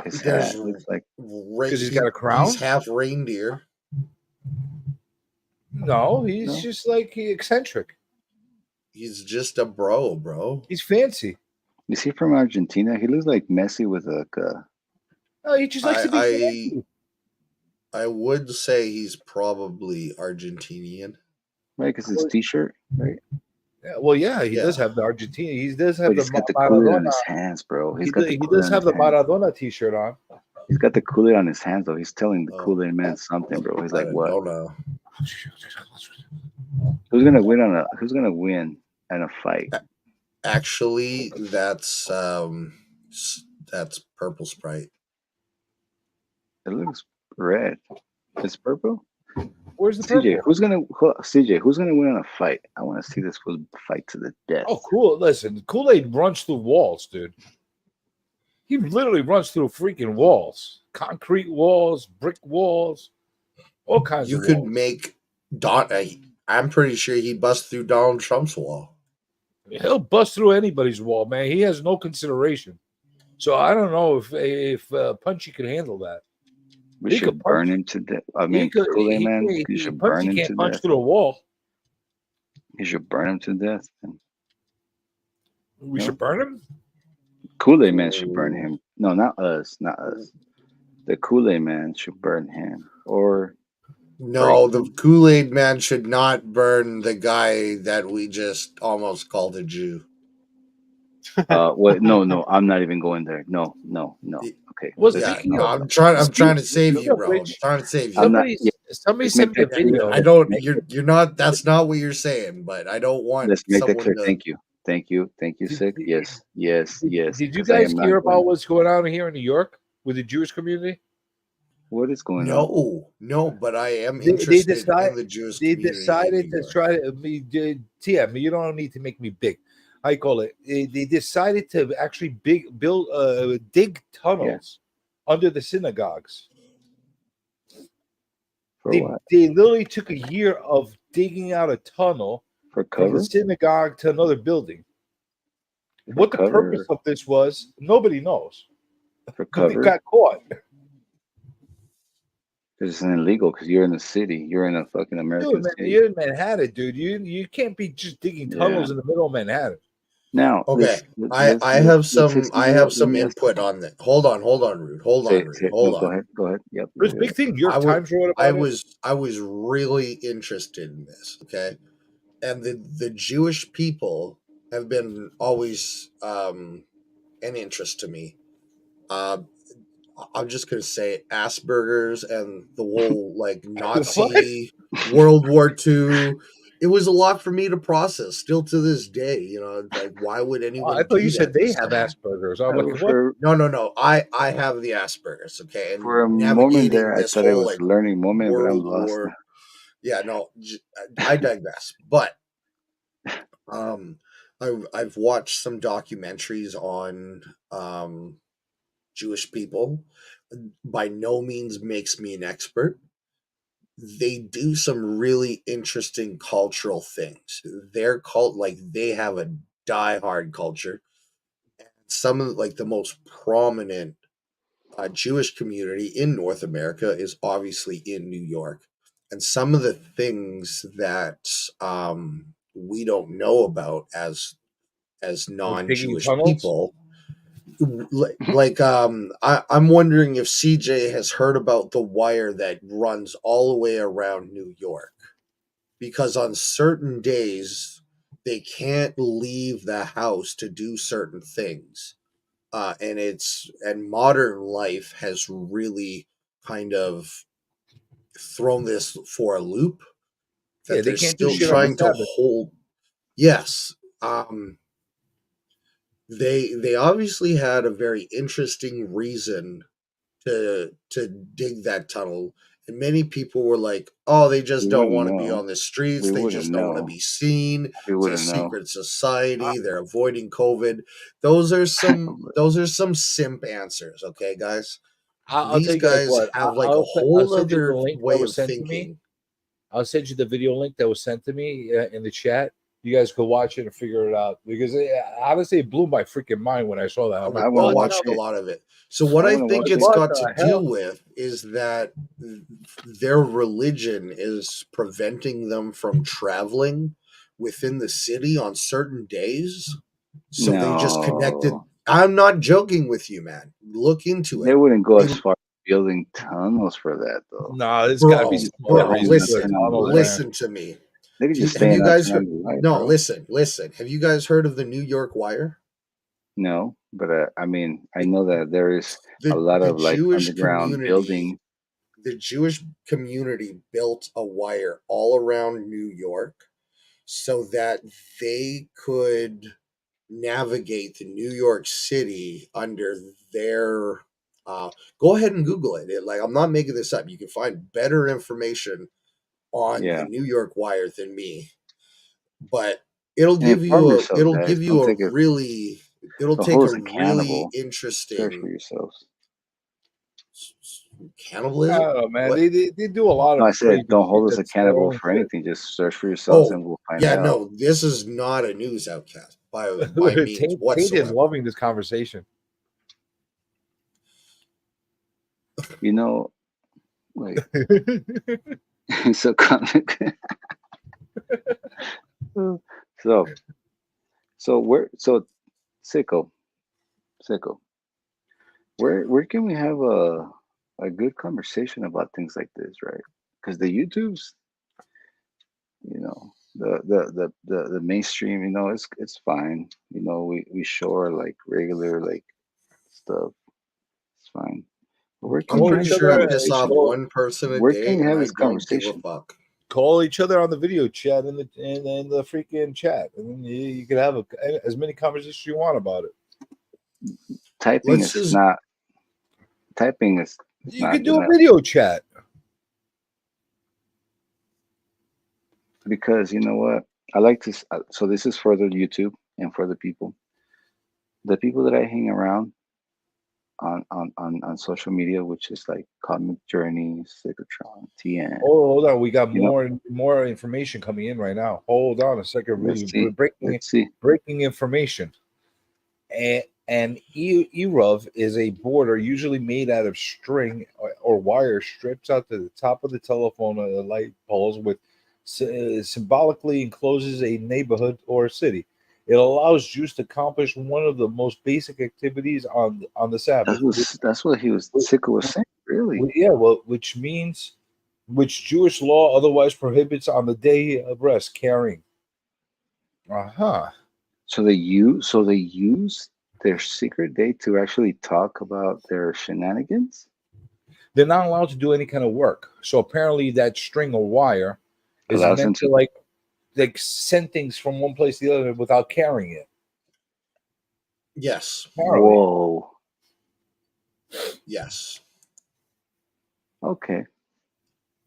his There's hat looks like Because he's got a crown? He's half reindeer. No, he's No? just like eccentric. He's just a bro. He's fancy. is he from Argentina? He looks like Messi with like Oh, he just likes to be I fancy. I would say he's probably Argentinian. right because his t-shirt, right? Yeah, well, yeah, he Yeah. does have the Argentina. He does have But the he's got the Kool-Aid on Maradona. his hands, bro. He got the does Kool-Aid on have his the hands. Maradona T-shirt on. He's got the Kool-Aid on his hands though. He's telling the Oh. Kool-Aid man something, bro. He's like, I what? don't know. Who's gonna win in a fight? Actually, that's Purple Sprite. It looks red. It's purple. Where's the CJ, purple? who's gonna win in a fight? I want to see this fool fight to the death. Oh, cool. Listen, Kool-Aid runs through walls, dude. He literally runs through freaking walls. Concrete walls, brick walls, all kinds You of could walls. make I'm pretty sure he'd bust through Donald Trump's wall. He'll bust through anybody's wall, man. He has no consideration. So I don't know if Punchy could handle that. We He should could burn punch. him to death. I mean, Kool-Aid man, you should burn Punchy him can't to punch death. through a wall. You should burn him to death. We should burn him? Kool-Aid man should burn him. No, not us. Not us. The Kool-Aid man should burn him. Or No, the Kool-Aid man should not burn the guy that we just almost called a Jew. what? No, I'm not even going there. No. Okay. Well, listen, Yeah, I'm trying to save you, bro. I'm trying to save you. Somebody sent me a video. I don't. You're not. That's not what you're saying. But I don't want. Let's make that someone clear. to- Thank you, Sick. Yes. Did you 'cause I guys am not hear going about what's going on here in New York with the Jewish community? What is going on? No, but I am They interested in the Jewish They community. decided to try to TM. You don't need to make me big. I call it. They decided to actually dig tunnels under the synagogues. For They what? literally took a year of digging out a tunnel For from cover? the synagogue to another building. What the cover? purpose of this was, nobody knows. For But they cover? got caught. Because it's illegal. Because you're in the city. You're in a fucking American Dude, man, city. you're in Manhattan, dude. You can't be just digging tunnels in the middle of Manhattan. Now, Okay, I have some input on that. Hold on, Rude. Hold on. Go ahead. Yep. There's big thing. New York Times wrote about it. I was really interested in this. Okay, and the Jewish people have been always an interest to me. I'm just gonna say Asperger's and the whole like Nazi World War II. It was a lot for me to process still to this day. You know, like why would anyone? I thought do you said that they to have someone? Asperger's. I'm like, what? No. I have the Asperger's. Okay, and For a moment navigating there, I this thought it whole, was like, learning moment, but I'm World lost. War. Yeah, no, I digress. But I've watched some documentaries on Jewish people. By no means makes me an expert. They do some really interesting cultural things. Their they have a diehard culture. Some of the most prominent Jewish community in North America is obviously in New York, and some of the things that we don't know about as non-Jewish people. I'm wondering if CJ has heard about the wire that runs all the way around New York, because on certain days they can't leave the house to do certain things, and modern life has really kind of thrown this for a loop. That they they're can't do still shit on the trying to Sabbath. hold. Yes. They obviously had a very interesting reason to dig that tunnel, and many people were like, "Oh, they just don't want to be on the streets. They just don't want to be seen. It's a secret society. They're avoiding COVID." Those are some simp answers, okay, guys. I'll These tell you guys guys what. have I'll a whole send you the other link that way was of sent to me. thinking. I'll send you the video link that was sent to me in the chat. You guys go watch it and figure it out, because honestly, it blew my freaking mind when I saw that. I'm like, I watched a lot of it. So what I think it's got to do with is that their religion is preventing them from traveling within the city on certain days. So they just connected. I'm not joking with you, man. Look into it. They wouldn't go as far as building tunnels for that, though. No, there's got to be some listen to me. They could just Have you guys heard? light, No, bro. listen. Have you guys heard of the New York Wire? No, but I mean, I know that there is a lot of Jewish underground building. The Jewish community built a wire all around New York so that they could navigate the New York City under their. Go ahead and Google it. I'm not making this up. You can find better information on Yeah. the New York Wire than me, but it'll And give inform you a yourself, it'll guys. give you Don't a take it. really it'll Don't take hold a us really accountable. Search for interesting yourselves. I cannibalism. don't know, man. What? They do a lot No, I of said crazy don't hold shit us that's accountable so for anything. Just search for yourselves, and Oh, we'll find yeah, out. no, this is not a news outcast by means Tate is whatsoever. loving this conversation. You know, wait. So comic. so where? So Sicko. Where can we have a good conversation about things like this, right? Because the YouTubes, you know, the mainstream, you know, it's fine. You know, we show our like regular like stuff. It's fine. But where can I'm we pretty have sure I this piss off conversation? one person a Where day, can we and have I this don't give a conversation? fuck. Call each other on the video chat in the freaking chat, and you can have as many conversations you want about it. Typing Let's is just not. Typing is You not can do a enough. video chat. Because you know what, I like to. So this is for the YouTube and for the people that I hang around on social media, which is like Comic Journey, Cyclotron, TN. Oh, hold on, we got You know, more information coming in right now. Hold on a second, let's see. breaking information. And ERUV is a border usually made out of string or wire strips out to the top of the telephone or the light poles, with symbolically encloses a neighborhood or a city. It allows Jews to accomplish one of the most basic activities on the Sabbath. That's what Sicko was saying. Really? Yeah, well, which Jewish law otherwise prohibits on the day of rest carrying. So they use their secret day to actually talk about their shenanigans. They're not allowed to do any kind of work. So apparently that string or wire is Allows meant them to like send things from one place to the other without carrying it. yes, Apparently. Whoa. yes. Okay.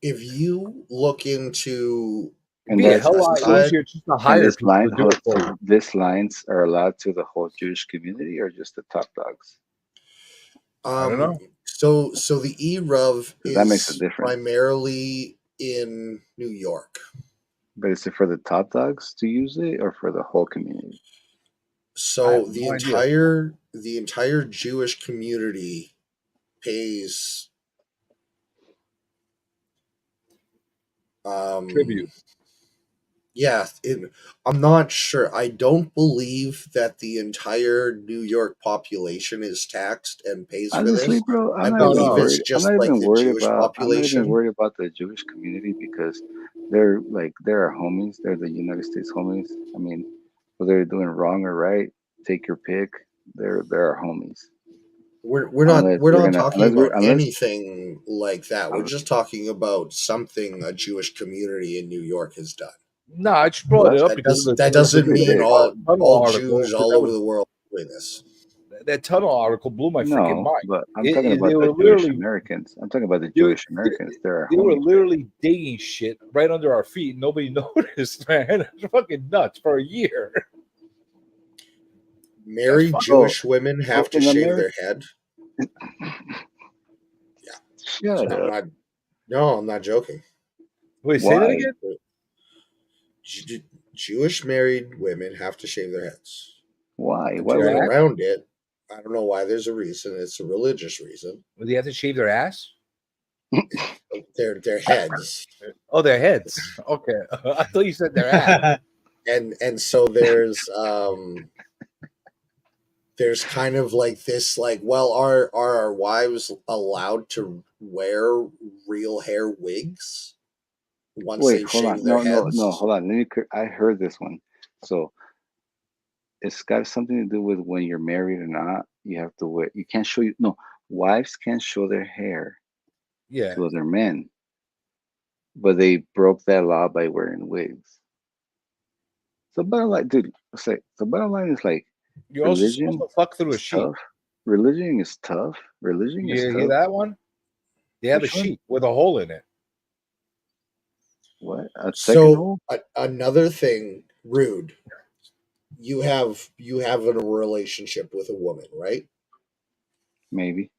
If you look into And Be a that's hell lot easier just to hire this people line. to do it for you. These lines are allowed to the whole Jewish community, or just the top dogs? I don't know. So the ERUV That makes a is difference. primarily in New York. But is it for the top dogs to use it, or for the whole community? So have the no idea. entire Jewish community pays Tribute. Yeah, I'm not sure. I don't believe that the entire New York population is taxed and pays for Honestly, this. bro, I I'm not even believe it's worried. I'm just not like even the worried Jewish about. I'm not even population. worried about the Jewish community, because they're our homies. They're the United States homies. I mean, whether they're doing wrong or right, take your pick. They're our homies. We're not talking about unless anything like that. We're just talking about something a Jewish community in New York has done. No, I just brought it up because That doesn't mean all tunnel Jews all over the world are doing this. That tunnel article blew my freaking mind. But I'm talking about they the were Jewish literally Americans. I'm talking about the Jewish Americans. They're our they were homies. literally digging shit right under our feet. Nobody noticed, man. It's fucking nuts for a year. Married Jewish women have to shave their head. Yeah. Shut up. I'm not joking. Wait, say that Why? again? Jewish married women have to shave their heads. Why? To Why get would around it, I don't know why. There's a reason. It's a religious reason. Do they have to shave their ass? Their heads. Oh, their heads. Okay, I thought you said their ass. and so there's kind of like this, like, well, are our wives allowed to wear real hair wigs once Wait, they've hold on. shaved their heads? No, hold on. I heard this one. So it's got something to do with when you're married or not. You have to wear. You can't show. Wives can't show their hair to other men, but they broke that law by wearing wigs. So bottom line, dude. The bottom line is like, You're also supposed to fuck through a sheet. Tough. Religion is tough. You hear that one? They have Which a one? sheet with a hole in it. What? A second So hole? another thing, Rude. You have a relationship with a woman, right? Maybe.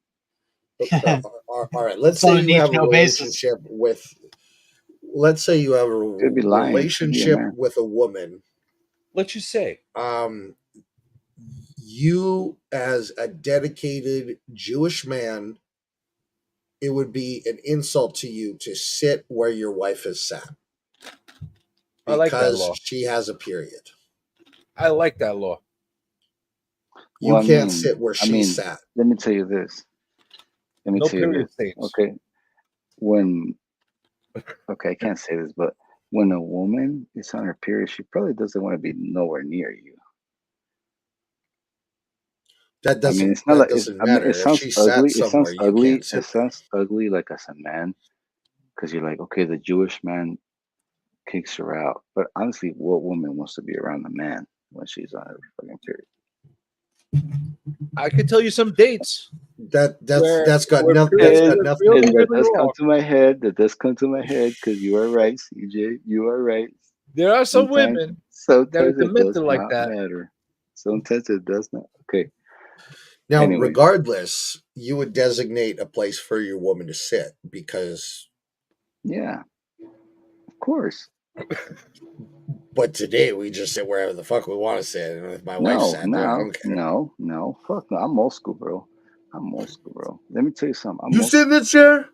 All right. Let's It's on say a you have a need-to-know basis. relationship with. Let's say you have a Could be lying. Could be a relationship man. with a woman. Let's just say. You as a dedicated Jewish man, it would be an insult to you to sit where your wife has sat I like that because law. she has a period. I like that law. You Well, I can't mean- sit where I she mean, sat. Let me tell you this. Let me No tell you period this. states. Okay. Okay, I can't say this, but when a woman is on her period, she probably doesn't want to be nowhere near you. That I doesn't. mean, it's not That like doesn't I mean, matter. it If sounds she sat ugly. It somewhere, sounds you ugly. can't sit It sounds ugly, like as a man, because you're like, okay, the Jewish man kicks her out. But honestly, what woman wants to be around a man when she's on her fucking period? I can tell you some dates. That's where- got where nothing. periods That's are got nothing. really, And that really does wrong. come to my head. That does come to my head because you are right, CJ. You are right. There are some Sometimes- women that Sometimes are it demented does like not that. matter. Sometimes it does not. Okay. Now, Anyway. regardless, you would designate a place for your woman to sit because. Yeah. Of course. But today we just sit wherever the fuck we want to sit, and if my wife No, sat there, I don't care. no. Fuck no. I'm old school, bro. Let me tell you something. I'm You old sit in the chair.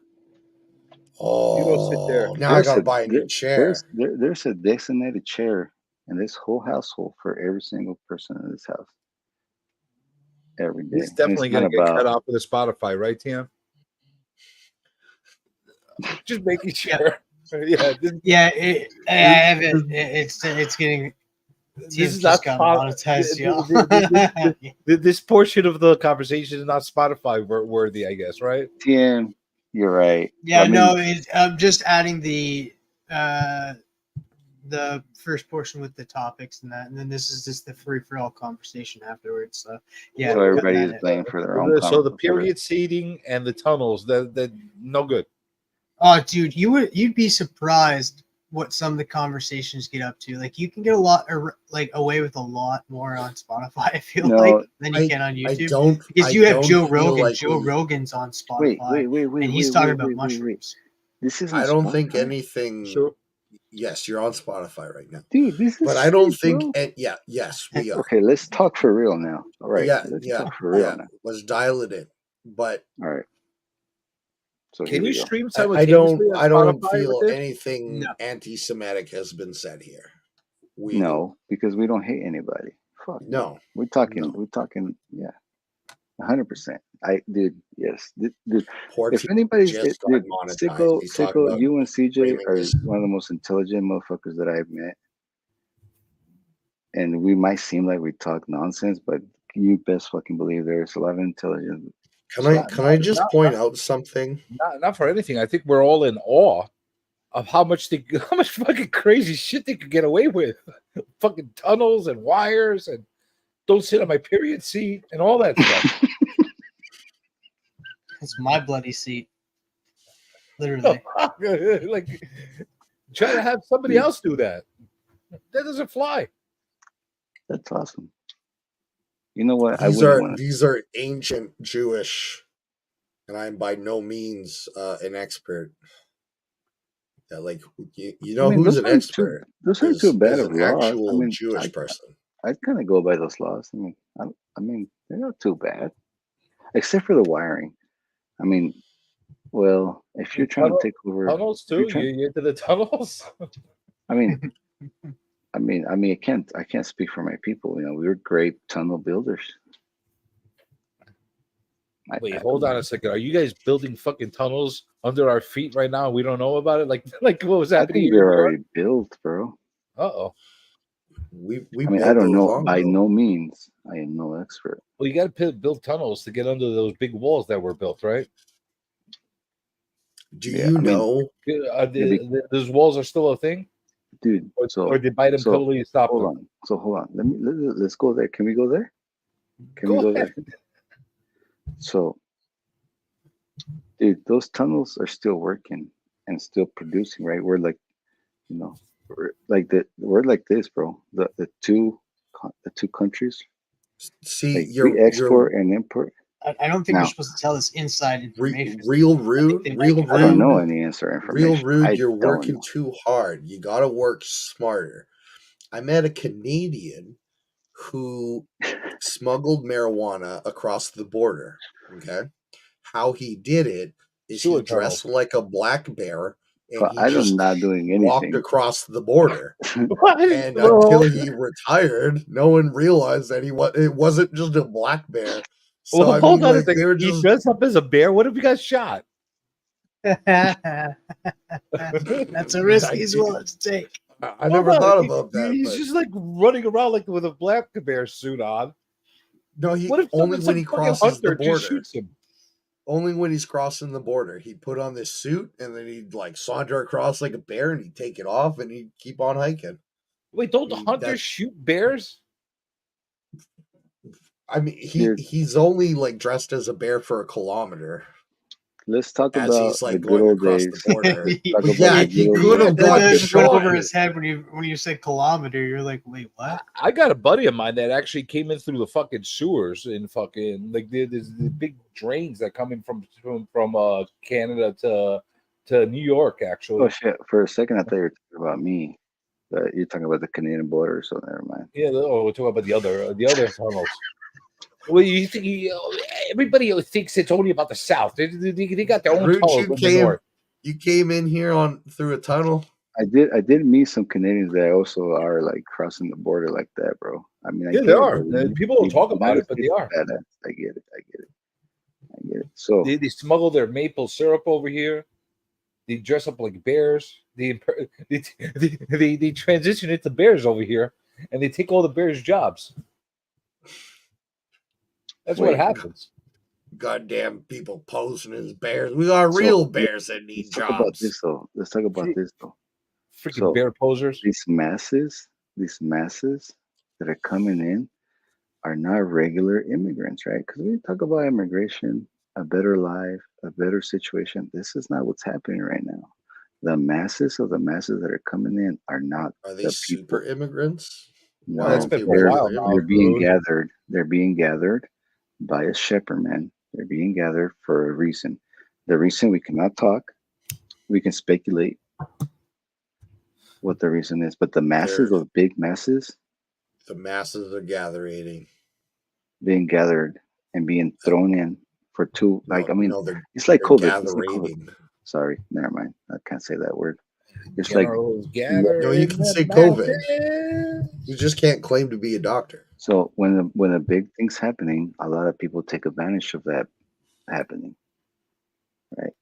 You don't sit there. Oh, now I gotta buy a new chair. There's a designated chair in this whole household for every single person in this house. Every day. He's And definitely it's going not to get cut about- off of the Spotify, right, Tim? Just making sure. Yeah. Yeah, I haven't. It's getting. This Tim's is just not got monetized, y'all. This portion of the conversation is not Spotify worthy, I guess, right? TM, you're right. Yeah, I mean, no, I'm just adding the first portion with the topics and that, and then this is just the free for all conversation afterwards. So yeah, so cut everybody that is in. blamed for their own. So the conversation. period seating and the tunnels, that no good. Oh, dude, you'd be surprised what some of the conversations get up to. Like you can get a lot, like away with a lot more on Spotify. I feel like than you can on YouTube. Because you have Joe Rogan. like Joe Rogan's on Spotify. Wait, and he's talking about mushrooms. This is. I don't think anything. Sure. Yes, you're on Spotify right now. Dude, this is. But I don't sweet, think. bro. Yes, we are. Okay, let's talk for real now. All right. Yeah, Let's yeah, talk for real yeah. now. Let's dial it in. But All right. So Can you stream I simultaneously? I don't Spotify feel with this? anything anti-Semitic has been said here. No, because we don't hate anybody. Fuck No. We're talking. Yeah, 100%. Dude, yes, dude. If anybody's, just got dude, monetized. He's talking Sicko, about you and CJ streaming are this. one of the most intelligent motherfuckers that I've met. And we might seem like we talk nonsense, but you best fucking believe there's a lot of intelligence. Can I just point out something? Not for anything. I think we're all in awe of how much fucking crazy shit they could get away with. Fucking tunnels and wires and don't sit on my period seat and all that stuff. It's my bloody seat. Literally. Like try to have somebody else do that. That doesn't fly. That's awesome. You know what? These are ancient Jewish, and I'm by no means an expert. Yeah, like you know who's an expert? Those aren't too bad of an laws. actual Jewish person. I'd kind of go by those laws. I mean, they're not too bad, except for the wiring. I mean, well, if you're trying to take over tunnels too, you into the tunnels. I mean, I can't speak for my people. You know, we were great tunnel builders. Wait, hold on a second. Are you guys building fucking tunnels under our feet right now? We don't know about it. Like what was I happening? think they're already built, bro. Uh-oh. I don't know. By no means, I am no expert. Well, you got to build tunnels to get under those big walls that were built, right? Do you know? Those walls are still a thing, dude? Or did Biden totally stop hold them? on. So hold on. Let's go there. Can we go there? Can we go there? So, dude, those tunnels are still working and still producing, right? We're like You know, we're like this, bro. The two countries. See, Like we export and import. I don't think Now, you're supposed to tell us inside information. real rude, I don't know any inside information. real rude. I You're don't working know. too hard. You got to work smarter. I met a Canadian who smuggled marijuana across the border. Okay, how he did it is he dressed like a black bear and But he I'm just not doing walked anything. across the border. What? And Bro. until he retired, no one realized that it wasn't just a black bear. So Well, I hold mean, on a like they second. were He just dressed up as a bear. What if he got shot? That's a risk he's willing to take. I never thought about that. He's but- just like running around like with a black bear suit on. No, he What if only when he some fucking crosses the hunter just border. shoots him? Only when he's crossing the border. He'd put on this suit and then he'd like saunter across like a bear and he'd take it off and he'd keep on hiking. Wait, don't the hunters shoot bears? I mean, he's only like dressed as a bear for a kilometer. Let's talk As about he's, like, the going good old across days. the border. Talk But about yeah, the he good old could have days. got That just went over shot. his head when you said kilometer. You're like, wait, what? I got a buddy of mine that actually came in through the fucking sewers in fucking like there's the big drains that come in from Canada to New York. Actually, Oh shit! For a second, I thought you were talking about me. But you're talking about the Canadian border, so never mind. yeah. We're talking about the other tunnels. Well, you think everybody thinks it's only about the South. They got their own Rude, tunnels in the North. you came in here through a tunnel. I did meet some Canadians that also are like crossing the border like that, bro. I mean, I Yeah, get they it, are. bro. People don't talk about it, but they are. Badass. I get it. So They smuggle their maple syrup over here. They dress up like bears. They transition into bears over here, and they take all the bears' jobs. That's what happens. Goddamn people posing as bears. We got real bears that need let's talk about jobs. this though. Let's talk about this though. Freaking bear posers. These masses that are coming in are not regular immigrants, right? Because we talk about immigration, a better life, a better situation. This is not what's happening right now. The masses of the masses that are coming in are not Are they the super people. immigrants? No, Why That's don't been they for a they're, while regular now. they're being dude. gathered. They're being gathered by a shepherdman. They're being gathered for a reason. The reason we cannot talk, we can speculate what the reason is, but the masses, those big masses, The masses are gathering. being gathered and being thrown in for two, like, I mean, they're, it's like they're COVID. It's like COVID. gathering. Sorry, never mind. I can't say that word. It's Generals like gather No, you in can the say COVID. mountains. You just can't claim to be a doctor. so when a big thing's happening, a lot of people take advantage of that happening, right?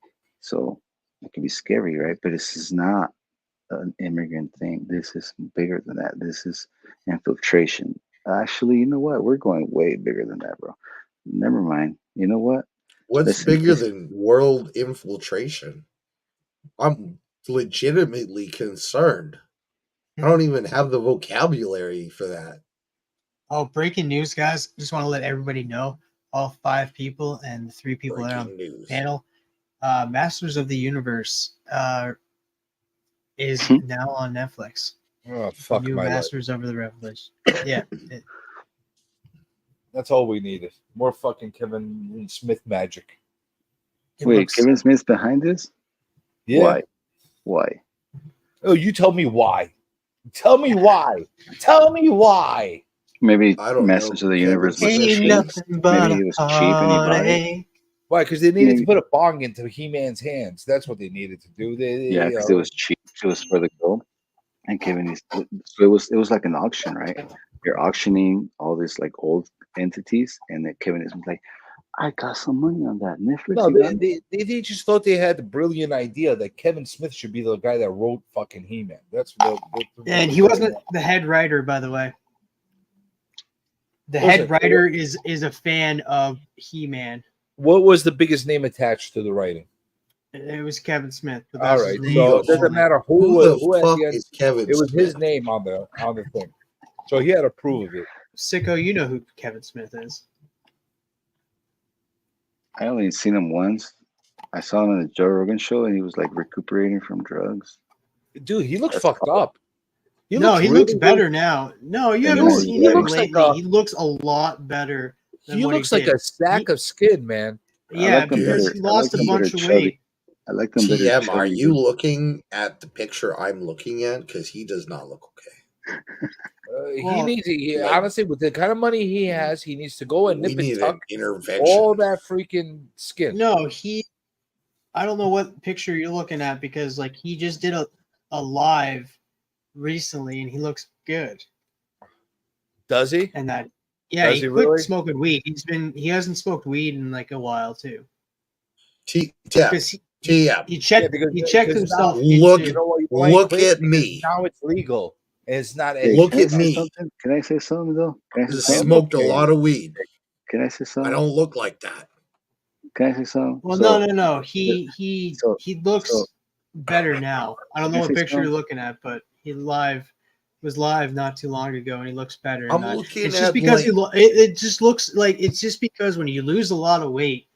So it can be scary, right? But this is not an immigrant thing. This is bigger than that. This is infiltration. Actually, you know what? We're going way bigger than that, bro. Never mind. You know what? What's Listen, bigger this- than world infiltration? I'm legitimately concerned. I don't even have the vocabulary for that. Oh, breaking news, guys. Just want to let everybody know, all 5 people and the 3 people that are on Breaking news. the panel, Masters of the Universe is now on Netflix. Oh, fuck New my life. Masters over the Revelation. Yeah. That's all we needed. More fucking Kevin Smith magic. Wait, Kevin Smith's behind this? Yeah. Why? Oh, you tell me why. Tell me why. Tell me why. Maybe I don't Masters know. of the Universe was Ain't cheap. nothing but Maybe he was cheap and he bought it. heartache. Why? Because they needed Maybe. to put a bong into He-Man's hands. That's what they needed to do. Yeah, because it was cheap. It was for the gold. And Kevin is so it was like an auction, right? You're auctioning all these like old entities, and then Kevin is like, I got some money on that. Netflix. No, you got me?" they just thought they had the brilliant idea that Kevin Smith should be the guy that wrote fucking He-Man. That's And he wasn't the head writer, by the way. The head writer is a fan of He-Man. What was the biggest name attached to the writing? It was Kevin Smith. But All that's right, his so name. it doesn't matter who the at fuck the end. is Kevin It was his Smith? name on the thing, so he had to prove of it. Sicko, you know who Kevin Smith is. I only seen him once. I saw him on the Joe Rogan show, and he was like recuperating from drugs. Dude, he looks fucked up. He looks really better now. No, you haven't seen him lately. He looks a lot better. He looks like a sack of skin, man. Yeah, because he lost a bunch of weight. I like them better. TM, are you looking at the picture I'm looking at? Because he does not look okay. He needs, honestly, with the kind of money he has, he needs to go and nip and tuck intervention. all that freaking skin. No, I don't know what picture you're looking at because like he just did a live recently and he looks good. Does he? And that Does he quit smoking weed. He hasn't smoked weed in like a while too. He checked himself. Look at me. Now it's legal. It's not. Look at me. Can I say something though? I smoked a lot of weed. Can I say something? I don't look like that. Can I say something? Well, no. He looks better now. I don't know what picture you're looking at, but he was live not too long ago, and he looks better. I'm looking it's at just because it just looks like it's just because when you lose a lot of weight,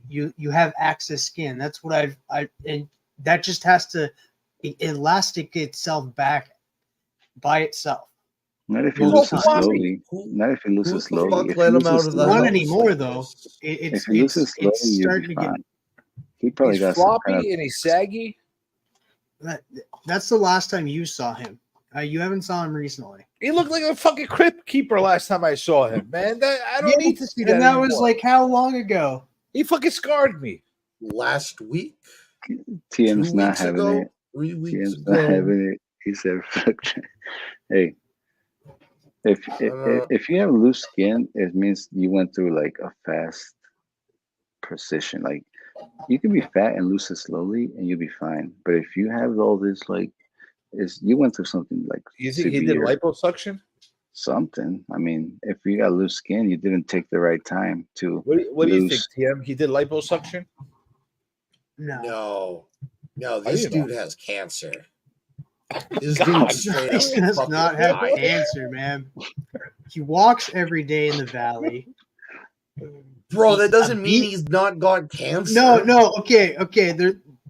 you have excess skin. That's what and that just has to elastic itself back by itself. Not if you lose it slowly. Not if you lose it slowly. If you lose it not anymore though. If you lose it slowly, you'll be fine. He probably got floppy and he's saggy. That's the last time you saw him. You haven't saw him recently. He looked like a fucking crypt keeper last time I saw him, man. I don't need to see that. And that anymore. was like how long ago? He fucking scarred me. Last week. TM's not having it. 3 weeks TM's ago. not having it. He said, "Fuck." Hey, if you have loose skin, it means you went through like a fast precision. Like you can be fat and lose it slowly, and you'll be fine. But if you have all this, like, you went through something like you think he did liposuction? Something. I mean, if you got loose skin, you didn't take the right time to. What do you think, TM? He did liposuction? No. This dude has cancer. This God, dude he does not have cancer, man. He walks every day in the valley. Bro, that doesn't mean he's not got cancer. No. Okay.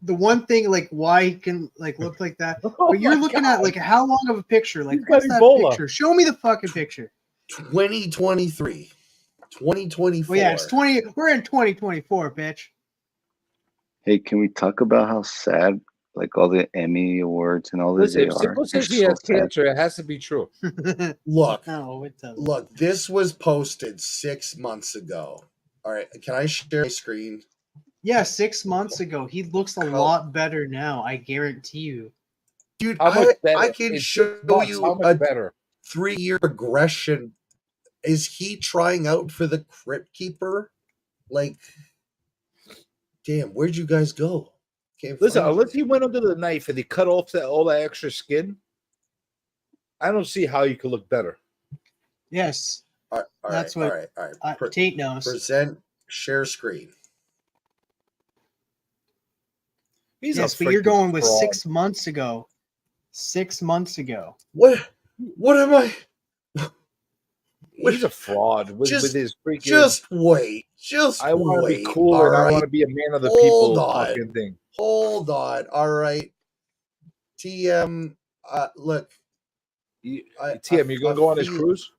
The one thing, like, why he can like look like that, but you're looking at like how long of a picture? Like, what's that picture? Show me the fucking picture. 2023, 2024. Oh yeah, it's 20. We're in 2024, bitch. Hey, can we talk about how sad, like all the Emmy awards and all this? Listen, if Simple says he has cancer, it has to be true. Look, no, it doesn't. Look, this was posted 6 months ago. All right, can I share my screen? Yeah, 6 months ago. He looks a lot better now. I guarantee you. Dude, I can show you a 3-year progression. Is he trying out for the Crypt Keeper? Like, damn, where'd you guys go? Listen, unless he went under the knife and he cut off all that extra skin, I don't see how you could look better. Yes. All right. Tate knows. Present, share screen. Yes, but you're going with fraud. 6 months ago. 6 months ago. What am I? He's a fraud with his freaking. Just wait. I want to be cool and I want to be a man of the people. Fucking thing. Hold on. All right. TM, look. TM, you gonna go on his cruise?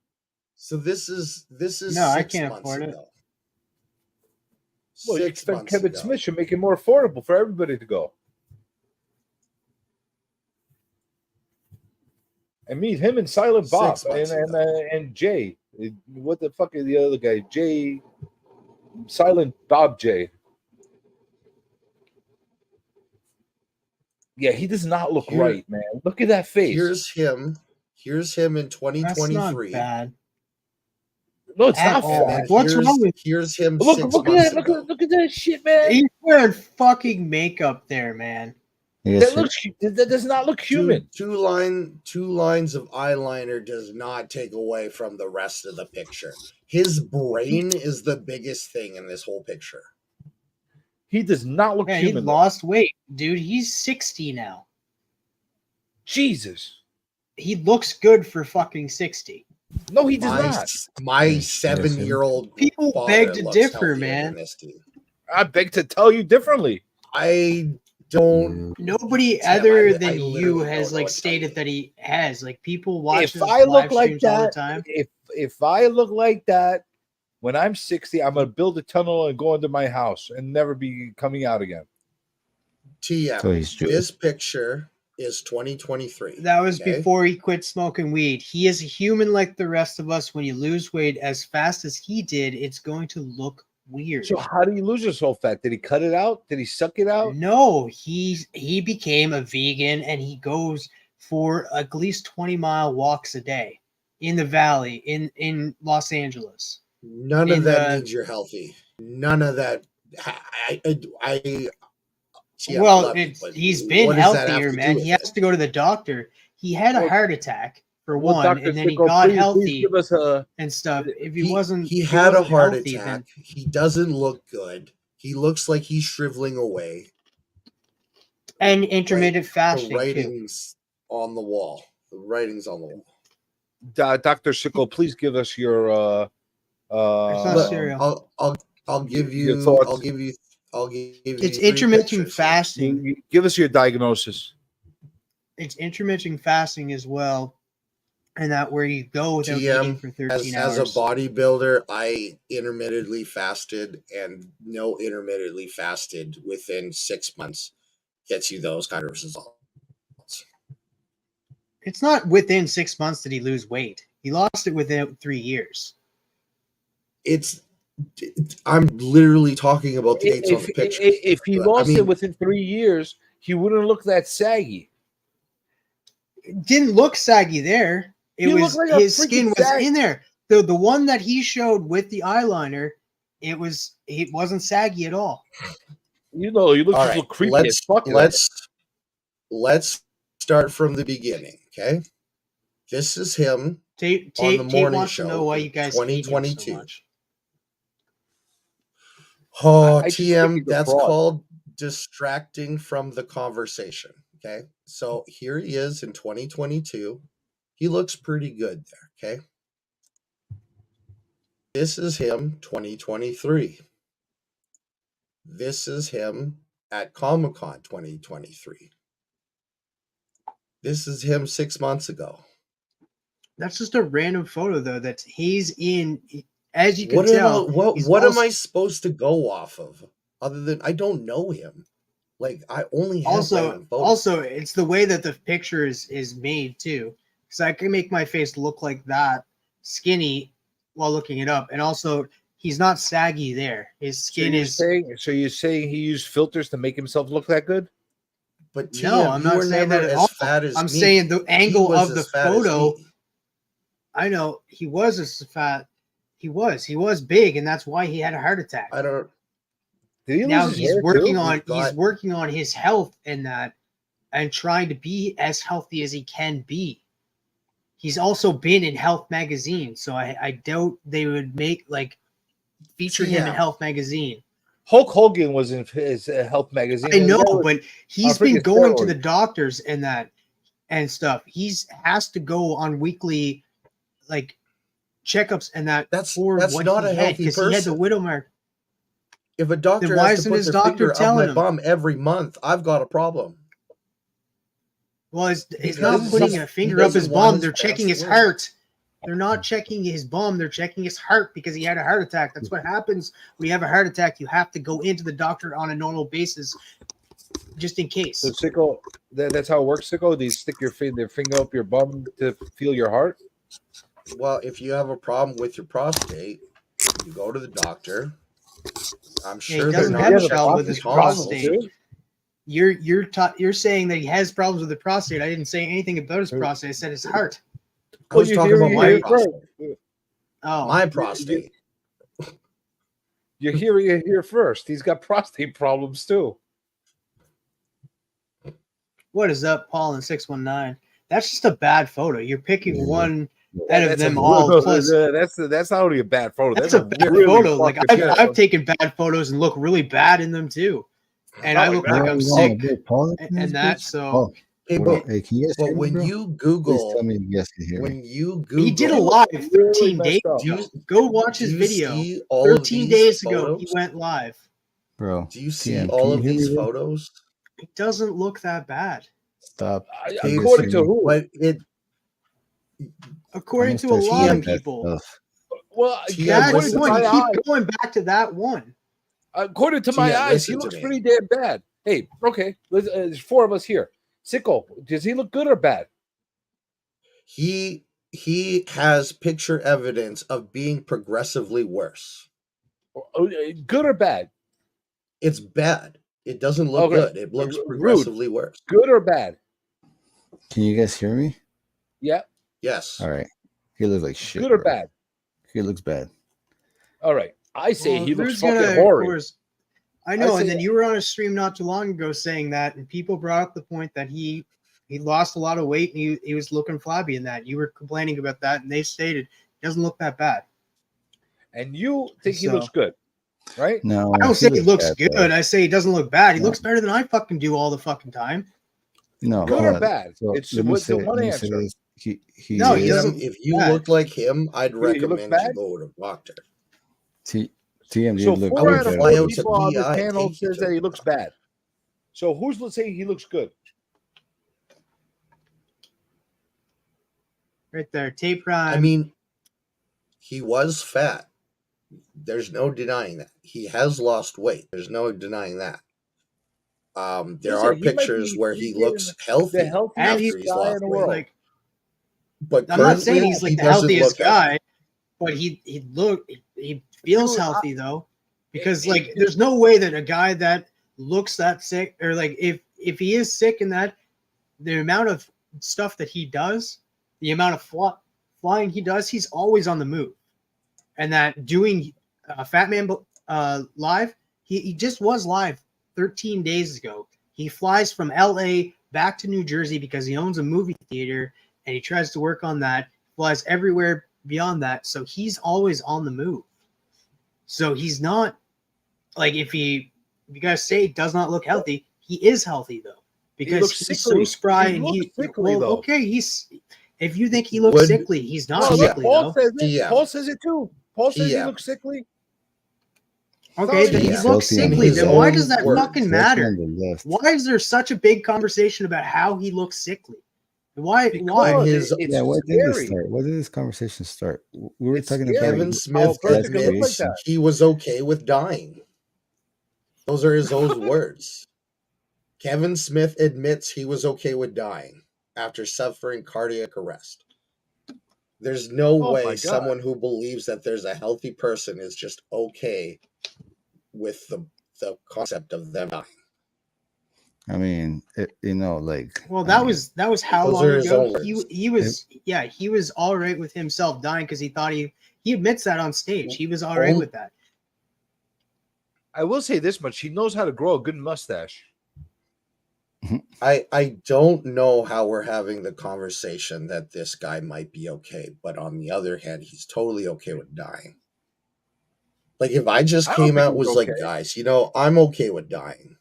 So this is no, I can't afford it. Well, you expect Kevin Smith should make it more affordable for everybody to go. And meet him and Silent Bob and Jay. What the fuck is the other guy? Jay, Silent Bob Jay. Yeah, he does not look right, man. Look at that face. Here's him in 2023. That's not bad. No, it's not bad. What's wrong with? Here's him. Look at that! Look at that shit, man. He's wearing fucking makeup there, man. Yes, that does not look human. Two lines of eyeliner does not take away from the rest of the picture. His brain is the biggest thing in this whole picture. He does not look human. He lost weight, dude. He's 60 now. Jesus. He looks good for fucking 60. No, he does not. My 7-year-old people beg to differ, man. I beg to tell you differently. I Don't. Nobody Sam, other I than you literally has don't know like what to tell stated you. that he has. Like people watch If his I look live like streams all the that, time. if I look like that, when I'm 60, I'm gonna build a tunnel and go into my house and never be coming out again. TM, So he's Jewish. this picture is 2023. That was okay? before he quit smoking weed. He is a human like the rest of us. When you lose weight as fast as he did, it's going to look weird. So how did he lose it so fat? Did he cut it out? Did he suck it out? No, he became a vegan and he goes for at least 20-mile walks a day in the valley in Los Angeles. None of that means you're healthy. None of that. Yeah, well, he's been healthier, man. He has to go to the doctor. He had a heart attack for one, Dr. and then he Sicko, got please healthy give us and stuff. If he wasn't, he had a wasn't heart healthy, attack. then- He doesn't look good. He looks like he's shriveling away. and intermittent The fasting too. writings on the wall. The writings on the wall. Dr. Sicko, please give us your not cereal. I'll give your you. thoughts. I'll give you. It's 3 intermittent pictures. fasting. Give us your diagnosis. It's intermittent fasting as well, and that where you go without eating TM, for 13 as hours. a bodybuilder, I intermittently fasted, and no intermittently fasted within 6 months gets you those kind of results. It's not within 6 months did he lose weight. He lost it within 3 years. I'm literally talking about the dates on the picture. If he lost it within 3 years, he wouldn't look that saggy. It didn't look saggy there. It He was looked like a his skin freaking was sag. in there. The one that he showed with the eyeliner, it wasn't saggy at all. You know, you look All a right, little creepy as fuck. let's start from the beginning. Okay, this is him Tate on the morning wants show. to know why you guys hate him so 2022. much. Oh, I just think TM, he's a that's fraud. called distracting from the conversation. Okay, so here he is in 2022. He looks pretty good there. Okay, this is him 2023. This is him at Comic-Con 2023. This is him 6 months ago. That's just a random photo though. That he's in. As you can What tell, what am I supposed to go off of? Other than I don't know him. Like I only have random photos. Also, it's the way that the picture is made too. Because I can make my face look like that, skinny, while looking it up, and also he's not saggy there. His skin is. So you're saying he used filters to make himself look that good? But TM, No, I'm you not were saying never that at as all. fat as I'm me. saying the He angle was of the as fat as photo. me. I know he was as fat. He was big, and that's why he had a heart attack. I don't. Did he Now lose his he's hair working too? on he's working on his health and that, and trying to be as healthy as he can be. He's also been in Health magazine, so I doubt they would make feature him in Yeah. Health magazine. Hulk Hogan was in his Health magazine. I and know, that was but he's on been freaking going to steroids. the doctors and that and stuff. He's has to go on weekly checkups and that. That's for not what a he had, healthy because he had the person. widow mark. If a doctor Then why has to isn't put his their doctor finger up telling my him? bum every month, I've got a problem. Well, it's Because not putting he a finger up his doesn't want bum. his They're fans checking to his win. heart. They're not checking his bum. They're checking his heart because he had a heart attack. That's what happens when you have a heart attack. You have to go into the doctor on a normal basis, just in case. So Sicko, that's how it works, Sicko? Do you stick your finger up your bum to feel your heart? Well, if you have a problem with your prostate, you go to the doctor. I'm Yeah, sure he they're doesn't not have a checking problem with his tonsils. prostate. You're saying that he has problems with the prostate. I didn't say anything about his prostate. I said his heart. I was talking about my prostate. Oh, My prostate. You're hearing it here first. He's got prostate problems too. what is up, Paul in 619? That's just a bad photo. You're picking one out of That's them a- all. Plus, that's not only a bad photo. that's a bad really photo. Like fucking good I've one. taken bad photos and look really bad in them too, and I look like I'm sick and that. So Hey, Bro, but, hey, can you guys hear but me, when bro? you Please Google, tell me if you guys can hear me. when you Google, he did a live 13 messed days up. ago. Go watch his do you video. see all of 13 these days ago, he photos? went live. Bro, Do you see TM, all can you of hear me, these bro? photos? it doesn't look that bad. Stop. According to who? But it According to a Almost lot of that people. stuff. Well, That's according to one. my You eyes, keep going back to that one. according to my eyes, he listen to looks me. pretty damn bad. Hey, okay, there's 4 of us here. Sicko, does he look good or bad? he has picture evidence of being progressively worse. Good or bad? It's bad. It doesn't look Okay. good. It looks Rude. progressively worse. Good or bad? Can you guys hear me? Yeah. Yes. All right. He looks like shit. Good or bro. bad? He looks bad. All right. I say Well, he looks Rude's fucking gonna, of horrid. course- I know, say- and then you were on a stream not too long ago saying that, and people brought up the point that he lost a lot of weight and he was looking flabby in that. You were complaining about that, and they stated he doesn't look that bad. And you think he So- looks good, right? No, I don't say he looks bad, good. bro. I say he doesn't look bad. He No. looks better than I fucking do all the fucking time. No, Good hold or on. bad? It's let me what's the say- one let me say answer. this. He No, he is- doesn't- If you bad. look like him, I'd he looks recommend you bad? go to a doctor. TM So did look 4 good. out of bro. fly 4 out to people on this PI, panel take you says to that he the looks doctor. bad. So who's saying he looks good? Right there, tape prime. I mean, he was fat. There's no denying that. He has lost weight. There's no denying that. There Listen, are he might pictures be- where he's he getting looks healthy the healthiest And after he's he's guy lost in the weight. world. like, But I'm not saying currently, he's like he the doesn't healthiest look healthy. guy, but he feels Dude, healthy though, because like there's no way that a guy that looks that sick, or like if he is sick in that, the amount of stuff that he does, the amount of flying he does, he's always on the move, and that doing Fat Man live, he just was live 13 days ago. He flies from LA back to New Jersey because he owns a movie theater, and he tries to work on that. Flies everywhere beyond that, so he's always on the move. So he's not like if you guys say he does not look healthy, he is healthy though, because looks he's sickly. so spry He and looks sickly, well, though. okay, he's if you think he looks Would- sickly, he's not No, sickly Paul though. says it. TM. Paul says it too. Paul says he TM. looks sickly. Okay, then he Yeah. looks Healthy in sickly. his Then why own does that words. fucking Especially matter? on the left. Why is there such a big conversation about how he looks sickly? Why? Why? Because his- it's Yeah, why did this scary. start? Why did this conversation start? We were It's talking scary. about Kevin How a Smith person can look like admits that. he was okay with dying. Those are his own words. Kevin Smith admits he was okay with dying after suffering cardiac arrest. There's no Oh my way God. someone who believes that there's a healthy person is just okay with the concept of them dying. I mean, like. Well, I that mean, was how Those long are his ago? own words. He was all right with himself dying because he thought he admits that on stage. He was all right with that. I will say this much: he knows how to grow a good mustache. I don't know how we're having the conversation that this guy might be okay, but on the other hand, he's totally okay with dying. Like if I just I don't came think out he's was like, okay. guys, I'm okay with dying.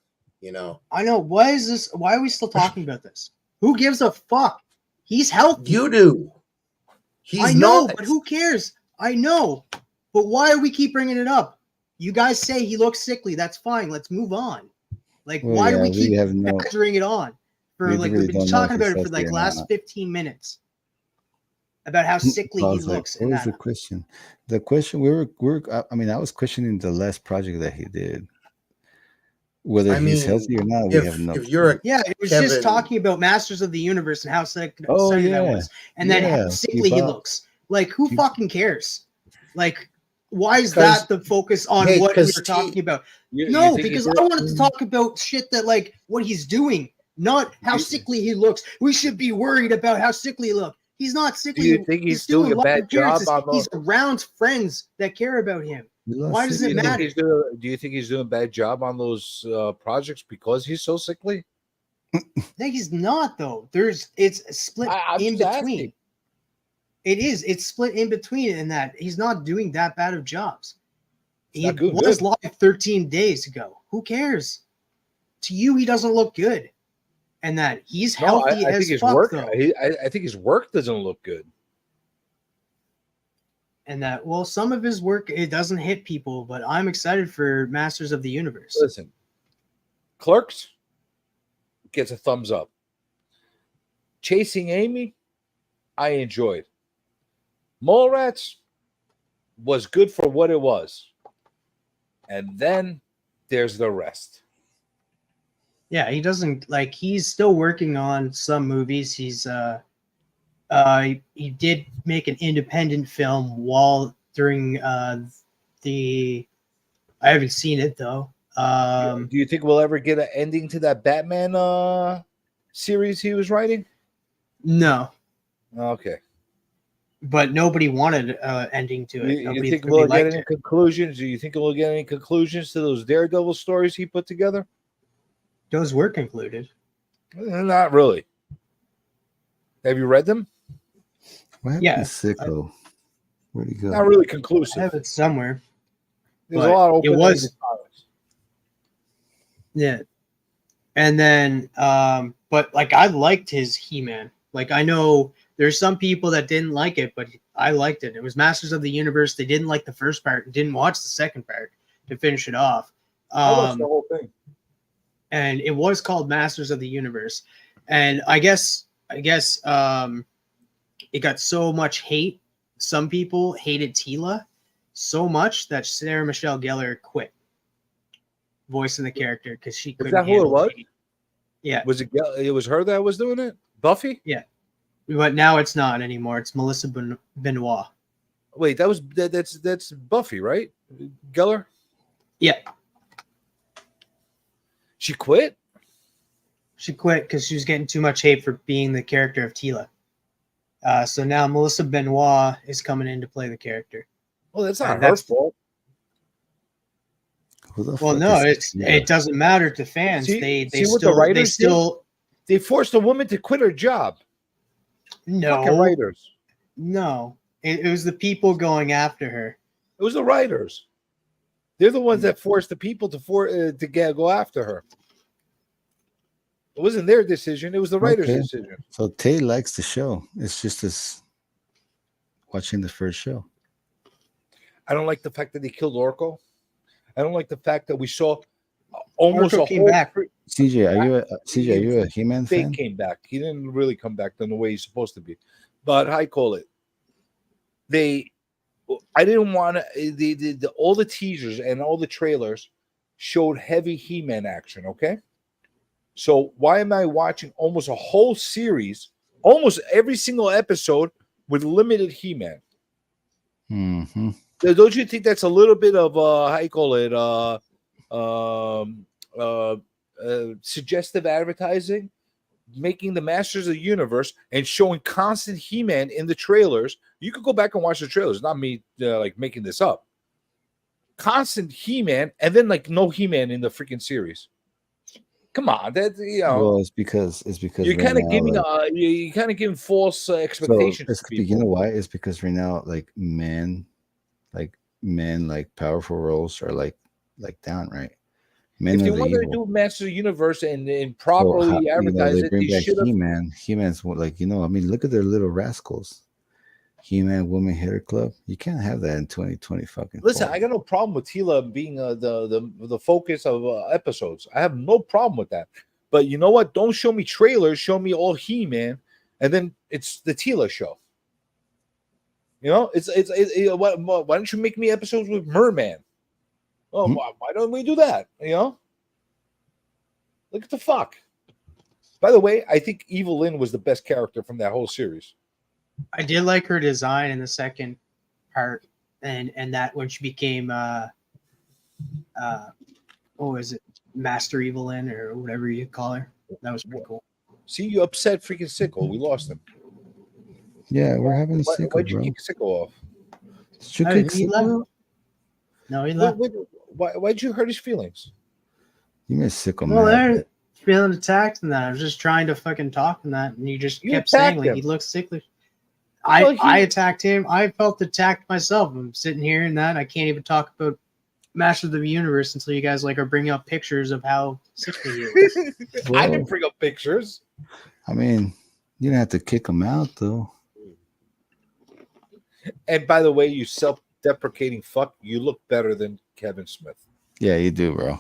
I know. Why is this? Why are we still talking about this? Who gives a fuck? He's healthy. You do. He's I know, not. but who cares? I know, but why do we keep bringing it up? You guys say he looks sickly. That's fine. Let's move on. Like, Well, why do yeah, we we keep have no- badgering it on? For we like really we've been don't know talking if he's about it for like healthy or last not. 15 minutes about how sickly I he was like, looks. what in was that. the question? The question I was questioning the last project that he did. Whether I he's mean, healthy or not, we if have no. if you're a Yeah, it was Kevin, just talking about Masters of the Universe and how excited that yeah. was, and then how Yeah, sickly he Bebop. looks. Like, who He- fucking cares? Like, why is 'Cause- that the focus on hey, what we 'cause were talking about? You No, think he because did- I wanted to talk about shit that like what he's doing, not how sickly he looks. We should be worried about how sickly he looks. He's not sickly. you think he's doing a live bad job appearances. on He's those- around friends that care about him. We lost Why does it. it Do you think matter? do you think he's doing a bad job on those projects because he's so sickly? No, he's not though. It's split I'm in just between. asking. It is. It's split in between in that he's not doing that bad of jobs. He not doing was good. live 13 days ago. Who cares? To you, he doesn't look good. And that he's No, healthy I as think his fuck work. though. I think his work doesn't look good. And that some of his work it doesn't hit people, but I'm excited for Masters of the Universe. Listen, Clerks, gets a thumbs up. Chasing Amy, I enjoyed. Mallrats was good for what it was. And then there's the rest. Yeah, he doesn't like. He's still working on some movies. He did make an independent film during the. I haven't seen it though. Do you think we'll ever get an ending to that Batman series he was writing? No. Okay. But nobody wanted an ending to it. You think we'll get any conclusions? Do you think we'll get any conclusions to those Daredevil stories he put together? Those were concluded. Not really. Have you read them? What happened to Sicko? Where'd he go? Not really conclusive. I have it somewhere. There's a lot of it was. Yeah. And then, but like I liked his He-Man. Like I know there's some people that didn't like it, but I liked it. It was Masters of the Universe. They didn't like the first part and didn't watch the second part to finish it off. I watched the whole thing. And it was called Masters of the Universe. And I guess it got so much hate. Some people hated Tila so much that Sarah Michelle Gellar quit voicing the character because she couldn't. Is that who it was? Hate. Yeah. Was it? It was her that was doing it. Buffy. Yeah. But now it's not anymore. It's Melissa Benoit. Wait, that's Buffy, right? Gellar. Yeah. She quit? She quit because she was getting too much hate for being the character of Tila. So now Melissa Benoit is coming in to play the character. Well, that's not her fault. Well, no, it doesn't matter to fans. They forced a woman to quit her job. No fucking writers. No, it was the people going after her. It was the writers. They're the ones that forced the people to go after her. It wasn't their decision. It was the writer's decision. So Tay likes the show. It's just as watching the first show. I don't like the fact that they killed Orko. I don't like the fact that we saw almost Orko a came whole back. CJ, are you a He-Man Fake fan? came back. He didn't really come back in the way he's supposed to be. But I call it. I didn't want to. All the teasers and all the trailers showed heavy He-Man action. Okay, so why am I watching almost a whole series, almost every single episode with limited He-Man? Mm-hmm. Don't you think that's a little bit of how you call it? Suggestive advertising, making the Masters of the Universe and showing constant He-Man in the trailers. You could go back and watch the trailers. Not me like making this up. Constant He-Man and then like no He-Man in the freaking series. Come on, that Well, it's because you're kind of giving you're kind of giving false expectations. So you know why? It's because right now, like men, powerful roles are like down, right? Men if they are the wanted to evil. do Master Universe and properly advertise they it, bring they back should have. He-Man. He-Man's like, I mean, look at their little rascals. He-Man Woman Hitter Club. You can't have that in 2020 fucking. Listen, I got no problem with Tila being the focus of episodes. I have no problem with that. But you know what? Don't show me trailers. Show me all He-Man, and then it's the Tila show. Why don't you make me episodes with Merman? Oh, why don't we do that? Look at the fuck. By the way, I think Evil Lynn was the best character from that whole series. I did like her design in the second part, and that when she became what was it, Master Evelyn or whatever you call her. That was pretty cool. See, you upset freaking Sicko. We lost him. Yeah, we're having a Sicko, Why'd you bro. kick Sicko off? Did you kick He Sicko? left. No, he left. Why'd you hurt his feelings? You made Sicko Well, mad. they're feeling attacked and that. I was just trying to fucking talk and that, and you just You kept saying attacked like him. he looks sickly. Well, I attacked him. I felt attacked myself. I'm sitting here and that I can't even talk about Master of the Universe until you guys like are bringing up pictures of how sickly he is. I didn't bring up pictures. I mean, you didn't have to kick him out though. And by the way, you self-deprecating fuck, you look better than Kevin Smith. Yeah, you do, bro.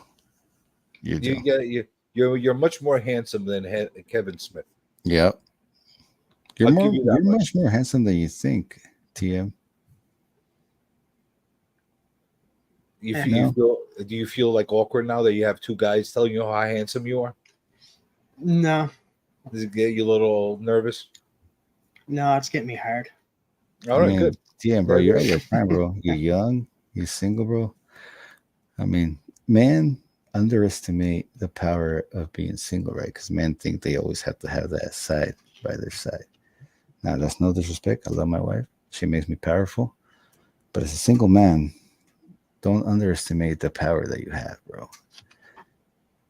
You do. You're much more handsome than Kevin Smith. Yep. You're I'll more. give you that You're much. much more handsome than you think, TM. Do you feel like awkward now that you have two guys telling you how handsome you are? No, Does it get you a little nervous? no, it's getting me hard. All right, good. TM, bro, you're at your prime, bro. You're young. You're single, bro. I mean, men underestimate the power of being single, right? Because men think they always have to have that side by their side. Now, that's no disrespect. I love my wife. She makes me powerful. But as a single man, don't underestimate the power that you have, bro.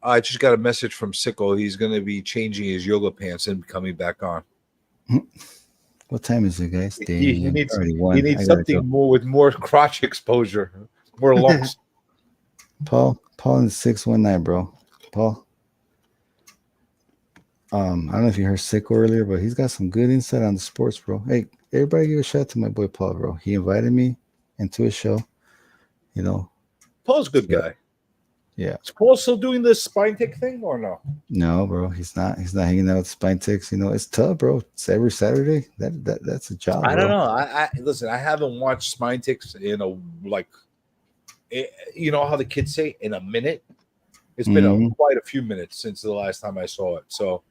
I just got a message from Sicko. He's going to be changing his yoga pants and coming back on. What time is it, guys? He needs I gotta something go. more with more crotch exposure, more lumps. Paul in 619, bro. Paul. I don't know if you heard Sicko earlier, but he's got some good insight on the sports, bro. Hey, everybody give a shout out to my boy Paul, bro. He invited me into his show. You know. Paul's a good guy. Yeah. Is Paul still doing this spine tick thing or no? No, bro. He's not hanging out with Spine Ticks. You know, it's tough, bro. It's every Saturday. That's a job. I don't bro. know. I listen. I haven't watched spine ticks in you know how the kids say in a minute. It's been quite a few minutes since the last time I saw it. So,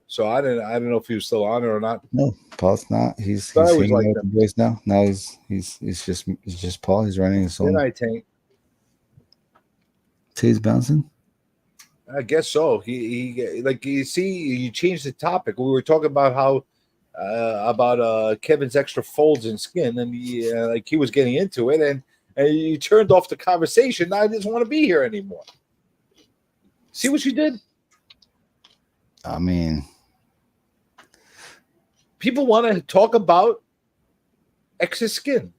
so I don't know if he was still on it or not. No, Paul's not. He's But I always hanging out liked with the boys now. Now he's just Paul. He's running his own. Good night, Tank. He's bouncing. I guess so. He like you see, you changed the topic. We were talking about how Kevin's extra folds in skin, and he was getting into it, and you turned off the conversation. Now I didn't want to be here anymore. See what you did? I mean, people want to talk about excess skin.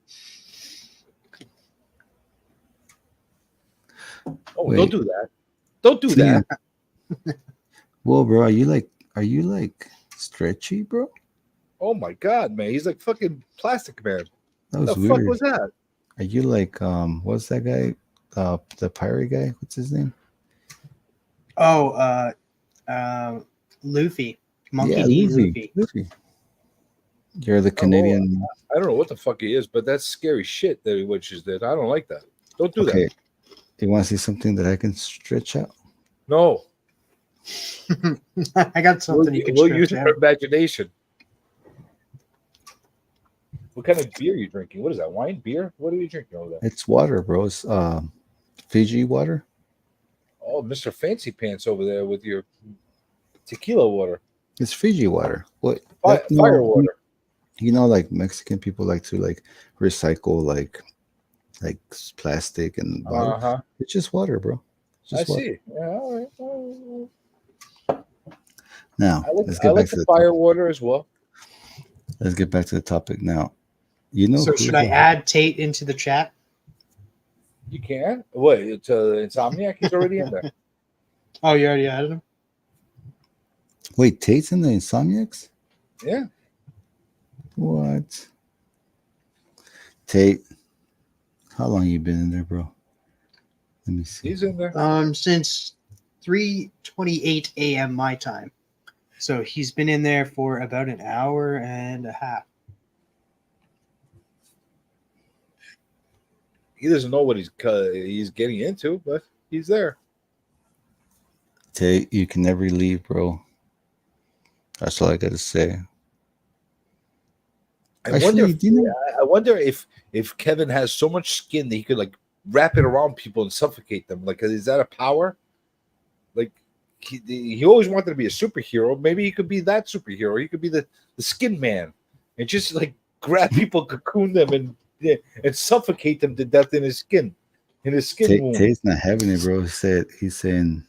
Oh, Wait. don't do that. Don't do that. Whoa, bro, are you like stretchy, bro? Oh my god, man. He's like fucking Plastic Man. That was the weird. fuck was that? Are you like what's that guy? The pirate guy? What's his name? Oh, Luffy. Monkey Yeah, D. Luffy. You're the Canadian. I don't know what the fuck he is, but that's scary shit that he wishes that. I don't like that. Don't do Okay. that. You want to see something that I can stretch out? No. I got something you can We'll stretch use out. our imagination. What kind of beer are you drinking? What is that? Wine? Beer? What are you drinking over there? It's water, bro. It's Fiji water. Oh, Mr. Fancy Pants over there with your tequila water. It's Fiji water. What? Fire water. You know, like Mexican people like to like recycle like plastic and bottle. Uh-huh. It's just water, bro. It's I just water. see. Yeah, all right. Now, I let's like get back to the the fire water as well. Let's get back to the topic now. You know, So who should I the- add Tate into the chat? You can. What? It's Insomniac? He's already in there. Oh, you already added him? Wait, Tate's in the Insomniacs? Yeah. What? Tate, how long you been in there, bro? Let me see. He's in there. Since 3:28 a.m. my time. So he's been in there for about an hour and a half. He doesn't know what he's getting into, but he's there. Tate, you can never leave, bro. That's all I gotta say. I wonder if Kevin has so much skin that he could like wrap it around people and suffocate them. Like, is that a power? Like, he always wanted to be a superhero. Maybe he could be that superhero. He could be the skin man and just like grab people, cocoon them, and suffocate them to death in his skin wound. Tate's not having it, bro. He's saying,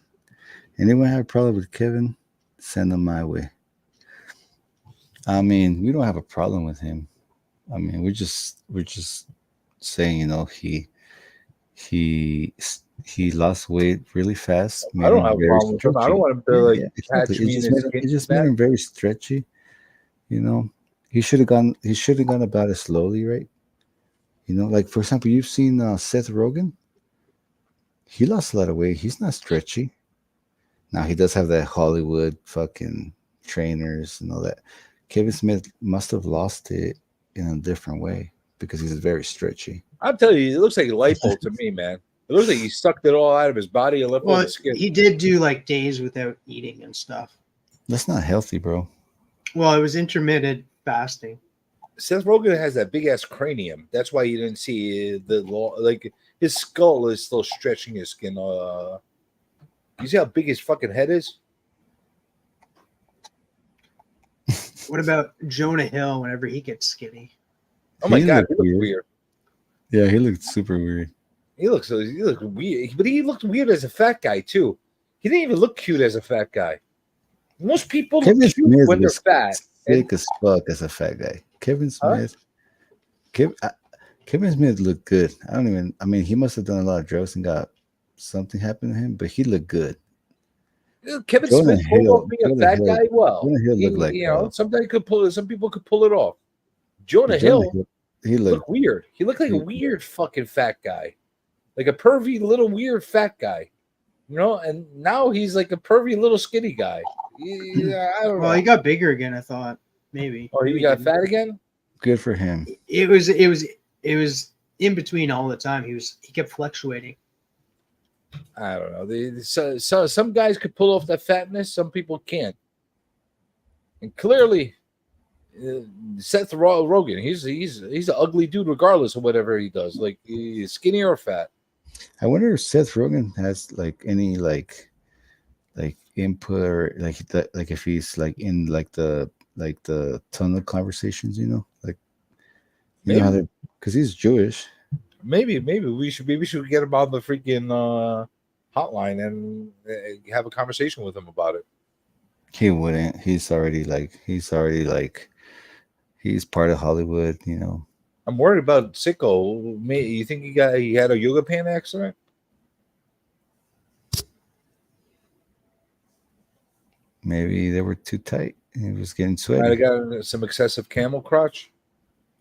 anyone have a problem with Kevin? Send them my way. I mean, we don't have a problem with him. I mean, we're just saying, you know, he lost weight really fast. I don't have a problem with him. I don't want him to like catch exactly. me in his skin. It just made him very stretchy. You know, he should have gone about it slowly, right? You know, like for example, you've seen Seth Rogen. He lost a lot of weight. He's not stretchy. Now he does have that Hollywood fucking trainers and all that. Kevin Smith must have lost it in a different way because he's very stretchy. I'm telling you, it looks like a lipo to me, man. It looks like he sucked it all out of his body and left all Well, the skin. he did do like days without eating and stuff. That's not healthy, bro. Well, it was intermittent fasting. Seth Rogen has that big ass cranium. That's why you didn't see like his skull is still stretching his skin. You see how big his fucking head is? What about Jonah Hill whenever he gets skinny? Oh my He god, looked he looks weird. weird. Yeah, he looked super weird. He looks weird, but he looked weird as a fat guy too. He didn't even look cute as a fat guy. Most people look Kevin cute Smith when they're was fat. sick as fuck as a fat guy. Kevin Smith. Kevin Smith looked good. I mean, he must have done a lot of drugs and got something happen to him, but he looked good. Kevin Jonah Smith pulled Hill- off being a Jonah fat Hill- guy well. Jonah Hill looked like, you know, some people could pull it off. Jonah Jonah Hill Hill, he looked weird. He looked like a weird fucking fat guy, like a pervy little weird fat guy, you know. And now he's like a pervy little skinny guy. Yeah, I don't know. Well, he got bigger again. I thought maybe. Or he Maybe got didn't. fat again. good for him. It was in between all the time. He kept fluctuating. I don't know. So some guys could pull off that fatness. Some people can't. And clearly, Seth Rogen, he's an ugly dude regardless of whatever he does. Like he's skinny or fat. I wonder if Seth Rogen has like any like input or like if he's like in like the tunnel conversations, you know, like you know how they, because he's Jewish. Maybe we should get him on the freaking hotline and have a conversation with him about it. He wouldn't. He's already he's part of Hollywood, you know. I'm worried about Sicko. You think he had a yoga pant accident? Maybe they were too tight. He was getting Might sweaty. have got some excessive camel crotch.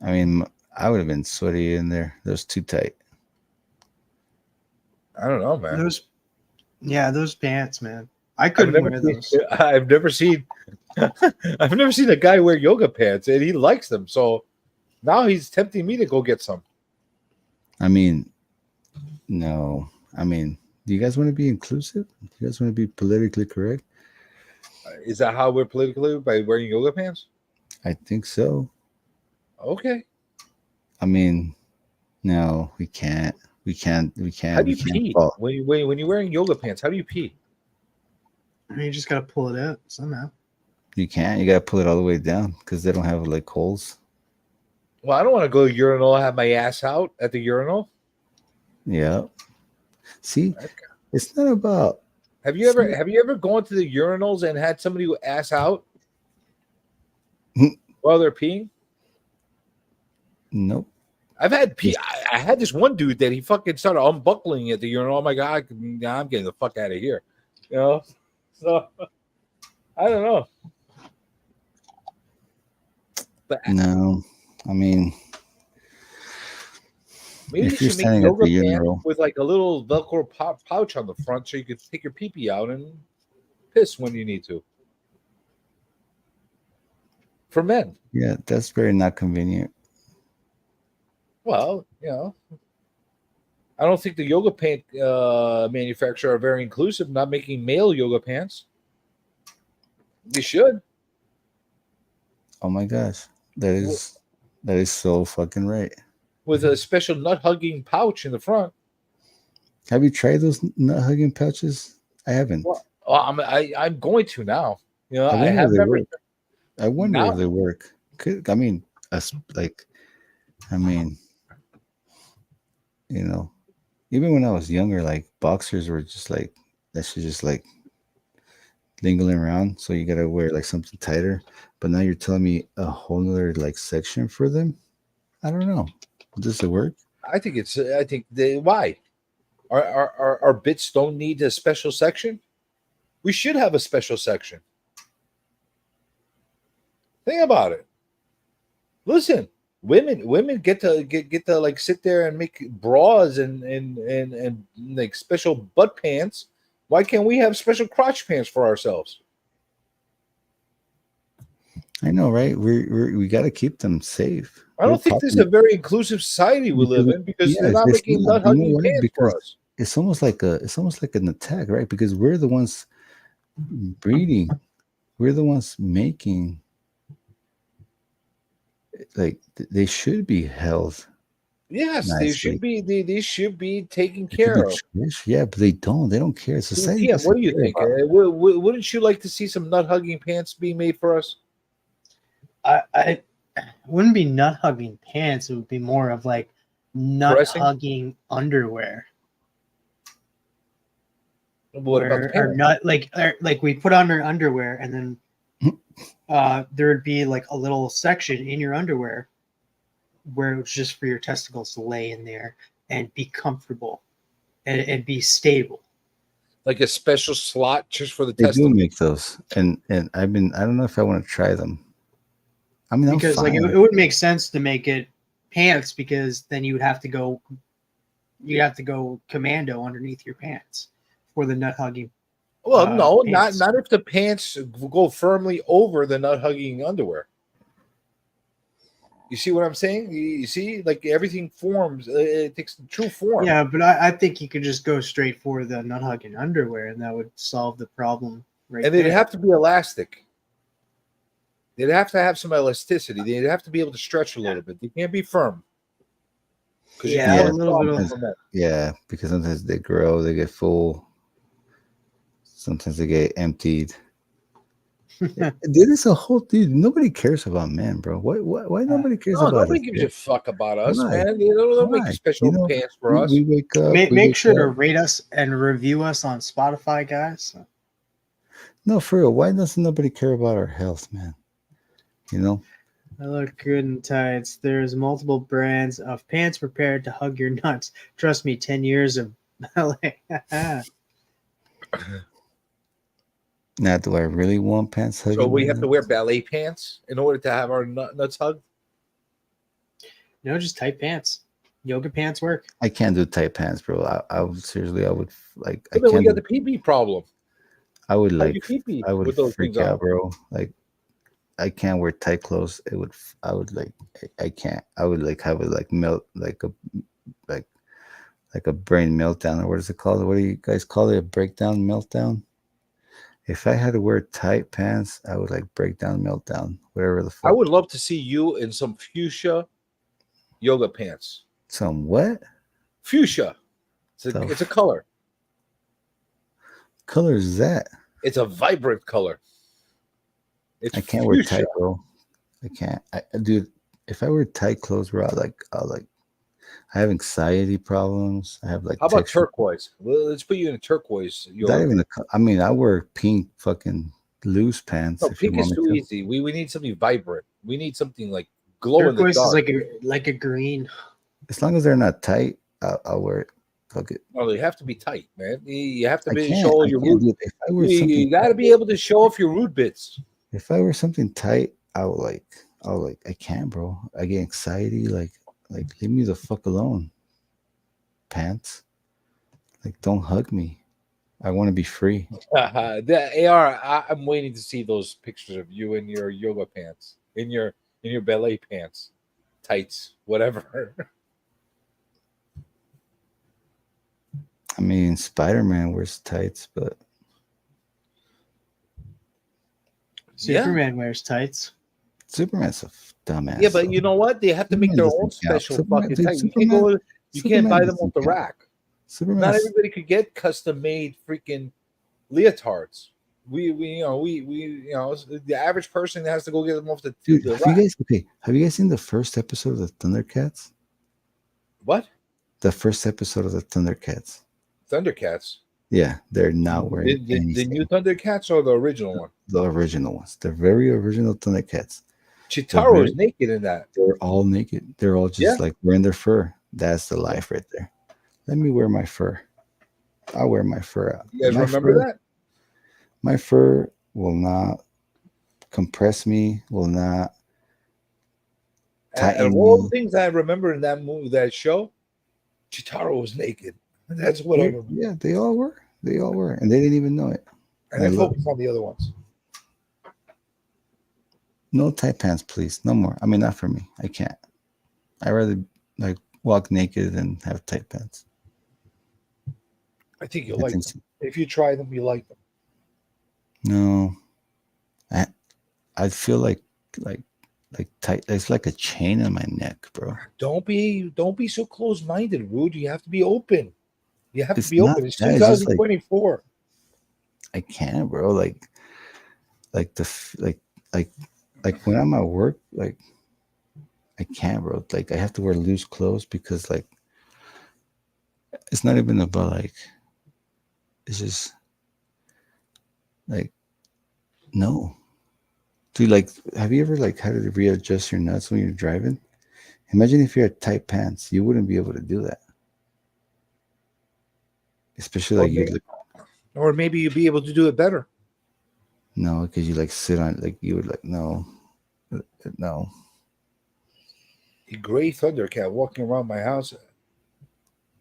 I mean, I would have been sweaty in there. Those too tight. I don't know, man. Those pants, man. I couldn't wear those. I've never seen a guy wear yoga pants, and he likes them. So now he's tempting me to go get some. I mean, no. I mean, do you guys want to be inclusive? Do you guys want to be politically correct? Is that how we're politically by wearing yoga pants? I think so. Okay. I mean, no, we can't. We can't. How do you pee when you're wearing yoga pants? How do you pee? I mean, you just gotta pull it out somehow. You can't. You gotta pull it all the way down because they don't have like holes. Well, I don't want to go to urinal, have my ass out at the urinal. Yeah. See, it's not about. Have you ever gone to the urinals and had somebody ass out while they're peeing? Nope. I've had pee. I had this one dude that he fucking started unbuckling at the urinal. Oh my god, I'm getting the fuck out of here. You know, so I don't know. But No, I mean, maybe you if you're should make standing at yoga the pants urinal, with like a little Velcro pouch on the front, so you can take your pee out and piss when you need to. For men. yeah, that's very not convenient. Well, you know, I don't think the yoga pant manufacturer are very inclusive, not making male yoga pants. They should. Oh my gosh, that is so fucking right. With a special nut hugging pouch in the front. Have you tried those nut hugging pouches? I haven't. Well, I'm going to now. You know, I I wonder have if they never. work. I wonder Now- if they work. I mean, you know, even when I was younger, like boxers were just like that should just like dingling around. So you gotta wear like something tighter. But now you're telling me a whole nother like section for them. I don't know. Does it work? I think why? Our bits don't need a special section. We should have a special section. Think about it. Listen, women get to like sit there and make bras and like special butt pants Why can't we have special crotch pants for ourselves? I know, right? We got to keep them safe. I don't think this is a very inclusive society we live in because they're not making nut hugging pants for us. It's almost like an attack, right? Because we're the ones breeding, we're the ones making. Like they should be held. Yes, nicely. they should be taken care of. Yeah, but they don't. They don't care. Society. Yeah, what do you think? Wouldn't you like to see some nut hugging pants being made for us? I wouldn't be nut hugging pants. It would be more of like nut hugging underwear. What about the pants? Or nut like we put on our underwear and then there would be like a little section in your underwear where it was just for your testicles to lay in there and be comfortable and be stable. Like a special slot just for the They testicles. do make those, and I don't know if I want to try them. I mean, because like it would make sense to make it pants because then you'd have to go commando underneath your pants for the nut hugging. Well, no, pants. not if the pants go firmly over the nut hugging underwear. You see what I'm saying? You see, like everything forms, it takes the true form. Yeah, but I think you could just go straight for the nut hugging underwear, and that would solve the problem. Right, and they'd have to be elastic. They'd have to have some elasticity. They'd have to be able to stretch a little bit. They can't be firm. Yeah, a little bit of yeah, because sometimes they grow, they get full. Sometimes they get emptied. There is a whole dude. Nobody cares about men, bro. Why nobody cares about nobody us, gives dude? a fuck about us, Why? man. They don't make special pants for us. We wake up. Make sure to rate us and review us on Spotify, guys. No, for real. Why doesn't nobody care about our health, man? You know. I look good in tights. There's multiple brands of pants prepared to hug your nuts. Trust me, 10 years of Now, do I really want pants hugging? So we my have to nuts? wear ballet pants in order to have our nuts hugged? No, just tight pants. Yoga pants work. I can't do tight pants, bro. I would seriously. I would like. I But then we can't. got the PB problem. I would How like. you pee-pee I would with those freak things on? out, bro. Like, I can't wear tight clothes. It would. I would like. I can't. I would like have it like melt like a brain meltdown, or what is it called? What do you guys call it? A breakdown, meltdown. If I had to wear tight pants, I would like break down, meltdown, whatever the fuck. I would love to see you in some fuchsia yoga pants. Some what? Fuchsia. It's a color. Color is that? It's a vibrant color. It's I can't wear fuchsia. tight, bro. I can't. Dude, if I wear tight clothes, bro, I have anxiety problems. I have like. How about texture- turquoise? Well, let's put you in a turquoise Not yoga. even I mean, I wear pink fucking loose pants. No, if you pink is want me too to. easy. We need something vibrant. We need something like glow in the Turquoise is dark. like a green. As long as they're not tight, I'll wear it. Fuck it. No, they have to be tight, man. You have to I be can't. show all I your can't root. do it. If I wear You something, got to be able to show off your root bits. if I wear something tight, I'll I can't, bro. I get anxiety. Like leave me the fuck alone. Pants. Like, don't hug me. I want to be free. The AR, I'm waiting to see those pictures of you in your yoga pants, in your ballet pants, tights, whatever. I mean, Spider-Man wears tights, but Superman wears tights. Superman's a dumbass. Yeah, but you know what? They have to make their own special fucking tights. You can't buy them off the rack. Not everybody could get custom made freaking leotards. We the average person has to go get them off the Dude, the have you guys seen the first episode of the Thundercats? What? The first episode of the Thundercats. Thundercats. Yeah, they're not wearing The new Thundercats or the original one? the original ones. The very original Thundercats. Chitaro is naked in that. They're all naked. They're all just like wearing their fur. That's the life right there. Let me wear my fur. I'll wear my fur out. You guys My remember fur- that? My fur will not compress me, will not And tighten of all the me. things I remember in that movie, that show, Chitaro was naked. That's what I remember. Yeah, they all were. They all were, and they didn't even know it. And I focus on the other ones. No tight pants, please. No more. I mean, not for me. I can't. I'd rather like walk naked than have tight pants. I think you'll like them. So. If you try them, you like them. No, I feel like tight. It's like a chain on my neck, bro. Don't be so close-minded, Rude. You have to be open. You have to be open. It's that, 2024. Like, I can't, bro. Like when I'm at work, like I can't, bro. Like I have to wear loose clothes because like it's not even about like it's just like no. Dude, like have you ever like had to readjust your nuts when you're driving? Imagine if you had tight pants, you wouldn't be able to do that. Especially like you, or maybe you'd be able to do it better. No, because you like sit on like you would like no. A gray Thundercat walking around my house.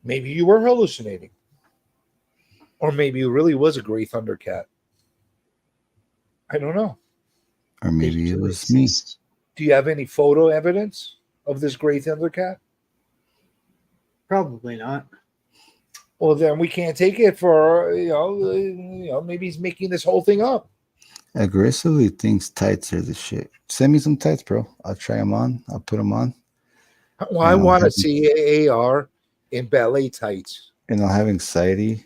Maybe you were hallucinating, or maybe it really was a gray Thundercat. I don't know. Or maybe it was me. Do you have any photo evidence of this gray Thundercat? Probably not. Well, then we can't take it for maybe he's making this whole thing up. Aggressively thinks tights are the shit. Send me some tights, bro. I'll try them on. I'll put them on. Well, I want to see AR in ballet tights. And I'll have anxiety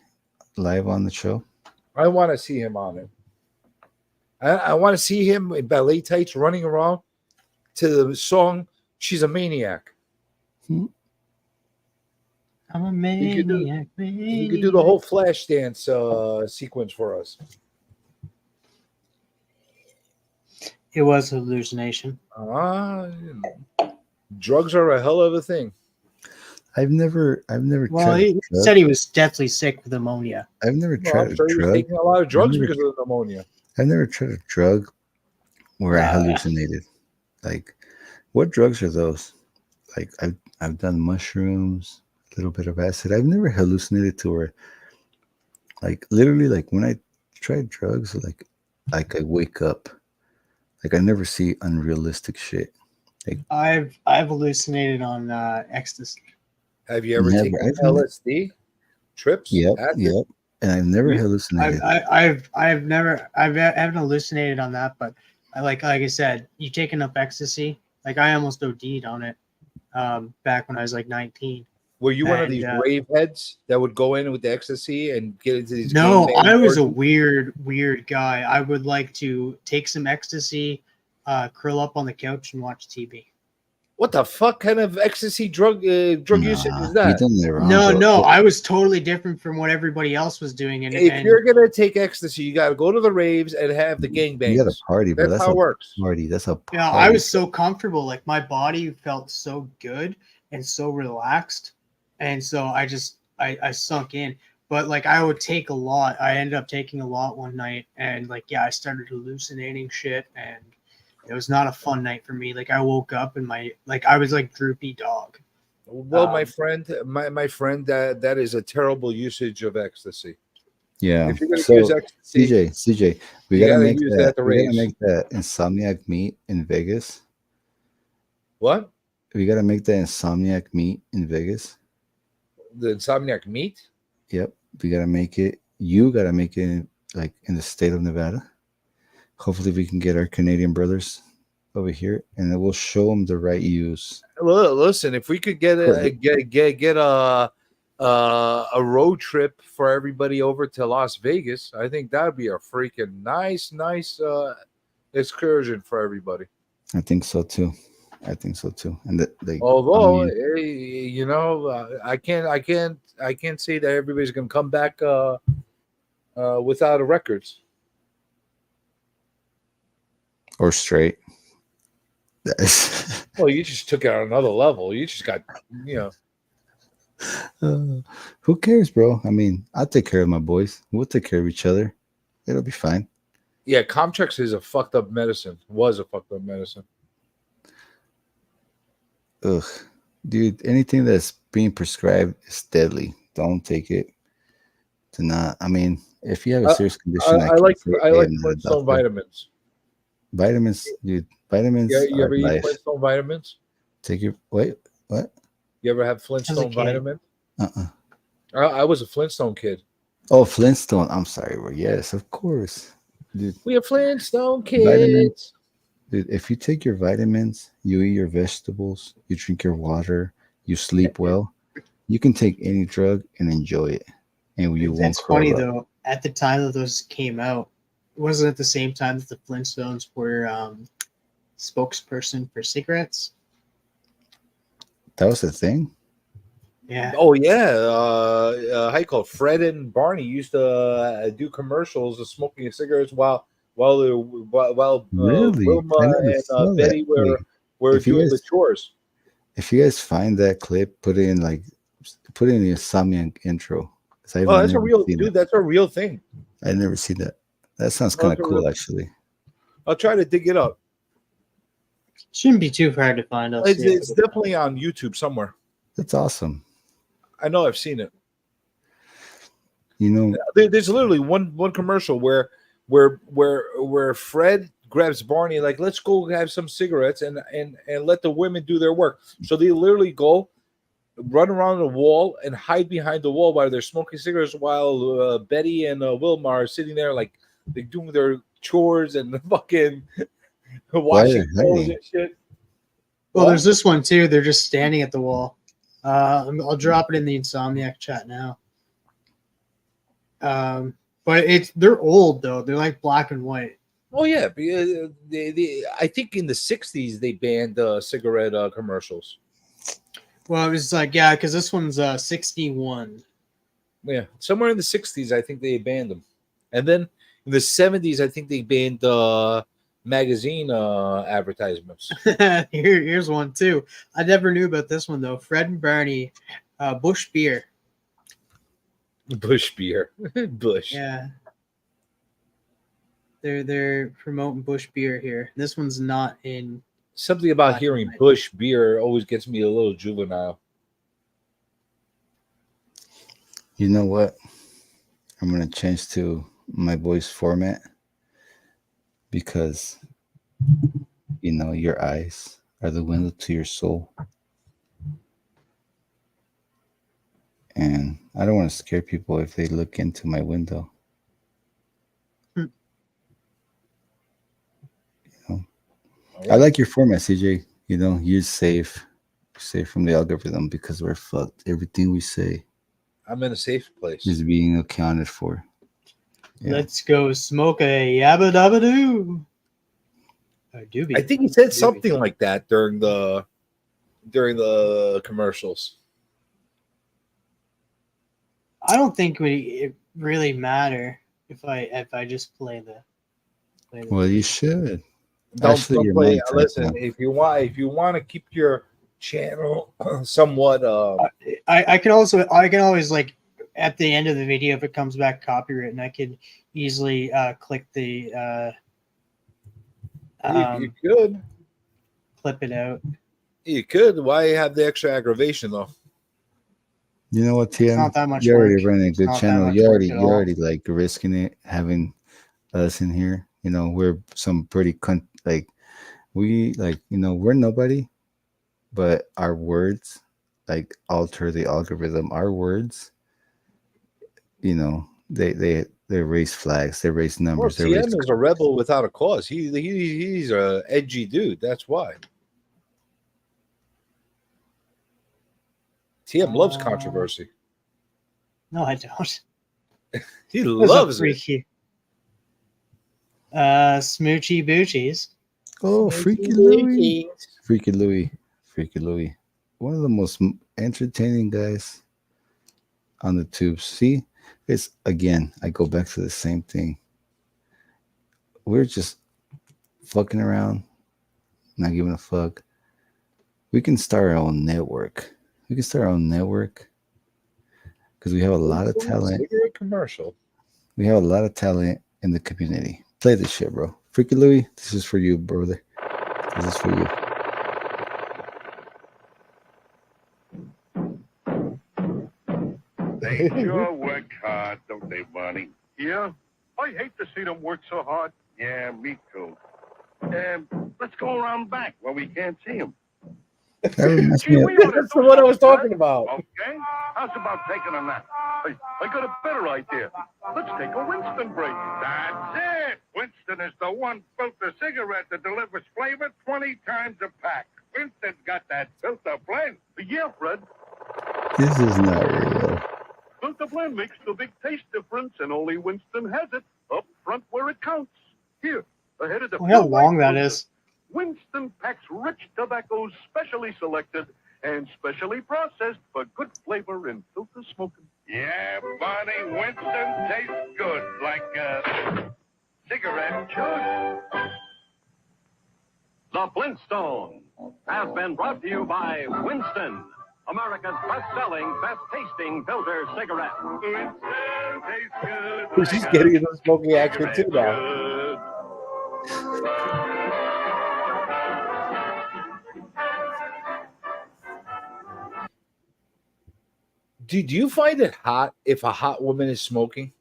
live on the show. I want to see him on it. I want to see him in ballet tights running around to the song "She's a Maniac." I'm a maniac. You could do the whole flash dance sequence for us. It was a hallucination. Drugs are a hell of a thing. I've never. Well, he said he was deathly sick with pneumonia. I've never tried a drug. He was taking a lot of drugs because of the pneumonia. I've never tried a drug where I hallucinated. Like, what drugs are those? Like, I've done mushrooms, a little bit of acid. I've never hallucinated to where, like, literally, like when I try drugs, like I wake up. Like I never see unrealistic shit. Like I've hallucinated on ecstasy. Have you ever taken LSD trips? Yep. And I've never hallucinated. I haven't hallucinated on that, but like I said, you take enough ecstasy. Like I almost OD'd on it back when I was like 19. Were you one of these rave heads that would go in with the ecstasy and get into these? No, I was a weird guy. I would like to take some ecstasy, curl up on the couch and watch TV. What the fuck kind of ecstasy drug usage is that? No, I was totally different from what everybody else was doing. And if you're gonna take ecstasy, you gotta go to the raves and have the gangbangs. You gotta party, bro. That's how it works. Party. That's how. Yeah, I was so comfortable. Like my body felt so good and so relaxed. And so I sunk in, but like I would take a lot. I ended up taking a lot one night, and like I started hallucinating shit, and it was not a fun night for me. Like I woke up and I was like droopy dog. Well, my friend, that is a terrible usage of ecstasy. Yeah. If you're gonna use ecstasy, CJ, we gotta make that insomniac meet in Vegas. What? We gotta make that insomniac meet in Vegas. The insomniac meat? Yep. We gotta make it. You gotta make it in the state of Nevada. Hopefully we can get our Canadian brothers over here and then we'll show them the right use. Well, listen, if we could get a road trip for everybody over to Las Vegas, I think that'd be a freaking nice excursion for everybody. I think so too. And although I can't say that everybody's gonna come back without a records or straight. Well, you just took it on another level. You just got who cares, bro? I mean, I'll take care of my boys. We'll take care of each other. It'll be fine. Yeah, Comtrex is a fucked up medicine. Was a fucked up medicine. Ugh, dude, anything that's being prescribed is deadly. Don't take it. to not. I mean, if you have I, a serious condition, I like say, I hey, like I'm not a Flintstone doctor. vitamins. Vitamins, dude. Vitamins You are ever eat life. Flintstone vitamins? Take your wait. What? You ever have As a Flintstone kid. vitamin? Uh-uh. I was a Flintstone kid. Oh, Flintstone. I'm sorry, bro. Yes, of course, dude. We are Flintstone kids. Vitamins, dude. If you take your vitamins, you eat your vegetables, you drink your water, you sleep well, you can take any drug and enjoy it, and you won't It's funny curl up. though. At the time that those came out, wasn't it the same time that the Flintstones were spokesperson for cigarettes? That was the thing. Yeah. Oh yeah, how you call it? Fred and Barney used to do commercials of smoking cigarettes while Really? Wilma I never and saw Betty that. were If you doing the guys, chores. if you guys find that clip, put it in the Insomniac intro. 'Cause I've Oh, that's a never real seen dude. it. That's a real thing. I never seen that. That sounds Oh, kind that's of a cool, real. actually. I'll try to dig it up. Shouldn't be too hard to find. I'll It's, see if I it's can find definitely on YouTube somewhere. That's awesome. I know I've seen it. You know, There's literally one commercial where Fred grabs Barney like, let's go have some cigarettes and let the women do their work. So they literally go run around the wall and hide behind the wall while they're smoking cigarettes, while Betty and Wilma are sitting there like they're doing their chores and fucking washing clothes and shit. Well, What? there's this one too. They're just standing at the wall. I'll drop it in the Insomniac chat now. But they're old though. They're like black and white. Oh yeah, because I think in the '60s they banned cigarette commercials. Well, it was like, yeah, because this one's 61. Yeah, somewhere in the '60s I think they banned them, and then in the '70s I think they banned magazine advertisements. Here's one too. I never knew about this one though. Fred and Barney, Bush beer. Bush beer, Bush. Yeah, they're promoting Bush beer here. This one's not in. Something about hearing Bush beer always gets me a little juvenile. you know what? I'm gonna change to my voice format because your eyes are the window to your soul. And I don't want to scare people if they look into my window. I like your format, CJ. You're safe from the algorithm because we're fucked. Everything we say I'm in a safe place. is being accounted for. Yeah. Let's go smoke a yabba dabba doo. I think he said something like that during the commercials. I don't think it really matter if I just play the. Well, you should. Don't your play. mic, Listen, Tatum. if you want to keep your channel somewhat. I can always like at the end of the video if it comes back copyright, I could easily click the. You could clip it out. You could. Why have the extra aggravation though? You know what, TM? not that much You're already work. running a It's good not that channel. much You're work at all. already like risking it, having us in here. We're some pretty we're nobody, but our words like alter the algorithm. Our words, they raise flags, they raise Well, numbers. TM is a rebel without a cause. He's a edgy dude. That's why. TM loves controversy. No, I don't. He Those are loves it. freaky. Smoochy boochies. Oh, Freaky Louie. Freaky Louie. One of the most entertaining guys on the tubes. See, it's again, I go back to the same thing. We're just fucking around, not giving a fuck. We can start our own network. Because we have a lot of talent. Cigarette commercial. We have a lot of talent in the community. Play this shit, bro. Freaky Louie, this is for you, brother. This is for you. They sure work hard, don't they, Barney? Yeah. I hate to see them work so hard. Yeah, me too. Let's go around back where we can't see them. That reminds Gee, me we of, ought to That's do what I was something, talking about. Okay. How's about taking a nap? I got a better idea. Let's take a Winston break. That's it. Winston is the one filter cigarette that delivers flavor 20 times a pack. Winston's got that filter blend. Yeah, Fred. this is not real. Filter blend makes the big taste difference, and only Winston has it up front where it counts. Here, ahead of the Look how pure long white that filter. is. Winston packs rich tobaccos specially selected and specially processed for good flavor in filter smoking. Yeah, Barney, Winston tastes good like a cigarette should. The Flintstones has been brought to you by Winston, America's best-selling, best-tasting filter cigarette. Winston tastes good. She's getting into the smoky accent too now. Do you find it hot if a hot woman is smoking?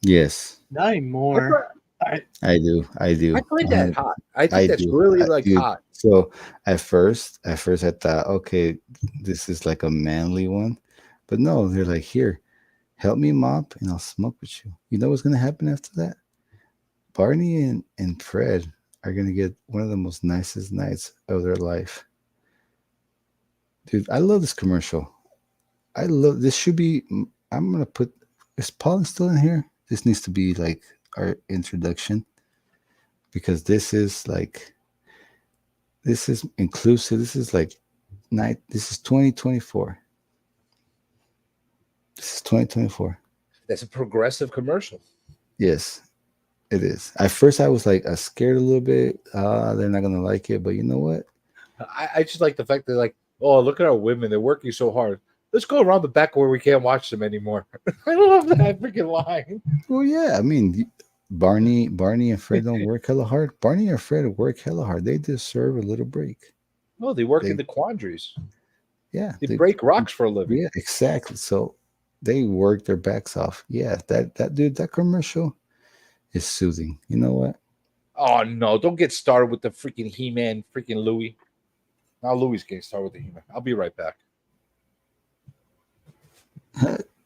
Yes, Not anymore. I do. I find that And hot. I think that's do. really like Dude, hot. So at first I thought, okay, this is like a manly one, but no, they're like, here, help me mop, and I'll smoke with you. You know what's gonna happen after that? Barney and Fred are gonna get one of the most nicest nights of their life. Dude, I love this commercial. I love this. Should be. I'm gonna put. Is Paul still in here? This needs to be like our introduction, because this is inclusive. This is like night. This is 2024. This is 2024. That's a progressive commercial. Yes, it is. At first, I was like, scared a little bit. They're not gonna like it, but you know what? I just like the fact that, like, oh, look at our women. They're working so hard. Let's go around the back where we can't watch them anymore. I love that freaking line. Well, yeah. I mean, Barney and Fred don't work hella hard. Barney and Fred work hella hard. They deserve a little break. No, they work in the quandaries. Yeah, They break rocks for a living. Yeah, exactly. So they work their backs off. Yeah, that dude, that commercial is soothing. You know what? Oh no! Don't get started with the freaking He-Man, freaking Louie. Now Louie's getting started with the He-Man. I'll be right back.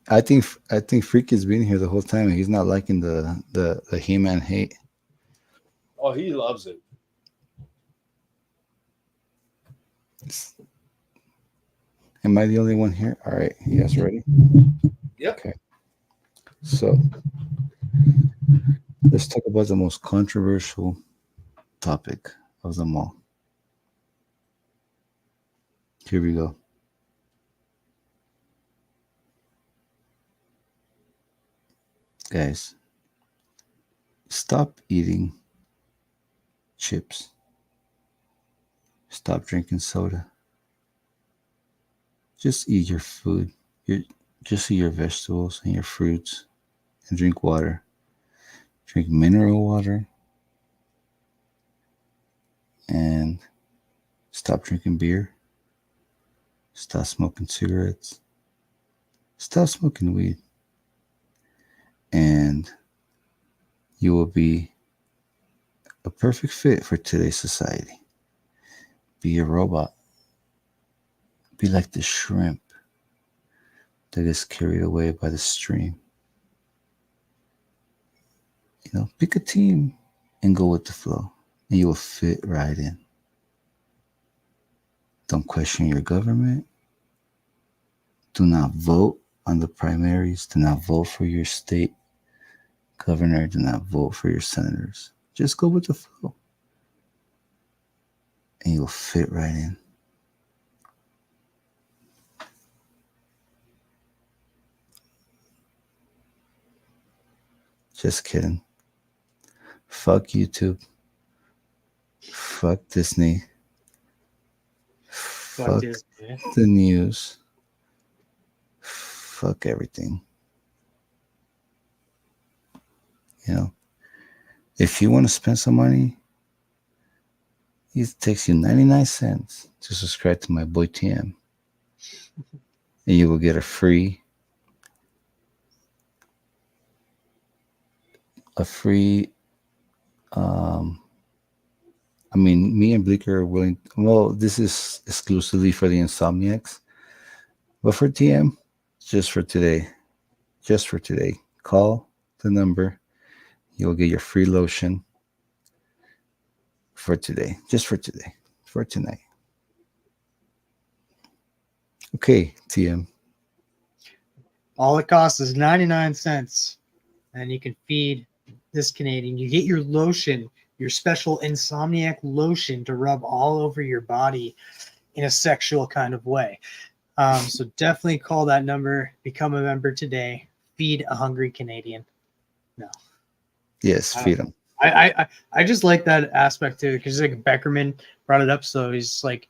I think Freaky's been here the whole time, and he's not liking the He-Man hate. Oh, he loves it. Am I the only one here? All right, you guys ready? Yep. Okay. So let's talk about the most controversial topic of them all. Here we go. Guys, stop eating chips. Stop drinking soda. Just eat your food. Just eat your vegetables and your fruits, and drink water. Drink mineral water. And stop drinking beer. Stop smoking cigarettes. Stop smoking weed. And you will be a perfect fit for today's society. Be a robot. Be like the shrimp that is carried away by the stream. You know, pick a team and go with the flow, and you will fit right in. Don't question your government. Do not vote on the primaries. Do not vote for your state governor. Do not vote for your senators. Just go with the flow, and you'll fit right in. Just kidding. Fuck YouTube. Fuck Disney. Fuck Disney. the news. Fuck everything. You know, if you want to spend some money, it takes you 99 cents to subscribe to my boy TM. And you will get a free a free. I mean, me and Bleeker are willing. Well, this is exclusively for the Insomniacs, but for TM, just for today, call the number. You'll get your free lotion for today, just for today, for tonight. Okay, TM. All it costs is 99 cents. And you can feed this Canadian. You get your lotion, your special Insomniac lotion to rub all over your body in a sexual kind of way. So definitely call that number, become a member today, feed a hungry Canadian. No. Yes, feed them. I just like that aspect too, because like Beckerman brought it up. So he's like,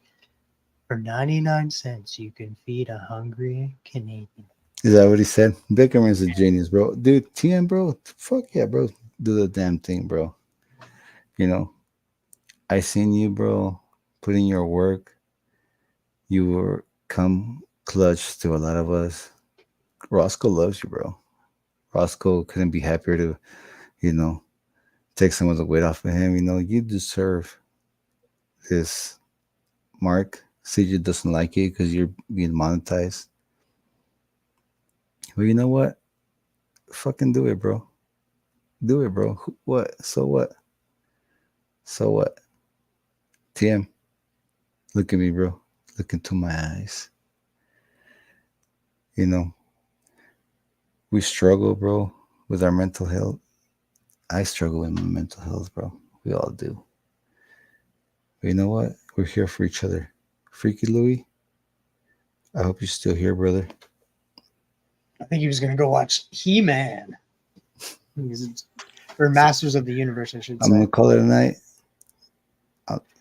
for 99 cents, you can feed a hungry Canadian. Is that what he said? Beckerman's a genius, bro. Dude, TM, bro. Fuck yeah, bro. Do the damn thing, bro. You know, I seen you, bro, put in your work. You were come clutch to a lot of us. Roscoe loves you, bro. Roscoe couldn't be happier to, you know, take some of the weight off of him. You know, you deserve this, Mark. CJ doesn't like it because you're being monetized. Well, you know what? Fucking do it, bro. Do it, bro. What? So what? So what? TM, look at me, bro. Look into my eyes. You know, we struggle, bro, with our mental health. I struggle with my mental health, bro. We all do. But you know what? We're here for each other. Freaky Louie, I hope you're still here, brother. I think he was going to go watch He-Man. Or Masters of the Universe, I should say. I'm going to call it a night.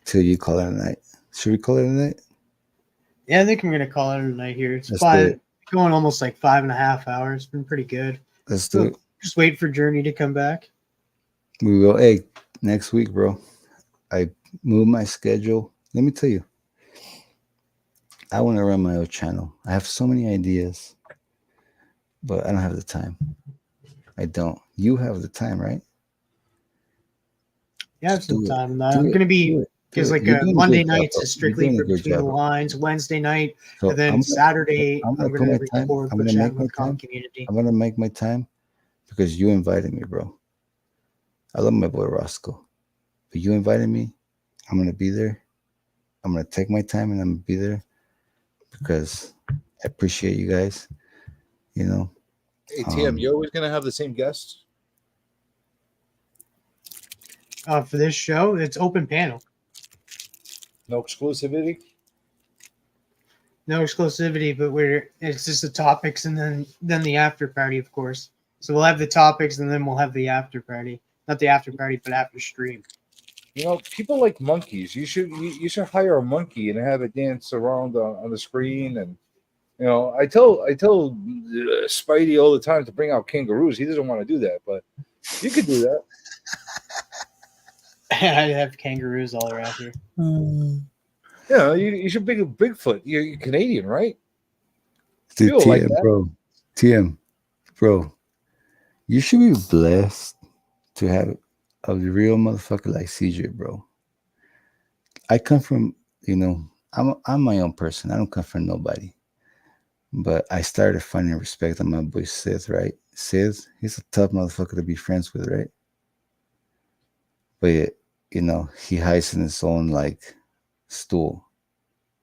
Till you call it a night. Should we call it a night? Yeah, I think I'm going to call it a night here. It's Let's going almost like 5.5 hours. Been pretty good. Let's do it. Just wait for Journey to come back. We will. Hey, next week, bro. I moved my schedule. Let me tell you. I want to run my own channel. I have so many ideas, but I don't have the time. I don't. You have the time, right? Yeah, I have some time. I'm going to be, because like Monday nights is strictly for Between the Lines. Wednesday night, So and then Saturday, I'm going to record I'm the gonna chat make my with time. community. I'm gonna make my time because you invited me, bro. I love my boy Roscoe, but you invited me. I'm gonna be there. I'm gonna take my time and I'm gonna be there because I appreciate you guys. You know. Hey TM, you're always gonna have the same guests? For this show, it's open panel. No exclusivity? No exclusivity, but it's just the topics and then the after party, of course. So we'll have the topics and then we'll have the after party. Not the after party, but after stream. You know, people like monkeys. You should hire a monkey and have it dance around on the screen. And you know, I tell Spidey all the time to bring out kangaroos. He doesn't want to do that, but you could do that. I have kangaroos all around here. Yeah, you should bring a Bigfoot. You're Canadian, right? Dude, People TM, like that. bro. TM, bro. You should be blessed to have a real motherfucker like CJ, bro. I come from, you know, I'm my own person. I don't come from nobody. But I started finding respect on my boy Sith, right? Sith, he's a tough motherfucker to be friends with, right? But you know, he hides in his own like stool.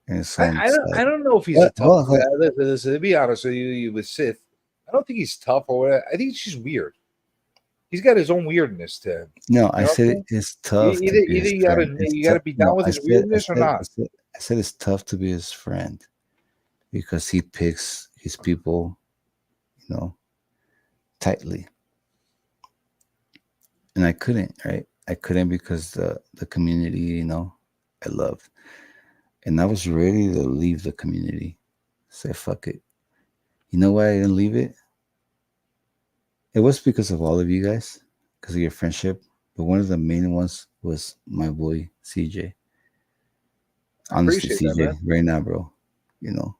In his own I don't know if he's a tough guy. Listen, to be honest with you with Sith, I don't think he's tough or whatever. I think he's just weird. He's got his own weirdness to him. No, I said it's tough. Either you gotta be down with his weirdness or not. I said it's tough to be his friend because he picks his people, you know, tightly. And I couldn't, right? I couldn't because the community, you know, I love. And I was ready to leave the community. Say, fuck it. You know why I didn't leave it? It was because of all of you guys, because of your friendship. But one of the main ones was my boy, CJ. Honestly, CJ, right now, bro. You know,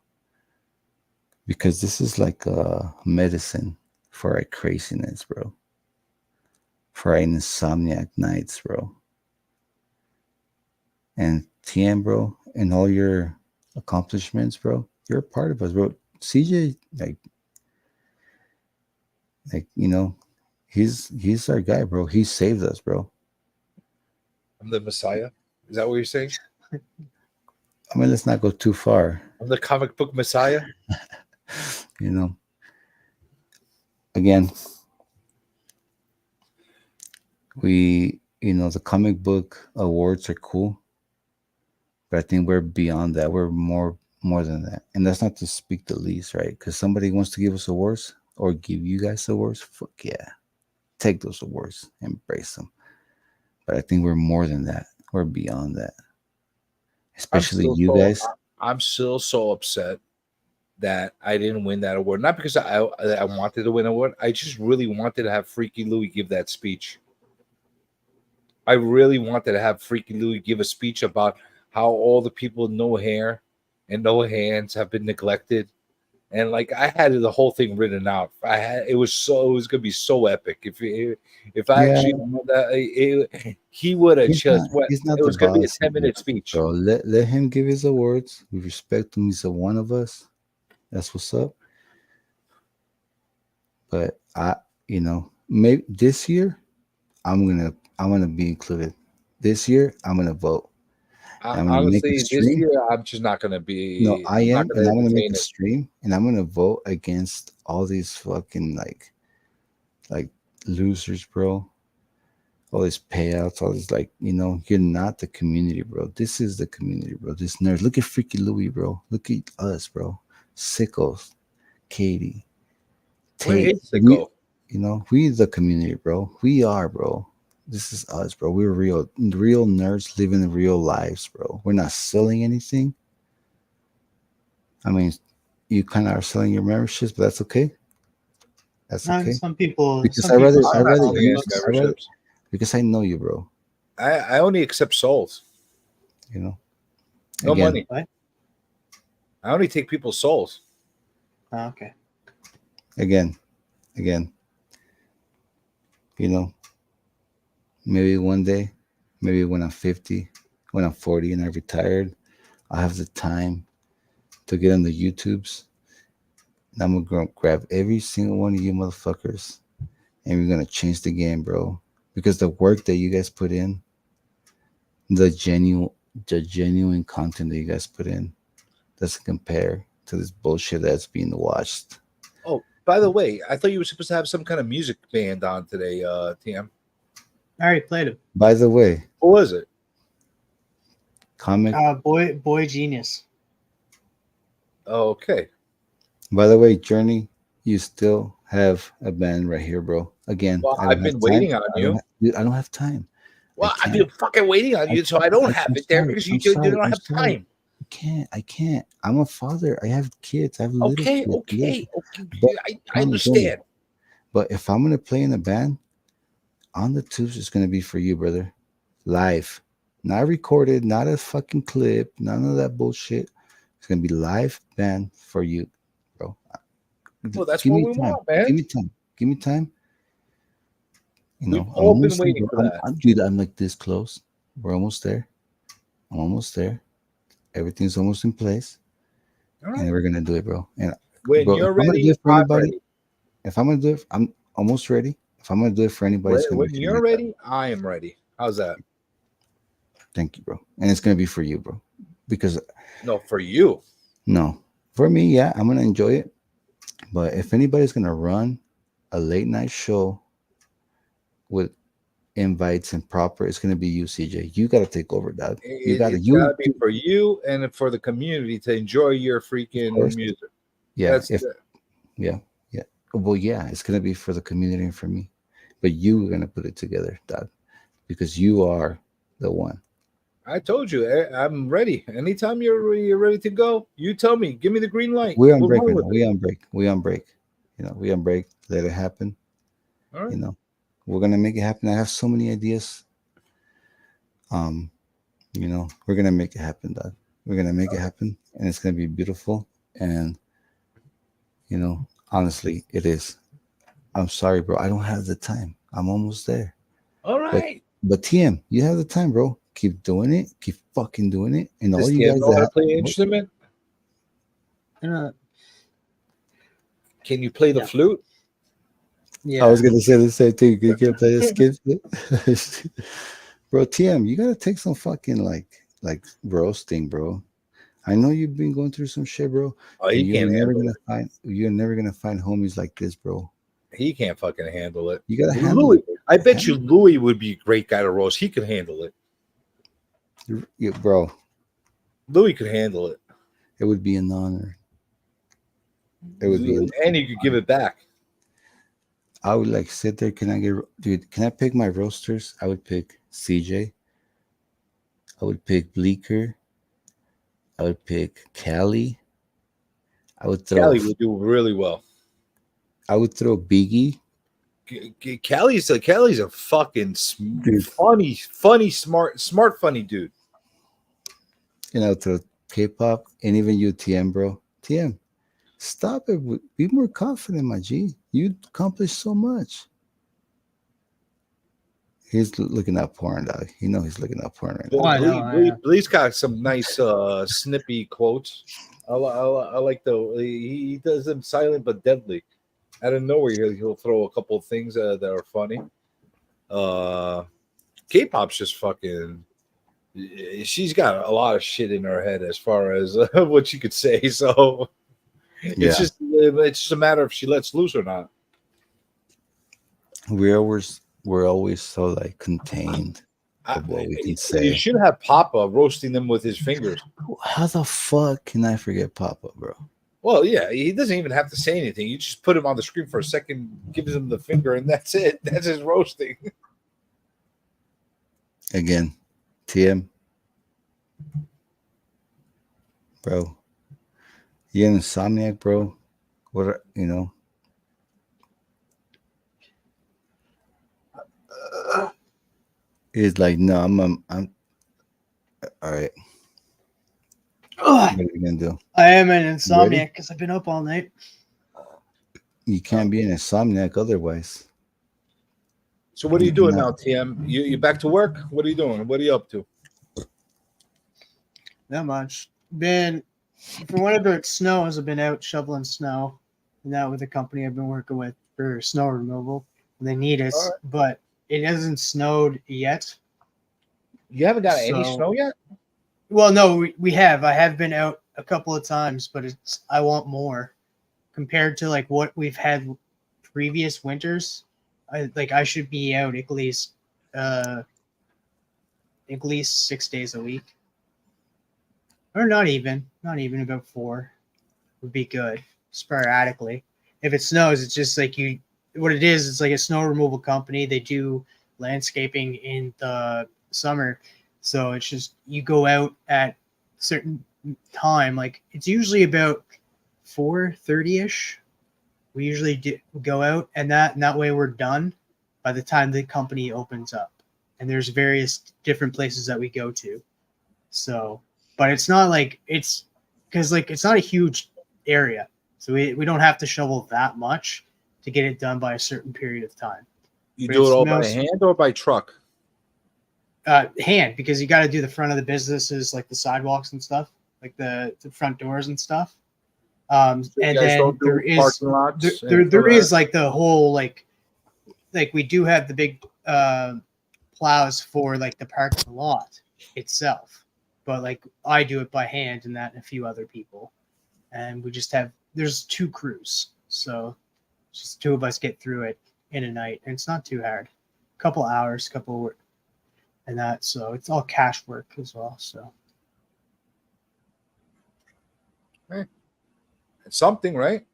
because this is like a medicine for our craziness, bro. for our insomniac nights, bro. And TM, bro, and all your accomplishments, bro, you're a part of us, bro. CJ, he's our guy, bro. He saved us, bro. I'm the Messiah. Is that what you're saying? I mean, let's not go too far. I'm the comic book Messiah. Again, the comic book awards are cool, but I think we're beyond that. We're more than that. And that's not to speak the least, right? Because somebody wants to give us awards or give you guys awards. Fuck yeah. Take those awards, embrace them. But I think we're more than that. We're beyond that. Especially you guys. I'm still so upset that I didn't win that award. Not because I wanted to win an award. I just really wanted to have Freaky Louie give that speech. I really wanted to have Freaky Louie give a speech about how all the people with no hair and no hands have been neglected. And like I had the whole thing written out. It was gonna be so epic. If I actually know that he would have just went. It was gonna be a 10-minute speech. Bro, let him give his awards. We respect him. He's one of us. That's what's up. But maybe this year I'm gonna be included. This year I'm gonna vote. Honestly, this year I'm just not gonna be. No, I am, and I'm gonna make a stream, and I'm gonna vote against all these fucking like losers, bro. All these payouts, all this you're not the community, bro. This is the community, bro. This nerd. Look at Freaky Louie, bro. Look at us, bro. Sickos, Katie, Tate. We the community, bro. We are, bro. This is us, bro. We're real nerds living real lives, bro. We're not selling anything. I mean, you kind of are selling your memberships, but that's okay. That's okay. Some people, because because I know you, bro. I only accept souls. No money. What? I only take people's souls. Oh, okay. Again. Maybe one day, maybe when I'm 50, when I'm 40 and I'm retired, I'll have the time to get on the YouTubes. And I'm going to grab every single one of you motherfuckers and we're going to change the game, bro. Because the work that you guys put in, the genuine content that you guys put in, doesn't compare to this bullshit that's being watched. Oh, by the way, I thought you were supposed to have some kind of music band on today, TM. I already played it. By the way, what was it? Comic. Boy Genius. Oh, okay. By the way, Journey, you still have a band right here, bro. Again, well, I've been waiting on you. I don't have time. Well, I've been fucking waiting on you, so I don't have it there because you don't have time. I can't. I'm a father. I have kids. I have little kids. Okay. I understand. But if I'm gonna play in a band, on the tubes, it's gonna be for you, brother. Live, not recorded, not a fucking clip, none of that bullshit. It's gonna be live band for you, bro. Well, that's what we want, man. Give me time. We've all been waiting for that. Dude, I'm like this close. We're almost there. I'm almost there. Everything's almost in place. Right. And we're gonna do it, bro. And when you're ready, I'm ready. If I'm gonna do it, I'm almost ready. If I'm gonna do it for anybody, when you're ready, I am ready. How's that? Thank you, bro. And it's gonna be for you, bro. Because no, for you. No, for me, yeah, I'm gonna enjoy it. But if anybody's gonna run a late night show with invites and proper, it's gonna be you, CJ. You gotta take over, dog. It's gotta be for you and for the community to enjoy your freaking music. Yeah, yeah. Well, yeah, it's gonna be for the community and for me. But you are gonna put it together, dog, because you are the one. I told you, I'm ready. Anytime you're ready to go, you tell me. Give me the green light. We're on break right now. We on break. We on break. Let it happen. All right. We're gonna make it happen. I have so many ideas. We're gonna make it happen, dog. We're gonna make it happen, and it's gonna be beautiful. And honestly, it is. I'm sorry, bro. I don't have the time. I'm almost there. All right. But TM, you have the time, bro. Keep doing it. Keep fucking doing it. And Does all you TM guys know how to that play an instrument? Uh, Can you play the flute? yeah. I was gonna say the same thing. You can play a skit. Bro, TM, you gotta take some fucking like roasting, bro. I know you've been going through some shit, bro. Oh, he can't handle it. You're never gonna find homies like this, bro. He can't fucking handle it. You gotta handle Louis. it. I bet you Louis would be a great guy to roast. He could handle it. Bro. Louis could handle it. It would be an honor. It would be and you could give it back. I would like sit there. Can I pick my roasters? I would pick CJ. I would pick Bleeker. I would pick Callie. I would throw. Callie would do really well. I would throw Biggie. Callie's a fucking funny, smart, funny dude. And I would throw K-pop and even you, TM, bro. TM, stop it. Be more confident, my G. You accomplished so much. He's looking at porn, dog. You know he's looking at porn right now. Blee's got some nice snippy quotes. I like he does them silent but deadly. Out of nowhere, he'll throw a couple of things that are funny. K-pop's just fucking. She's got a lot of shit in her head as far as what she could say. So it's just a matter if she lets loose or not. We're always so like contained of what we can say. You should have Papa roasting them with his fingers. How the fuck can I forget Papa, bro? Well, yeah, he doesn't even have to say anything. You just put him on the screen for a second, gives him the finger, and that's it. That's his roasting. Again, TM, bro, you an insomniac, bro. What you know? He's like, no, I'm all right. Ugh. What are you gonna do? I am an insomniac because I've been up all night. You can't be an insomniac otherwise. So what are you doing now, TM? You back to work? What are you doing? What are you up to? Not much. Been for whenever it snows, I've been out shoveling snow, and that with the company I've been working with for snow removal. They need us, but it hasn't snowed yet. You haven't got any snow yet? Well, no, we have. I have been out a couple of times, but I want more compared to like what we've had previous winters. I should be out at least 6 days a week, or not even about 4 would be good sporadically. If it snows, it's just like what it is. It's like a snow removal company. They do landscaping in the summer. So it's just you go out at certain time, like it's usually about 4:30ish. We usually go out, and that way we're done by the time the company opens up. And there's various different places that we go to. So, but it's not like it's because like it's not a huge area, so we don't have to shovel that much to get it done by a certain period of time. You do it all by hand or by truck? Hand, because you got to do the front of the businesses, like the sidewalks and stuff, like the front doors and stuff. And then there is like the whole like we do have the big plows for like the parking lot itself, but like I do it by hand and that and a few other people, and we just there's 2 crews, so just 2 of us get through it in a night, and it's not too hard. A couple hours, and that, so it's all cash work as well. So it's something, right?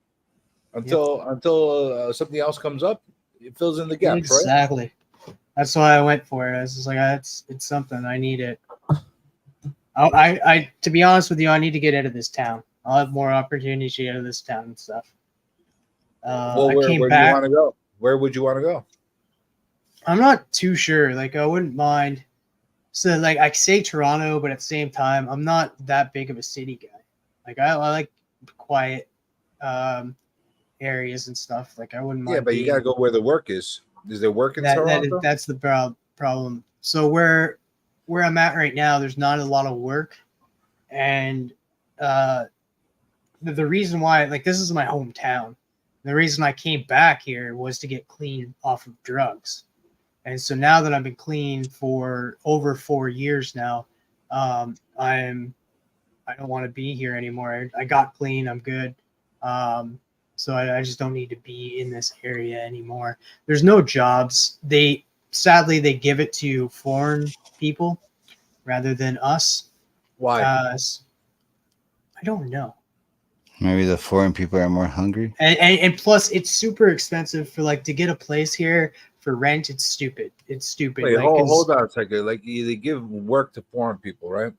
Until something else comes up, it fills in the gaps, exactly. Right? That's why I went for it. I was just like, it's something. I need it. I to be honest with you, I need to get out of this town. I'll have more opportunities to get out of this town and stuff. Where do you want to go? Where would you want to go? I'm not too sure. Like, I wouldn't mind. So, like, I say Toronto, but at the same time, I'm not that big of a city guy. Like, I like quiet areas and stuff. Like, I wouldn't mind. Yeah, but you got to go where the work is. Is there work in Toronto? That's the problem. problem. So where I'm at right now, there's not a lot of work, and the reason why, like, this is my hometown. The reason I came back here was to get clean off of drugs. And so now that I've been clean for over 4 years now, I don't want to be here anymore. I got clean. I'm good. So I just don't need to be in this area anymore. There's no jobs. Sadly, they give it to foreign people rather than us. Why? I don't know. Maybe the foreign people are more hungry. And plus, it's super expensive for like to get a place here for rent. It's stupid. It's stupid. Wait, like, hold on a second. Like they give work to foreign people, right?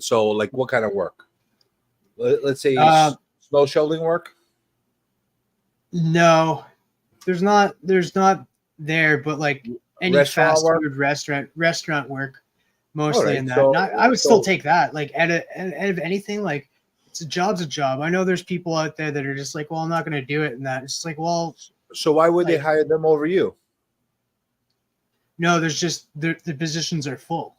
So, like, what kind of work? Let's say snow shoveling work. No, there's not there, but like any fast food restaurant work, mostly in that. So, I would still take that. Like out of anything, like a job's a job. I know there's people out there that are just like, well, I'm not going to do it, and that. It's just like, well, so why would they hire them over you? No, there's just the positions are full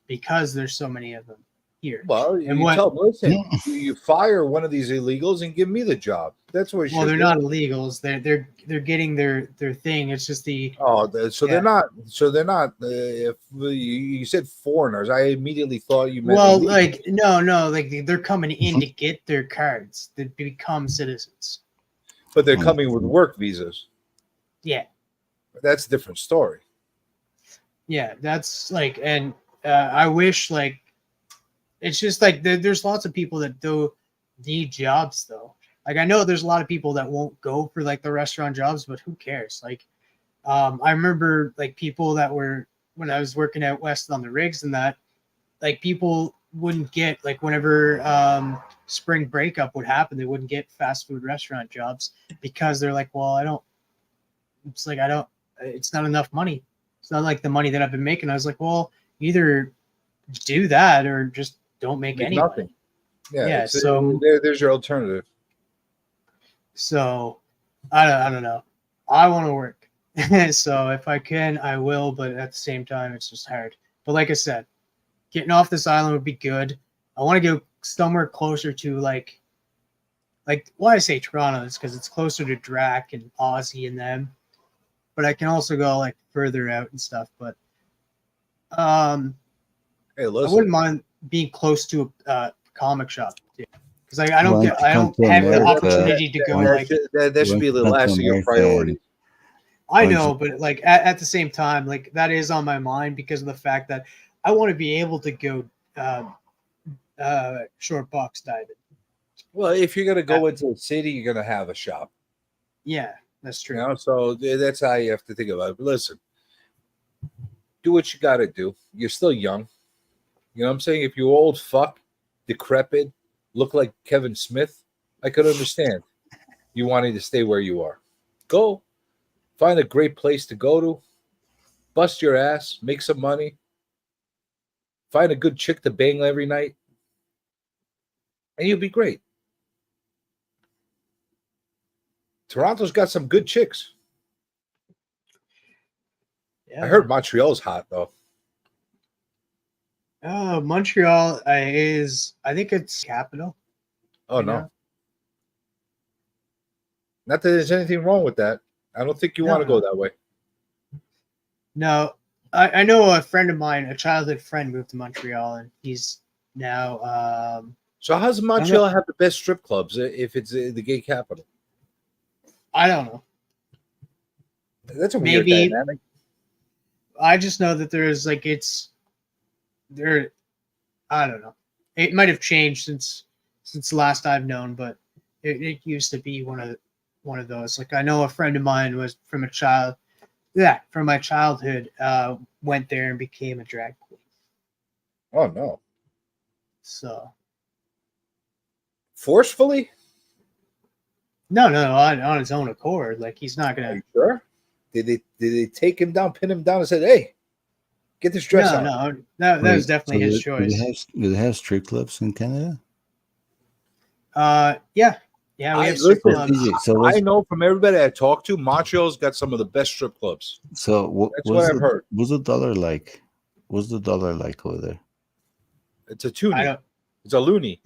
because there's so many of them here. Well, and you tell them, listen, you fire one of these illegals and give me the job. That's what. Well, they're not illegals. They're getting their thing. It's just the. They're not. So they're not. If you said foreigners, I immediately thought you meant. Well, illegal. like no, like they're coming in to get their cards to become citizens. But they're coming with work visas. Yeah. That's a different story. Yeah, that's like, and I wish like, it's just like there's lots of people that do need jobs though. Like I know there's a lot of people that won't go for like the restaurant jobs, but who cares? Like, I remember like people that were when I was working out west on the rigs and that, like people wouldn't get like whenever spring breakup would happen, they wouldn't get fast food restaurant jobs because they're like, well, it's not enough money. It's not like the money that I've been making. I was like, well, either do that or just don't make any nothing. Money. Yeah. So there's your alternative. So I don't know. I want to work. So if I can, I will. But at the same time, it's just hard. But like I said, getting off this island would be good. I want to go somewhere closer to like why I say Toronto is because it's closer to Drac and Aussie and them. But I can also go like further out and stuff. But hey, listen. I wouldn't mind being close to a comic shop because I don't have the opportunity to go like that should be the last of your priority. I know, but like at the same time, like that is on my mind because of the fact that I want to be able to go short box diving. Well, if you're gonna go into a city, you're gonna have a shop. Yeah, that's true. You know, so that's how you have to think about it. But listen, do what you got to do. You're still young. You know what I'm saying? If you're old fuck, decrepit, look like Kevin Smith, I could understand you wanting to stay where you are. Go find a great place to go to, bust your ass, make some money, find a good chick to bang every night, and you'll be great. Toronto's got some good chicks. Yeah. I heard Montreal's hot though. Montreal is, I think it's capital. Oh no. Not that there's anything wrong with that. I don't think you want to go that way. No, I know a friend of mine, a childhood friend, moved to Montreal, and he's now. So how's Montreal have the best strip clubs if it's the gay capital? I don't know. That's a weird dynamic. I just know that there's like there. I don't know. It might have changed since last I've known, but it used to be one of those. Like I know a friend of mine was from my childhood, went there and became a drag queen. Oh no. So forcefully? No, on his own accord. Like he's not gonna. Are you sure? Did they take him down, pin him down, and said, "Hey, get this dress on"? No, that was definitely his choice. Do they have strip clubs in Canada? Yeah, Yeah, we have strip clubs. I know from everybody I talk to, Montreal's got some of the best strip clubs. So that's what I've heard. What's the dollar like? What's the dollar like over there? It's a toonie. It's a loony.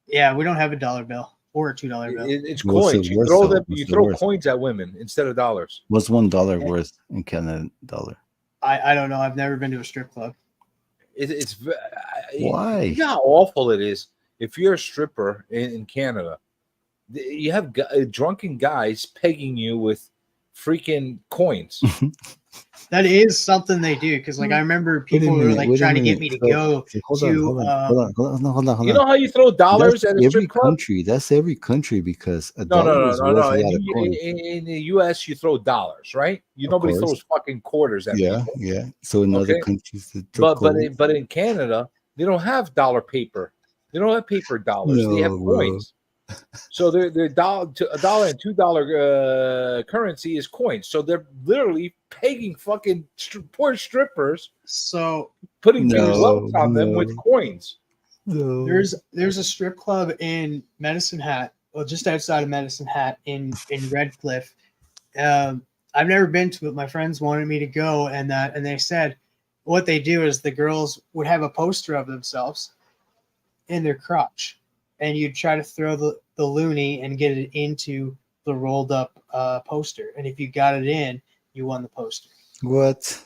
Yeah, we don't have a dollar bill or a $2 bill. It's coins. You throw them. You throw coins at women instead of dollars. What's $1 worth in Canadian dollar? I don't know. I've never been to a strip club. It's why? You know how awful it is if you're a stripper in Canada. You have drunken guys pegging you with freaking coins. That is something they do because, like, I remember people were like trying to get me to go to. Hold on. You know how you throw dollars at a strip club? Country. That's every country because a no. dollar is worth a lot of coins. In the U.S., you throw dollars, right? Nobody throws fucking quarters at people. Yeah. So in other countries, but in Canada, they don't have dollar paper. They don't have paper dollars. They have coins. So their $1 and $2 currency is coins. So they're literally pegging fucking poor strippers. So putting gloves on them with coins. No. There's a strip club in Medicine Hat, well, just outside of Medicine Hat in Redcliffe. I've never been to it. My friends wanted me to go, and they said what they do is the girls would have a poster of themselves in their crotch. And you'd try to throw the loony and get it into the rolled up poster. And if you got it in, you won the poster. What?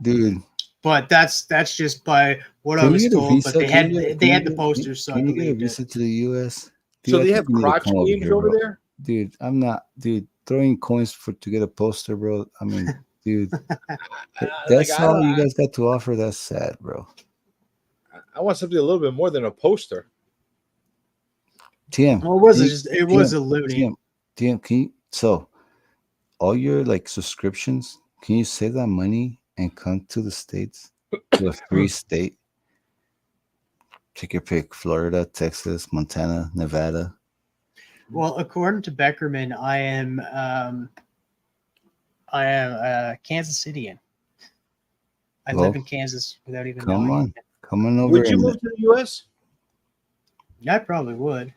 Dude. But that's just by what I was told. But they had the posters. So can you get a visa to the US? Dude, so they have crotch games over there? Dude, I'm not throwing coins to get a poster, bro. I mean, dude. That's all you guys got to offer. That's sad, bro. I want something a little bit more than a poster. TM. Well, it was a loony. TM, can you, so all your like subscriptions, can you save that money and come to the States to a free state? Take your pick: Florida, Texas, Montana, Nevada. Well, according to Beckerman, I am a Kansas Cityan. I live in Kansas without even knowing. Come on. Coming over. Would you move to the U.S.? Yeah, I probably would.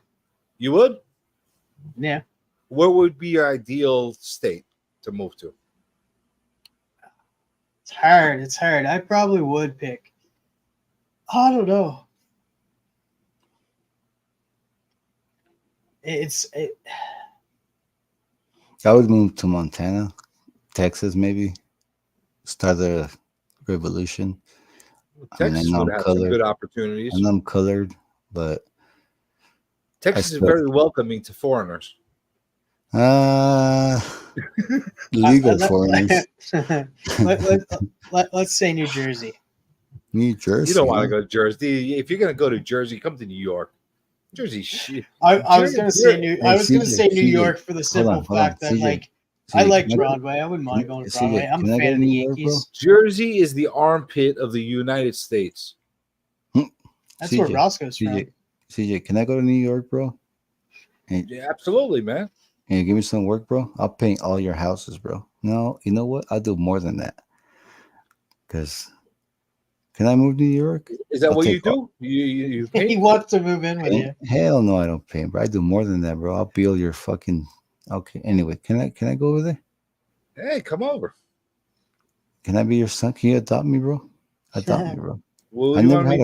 You would? Yeah. Where would be your ideal state to move to? It's hard. It's hard. I probably would pick. I don't know. I would move to Montana, Texas, maybe. Start the revolution. Texas would have some good opportunities. And I'm colored, but Texas is very welcoming to foreigners. Legal foreigners. Let's say New Jersey. New Jersey. You don't want to go to Jersey. If you're going to go to Jersey, come to New York. Jersey shit. I was going to say New York for the simple fact that like I like Broadway. I wouldn't mind going to Broadway. I'm a fan of the Yankees. Jersey is the armpit of the United States. That's where Roscoe's from. CJ, can I go to New York, bro? Yeah, absolutely, man. Can you give me some work, bro? I'll paint all your houses, bro. No, you know what? I'll do more than that. Because can I move to New York? Is that what you do? You paint? He wants to move in with you. Hell no, I don't paint, bro. I do more than that, bro. I'll build your fucking. Okay. Anyway, can I go over there? Hey, come over. Can I be your son? Can you adopt me, bro? Adopt me, bro. Well, I never had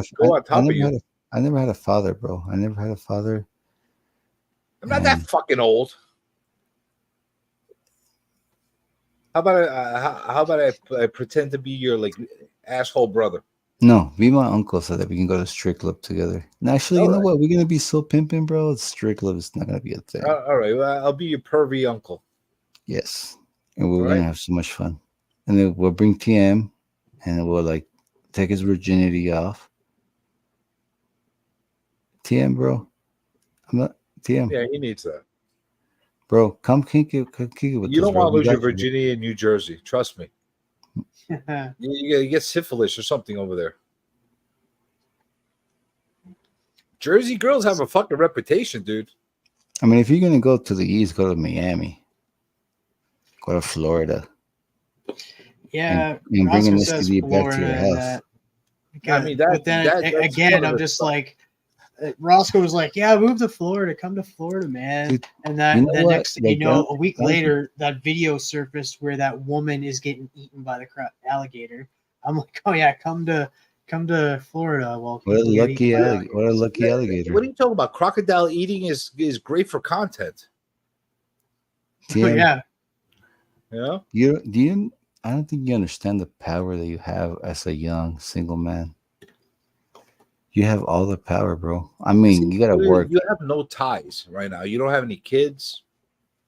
I never had a father, bro. I never had a father. I'm not that fucking old. How about I pretend to be your like asshole brother? No, be my uncle so that we can go to strip club together. And actually, you know what? We're gonna be so pimping, bro. Strip club is not gonna be a thing. All right, well, I'll be your pervy uncle. Yes, and we're gonna have so much fun. And then we'll bring TM, and we'll like take his virginity off. TM, bro. I'm not TM. Yeah, he needs that. Bro, come kick it with you don't want to lose your virginity in New Jersey. Trust me. You get syphilis or something over there. Jersey girls have a fucking reputation, dude. I mean, if you're gonna go to the east, go to Miami. Go to Florida. Yeah, and bring an STD back to your house. I mean, I'm just like, Roscoe was like, "Yeah, move to Florida. Come to Florida, man." Dude, And that, you know then what? next thing you Like, know, a week that- later, that video surfaced where that woman is getting eaten by the alligator. I'm like, "Oh yeah, come to Florida." Well, What a people get lucky eaten by alligator! What a lucky alligator! What are you talking about? Crocodile eating is great for content. TM, yeah. Yeah. you? I don't think you understand the power that you have as a young single man. You have all the power, bro. I mean, you gotta work. You have no ties right now. You don't have any kids.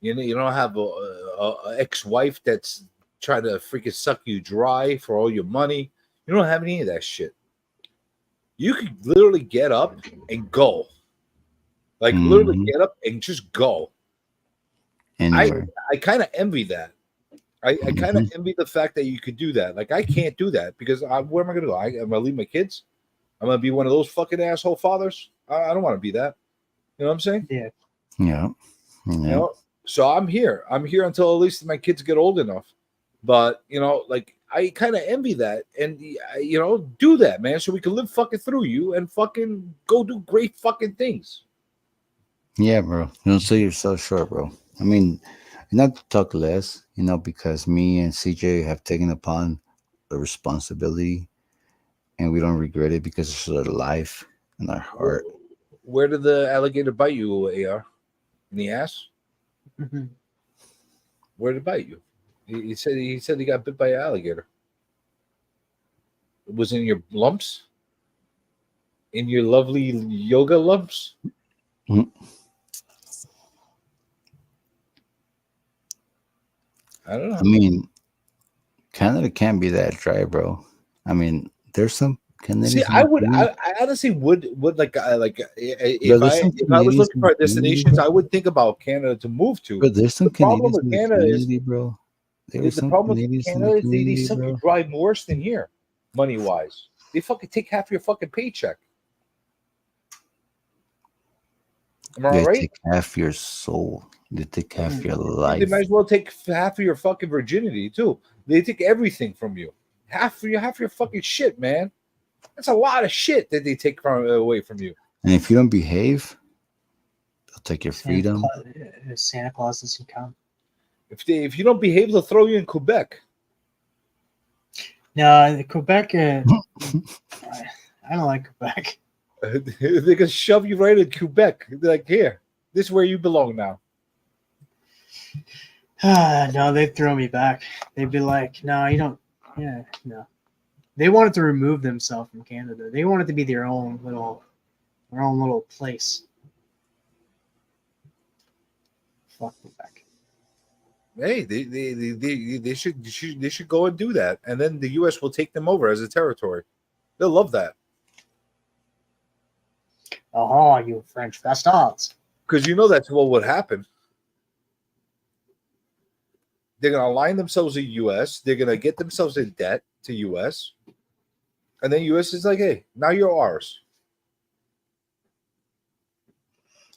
You don't have a ex-wife that's trying to freaking suck you dry for all your money. You don't have any of that shit. You could literally get up and go. Like literally get up and just go. Anywhere. I kind of envy that. I kind of envy the fact that you could do that. Like I can't do that because where am I gonna go? Am I gonna leave my kids? I'm gonna be one of those fucking asshole fathers. I don't want to be that. You know what I'm saying? Yeah. Yeah. You know? So I'm here. I'm here until at least my kids get old enough. But like I kind of envy that, and do that, man, so we can live fucking through you and fucking go do great fucking things. Yeah, bro. Don't sell yourself short, bro. I mean, not to talk less, because me and CJ have taken upon the responsibility, and we don't regret it because it's our life and our heart. Where did the alligator bite you, AR? In the ass? Where did it bite you? He said he got bit by an alligator. It was in your lumps? In your lovely yoga lumps? I don't know. I mean, Canada can't be that dry, bro. I mean, there's some Canadians. See, I honestly would like if I was looking for destinations, I would think about Canada to move to. But there's some the problem Canadians with in the Canada is, community, bro. the problem with Canada is they suck you dry worse than here, money wise. They fucking take half your fucking paycheck. Am I They right? take half your soul. They take half your life. They might as well take half of your fucking virginity too. They take everything from you. Half your fucking shit, man. That's a lot of shit that they take away from you. And if you don't behave, they'll take your freedom. Santa Claus doesn't come. If you don't behave, they'll throw you in Quebec. No, Quebec. I don't like Quebec. They can shove you right in Quebec. They're like, here, this is where you belong now. No, they'd throw me back. They'd be like, no, you don't. Yeah, no. They wanted to remove themselves from Canada. They wanted to be their own little place. Fuck Quebec. Hey, they should go and do that, and then the U.S. will take them over as a territory. They'll love that. Oh, you French bastards! Because that's what would happen. They're gonna align themselves to U.S. They're gonna get themselves in debt to U.S. And then U.S. is like, hey, now you're ours.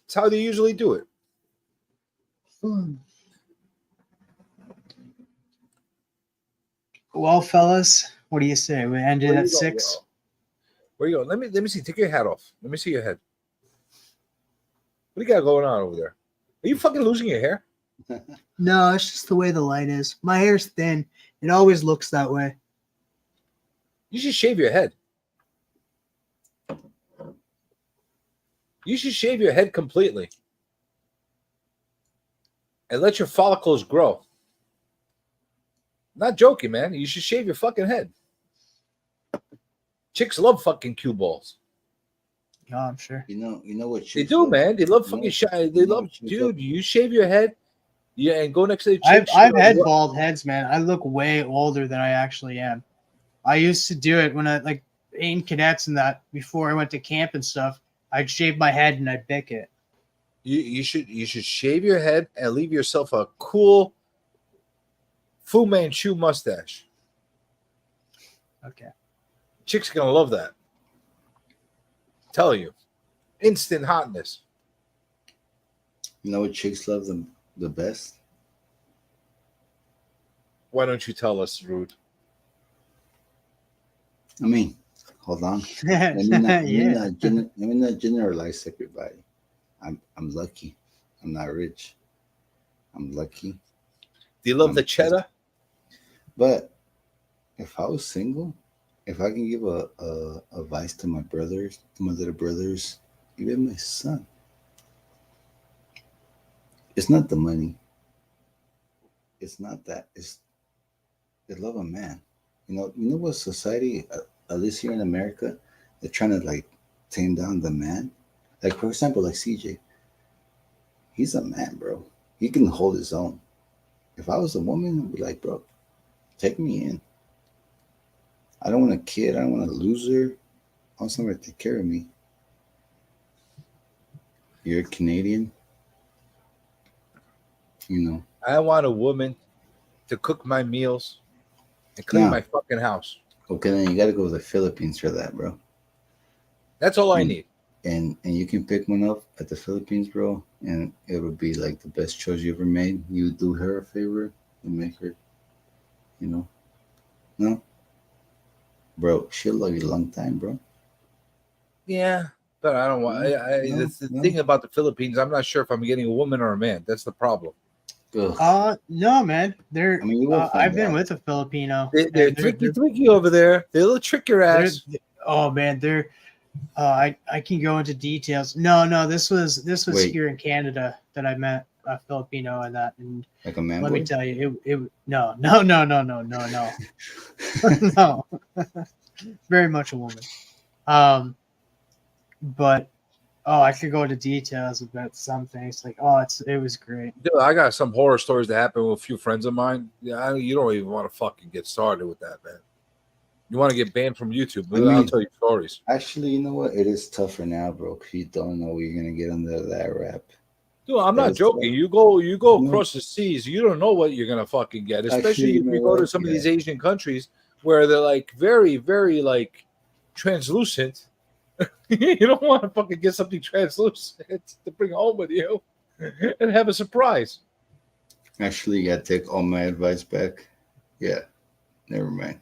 That's how they usually do it. Well, fellas, what do you say? We ended at 6. Where you go? Let me see. Take your hat off. Let me see your head. What do you got going on over there? Are you fucking losing your hair? No, it's just the way the light is. My hair's thin. It always looks that way. You should shave your head. You should shave your head completely. And let your follicles grow. Not joking, man. You should shave your fucking head. Chicks love fucking cue balls. Oh, I'm sure. You know what They do, man. They love fucking shy. They love, dude. You shave your head, and go next to the chicks. I've had bald heads, man. I look way older than I actually am. I used to do it when I in cadets and that before I went to camp and stuff. I'd shave my head and I'd bick it. You should shave your head and leave yourself a cool Fu Manchu mustache. Okay. Chicks gonna love that. Tell you, instant hotness. You know what chicks love them the best? Why don't you tell us, Rude? I mean, hold on. Let Yeah. me not generalize everybody. I'm lucky. I'm not rich. I'm lucky. Do you love the cheddar? But if I was single, if I can give a advice to my brothers, to my little brothers, even my son, it's not the money. It's not that. It's the love of man. You know what society, at least here in America, they're trying to like tame down the man. Like for example, like CJ, he's a man, bro. He can hold his own. If I was a woman, I'd be like, bro, take me in. I don't want a kid. I don't want a loser. I want somebody to take care of me. You're a Canadian. You know. I want a woman to cook my meals and clean my fucking house. Okay, then you got to go to the Philippines for that, bro. That's all I need. And you can pick one up at the Philippines, bro, and it would be like the best choice you ever made. You do her a favor and make her, you know. No, bro, she'll love you a long time, bro. Yeah, but I don't want. That's the thing about the Philippines. I'm not sure if I'm getting a woman or a man. That's the problem. No, man. They're. I mean, you will I've find been out. with a Filipino. They're tricky over there. They'll trick your ass. Oh man, they're. I can go into details. No, this was Wait. here in Canada that I met a Filipino and that, and Like a man. let boy? me tell you, it no, no, very much a woman. But I could go into details about some things. Like, it was great. Dude, I got some horror stories that happened with a few friends of mine. Yeah, you don't even want to fucking get started with that, man. You want to get banned from YouTube, but I'll tell you stories. Actually, you know what? It is tougher now, bro, because you don't know where you're gonna get under that rap. Dude, I'm not joking. You go across the seas, you don't know what you're gonna fucking get, especially Actually, you if know you go to what? some of these Asian countries where they're like very, very like translucent. You don't want to fucking get something translucent to bring home with you and have a surprise. Actually, you gotta take all my advice back. Yeah, never mind.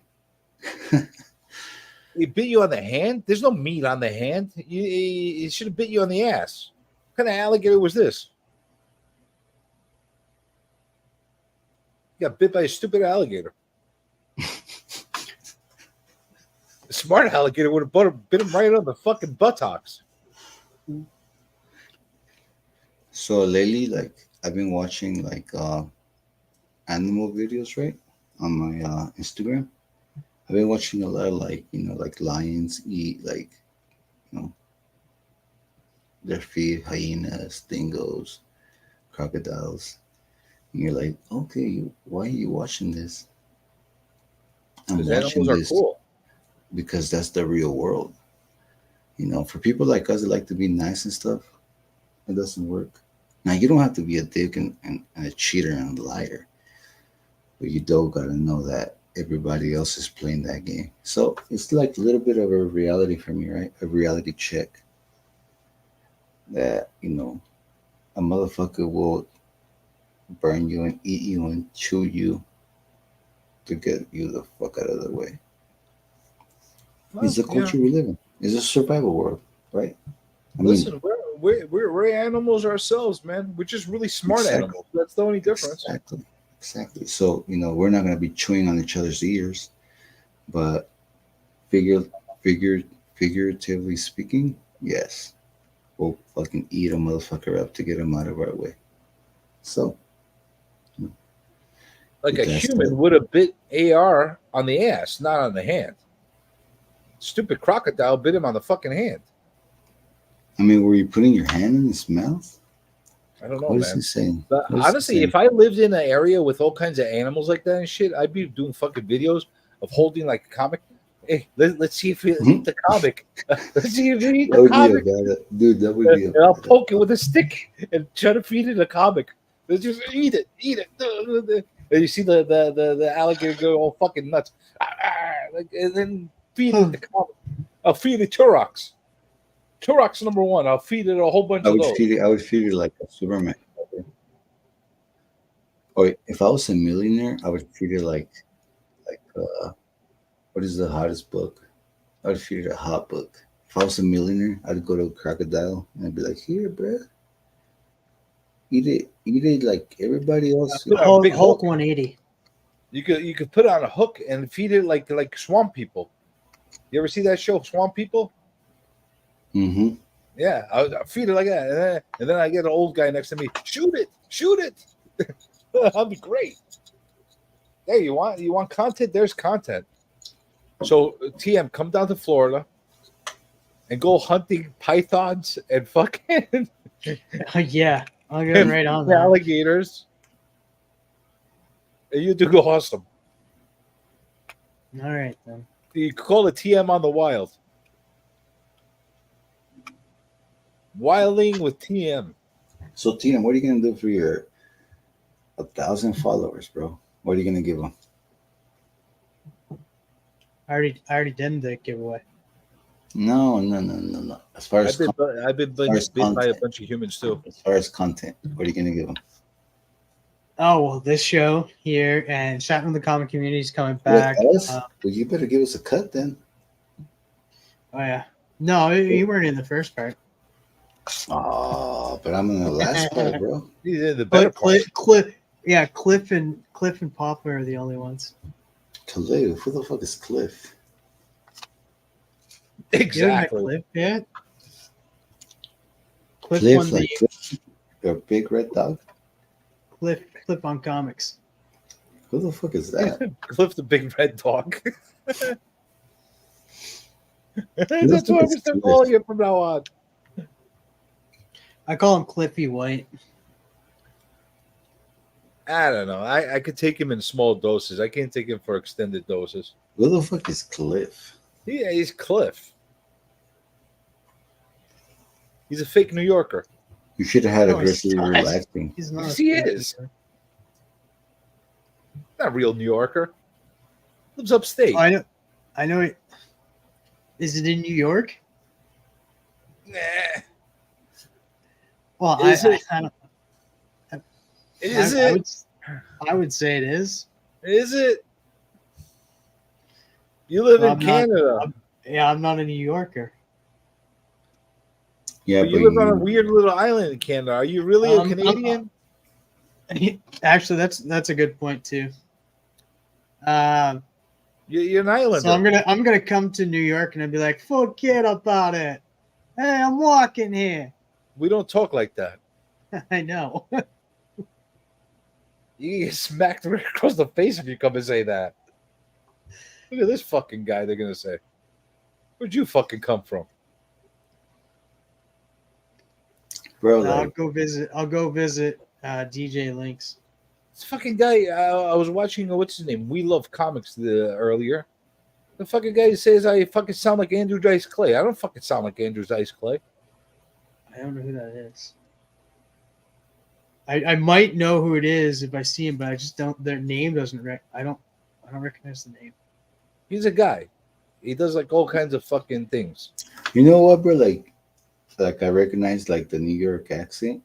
It bit you on the hand. There's no meat on the hand. It should have bit you on the ass. What kind of alligator was this? You got bit by a stupid alligator. A smart alligator would have bit him right on the fucking buttocks. So lately, like I've been watching like animal videos, right, on my Instagram. I've been watching a lot of like lions eat like their feed hyenas, dingoes, crocodiles. And you're like, okay, why are you watching this? I'm Because watching animals are this cool. because that's the real world. For people like us that like to be nice and stuff, it doesn't work. Now you don't have to be a dick and a cheater and a liar, but you don't gotta know that everybody else is playing that game. So it's like a little bit of a reality for me, right? A reality check that a motherfucker will burn you and eat you and chew you to get you the fuck out of the way. It's the culture we live in. It's a survival world, right? Listen, we're animals ourselves, man. We're just really smart animals. That's the only difference. Exactly. So, we're not going to be chewing on each other's ears, but figuratively speaking, yes, we'll fucking eat a motherfucker up to get him out of our way. So, like a human would have bit AR on the ass, not on the hand. Stupid crocodile bit him on the fucking hand. I mean, were you putting your hand in his mouth? I don't know, What man. is he saying? But What is he honestly, saying? if I lived in an area with all kinds of animals like that and shit, I'd be doing fucking videos of holding like a comic. Hey, let's see if he'll eat the comic. Let's see if he'll eat That the would be comic. about it. Dude, that would be And I'll poke it with a stick and try to feed it a comic. Let's just eat it. And you see the alligator go all fucking nuts. And then feed it the comic. I'll feed it Turox. Turox number 1. I'll feed it a whole bunch I of would those. feed it like a Superman. Or if I was a millionaire, I would treat it like what is the hottest book? I would feed it a hot book. If I was a millionaire, I'd go to a crocodile and I'd be like, "Here, bro, eat it like everybody else." Put on a big Hulk hook. 180. You could put on a hook and feed it like swamp people. You ever see that show, Swamp People? Mm-hmm. Yeah, I feed it like that, and then I get an old guy next to me. Shoot it! That'll be great. Hey, you want content? There's content. So TM, come down to Florida and go hunting pythons and fucking Yeah, I'll get right on that. alligators. And you do awesome. All right then. You call it TM on the wild. Wilding with TM. So TM, what are you gonna do for your 1,000 followers, bro? What are you gonna give them? I already did the giveaway. No. As far as I've been bit by a bunch of humans too. As far as content, what are you gonna give them? Oh well, this show here and chatting with the comic community is coming With back. us? Well, you better give us a cut then. Oh yeah, no, you weren't in the first part. Oh, but I'm in the last part, bro. He's in the better part. Cliff and Papa are the only ones. Cliff, who the fuck is Cliff? Exactly. Cliff yet? Cliff, won like Cliff, a big red dog. Cliff on comics. Who the fuck is that? Cliff the big red dog. Who the That's fuck what I'm is gonna start Cliff? calling you from now on. I call him Cliffy White. I don't know. I could take him in small doses. I can't take him for extended doses. Who the fuck is Cliff? Yeah, he's Cliff. He's a fake New Yorker. You should have had No, he's aggressively not. relaxing. He's not. Yes, he is. Not a real New Yorker. Lives upstate. Oh, I know it. Is it in New York? Nah. Well, Is it? I don't. Is it? I would say it is. Is it? You live Well, in Canada. I'm not a New Yorker. Yeah, But you live on a weird little island in Canada. Are you really a Canadian? Actually, that's a good point too. You're an islander. So I'm gonna come to New York and I'll be like, forget about it. Hey, I'm walking here. We don't talk like that. I know. You get smacked right across the face if you come and say that. Look at this fucking guy, they're going to say. Where'd you fucking come from? Bro, I'll go visit DJ Links. This fucking guy, I was watching, what's his name? We Love Comics earlier. The fucking guy says I fucking sound like Andrew Dice Clay. I don't fucking sound like Andrew Dice Clay. I don't know who that is. I might know who it is if I see him, but I just don't. Their name doesn't. I don't recognize the name. He's a guy. He does like all kinds of fucking things. You know what, bro? Like I recognize like the New York accent,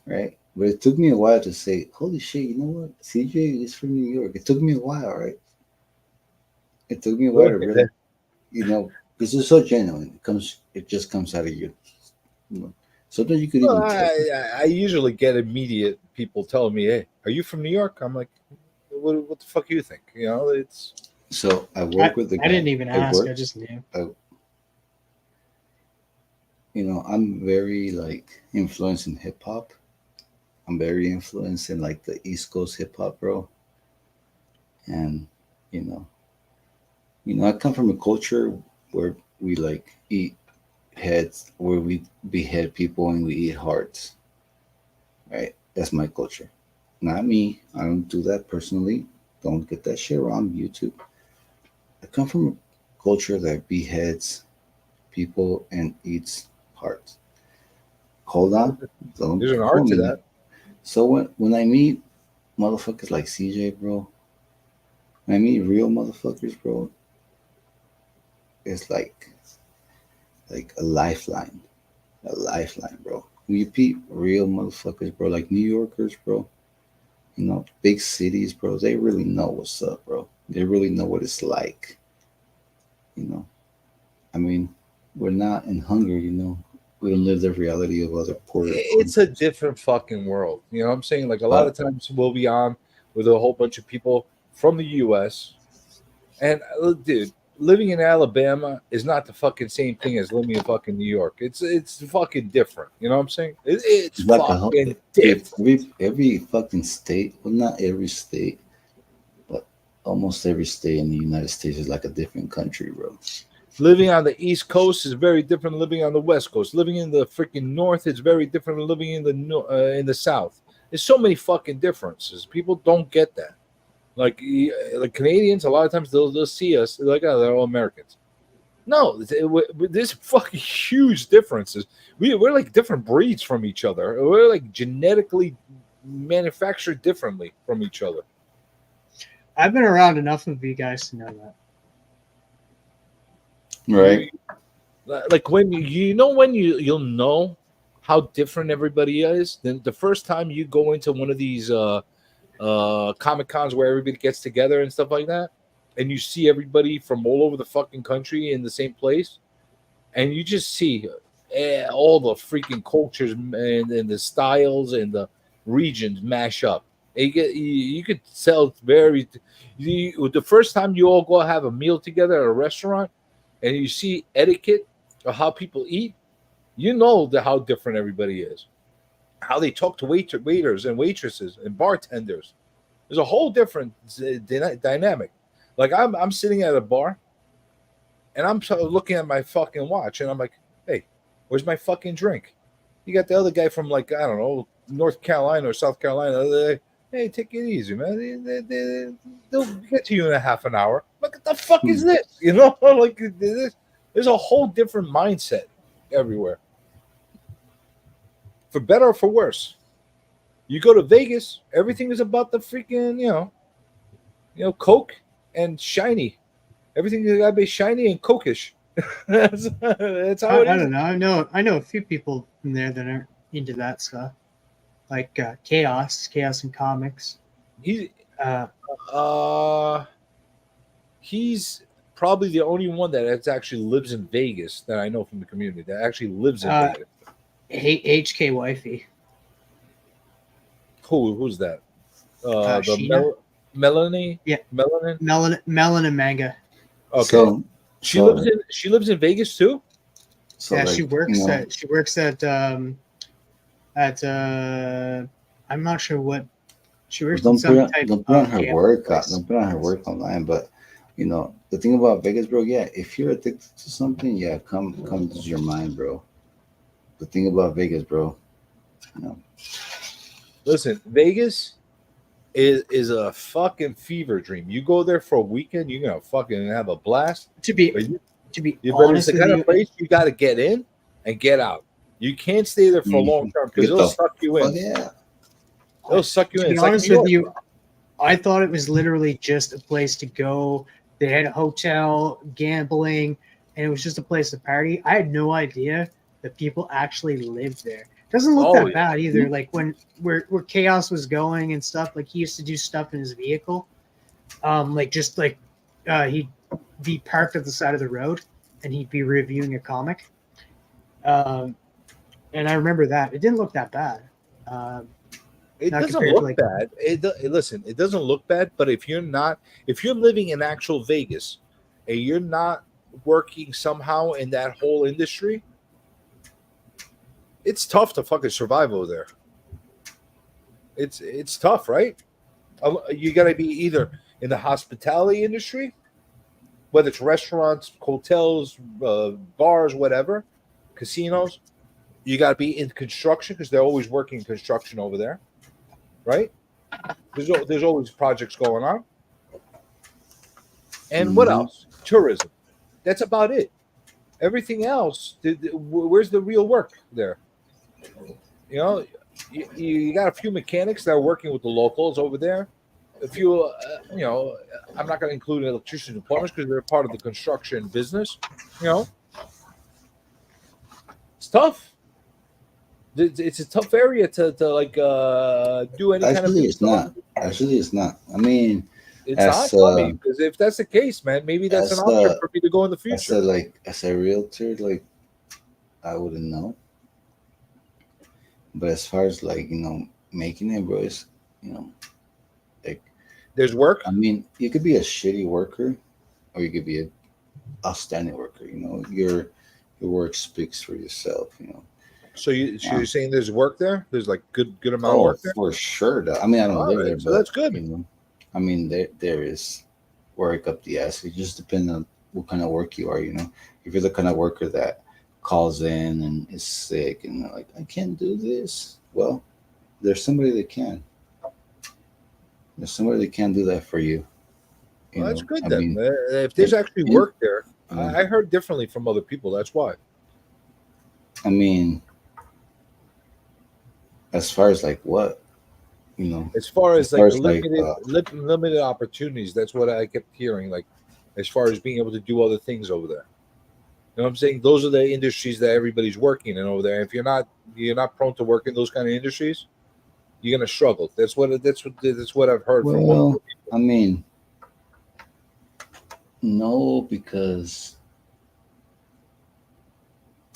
right? But it took me a while to say, "Holy shit!" You know what? CJ is from New York. It took me a while, right? It took me a while to really, because it's so genuine. It just comes out of you. Sometimes you could even. I usually get immediate people telling me, "Hey, are you from New York?" I'm like, "What the fuck do you think?" It's. So I work with the guy. I didn't even ask. I just knew. I'm very like influenced in hip hop. I'm very influenced in like the East Coast hip hop, bro. And I come from a culture where we like eat heads, where we behead people and we eat hearts. Right? That's my culture. Not me. I don't do that personally. Don't get that shit wrong, YouTube. I come from a culture that beheads people and eats hearts. Hold on. There's an art to that. So when I meet motherfuckers like CJ, bro, when I meet real motherfuckers, bro, it's like a lifeline. A lifeline, bro. When you meet real motherfuckers, bro, like New Yorkers, bro, big cities, bro, they really know what's up, bro. They really know what it's like. I mean, we're not in hunger, you know. We don't live the reality of other poor. It's a different fucking world. You know what I'm saying? Like a lot of times we'll be on with a whole bunch of people from the U.S. And dude, living in Alabama is not the fucking same thing as living in fucking New York. It's fucking different. You know what I'm saying? It's like fucking different. Every fucking state, well, not every state, but almost every state in the United States is like a different country, bro. Living on the East Coast is very different than living on the West Coast. Living in the freaking North is very different than living in the South. There's so many fucking differences. People don't get that. Like Canadians, a lot of times they'll see us they're like, oh, they're all Americans. No, there's fucking huge differences. We're like different breeds from each other. We're like genetically manufactured differently from each other. I've been around enough of you guys to know that. Right. Like when you'll know how different everybody is. Then the first time you go into one of these Comic Cons where everybody gets together and stuff like that, and you see everybody from all over the fucking country in the same place, and you just see all the freaking cultures and the styles and the regions mash up. You could tell it's very. The first time you all go have a meal together at a restaurant, and you see etiquette or how people eat, you know how different everybody is. How they talk to waiters and waitresses and bartenders. There's a whole different dynamic. Like I'm sitting at a bar, and I'm looking at my fucking watch, and I'm like, hey, where's my fucking drink? You got the other guy from like, I don't know, North Carolina or South Carolina. Hey, take it easy, man. They'll get to you in a half an hour. Like, what the fuck is this? You know, like there's a whole different mindset everywhere. For better or for worse. You go to Vegas, everything is about the freaking, you know, Coke and shiny. Everything is gotta be shiny and Coke-ish. that's how it is. I don't know. I know a few people from there that are into that stuff. Like Chaos and Comics. He's probably the only one that actually lives in Vegas that I know from the community that actually lives in Vegas. HK Wifey. Who's that? Melanie? Yeah. Melon and Manga. Okay. So, she lives in Vegas too? So yeah, like, she works at I'm not sure what she works. Don't put on her work. Don't put on her work online. But you know the thing about Vegas, bro. Yeah, if you're addicted to something, yeah, come to your mind, bro. The thing about Vegas, bro. You know. Listen, Vegas is a fucking fever dream. You go there for a weekend, you're gonna fucking have a blast. To be honest, it's the kind of place you got to get in and get out. You can't stay there for a long term because it'll suck you in. Yeah. It'll suck you in. To be honest with you, I thought it was literally just a place to go. They had a hotel, gambling, and it was just a place to party. I had no idea that people actually lived there. Doesn't look that bad either. Like where Chaos was going and stuff, like he used to do stuff in his vehicle. He'd be parked at the side of the road and he'd be reviewing a comic. And I remember that. It didn't look that bad. It doesn't look bad. Listen, it doesn't look bad, but if you're living in actual Vegas and you're not working somehow in that whole industry, it's tough to fucking survive over there. It's tough, right? You got to be either in the hospitality industry, whether it's restaurants, hotels, bars, whatever, casinos. You got to be in construction because they're always working in construction over there, right? There's always projects going on. And what else? Tourism. That's about it. Everything else, where's the real work there? You know, you got a few mechanics that are working with the locals over there. A few, I'm not going to include electricians and plumbers because they're part of the construction business. You know, it's tough. It's a tough area to do any kind of. Actually, it's not. I mean, It's not funny because if that's the case, man, maybe that's an option for me to go in the future. As a realtor, like I wouldn't know. But as far as like making it, bro, it's like there's work. I mean, you could be a shitty worker, or you could be a outstanding worker. Your work speaks for yourself. So you're saying there's work there? There's like good amount of work there? For sure. I mean, I don't live there, so but that's good. I mean, there is work up the ass. It just depends on what kind of work you are. If you're the kind of worker that calls in and is sick and like, I can't do this. Well, there's somebody that can. There's somebody that can do that for you. Well, that's good then. If there's actually work there, I heard differently from other people. That's why. I mean, as far as like what, as far as limited opportunities, that's what I kept hearing. Like, as far as being able to do other things over there. You know what I'm saying? Those are the industries that everybody's working in over there. If you're not prone to work in those kind of industries, you're gonna struggle. That's what I've heard from multiple people. I mean, no, because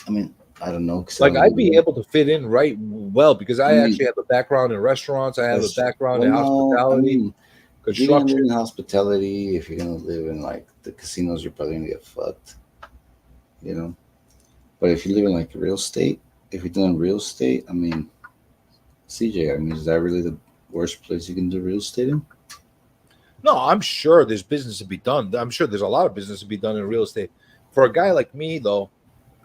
I don't know. Like I'd be able to fit in right well because I actually have a background in restaurants. I have a background in hospitality, construction. If you're gonna live in hospitality, if you're gonna live in like the casinos, you're probably gonna get fucked. But if you live in like real estate, if you're doing real estate, I mean, CJ, is that really the worst place you can do real estate in? No, I'm sure there's business to be done. I'm sure there's a lot of business to be done in real estate. For a guy like me, though,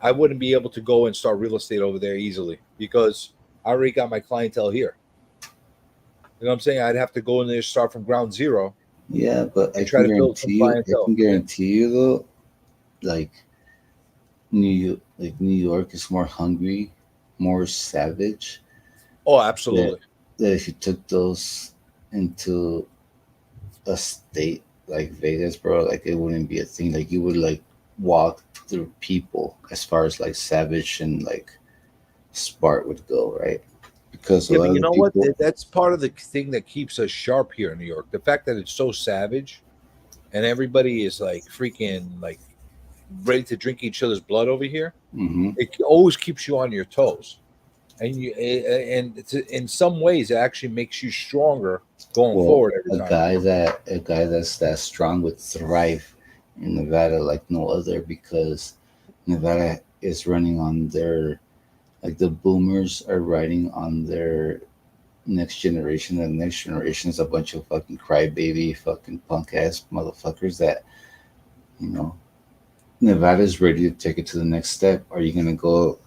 I wouldn't be able to go and start real estate over there easily because I already got my clientele here. You know what I'm saying? I'd have to go in there, start from ground zero. Yeah, but I can guarantee you though, like New York is more hungry, more savage. Oh, absolutely. That if you took those into a state like Vegas, bro, like it wouldn't be a thing. Like you would like walk through people as far as like savage and like smart would go, right? Because but you know what? That's part of the thing that keeps us sharp here in New York. The fact that it's so savage and everybody is like freaking like ready to drink each other's blood over here. Mm-hmm. It always keeps you on your toes. And in some ways, it actually makes you stronger going forward. Every time. A guy that's that strong would thrive in Nevada like no other because Nevada is running on their, like the boomers are riding on their next generation. And the next generation is a bunch of fucking crybaby, fucking punk ass motherfuckers that, Nevada is ready to take it to the next step. Are you gonna go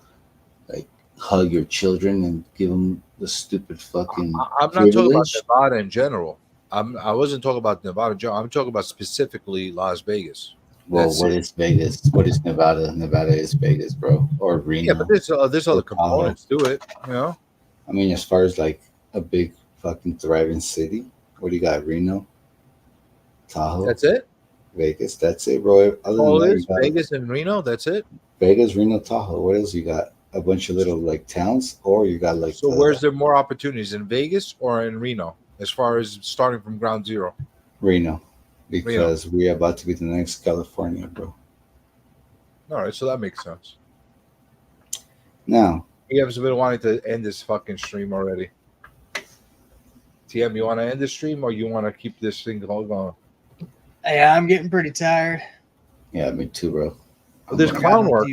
like hug your children and give them the stupid fucking? I'm not talking about Nevada in general. I wasn't talking about Nevada in general. I'm talking about specifically Las Vegas. Well, what is Vegas? What is Nevada? Nevada is Vegas, bro, or Reno. Yeah, but there's other components to it. I mean, as far as like a big fucking thriving city, what do you got? Reno, Tahoe. That's it. Vegas, that's it, bro. Vegas and Reno, that's it. Vegas, Reno, Tahoe. What else you got? A bunch of little like towns, or you got like. So where's there more opportunities, in Vegas or in Reno, as far as starting from ground zero? Reno, because we're about to be the next California, bro. All right, so that makes sense. Now, you have been wanting to end this fucking stream already. TM, you want to end the stream or you want to keep this thing going? Yeah, I'm getting pretty tired. Yeah, me too, bro. There's clown work.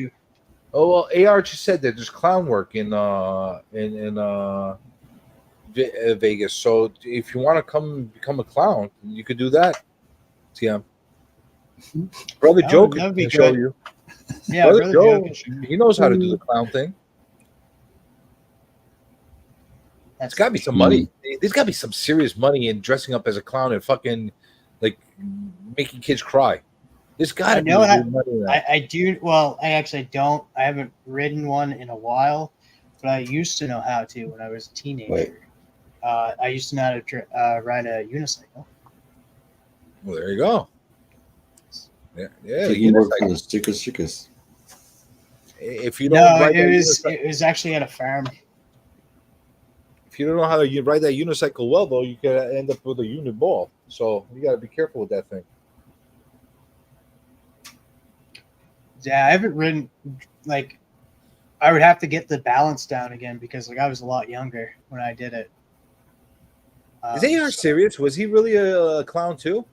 Oh well, AR just said that there's clown work in Vegas. So if you want to come become a clown, you could do that. TM. Brother Joe can show you. Yeah, Brother Joe, he knows how to do the clown thing. There's got to be some money. There's got to be some serious money in dressing up as a clown and fucking like making kids cry. There's got to be money in that. I do. Well, I actually don't. I haven't ridden one in a while, but I used to know how to when I was a teenager. Wait. I used to know how to ride a unicycle. Well, there you go. Yeah. So you work for the circus. If you don't, it was actually at a farm. If If you don't know how to ride that unicycle well, though, you can end up with a unit ball. So you got to be careful with that thing. Yeah, I haven't ridden, like, I would have to get the balance down again because, like, I was a lot younger when I did it. Is AR serious? Was he really a clown too?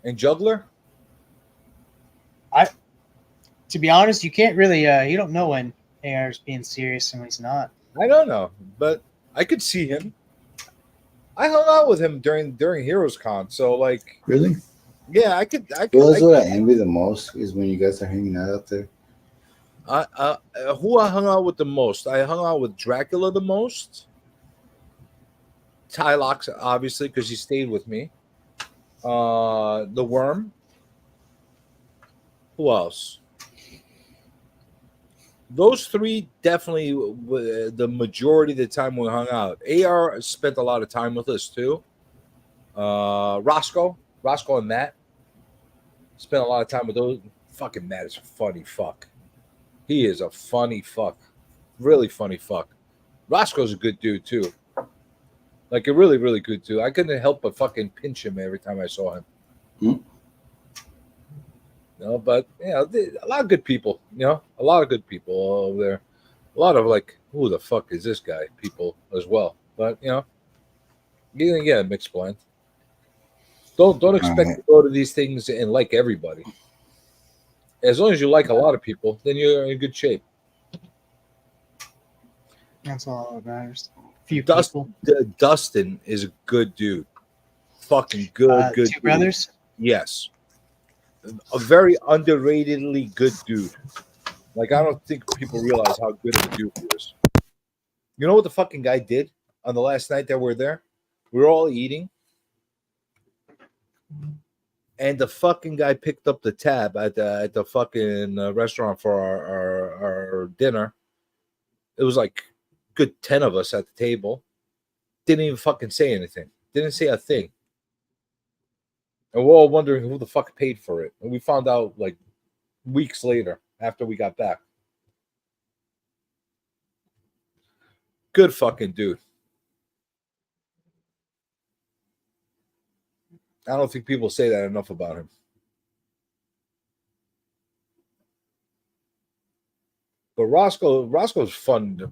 And juggler? To be honest, you can't really, you don't know when AR is being serious and when he's not. I don't know, but I could see him. I hung out with him during Heroes Con, so like, Really? yeah, I could. Well, that's what I envy the most is when you guys are hanging out there. Who I hung out with the most? I hung out with Dracula the most. Tylox, obviously, because he stayed with me. The Worm. Who else? Those three definitely the majority of the time we hung out. AR spent a lot of time with us too. Roscoe and Matt spent a lot of time with those. Fucking Matt is a funny fuck. He is a funny fuck. Really funny fuck. Roscoe's a good dude too. Like a really, really good dude. I couldn't help but fucking pinch him every time I saw him. No, but yeah, a lot of good people. A lot of good people over there. A lot of like, who the fuck is this guy? People as well. But you're gonna get a mixed blend. Don't expect to go to these things and like everybody. As long as you like a lot of people, then you're in good shape. That's all that matters. Few people. Dustin is a good dude. Fucking good. Good. Two brothers? Yes. A very underratedly good dude. Like, I don't think people realize how good of a dude he is. You know what the fucking guy did on the last night that we were there? We were all eating. And the fucking guy picked up the tab at the fucking restaurant for our dinner. It was like good 10 of us at the table. Didn't even fucking say anything. Didn't say a thing. And we're all wondering who the fuck paid for it. And we found out like weeks later after we got back. Good fucking dude. I don't think people say that enough about him. But Roscoe's fun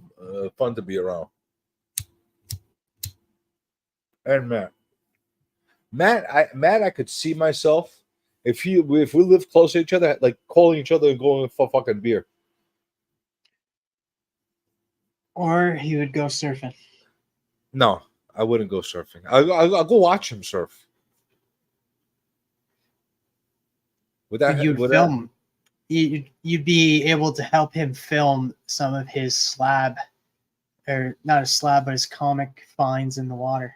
to be around. And Matt, I could see myself if we lived close to each other, like calling each other and going for fucking beer. Or he would go surfing. No, I wouldn't go surfing. I'll go watch him surf. You'd film. You'd be able to help him film some of his slab, or not his slab, but his comic finds in the water.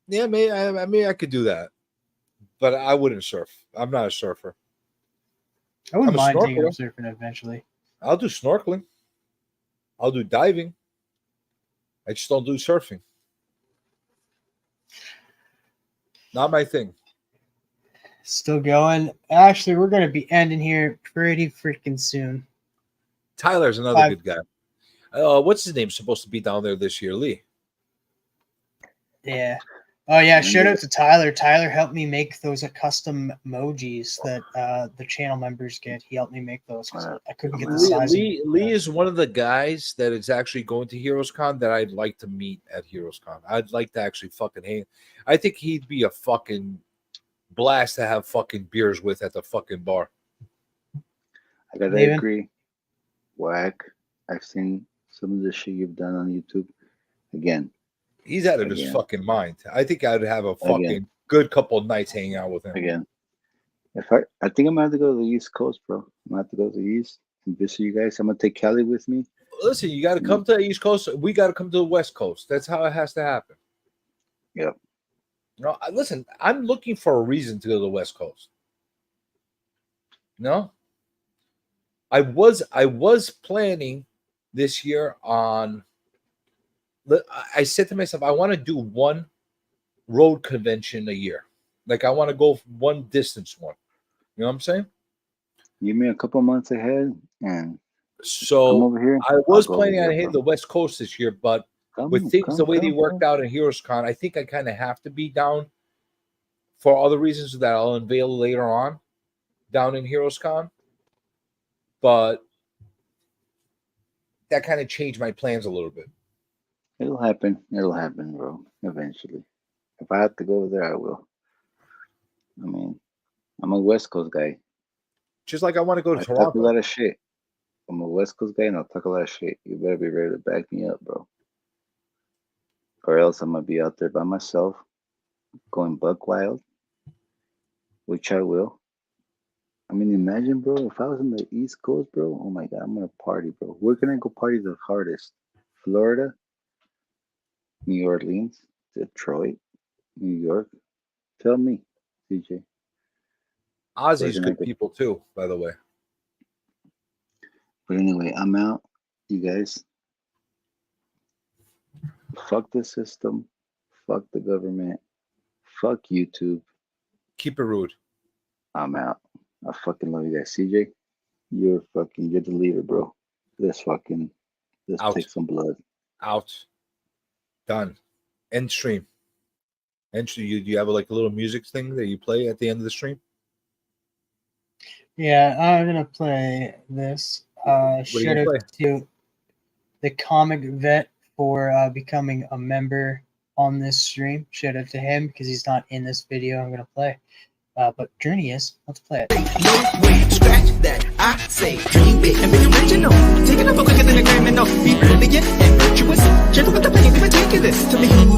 Yeah, maybe I could do that, but I wouldn't surf. I'm not a surfer. I wouldn't mind taking up surfing eventually. I'll do snorkeling. I'll do diving. I just don't do surfing. Not my thing. Still going. Actually, we're going to be ending here pretty freaking soon. Tyler's another good guy. What's his name supposed to be down there this year? Lee. Yeah. Oh, yeah. Shout out to Tyler. Tyler helped me make those custom emojis that the channel members get. He helped me make those because I couldn't get the size. Lee is one of the guys that is actually going to Heroes Con that I'd like to meet at Heroes Con. I'd like to actually fucking hang. I think he'd be a fucking blast to have fucking beers with at the fucking bar. I gotta agree. Whack. I've seen some of the shit you've done on YouTube. Again, he's out of his fucking mind. I think I'd have a fucking good couple of nights hanging out with him. Again, I think I'm gonna have to go to the East Coast, bro. I'm gonna have to go to the East and visit you guys. I'm gonna take Kelly with me. Listen, you got to come to the East Coast. We got to come to the West Coast. That's how it has to happen. Yep. No, listen, I'm looking for a reason to go to the West Coast. No, I was planning this year on. I said to myself, I want to do one road convention a year. Like I want to go one distance one. You know what I'm saying? Give me a couple months ahead, and so come over here. I was planning on hitting the West Coast this year, but with things the way they worked out in Heroes Con, I think I kind of have to be down for all the reasons that I'll unveil later on down in Heroes Con. But that kind of changed my plans a little bit. It'll happen. It'll happen, bro. Eventually. If I have to go over there, I will. I mean, I'm a West Coast guy. Just like I want to go to I Toronto. talk a lot of shit. I'm a West Coast guy and I'll talk a lot of shit. You better be ready to back me up, bro. Or else I'm going to be out there by myself, going buck wild, which I will. I mean, imagine, bro, if I was on the East Coast, bro, oh my God, I'm going to party, bro. Where can I go party the hardest? Florida, New Orleans, Detroit, New York. Tell me, CJ. Ozzy's good people too, by the way. But anyway, I'm out, you guys. Fuck the system. Fuck the government. Fuck YouTube. Keep it rude. I'm out. I fucking love you guys. CJ, you're the leader, bro. Let's Out. take some blood. Out. Done. End stream. End stream. Do you have like a little music thing that you play at the end of the stream? Yeah, I'm gonna play this. Shout out to the Comic Vet for becoming a member on this stream. Shout out to him because he's not in this video I'm gonna play. But Journey is. Let's play it. No way, scratch that. I say dream big and be original. Taking up quicker than a criminal. Be brilliant and virtuous. Gentle with the pain, be meticulous. Tell me who